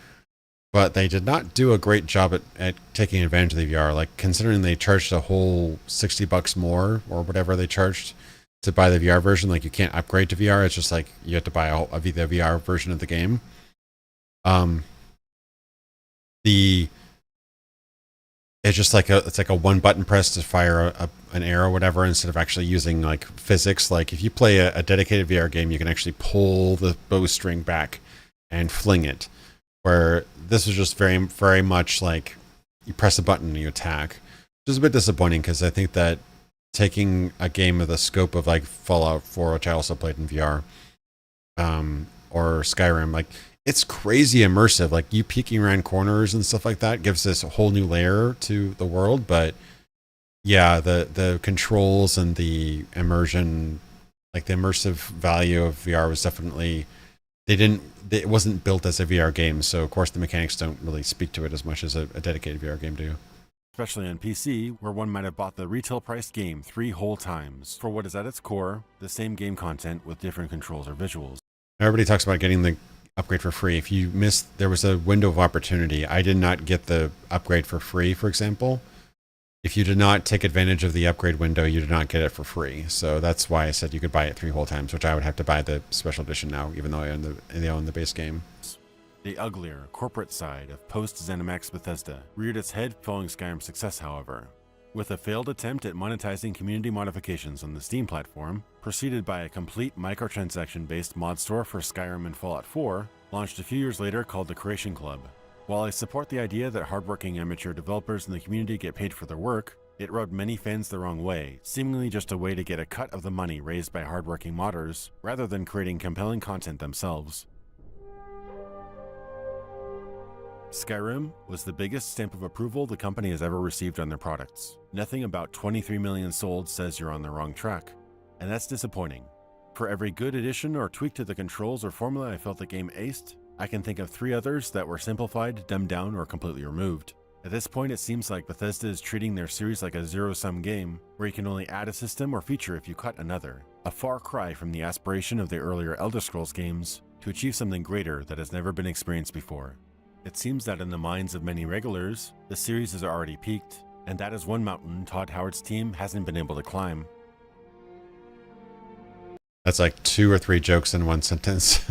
But they did not do a great job at taking advantage of the VR. Like, considering they charged a whole $60 more or whatever they charged to buy the VR version, like you can't upgrade to VR. It's just like you have to buy the VR version of the game. It's just like a one button press to fire an arrow or whatever, instead of actually using like physics. Like if you play a dedicated VR game, you can actually pull the bowstring back and fling it. Where this was just very, very much like you press a button and you attack, which is a bit disappointing, because I think that taking a game of the scope of like Fallout 4, which I also played in VR, or Skyrim, like it's crazy immersive. Like you peeking around corners and stuff like that gives this a whole new layer to the world. But yeah, the controls and the immersion, like the immersive value of VR was definitely, it wasn't built as a VR game, so of course the mechanics don't really speak to it as much as a dedicated VR game do. Especially on PC, where one might have bought the retail priced game 3 whole times for what is at its core the same game content with different controls or visuals. Everybody talks about getting the upgrade for free. If you missed, there was a window of opportunity. I did not get the upgrade for free, for example. If you did not take advantage of the upgrade window, you did not get it for free. So that's why I said you could buy it 3 whole times, which I would have to buy the special edition now, even though I own the base game. The uglier, corporate side of post-Zenimax Bethesda reared its head following Skyrim's success, however, with a failed attempt at monetizing community modifications on the Steam platform, preceded by a complete microtransaction-based mod store for Skyrim and Fallout 4, launched a few years later called the Creation Club. While I support the idea that hardworking amateur developers in the community get paid for their work, it rubbed many fans the wrong way, seemingly just a way to get a cut of the money raised by hardworking modders, rather than creating compelling content themselves. Skyrim was the biggest stamp of approval the company has ever received on their products. Nothing about 23 million sold says you're on the wrong track, and that's disappointing. For every good addition or tweak to the controls or formula I felt the game aced, I can think of 3 others that were simplified, dumbed down, or completely removed. At this point, it seems like Bethesda is treating their series like a zero-sum game, where you can only add a system or feature if you cut another. a far cry from the aspiration of the earlier Elder Scrolls games to achieve something greater that has never been experienced before. It seems that in the minds of many regulars, the series has already peaked, and that is one mountain Todd Howard's team hasn't been able to climb. That's like 2 or 3 jokes in one sentence.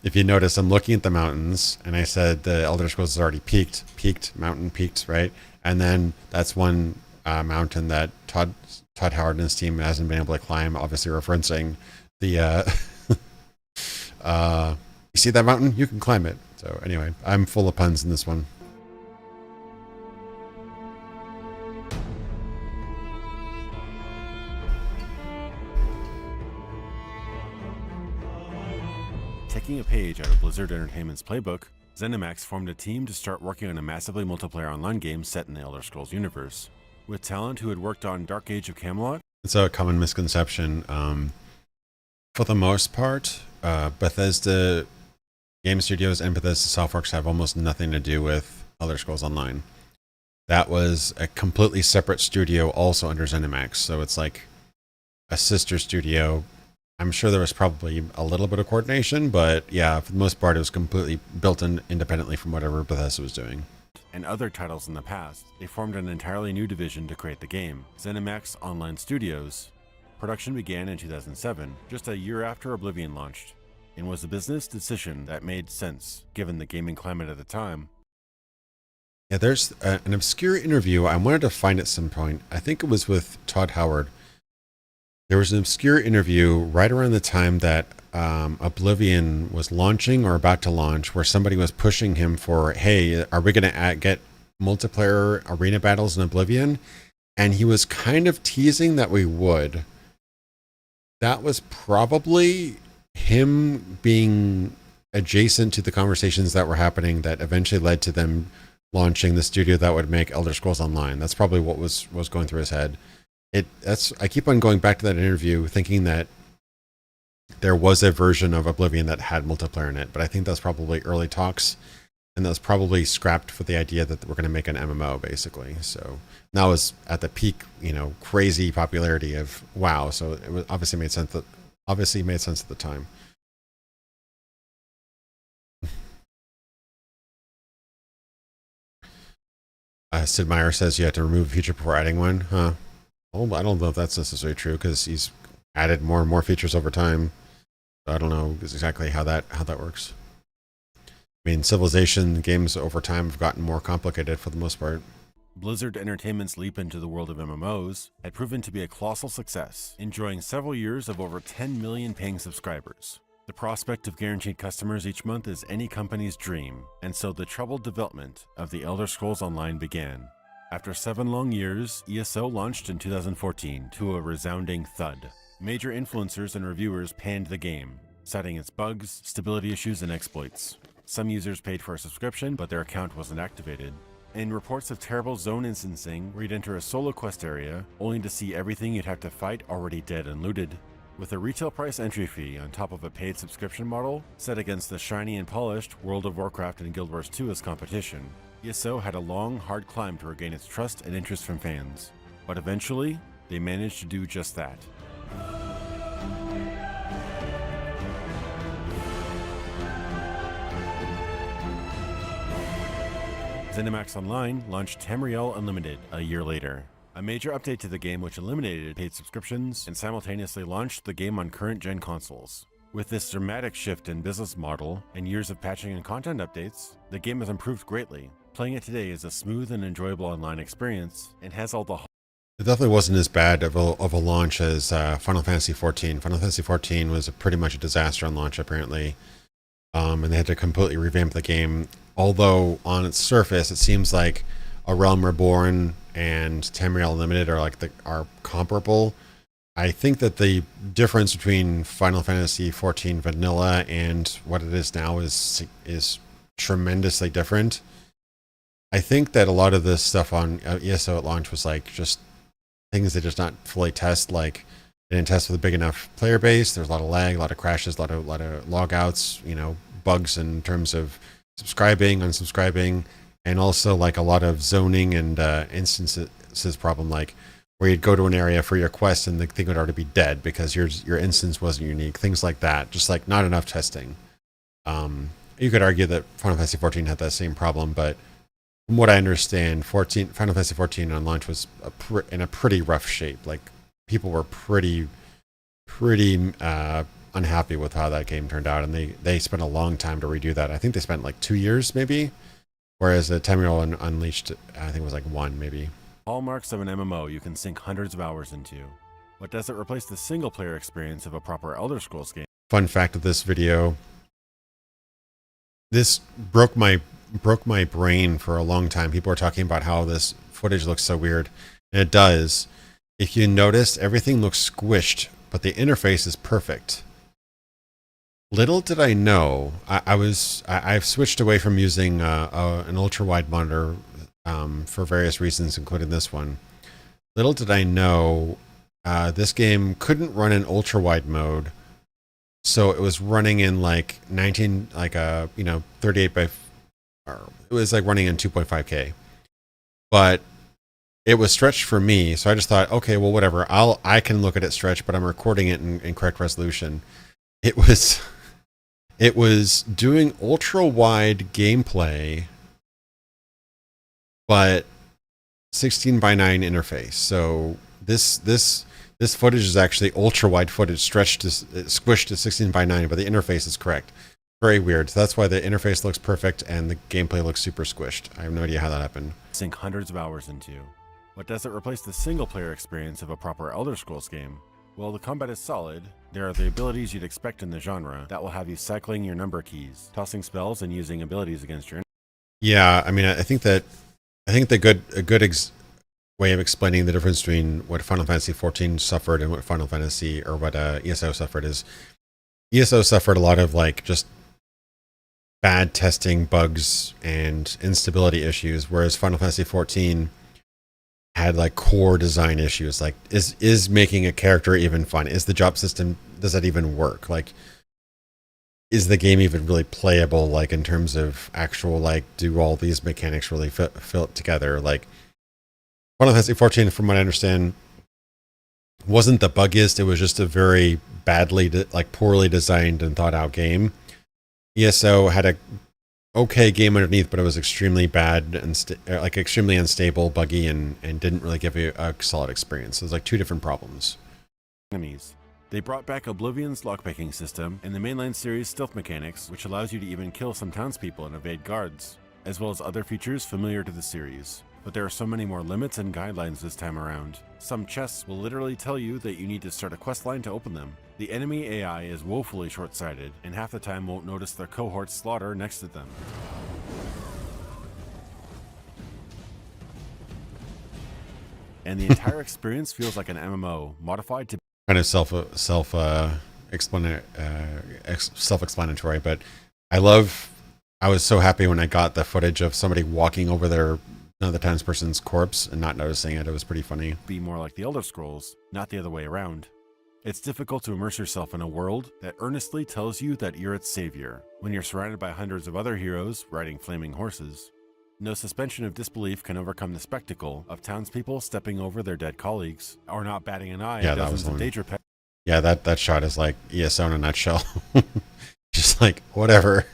If you notice, I'm looking at the mountains, and I said the Elder Scrolls has already peaked, mountain peaked, right? And then that's one mountain that Todd Howard and his team hasn't been able to climb, obviously referencing the, you see that mountain? You can climb it. So anyway, I'm full of puns in this one. Taking a page out of Blizzard Entertainment's playbook, Zenimax formed a team to start working on a massively multiplayer online game set in the Elder Scrolls universe. With talent who had worked on Dark Age of Camelot. It's a common misconception. For the most part, Bethesda Game Studios and Bethesda Softworks have almost nothing to do with Elder Scrolls Online. That was a completely separate studio also under ZeniMax, so it's like a sister studio. I'm sure there was probably a little bit of coordination, but yeah, for the most part, it was completely built in independently from whatever Bethesda was doing. And other titles in the past, they formed an entirely new division to create the game, ZeniMax Online Studios. Production began in 2007, just a year after Oblivion launched, and was a business decision that made sense, given the gaming climate at the time. Yeah, there's an obscure interview. I wanted to find at some point. I think it was with Todd Howard. There was an obscure interview right around the time that Oblivion was launching or about to launch, where somebody was pushing him for, hey, are we going to get multiplayer arena battles in Oblivion? And he was kind of teasing that we would. That was probably him being adjacent to the conversations that were happening that eventually led to them launching the studio that would make Elder Scrolls Online. That's probably what was going through his head. I keep on going back to that interview thinking that there was a version of Oblivion that had multiplayer in it, but I think that's probably early talks, and that was probably scrapped for the idea that we're going to make an MMO, basically. So that was at the peak, crazy popularity of WoW. So it was obviously made sense at the time. Sid Meier says you have to remove a feature before adding one, huh? Well, I don't know if that's necessarily true because he's added more and more features over time. I don't know exactly how that works. I mean, Civilization games over time have gotten more complicated for the most part. Blizzard Entertainment's leap into the world of MMOs had proven to be a colossal success, enjoying several years of over 10 million paying subscribers. The prospect of guaranteed customers each month is any company's dream, and so the troubled development of the Elder Scrolls Online began. After 7 long years, ESO launched in 2014 to a resounding thud. Major influencers and reviewers panned the game, citing its bugs, stability issues, and exploits. Some users paid for a subscription, but their account wasn't activated. And reports of terrible zone instancing where you'd enter a solo quest area, only to see everything you'd have to fight already dead and looted. With a retail price entry fee on top of a paid subscription model, set against the shiny and polished World of Warcraft and Guild Wars 2 as competition, ESO had a long, hard climb to regain its trust and interest from fans. But eventually, they managed to do just that. ZeniMax Online launched Tamriel Unlimited a year later. A major update to the game which eliminated paid subscriptions and simultaneously launched the game on current-gen consoles. With this dramatic shift in business model and years of patching and content updates, the game has improved greatly. Playing it today is a smooth and enjoyable online experience and has all the... It definitely wasn't as bad of a launch as Final Fantasy XIV. Final Fantasy XIV was pretty much a disaster on launch, apparently. And they had to completely revamp the game. Although, on its surface, it seems like A Realm Reborn and Tamriel Unlimited are comparable. I think that the difference between Final Fantasy XIV Vanilla and what it is now is tremendously different. I think that a lot of this stuff on ESO at launch was just things they just not fully test. Like, they didn't test with a big enough player base. There's a lot of lag, a lot of crashes, a lot of logouts, bugs in terms of subscribing, unsubscribing, and also a lot of zoning and instances problem. Like, where you'd go to an area for your quest and the thing would already be dead because your instance wasn't unique. Things like that. Just like not enough testing. You could argue that Final Fantasy XIV had that same problem, but from what I understand, Final Fantasy XIV on launch was in a pretty rough shape. Like people were pretty unhappy with how that game turned out, and they spent a long time to redo that. I think they spent like 2 years maybe, whereas the Tamriel Unleashed, I think it was like 1 maybe. Hallmarks of an MMO you can sink hundreds of hours into. What does it replace the single-player experience of a proper Elder Scrolls game? Fun fact of this video: this broke my brain for a long time. People are talking about how this footage looks so weird, and it does. If you notice, everything looks squished, but the interface is perfect. Little did I know, I've switched away from using an ultra-wide monitor for various reasons, including this one. Little did I know, this game couldn't run in ultra-wide mode, so it was running in like 38 by, or it was like running in 2.5K, but it was stretched for me. So I just thought, okay, well, whatever. I can look at it stretched, but I'm recording it in correct resolution. It was doing ultra wide gameplay, but 16:9 interface. So this footage is actually ultra wide footage squished to 16:9, but the interface is correct. Very weird. So that's why the interface looks perfect and the gameplay looks super squished. I have no idea how that happened. Sink hundreds of hours into. What does it replace the single-player experience of a proper Elder Scrolls game? Well, the combat is solid. There are the abilities you'd expect in the genre that will have you cycling your number keys, tossing spells, and using abilities against your. Yeah, I mean, I think the good way of explaining the difference between what Final Fantasy XIV suffered and what Final Fantasy or what ESO suffered is ESO suffered a lot of like just bad testing, bugs, and instability issues, whereas Final Fantasy XIV had like core design issues. Like, is making a character even fun? Is the job system, does that even work? Like, is the game even really playable? Like, in terms of actual, like, do all these mechanics really fit together? Like, Final Fantasy XIV, from what I understand, wasn't the buggiest. It was just a very poorly designed and thought out game. ESO had a okay game underneath, but it was extremely bad and extremely unstable, buggy, and didn't really give you a solid experience. So it was like two different problems. Enemies. They brought back Oblivion's lockpicking system and the mainline series stealth mechanics, which allows you to even kill some townspeople and evade guards, as well as other features familiar to the series. But there are so many more limits and guidelines this time around. Some chests will literally tell you that you need to start a quest line to open them. The enemy AI is woefully short-sighted, and half the time won't notice their cohort's slaughter next to them. And the entire experience feels like an MMO, modified to kind of self-explanatory, but I was so happy when I got the footage of somebody walking over another townsperson's corpse and not noticing it. It was pretty funny. Be more like the Elder Scrolls, not the other way around. It's difficult to immerse yourself in a world that earnestly tells you that you're its savior, when you're surrounded by hundreds of other heroes riding flaming horses. No suspension of disbelief can overcome the spectacle of townspeople stepping over their dead colleagues, or not batting an eye at dozens of Daedra pets. Yeah, that shot is like ESO in a nutshell. Just like, whatever.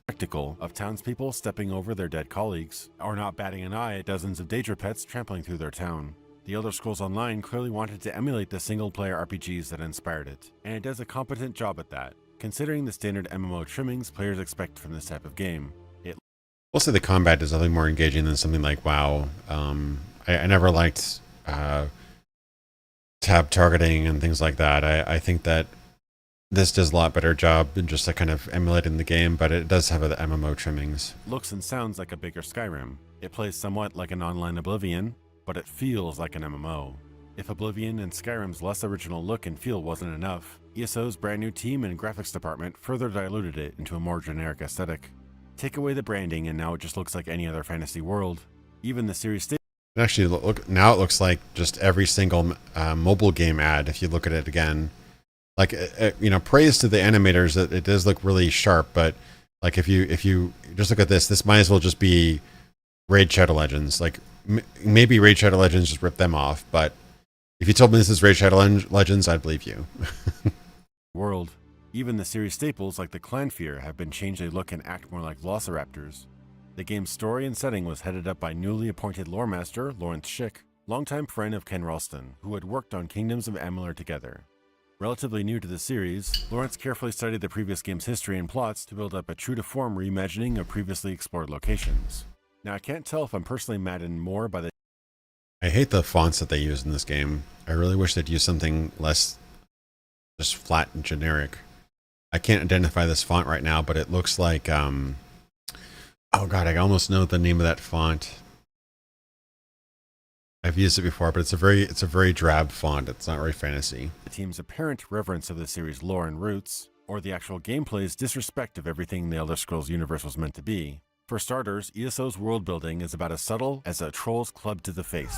Spectacle of townspeople stepping over their dead colleagues, or not batting an eye at dozens of Daedra pets trampling through their town. The Elder Scrolls Online clearly wanted to emulate the single-player RPGs that inspired it, and it does a competent job at that, considering the standard MMO trimmings players expect from this type of game. We'll say the combat is nothing more engaging than something like WoW. I never liked tab targeting and things like that. I think that this does a lot better job than just kind of emulating the game, but it does have the MMO trimmings. Looks and sounds like a bigger Skyrim. It plays somewhat like an online Oblivion, but it feels like an MMO. If Oblivion and Skyrim's less original look and feel wasn't enough, ESO's brand new team and graphics department further diluted it into a more generic aesthetic. Take away the branding and now it just looks like any other fantasy world. Even the series state. Actually, now it looks like just every single mobile game ad if you look at it again. Like, praise to the animators that it does look really sharp, but like if you just look at this might as well just be Raid Shadow Legends. Like maybe Raid Shadow Legends just rip them off, but If you told me this is Raid Shadow Legends, I'd believe you. World. Even the series staples like the clan fear have been changed to look and act more like velociraptors. The game's story and setting was headed up by newly appointed lore master Lawrence Schick, longtime friend of Ken Ralston, who had worked on Kingdoms of Amalur together. Relatively new to the series, Lawrence carefully studied the previous game's history and plots to build up a true-to-form reimagining of previously explored locations. Now I can't tell if I'm personally maddened more by the... I hate the fonts that they use in this game. I really wish they'd use something less just flat and generic. I can't identify this font right now, but it looks like, oh god, I almost know the name of that font. I've used it before, but it's a very drab font. It's not very fantasy. The team's apparent reverence of the series' lore and roots, or the actual gameplay's disrespect of everything the Elder Scrolls universe was meant to be. For starters, ESO's world building is about as subtle as a troll's club to the face.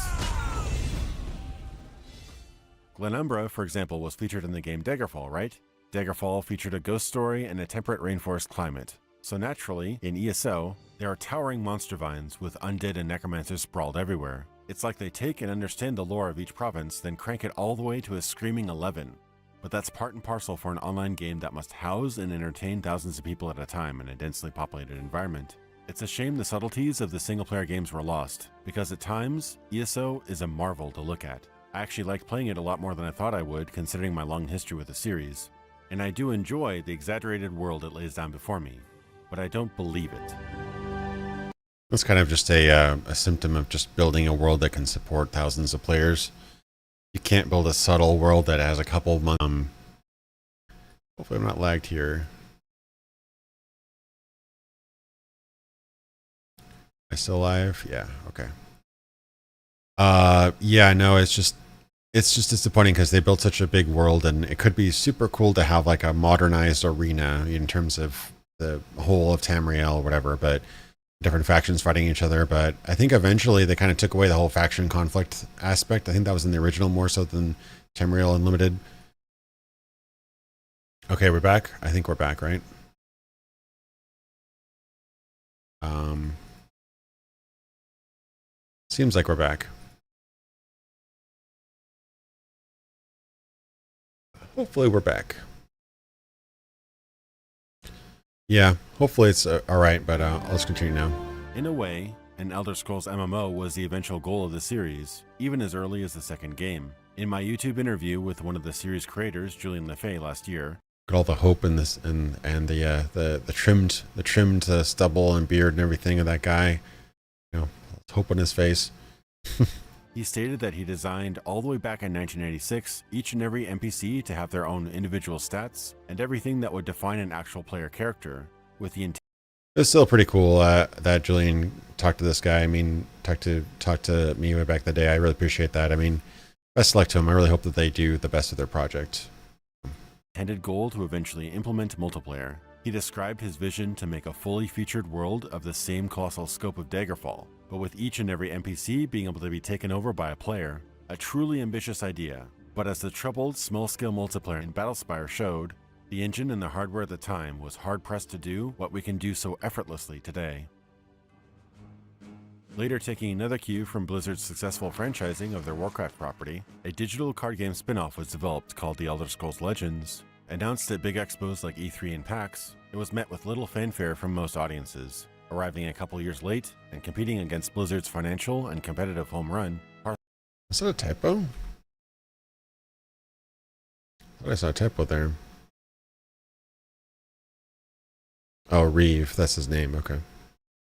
Glenumbra, for example, was featured in the game Daggerfall, right? Daggerfall featured a ghost story and a temperate rainforest climate. So naturally, in ESO, there are towering monster vines with undead and necromancers sprawled everywhere. It's like they take and understand the lore of each province, then crank it all the way to a screaming 11. But that's part and parcel for an online game that must house and entertain thousands of people at a time in a densely populated environment. It's a shame the subtleties of the single-player games were lost, because at times, ESO is a marvel to look at. I actually liked playing it a lot more than I thought I would, considering my long history with the series. And I do enjoy the exaggerated world it lays down before me, but I don't believe it. That's kind of just a symptom of just building a world that can support thousands of players. You can't build a subtle world that has a couple months. Hopefully I'm not lagged here. Am I still live? Yeah, okay. Yeah, no, it's just disappointing because they built such a big world, and it could be super cool to have like a modernized arena in terms of the whole of Tamriel or whatever, but different factions fighting each other. But I think eventually they kind of took away the whole faction conflict aspect. I think that was in the original more so than Tamriel Unlimited. Okay, we're back. I think we're back, right? Seems like we're back. Hopefully we're back. Yeah, hopefully it's all right, but let's continue now. In a way, an Elder Scrolls MMO was the eventual goal of the series, even as early as the second game. In my YouTube interview with one of the series creators, Julian LeFay, last year, got all the hope in this and the trimmed stubble and beard and everything of that guy. You know, hope on his face. he stated that he designed all the way back in 1986 each and every NPC to have their own individual stats and everything that would define an actual player character, with the intent. It's still pretty cool that Julian talked to this guy. I mean, talked to me way back the day. I really appreciate that. I mean, best of luck to him. I really hope that they do the best of their project. Intended goal to eventually implement multiplayer. He described his vision to make a fully featured world of the same colossal scope of Daggerfall, but with each and every NPC being able to be taken over by a player. A truly ambitious idea, but as the troubled small-scale multiplayer in Battlespire showed, the engine and the hardware at the time was hard-pressed to do what we can do so effortlessly today. Later taking another cue from Blizzard's successful franchising of their Warcraft property, a digital card game spin-off was developed called The Elder Scrolls Legends. Announced at big expos like E3 and PAX, it was met with little fanfare from most audiences, arriving a couple years late and competing against Blizzard's financial and competitive home run. Is that a typo? I thought I saw a typo there. Oh, Reeve, that's his name. Okay.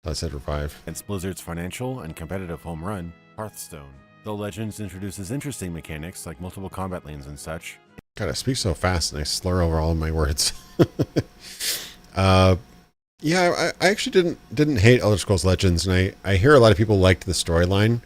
I said Revive. Against Blizzard's financial and competitive home run, Hearthstone. Though Legends introduces interesting mechanics like multiple combat lanes and such. God, I speak so fast and I slur over all of my words. Yeah, I actually didn't hate Elder Scrolls Legends, and I hear a lot of people liked the storyline,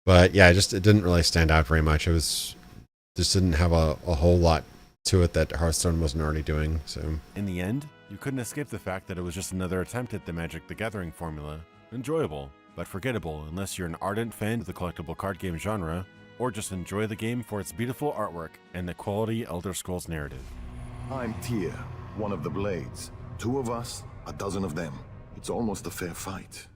but yeah, it didn't really stand out very much. It just didn't have a whole lot to it that Hearthstone wasn't already doing. So in the end, you couldn't escape the fact that it was just another attempt at the Magic the Gathering formula. Enjoyable, but forgettable unless you're an ardent fan of the collectible card game genre, or just enjoy the game for its beautiful artwork and the quality Elder Scrolls narrative. I'm Tyr, one of the Blades. 2 of us, a dozen of them. It's almost a fair fight.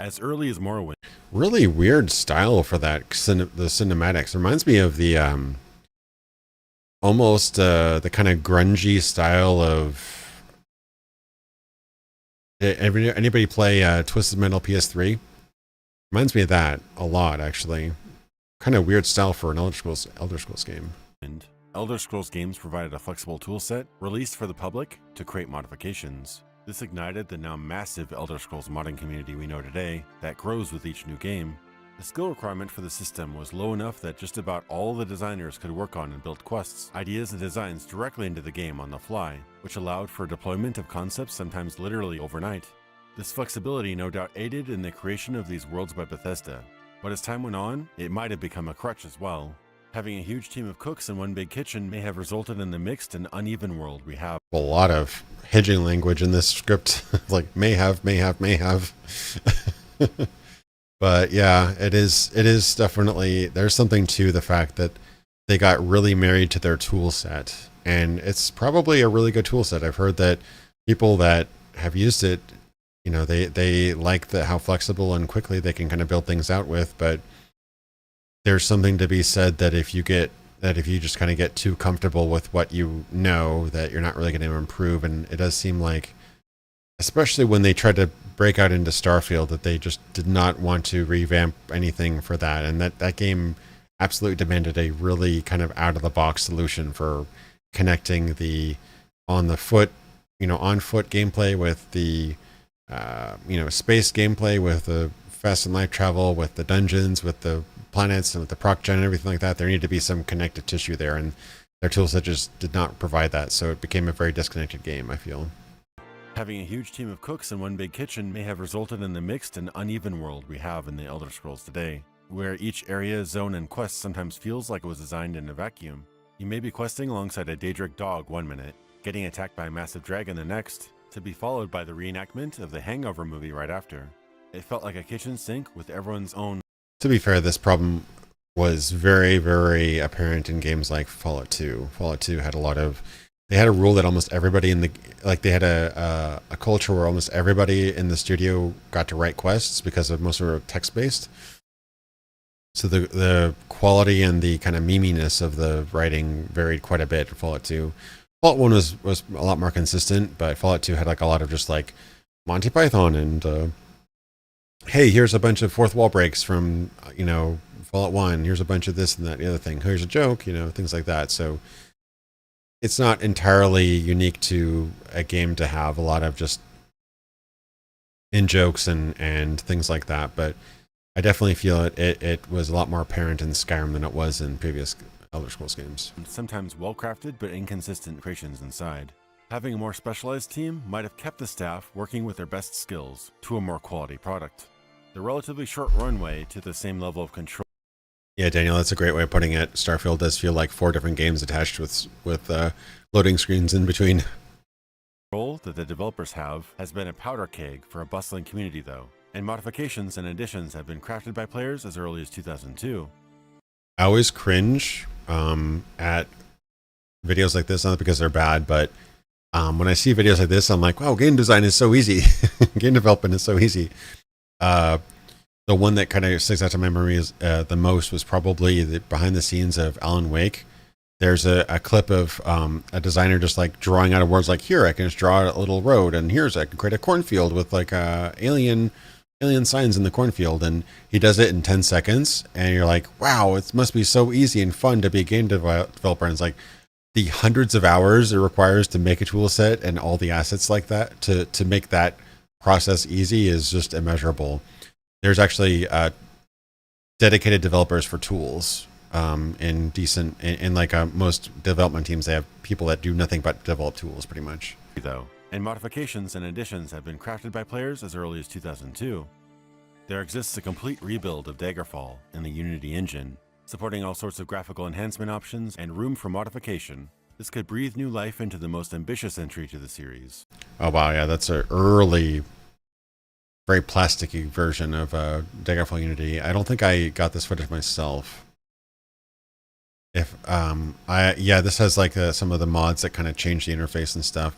As early as Morrowind. Really weird style for that, the cinematics. Reminds me of the almost the kind of grungy style of... Anybody play Twisted Metal PS3? Reminds me of that a lot, actually. Kind of weird style for an Elder Scrolls game. And Elder Scrolls games provided a flexible toolset released for the public to create modifications. This ignited the now massive Elder Scrolls modding community we know today that grows with each new game. The skill requirement for the system was low enough that just about all the designers could work on and build quests, ideas, and designs directly into the game on the fly, which allowed for deployment of concepts sometimes literally overnight. This flexibility no doubt aided in the creation of these worlds by Bethesda, but as time went on, it might have become a crutch as well. Having a huge team of cooks in one big kitchen may have resulted in the mixed and uneven world we have. A lot of hedging language in this script, like may have. But yeah, it is definitely, there's something to the fact that they got really married to their tool set, and it's probably a really good tool set. I've heard that people that have used it, you know, they like how flexible and quickly they can kind of build things out with, but there's something to be said that if you just kind of get too comfortable with what you know, that you're not really going to improve. And it does seem like, especially when they tried to break out into Starfield, that they just did not want to revamp anything for that. And that game absolutely demanded a really kind of out of the box solution for connecting the on foot gameplay with the space gameplay, with the fast and light travel, with the dungeons, with the planets, and with the proc gen and everything like that. There needed to be some connective tissue there, and their toolset just did not provide that, so it became a very disconnected game, I feel. Having a huge team of cooks in one big kitchen may have resulted in the mixed and uneven world we have in the Elder Scrolls today, where each area, zone, and quest sometimes feels like it was designed in a vacuum. You may be questing alongside a Daedric dog one minute, getting attacked by a massive dragon the next, to be followed by the reenactment of the Hangover movie right after. It felt like a kitchen sink with everyone's own... To be fair, this problem was very, very apparent in games like Fallout 2. Fallout 2 had they had a rule that almost everybody they had a culture where almost everybody in the studio got to write quests because of most of them were text-based. So the quality and the kind of meminess of the writing varied quite a bit in Fallout 2. Fallout 1 was a lot more consistent, but Fallout 2 had like a lot of just like Monty Python and hey, here's a bunch of fourth wall breaks from, Fallout 1. Here's a bunch of this and that and the other thing. Here's a joke, things like that. So it's not entirely unique to a game to have a lot of just in jokes and things like that. But I definitely feel it was a lot more apparent in Skyrim than it was in previous Elder Scrolls games. Sometimes well-crafted but inconsistent creations inside. Having a more specialized team might have kept the staff working with their best skills to a more quality product. The relatively short runway to the same level of control. Yeah, Daniel, that's a great way of putting it. Starfield does feel like 4 different games attached with loading screens in between. Role that the developers have has been a powder keg for a bustling community, though, and modifications and additions have been crafted by players as early as 2002. I always cringe at videos like this, not because they're bad, but when I see videos like this, I'm like, wow, game design is so easy. Game development is so easy. The one that kind of sticks out to my memory is the most was probably the behind the scenes of Alan Wake. There's a clip of a designer just like drawing out of words like, here, I can just draw a little road, and here's, I can create a cornfield with like alien signs in the cornfield, and he does it in 10 seconds, and you're like, wow, it must be so easy and fun to be a game developer. And it's like the hundreds of hours it requires to make a tool set and all the assets like that to make that process easy is just immeasurable. There's actually dedicated developers for tools in most development teams. They have people that do nothing but develop tools pretty much. Though, and modifications and additions have been crafted by players as early as 2002. There exists a complete rebuild of Daggerfall in the Unity engine, supporting all sorts of graphical enhancement options and room for modification. This could breathe new life into the most ambitious entry to the series. Oh wow, yeah, that's an early, very plasticky version of Daggerfall Unity. I don't think I got this footage myself. This has like some of the mods that kind of change the interface and stuff.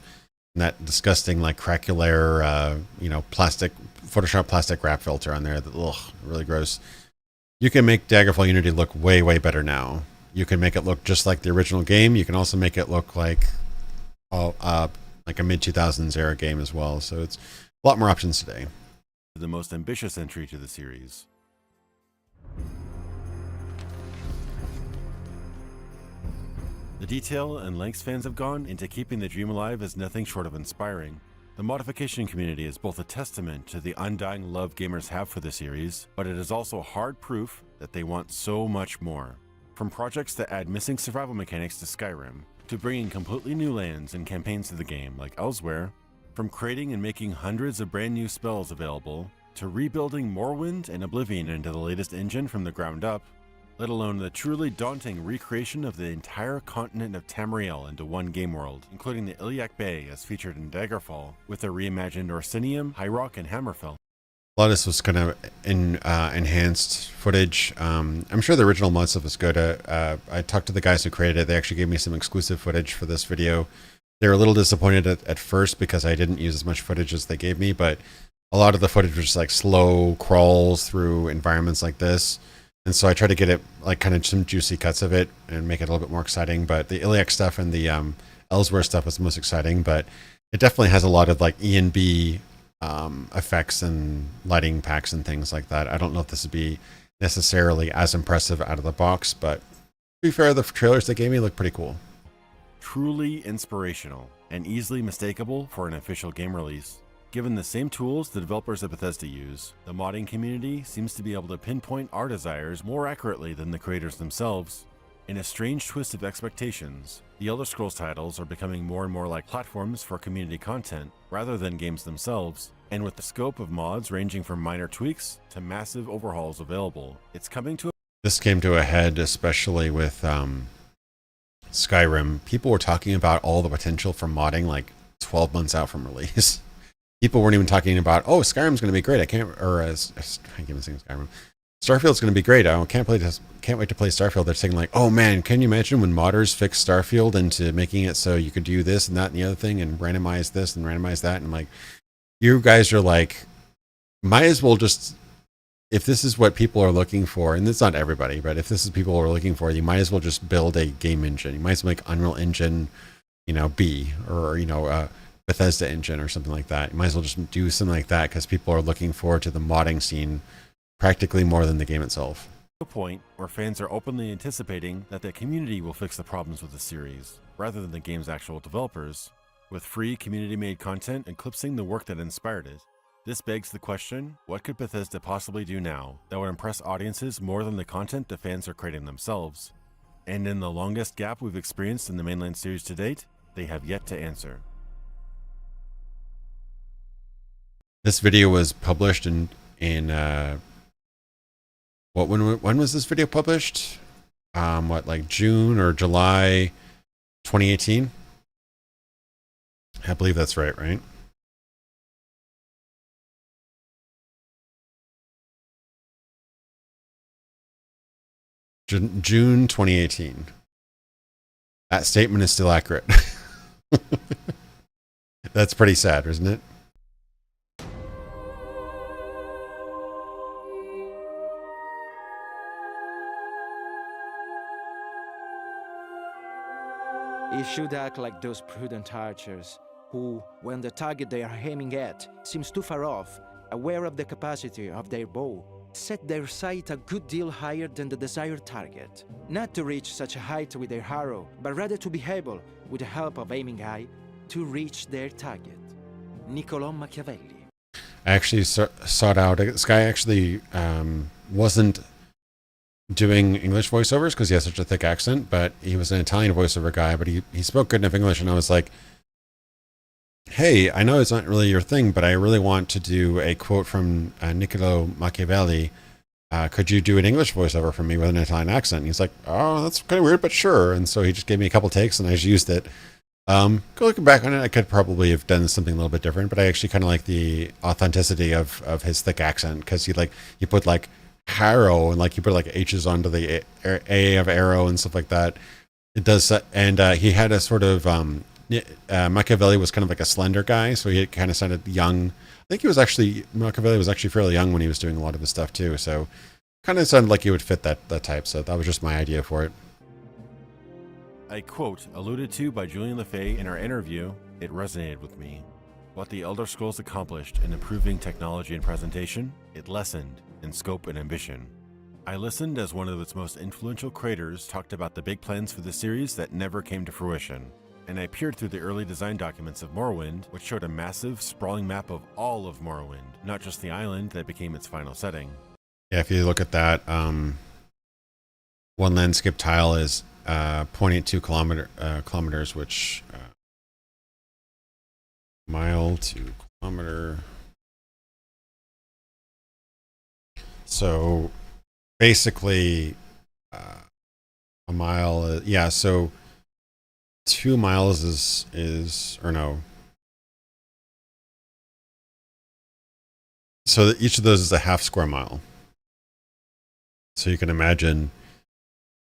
that disgusting like craquelure, plastic Photoshop plastic wrap filter on there. Ugh, really gross. You can make Daggerfall Unity look way, way better now. You can make it look just like the original game. You can also make it look like a mid 2000s era game as well. So it's a lot more options today. The most ambitious entry to the series. The detail and lengths fans have gone into keeping the dream alive is nothing short of inspiring. The modification community is both a testament to the undying love gamers have for the series, but it is also hard proof that they want so much more. From projects that add missing survival mechanics to Skyrim, to bringing completely new lands and campaigns to the game like Elsewhere, from creating and making hundreds of brand new spells available, to rebuilding Morrowind and Oblivion into the latest engine from the ground up, let alone the truly daunting recreation of the entire continent of Tamriel into one game world, including the Iliac Bay as featured in Daggerfall, with the reimagined Orsinium, High Rock, and Hammerfell. A lot of this was kind of enhanced footage. I'm sure the original mod stuff is good. I talked to the guys who created it. They actually gave me some exclusive footage for this video. They were a little disappointed at first because I didn't use as much footage as they gave me, but a lot of the footage was just like slow crawls through environments like this. And so I tried to get it like kind of some juicy cuts of it and make it a little bit more exciting. But the Iliac stuff and the Elsewhere stuff was the most exciting, but it definitely has a lot of like E and B effects and lighting packs and things like that. I don't know if this would be necessarily as impressive out of the box, but to be fair, the trailers they gave me look pretty cool. Truly inspirational and easily mistakable for an official game release. Given the same tools the developers at Bethesda use, the modding community seems to be able to pinpoint our desires more accurately than the creators themselves. In a strange twist of expectations, the Elder Scrolls titles are becoming more and more like platforms for community content rather than games themselves, and with the scope of mods ranging from minor tweaks to massive overhauls available, it's coming to This came to a head especially with Skyrim. People were talking about all the potential for modding like 12 months out from release. People weren't even talking about, oh, Skyrim's going to be great. I keep saying Skyrim. Starfield's going to be great. I can't wait to play Starfield. They're saying like, oh man, can you imagine when modders fix Starfield into making it so you could do this and that and the other thing and randomize this and randomize that? And like, you guys are like, might as well just, if this is what people are looking for, and it's not everybody, but if this is people are looking for, you might as well just build a game engine. You might as well make Unreal Engine, B, or Bethesda engine or something like that. You might as well just do something like that because people are looking forward to the modding scene practically more than the game itself. a point where fans are openly anticipating that the community will fix the problems with the series, rather than the game's actual developers, with free community-made content eclipsing the work that inspired it. This begs the question, what could Bethesda possibly do now that would impress audiences more than the content the fans are creating themselves? And in the longest gap we've experienced in the mainline series to date, they have yet to answer. This video was published in when was this video published? Like June or July 2018? I believe that's right? June 2018. That statement is still accurate. That's pretty sad, isn't it? You should act like those prudent archers, who, when the target they are aiming at seems too far off, aware of the capacity of their bow, set their sight a good deal higher than the desired target. Not to reach such a height with their arrow, but rather to be able, with the help of aiming eye, to reach their target. Niccolò Machiavelli. I actually sought out, this guy actually wasn't doing English voiceovers because he has such a thick accent, but he was an Italian voiceover guy, but he spoke good enough English, and I was like, hey, I know it's not really your thing, but I really want to do a quote from Niccolò Machiavelli. Could you do an English voiceover for me with an Italian accent? And he's like, oh, that's kind of weird, but sure. And so he just gave me a couple takes, and I just used it. Looking back on it, I could probably have done something a little bit different, but I actually kind of like the authenticity of his thick accent, because he put like harrow and he put like H's onto the A of arrow and stuff like that. It does, and he had a sort of Machiavelli was kind of like a slender guy, so he kind of sounded young. I think Machiavelli was actually fairly young when he was doing a lot of his stuff too, so kind of sounded like he would fit that type. So that was just my idea for it. A quote alluded to by Julian LeFay in our interview, it resonated with me. What the Elder Scrolls accomplished in improving technology and presentation, it lessened in scope and ambition. I listened as one of its most influential creators talked about the big plans for the series that never came to fruition, and I peered through the early design documents of Morrowind, which showed a massive, sprawling map of all of Morrowind, not just the island that became its final setting. Yeah, if you look at that, one landscape tile is 0.82 kilometers, which mile to kilometer. So basically, a mile. Yeah, so 2 miles is or no. So each of those is a half square mile. So you can imagine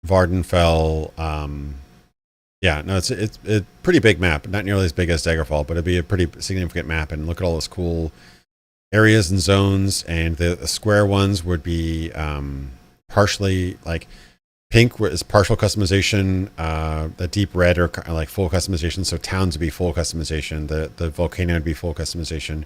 Vardenfell. It's a pretty big map. Not nearly as big as Daggerfall, but it'd be a pretty significant map. And look at all those cool areas and zones. And the square ones would be partially like pink is partial customization. The deep red are like full customization. So towns would be full customization. The volcano would be full customization.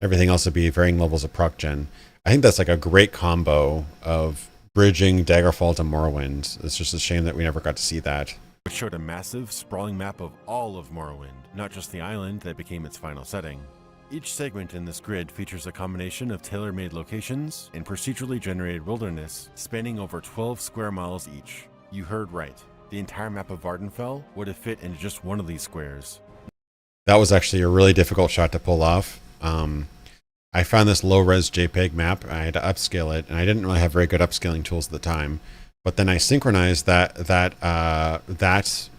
Everything else would be varying levels of proc gen. I think that's like a great combo of bridging Daggerfall to Morrowind. It's just a shame that we never got to see that. Which showed a massive, sprawling map of all of Morrowind, not just the island that became its final setting. Each segment in this grid features a combination of tailor-made locations and procedurally generated wilderness spanning over 12 square miles each. You heard right. The entire map of Vardenfell would have fit into just one of these squares. That was actually a really difficult shot to pull off. I found this low-res JPEG map. I had to upscale it, and I didn't really have very good upscaling tools at the time. But then I synchronized that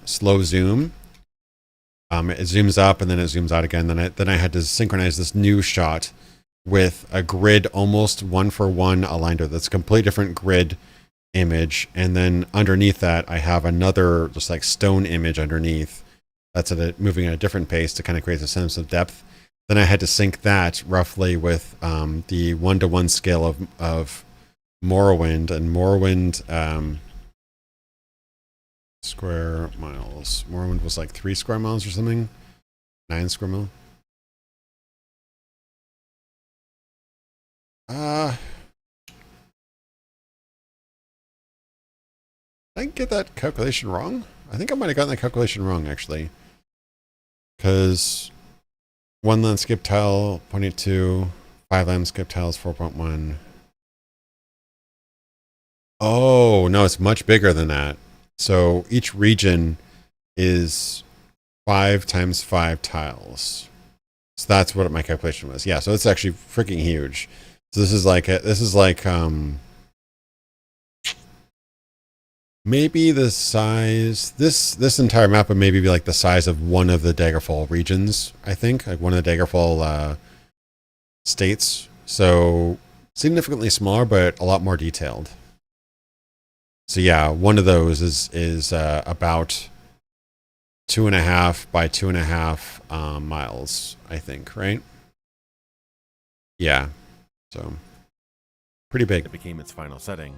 slow zoom. It zooms up and then it zooms out again. Then I had to synchronize this new shot with a grid almost one for one aligned with that's a completely different grid image. And then underneath that, I have another just like stone image underneath that's moving at a different pace to kind of create a sense of depth. Then I had to sync that roughly with the 1-to-1 scale of Morrowind, and Morrowind square miles. Morrowind was like 3 square miles or something, 9 square mile. I didn't get that calculation wrong. I think I might have gotten that calculation wrong actually, because 1 landscape tile 0.82, 5 landscape tiles 4.1. Oh, no, it's much bigger than that. So each region is 5 times 5 tiles. So that's what my calculation was. Yeah, so it's actually freaking huge. So this is like maybe the size, this entire map would maybe be like the size of one of the Daggerfall regions, I think, like one of the Daggerfall states. So significantly smaller, but a lot more detailed. So yeah, one of those is about 2.5 by 2.5 miles, I think, right? Yeah, so pretty big. It became its final setting.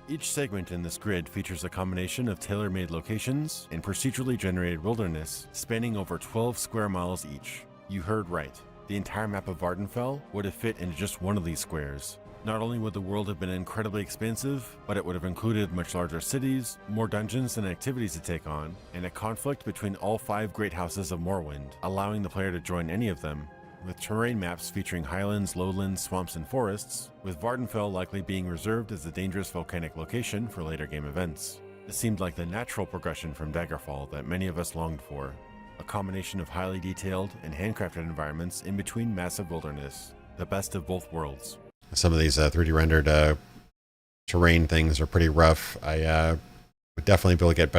Each segment in this grid features a combination of tailor-made locations and procedurally generated wilderness spanning over 12 square miles each. You heard right. The entire map of Vardenfell would have fit into just one of these squares. Not only would the world have been incredibly expansive, but it would have included much larger cities, more dungeons and activities to take on, and a conflict between all 5 great houses of Morrowind, allowing the player to join any of them, with terrain maps featuring highlands, lowlands, swamps, and forests, with Vardenfell likely being reserved as a dangerous volcanic location for later game events. It seemed like the natural progression from Daggerfall that many of us longed for, a combination of highly detailed and handcrafted environments in between massive wilderness, the best of both worlds. Some of these 3D rendered terrain things are pretty rough. I would definitely be able to get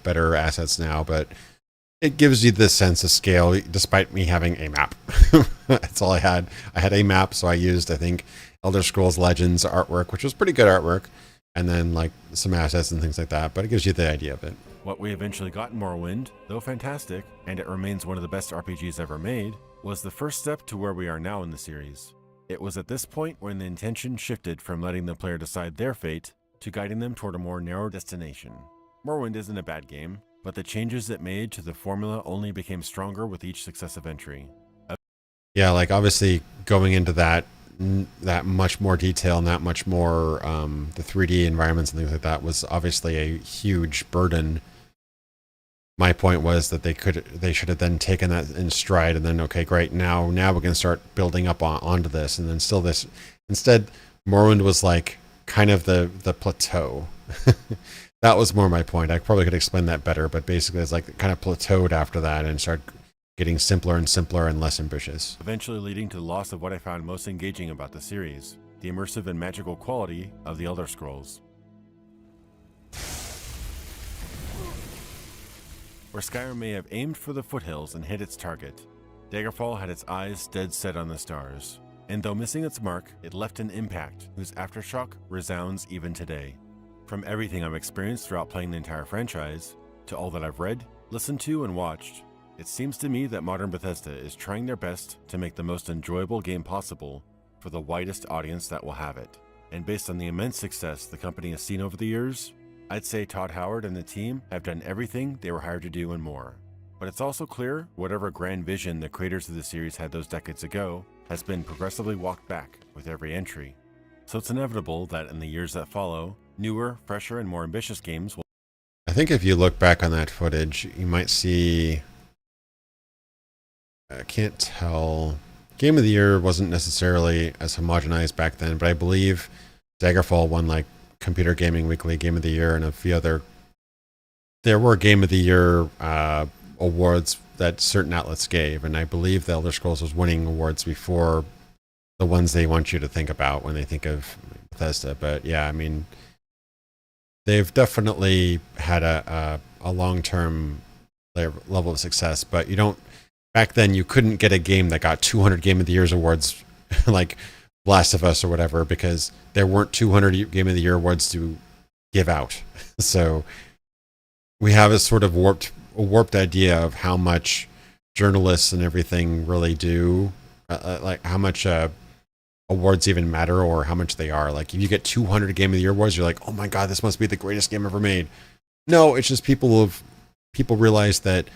better assets now, but it gives you this sense of scale despite me having a map. That's all I had. I had a map, so I used, I think, Elder Scrolls Legends artwork, which was pretty good artwork, and then like some assets and things like that, but it gives you the idea of it. What we eventually got in Morrowind, though fantastic, and it remains one of the best RPGs ever made, was the first step to where we are now in the series. It was at this point when the intention shifted from letting the player decide their fate to guiding them toward a more narrow destination. Morrowind isn't a bad game, but the changes it made to the formula only became stronger with each successive entry. Yeah, like obviously going into that much more detail and that much more the 3D environments and things like that was obviously a huge burden. My point was that they should have then taken that in stride and then, okay, great, now we're going to start building up onto this, and then still this. Instead, Morrowind was like kind of the plateau. That was more my point. I probably could explain that better, but basically it's like kind of plateaued after that and started getting simpler and simpler and less ambitious. Eventually leading to the loss of what I found most engaging about the series, the immersive and magical quality of the Elder Scrolls. Where Skyrim may have aimed for the foothills and hit its target, Daggerfall had its eyes dead set on the stars. And though missing its mark, it left an impact whose aftershock resounds even today. From everything I've experienced throughout playing the entire franchise, to all that I've read, listened to, and watched, it seems to me that modern Bethesda is trying their best to make the most enjoyable game possible for the widest audience that will have it. And based on the immense success the company has seen over the years, I'd say Todd Howard and the team have done everything they were hired to do and more. But it's also clear whatever grand vision the creators of the series had those decades ago has been progressively walked back with every entry. So it's inevitable that in the years that follow, newer, fresher, and more ambitious games will... I think if you look back on that footage, you might see... I can't tell. Game of the Year wasn't necessarily as homogenized back then, but I believe Daggerfall won like Computer Gaming Weekly Game of the Year and a few other... There were Game of the Year awards that certain outlets gave, and I believe the Elder Scrolls was winning awards before the ones they want you to think about when they think of Bethesda. But yeah, I mean, they've definitely had a long-term level of success, but you don't... Back then, you couldn't get a game that got 200 Game of the Year's awards, like Last of Us or whatever, because there weren't 200 Game of the Year awards to give out. So we have a sort of warped idea of how much journalists and everything really do, like how much awards even matter or how much they are. Like if you get 200 Game of the Year awards, you're like, oh my God, this must be the greatest game ever made. No, it's just people realize that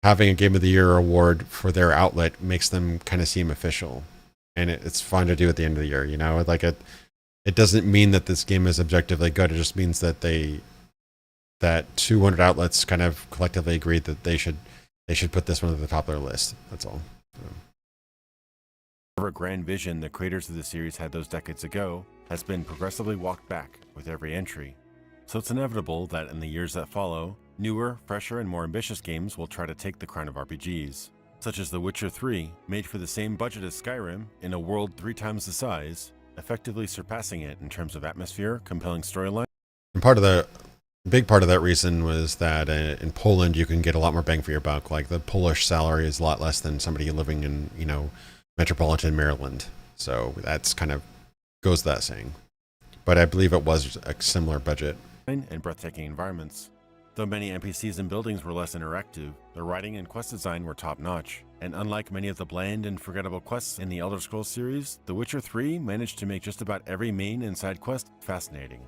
having a Game of the Year award for their outlet makes them kind of seem official, and it's fun to do at the end of the year. You know, like it doesn't mean that this game is objectively good. It just means that that 200 outlets kind of collectively agreed that they should put this one at the top of their list. That's all. Whatever grand vision the creators of the series had those decades ago has been progressively walked back with every entry. So it's inevitable that in the years that follow, newer, fresher, and more ambitious games will try to take the crown of RPGs, such as The Witcher 3, made for the same budget as Skyrim, in a world 3 times the size, effectively surpassing it in terms of atmosphere, compelling storyline. And big part of that reason was that in Poland you can get a lot more bang for your buck. Like the Polish salary is a lot less than somebody living in, metropolitan Maryland. So that's kind of goes without saying. But I believe it was a similar budget. And breathtaking environments. Though many NPCs and buildings were less interactive, the writing and quest design were top-notch. And unlike many of the bland and forgettable quests in the Elder Scrolls series, The Witcher 3 managed to make just about every main and side quest fascinating.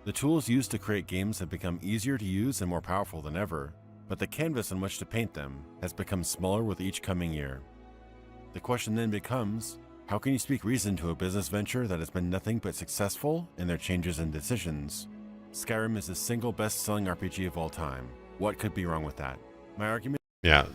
The tools used to create games have become easier to use and more powerful than ever, but the canvas on which to paint them has become smaller with each coming year. The question then becomes, how can you speak reason to a business venture that has been nothing but successful in their changes and decisions? Skyrim is the single best-selling RPG of all time. What could be wrong with that? My argument... Yeah.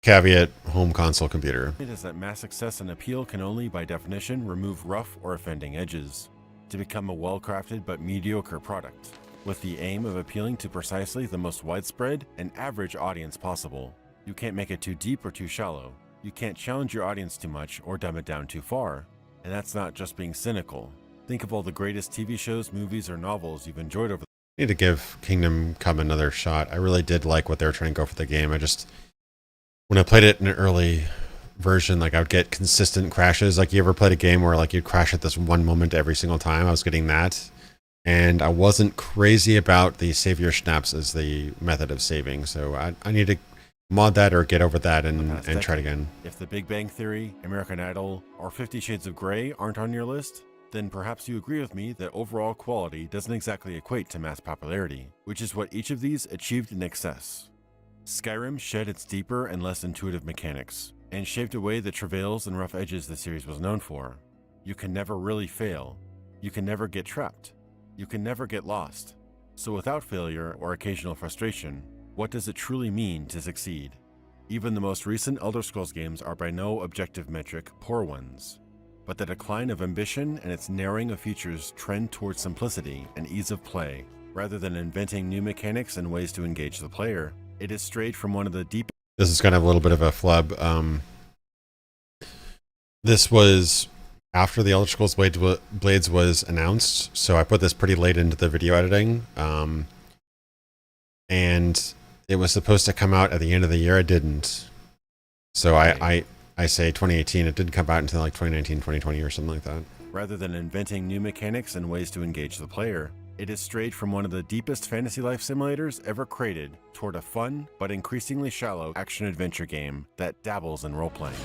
Caveat, home console computer. ...is that mass success and appeal can only, by definition, remove rough or offending edges to become a well-crafted but mediocre product, with the aim of appealing to precisely the most widespread and average audience possible. You can't make it too deep or too shallow. You can't challenge your audience too much or dumb it down too far. And that's not just being cynical. Think of all the greatest TV shows, movies, or novels you've enjoyed over I need to give Kingdom Come another shot. I really did like what they were trying to go for the game. When I played it in an early version, like I would get consistent crashes. Like you ever played a game where like you'd crash at this one moment every single time? I was getting that. and I wasn't crazy about the save your schnapps as the method of saving. So I need to mod that or get over that and try it again. If The Big Bang Theory, American Idol, or 50 Shades of Grey aren't on your list, then perhaps you agree with me that overall quality doesn't exactly equate to mass popularity, which is what each of these achieved in excess. Skyrim shed its deeper and less intuitive mechanics, and shaved away the travails and rough edges the series was known for. You can never really fail. You can never get trapped. You can never get lost. So without failure or occasional frustration, what does it truly mean to succeed? Even the most recent Elder Scrolls games are by no objective metric poor ones. But the decline of ambition and its narrowing of features trend towards simplicity and ease of play. Rather than inventing new mechanics and ways to engage the player, it has strayed from one of the deep... This is kind of a little bit of a flub. This was after the Elder Scrolls Blades was announced, so I put this pretty late into the video editing. And it was supposed to come out at the end of the year. It didn't. So I say 2018. It didn't come out until like 2019, 2020 or something like that. Rather than inventing new mechanics and ways to engage the player, it has strayed from one of the deepest fantasy life simulators ever created toward a fun but increasingly shallow action-adventure game that dabbles in role-playing.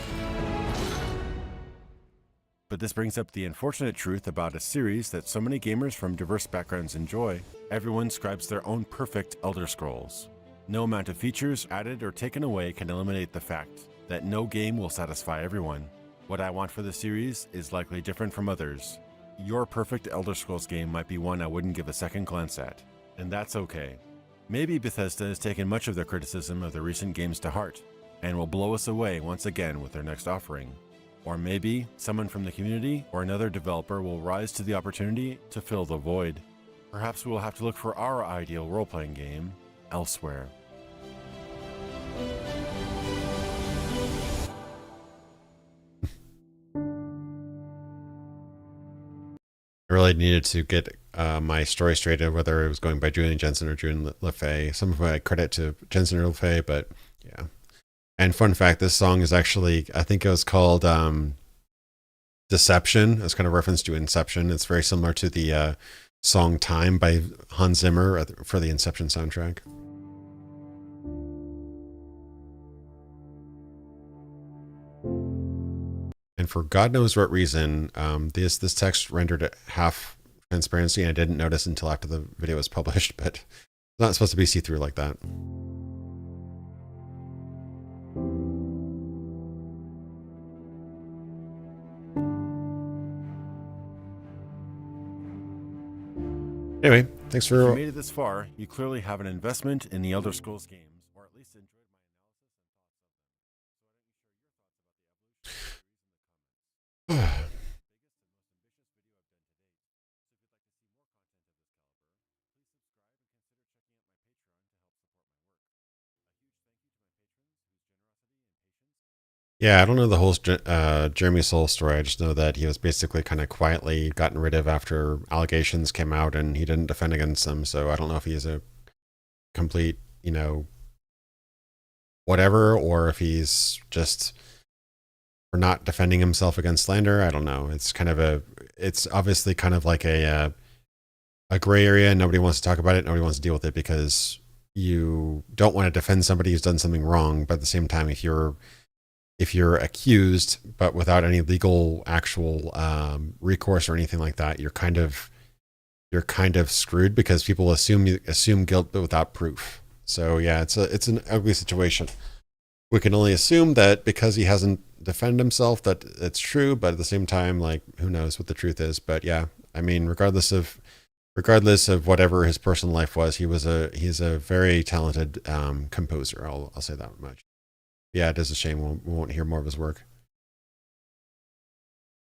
But this brings up the unfortunate truth about a series that so many gamers from diverse backgrounds enjoy. Everyone scribes their own perfect Elder Scrolls. No amount of features added or taken away can eliminate the fact that no game will satisfy everyone. What I want for the series is likely different from others. Your perfect Elder Scrolls game might be one I wouldn't give a second glance at, and that's okay. Maybe Bethesda has taken much of their criticism of the recent games to heart, and will blow us away once again with their next offering. Or maybe someone from the community or another developer will rise to the opportunity to fill the void. Perhaps we will have to look for our ideal role-playing game elsewhere. I really needed to get my story straight of whether it was going by Julian Jensen or Julian LeFay. Some of my credit to Jensen or LeFay, but yeah. And fun fact, this song is actually, I think it was called Deception. It's kind of reference to Inception. It's very similar to the song Time by Hans Zimmer for the Inception soundtrack. And for God knows what reason, this text rendered at half transparency, and I didn't notice until after the video was published, but it's not supposed to be see-through like that. Anyway, thanks for... If you made it this far, you clearly have an investment in the Elder Scrolls games, or at least enjoyed my analysis. Yeah, I don't know the whole Jeremy Soule story. I just know that he was basically kind of quietly gotten rid of after allegations came out and he didn't defend against them. So I don't know if he's a complete, whatever, or if he's just for not defending himself against slander. I don't know. It's kind of it's obviously kind of like a gray area. Nobody wants to talk about it. Nobody wants to deal with it because you don't want to defend somebody who's done something wrong. But at the same time, if you're accused, but without any legal actual recourse or anything like that, you're kind of screwed because people assume guilt, but without proof. So yeah, it's an ugly situation. We can only assume that because he hasn't defended himself that it's true, but at the same time, like, who knows what the truth is. But yeah, I mean, regardless of whatever his personal life was, he's a very talented composer. I'll say that much. Yeah, it is a shame we won't hear more of his work.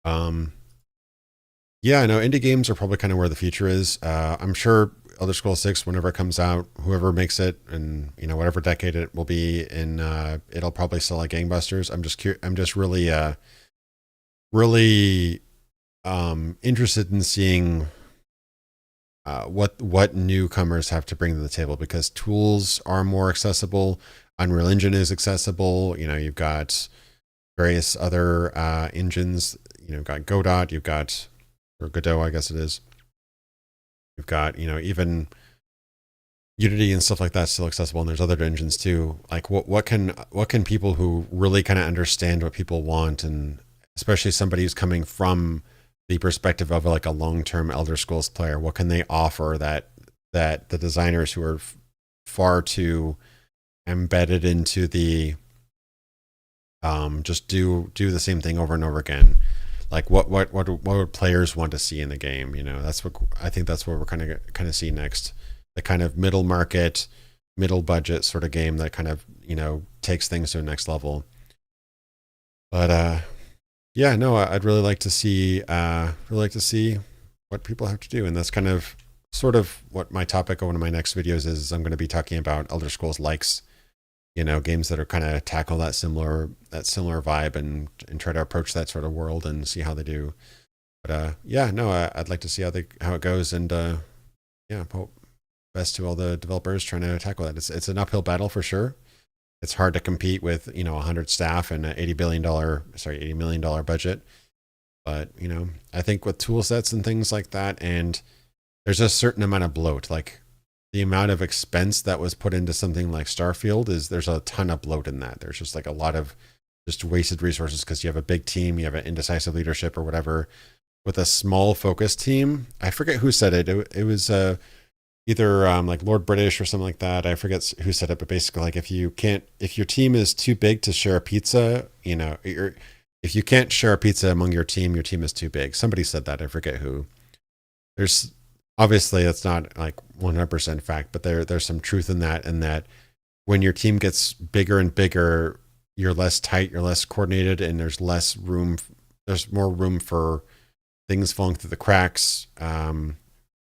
Yeah, I know indie games are probably kind of where the future is. I'm sure Elder Scrolls 6, whenever it comes out, whoever makes it, and whatever decade it will be in, it'll probably sell like gangbusters. I'm just really interested in seeing what newcomers have to bring to the table, because tools are more accessible. Unreal Engine is accessible. You've got various other engines. You've got Godot, or Godot, I guess it is. You've got, even Unity and stuff like that still accessible, and there's other engines too. Like what can people who really kind of understand what people want, and especially somebody who's coming from the perspective of like a long-term Elder Scrolls player, what can they offer that the designers who are far too embedded into the just do the same thing over and over again? Like what would players want to see in the game? That's what I think. That's what we're kind of see next. The kind of middle market, middle budget sort of game that kind of takes things to the next level. But yeah, no, I'd really like to see what people have to do, and that's kind of sort of what my topic of one of my next videos is. I'm going to be talking about Elder Scrolls likes, games that are kind of tackle that similar vibe and try to approach that sort of world and see how they do. But yeah, no, I'd like to see how it goes, and yeah, hope best to all the developers trying to tackle that. It's an uphill battle for sure. It's hard to compete with 100 staff and an $80 million budget. But I think with tool sets and things like that, and there's a certain amount of bloat. Like the amount of expense that was put into something like Starfield there's a ton of bloat in that. There's just like a lot of just wasted resources because you have a big team, you have an indecisive leadership or whatever. With a small focused team, I forget who said it. It was either like Lord British or something like that. I forget who said it, but basically, like if your team is too big to share a pizza, if you can't share a pizza among your team is too big. Somebody said that. I forget who. There's obviously that's not like 100% fact, but there's some truth in that. And that when your team gets bigger and bigger, you're less tight, you're less coordinated, and there's more room for things falling through the cracks.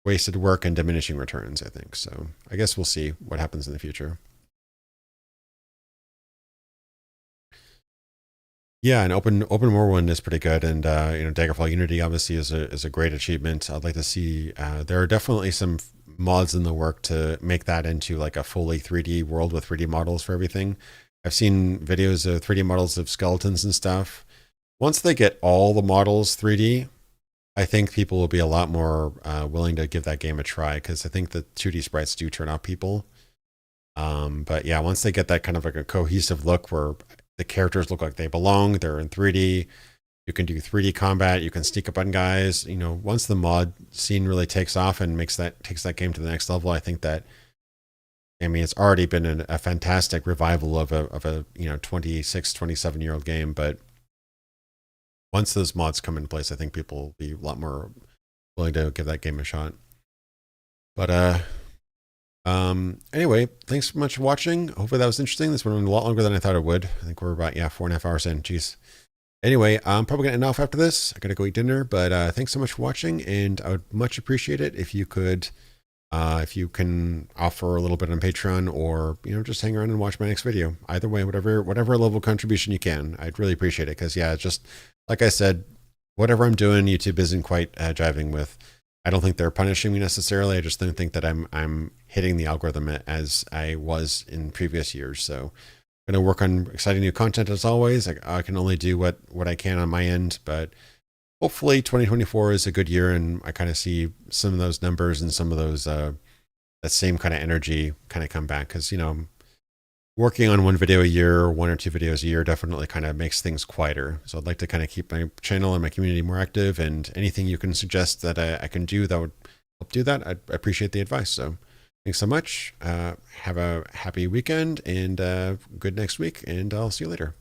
Wasted work and diminishing returns, I think. So I guess we'll see what happens in the future. Yeah, and open Morrowind is pretty good, and Daggerfall Unity obviously is a great achievement. I'd like to see. There are definitely some mods in the work to make that into like a fully 3D world with 3D models for everything. I've seen videos of 3D models of skeletons and stuff. Once they get all the models 3D, I think people will be a lot more willing to give that game a try, because I think the 2D sprites do turn out people. But yeah, once they get that kind of like a cohesive look where the characters look like they belong, they're in 3D, you can do 3D combat, you can sneak up on guys. Once the mod scene really takes off and takes that game to the next level, I think that, it's already been a fantastic revival of a 26, 27-year-old game, but once those mods come into place, I think people will be a lot more willing to give that game a shot. But anyway, thanks so much for watching. Hopefully that was interesting. This went a lot longer than I thought it would. I think we're about 4.5 hours in. Jeez. Anyway, I'm probably gonna end off after this. I gotta go eat dinner. But thanks so much for watching, and I would much appreciate it if you could, if you can offer a little bit on Patreon, or just hang around and watch my next video. Either way, whatever level of contribution you can, I'd really appreciate it. Because it's just like I said, whatever I'm doing, YouTube isn't quite jiving with. I don't think they're punishing me necessarily. I just don't think that I'm hitting the algorithm as I was in previous years. So I'm going to work on exciting new content as always. I can only do what I can on my end, but hopefully 2024 is a good year, and I kind of see some of those numbers and some of those that same kind of energy kind of come back. Because working on one video a year, or 1 or 2 videos a year, definitely kind of makes things quieter. So I'd like to kind of keep my channel and my community more active, and anything you can suggest that I can do that would help do that, I'd appreciate the advice. So thanks so much. Have a happy weekend and good next week, and I'll see you later.